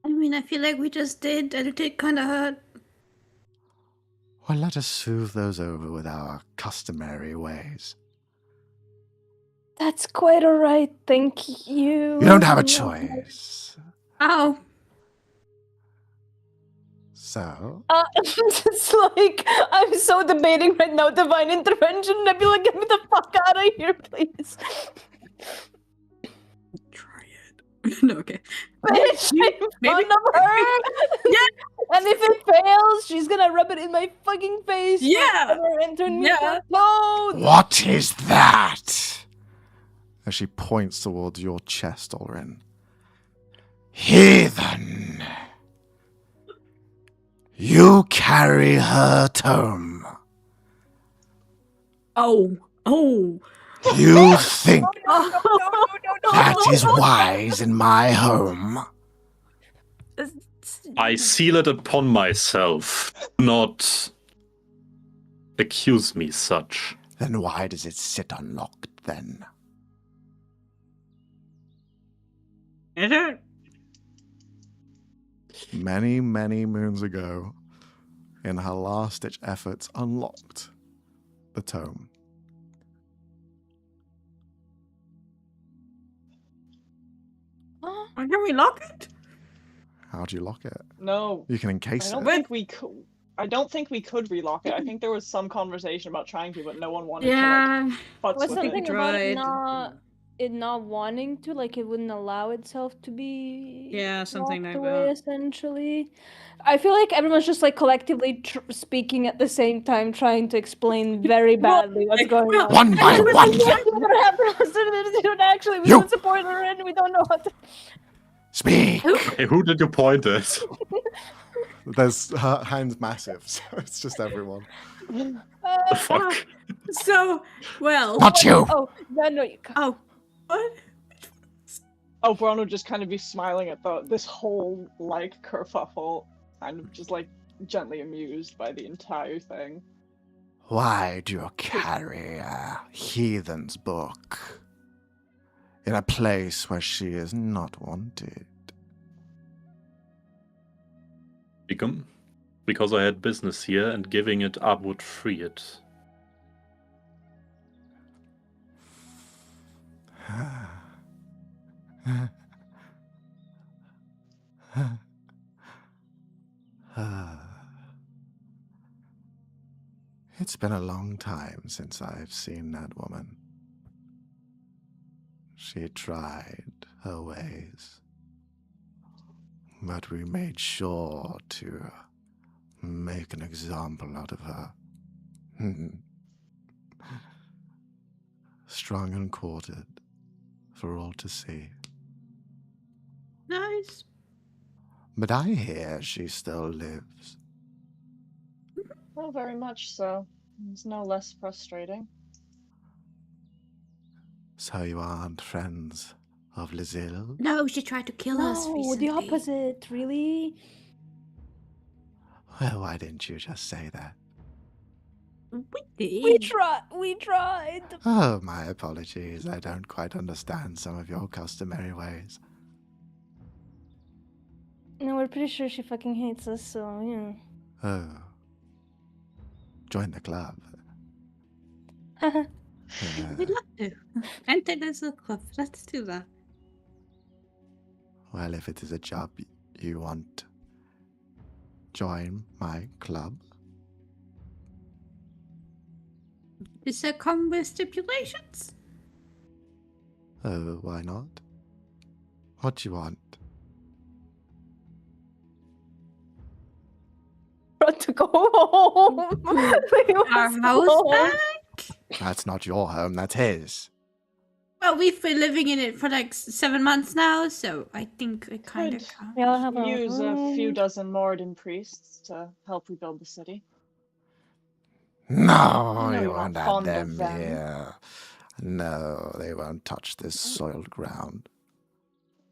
I mean, I feel like we just did, and it did kind of hurt. Well, let us soothe those over with our customary ways. That's quite all right, thank you. You don't have a choice. Oh. So? It's like, I'm so debating right now, divine intervention, and I'd be like, get me the fuck out of here, please. Try it. No, okay. Bitch, in front of her! Yeah! And if it fails, she's gonna rub it in my fucking face. Yeah! And turn me Yeah! clothes. What is that? As she points towards your chest, Ulrin. Heathen! You carry her tome. Oh. You think No. that is wise in my home? I seal it upon myself. Not accuse me such. Then why does it sit unlocked then? Is it? Many, many moons ago, in her last-ditch efforts, unlocked the tome. Can we lock it? How do you lock it? No. You can encase I it. don't think we could relock it. I think there was some conversation about trying to, but no one wanted Yeah. to like Was futz with something it. about tried. it not wanting to, like it wouldn't allow itself to be Something walked like away, that. essentially. I feel like everyone's just like collectively speaking at the same time, trying to explain very badly what's going on. One by one! Actually, we You- don't support her and we don't know what to... Speak! Hey, who did you point at? There's her hand's massive, so it's just everyone. The fuck? So, well. Not you! Oh, no, you can't. Oh, what? Oh, Bron would just kind of be smiling at this whole, like, kerfuffle, kind of just, like, gently amused by the entire thing. Why do you carry a heathen's book in a place where she is not wanted? Because I had business here, and giving it up would free it. It's been a long time since I've seen that woman. She tried her ways, but we made sure to make an example out of her. Strung and quartered for all to see. Nice. But I hear she still lives. Well, very much so. It's no less frustrating. So you aren't friends of Lizille? No, she tried to kill us recently. The opposite, really? Well, why didn't you just say that? We did. We tried. Oh, my apologies. I don't quite understand some of your customary ways. No, we're pretty sure she fucking hates us, so, yeah. Oh. Join the club. We'd love to. Enter the club. Let's do that. Well, if it is a job you want, join my club. Does that come with stipulations? Oh, why not? What do you want? To go home. Our house back? That's not your home, that's his. Well, we've been living in it for like 7 months now, so I think it kind of Could counts. We all have our use a few own. dozen Morden priests to help rebuild the city. No, know you you're won't not have fond of them them. here. No, they won't touch this soiled ground.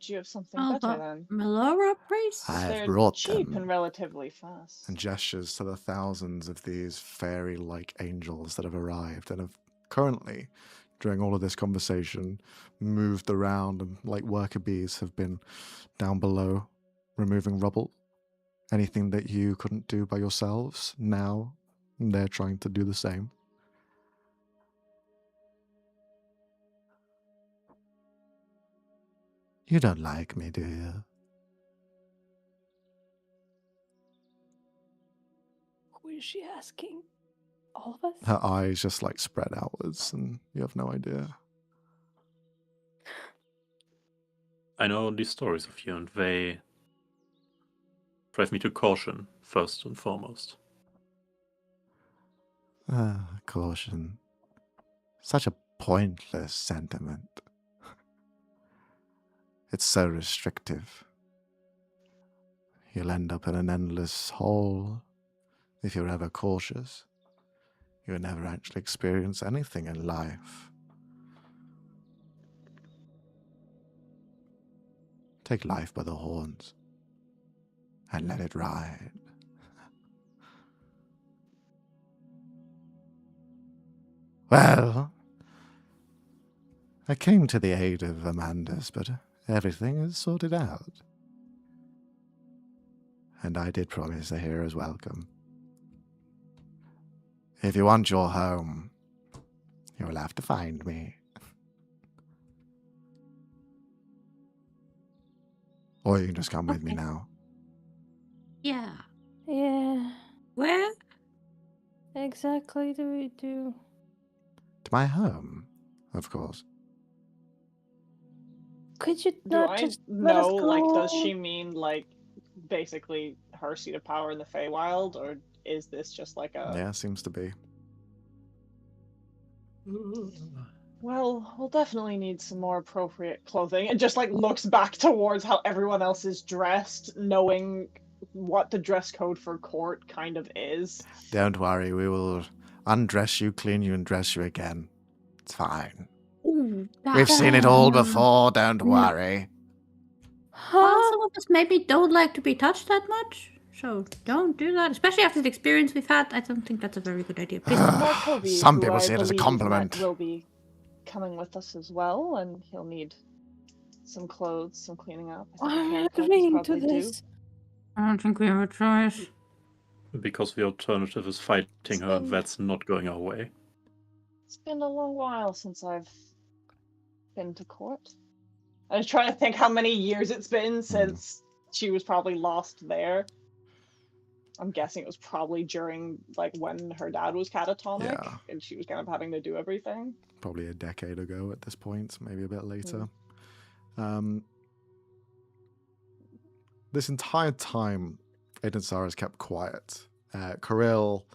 Do you have something Oh, better but then? Melora priests? I've They're brought cheap them. and relatively fast. And gestures to the thousands of these fairy-like angels that have arrived and have currently, during all of this conversation, moved around and like worker bees have been down below, removing rubble. Anything that you couldn't do by yourselves, now they're trying to do the same. You don't like me, do you? Who is she asking? All of us? Her eyes just like spread outwards and you have no idea. I know these stories of you, and they drive me to caution, first and foremost. Caution. Such a pointless sentiment. It's so restrictive. You'll end up in an endless hole if you're ever cautious. You'll never actually experience anything in life. Take life by the horns and let it ride. Well, I came to the aid of Amanda's, but everything is sorted out. And I did promise the heroes welcome. If you want your home, you will have to find me. Or you can just come with me now. Yeah. Yeah. Where? Exactly do we do? To my home, of course. Could you Do not I just let us know, go? like, does she mean, like, basically her seat of power in the Feywild, or is this just like a... Yeah, seems to be. Well, we'll definitely need some more appropriate clothing. It just, like, looks back towards how everyone else is dressed, knowing what the dress code for court kind of is. Don't worry, we will undress you, clean you, and dress you again. It's fine. Ooh, We've seen it all before, don't worry. Well, some of us maybe don't like to be touched that much, so don't do that. Especially after the experience we've had, I don't think that's a very good idea. Please. Markovi, Some who people I see it as a believe compliment. Will be coming with us as well, and he'll need some clothes, some cleaning up. I think a I'm haircut is agreeing to probably due. this. I don't think we have a choice. Because the alternative is fighting her, and that's not going our way. It's been a long while since I've been to court. I was trying to think how many years it's been since she was probably lost there. I'm guessing it was probably during like when her dad was catatonic and she was kind of having to do everything. Probably a decade ago at this point, maybe a bit later. This entire time, Aiden Sarah's kept quiet. Kirill,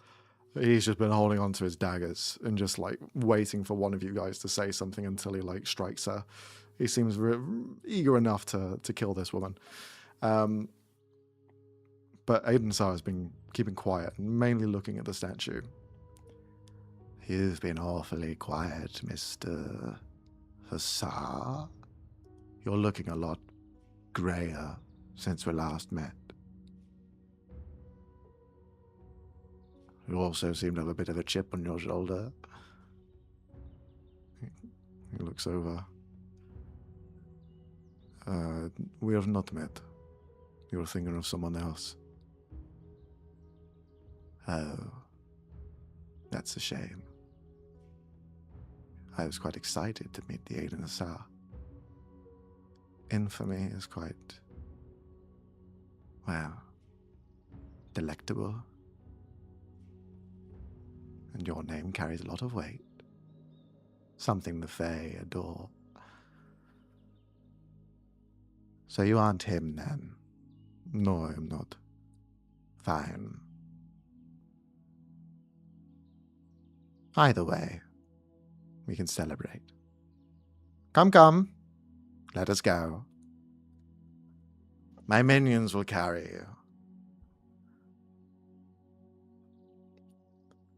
he's just been holding on to his daggers and just like waiting for one of you guys to say something until he like strikes her. He seems eager enough to kill this woman. But Aiden Sarah's been keeping quiet and mainly looking at the statue. You've been awfully quiet, Mr. Hussar. You're looking a lot grayer since we last met. You also seem to have a bit of a chip on your shoulder. He looks over. We have not met. You're thinking of someone else. Oh, that's a shame. I was quite excited to meet the Aiden Hussar. Infamy is quite, well, delectable. And your name carries a lot of weight. Something the Fae adore. So you aren't him, then? No, I'm not. Fine. Either way, we can celebrate. Come. Let us go. My minions will carry you.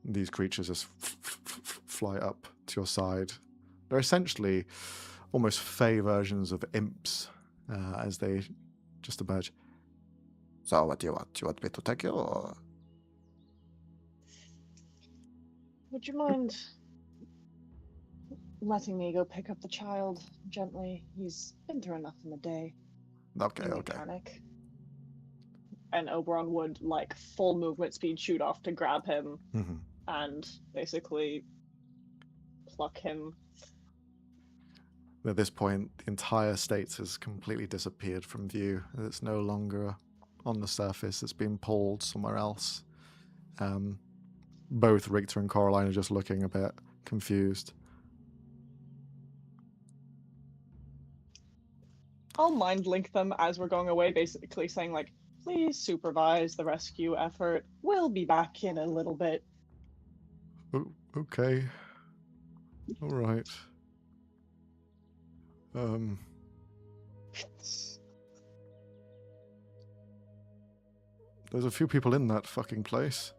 These creatures just fly up to your side. They're essentially almost Fey versions of imps as they just emerge. So what do you want? Do you want me to take you, or? Would you mind letting me go pick up the child gently? He's been through enough in the day. Okay. Panic. And Oberon would, like, full movement speed shoot off to grab him and basically pluck him. At this point, the entire state has completely disappeared from view. It's no longer on the surface. It's been pulled somewhere else. Both Richter and Coraline are just looking a bit confused. I'll mind link them as we're going away, basically saying, like, please supervise the rescue effort. We'll be back in a little bit. Oh, okay. All right. There's a few people in that fucking place.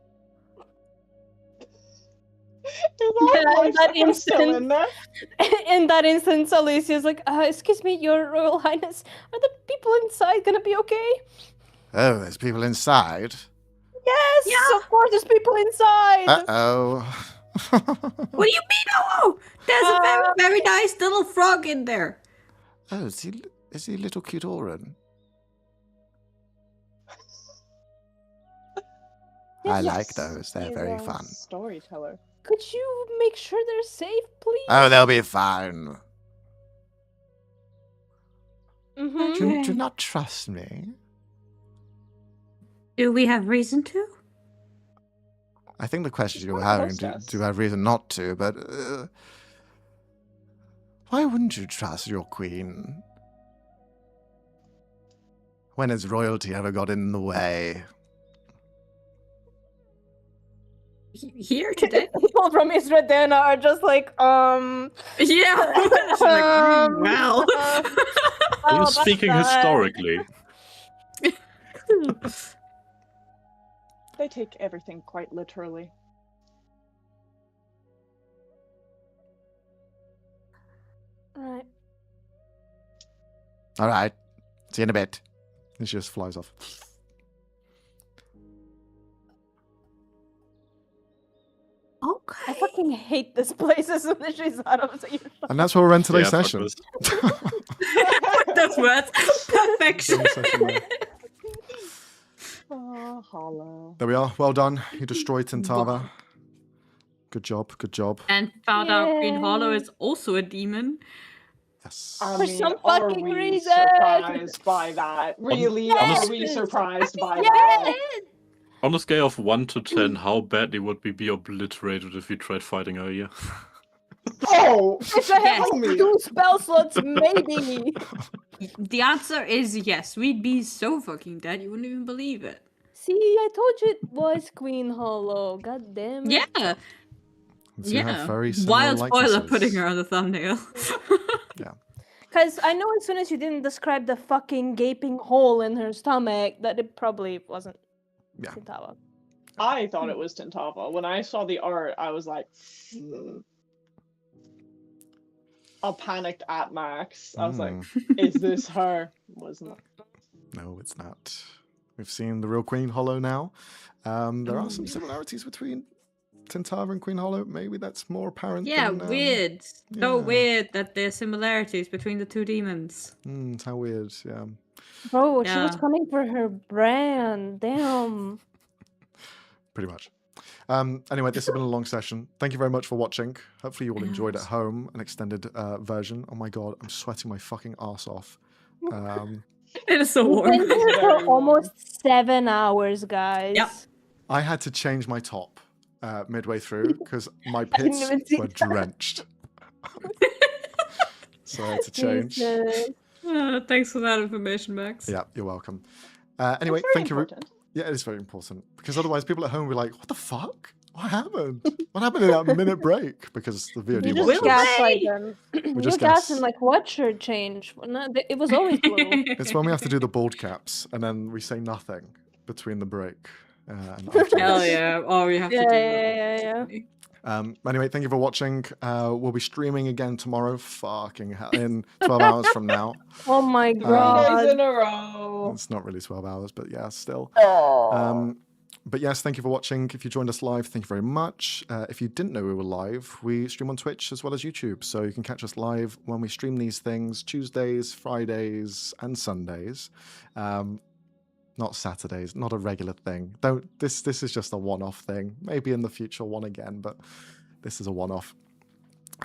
In that instance, Alicia's like, excuse me, your Royal Highness, are the people inside gonna be okay? Oh, there's people inside? Yes, yeah. Of course there's people inside. Uh-oh. What do you mean, oh? There's a very, very nice little frog in there. Oh, is he little cute Oren? I like those. They're very fun. Storyteller. Could you make sure they're safe, please? Oh, they'll be fine. Mm-hmm. Do you not trust me? Do we have reason to? I think the question you were having, do you have reason not to, but why wouldn't you trust your queen? When has royalty ever got in the way? Here today? People from Isradena are just like, Yeah. Speaking historically. They take everything quite literally. Alright. All right. See you in a bit. And she just flies off. Okay. I fucking hate this place as soon as she's out of the And that's where we're in today's Yeah, fuck session. this. Those words. Perfection. Today's session there. Oh, hollow. There we are. Well done. You destroyed Tintava. Good job. Good job. And found out Queen Hollow Yay. is also a demon. Yes. For some are fucking we reason. surprised by that? Really? Yes. Are we surprised by that? Yes! On a scale of 1 to 10, how badly would we be obliterated if we tried fighting her here? Oh! If I have Tell me. 2 spell slots, maybe. The answer is yes. We'd be so fucking dead, you wouldn't even believe it. See, I told you it was Queen Hollow. God damn it. Yeah. And so you have very similar Wild spoiler likenesses. putting her on the thumbnail. Yeah. Because I know as soon as you didn't describe the fucking gaping hole in her stomach, that it probably wasn't Yeah. Tintava. I thought it was Tintava. When I saw the art, I was like, I panicked at Max. I was like, is this her? Was not. No, it's not. We've seen the real Queen Hollow now. There are some similarities between Tintava and Queen Hollow. Maybe that's more apparent. Yeah, than, weird. So yeah. weird that there's similarities between the two demons. It's how weird. Yeah. Bro, she was Yeah. coming for her brand. Damn. Pretty much. Anyway, this has been a long session. Thank you very much for watching. Hopefully you all enjoyed at home an extended version. Oh my god, I'm sweating my fucking ass off. It is so We've warm. been here Very for warm. almost 7 hours, guys. Yep. I had to change my top midway through because my pits even see were that. drenched. So I had to change. Jesus. Thanks for that information, Max. Yeah, you're welcome. Anyway, It's very thank you. important. Yeah, it is very important because otherwise people at home will be like, "What the fuck? What happened? What happened in that minute break?" Because the VOD You watchers. just gaslight them. You just gas gas. them like, what shirt change? Well, no, it was always blue. It's when we have to do the bald caps and then we say nothing between the break. And afterwards. Hell yeah. Oh, we have to do Yeah. Anyway, thank you for watching. We'll be streaming again tomorrow. Fucking hell, in 12 hours from now. Oh my 3 days god. in a row. It's not really 12 hours, but yeah, still. Oh. But yes, thank you for watching. If you joined us live, thank you very much. If you didn't know we were live, we stream on Twitch as well as YouTube. So you can catch us live when we stream these things Tuesdays, Fridays, and Sundays. Not Saturdays, not a regular thing. This is just a one-off thing. Maybe in the future one again, but this is a one-off.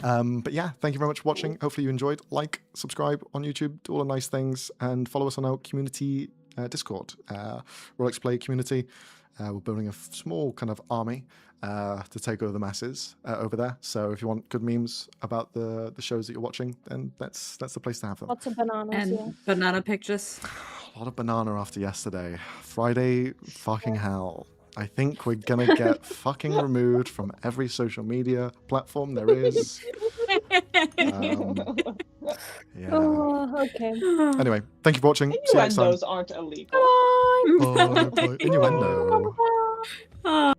But yeah, thank you very much for watching. Hopefully you enjoyed. Like, subscribe on YouTube, do all the nice things, and follow us on our community Discord, rollxplay community. We're building a small kind of army to take over the masses over there. So if you want good memes about the shows that you're watching, then that's the place to have them. Lots of bananas, And yeah. banana pictures. A lot of banana after yesterday. Friday, fucking hell. I think we're gonna get fucking removed from every social media platform there is. Yeah. Oh, okay. Anyway, thank you for watching. See you next time. Innuendos aren't illegal. Bye. Bye. Bye. Innuendo. Ah.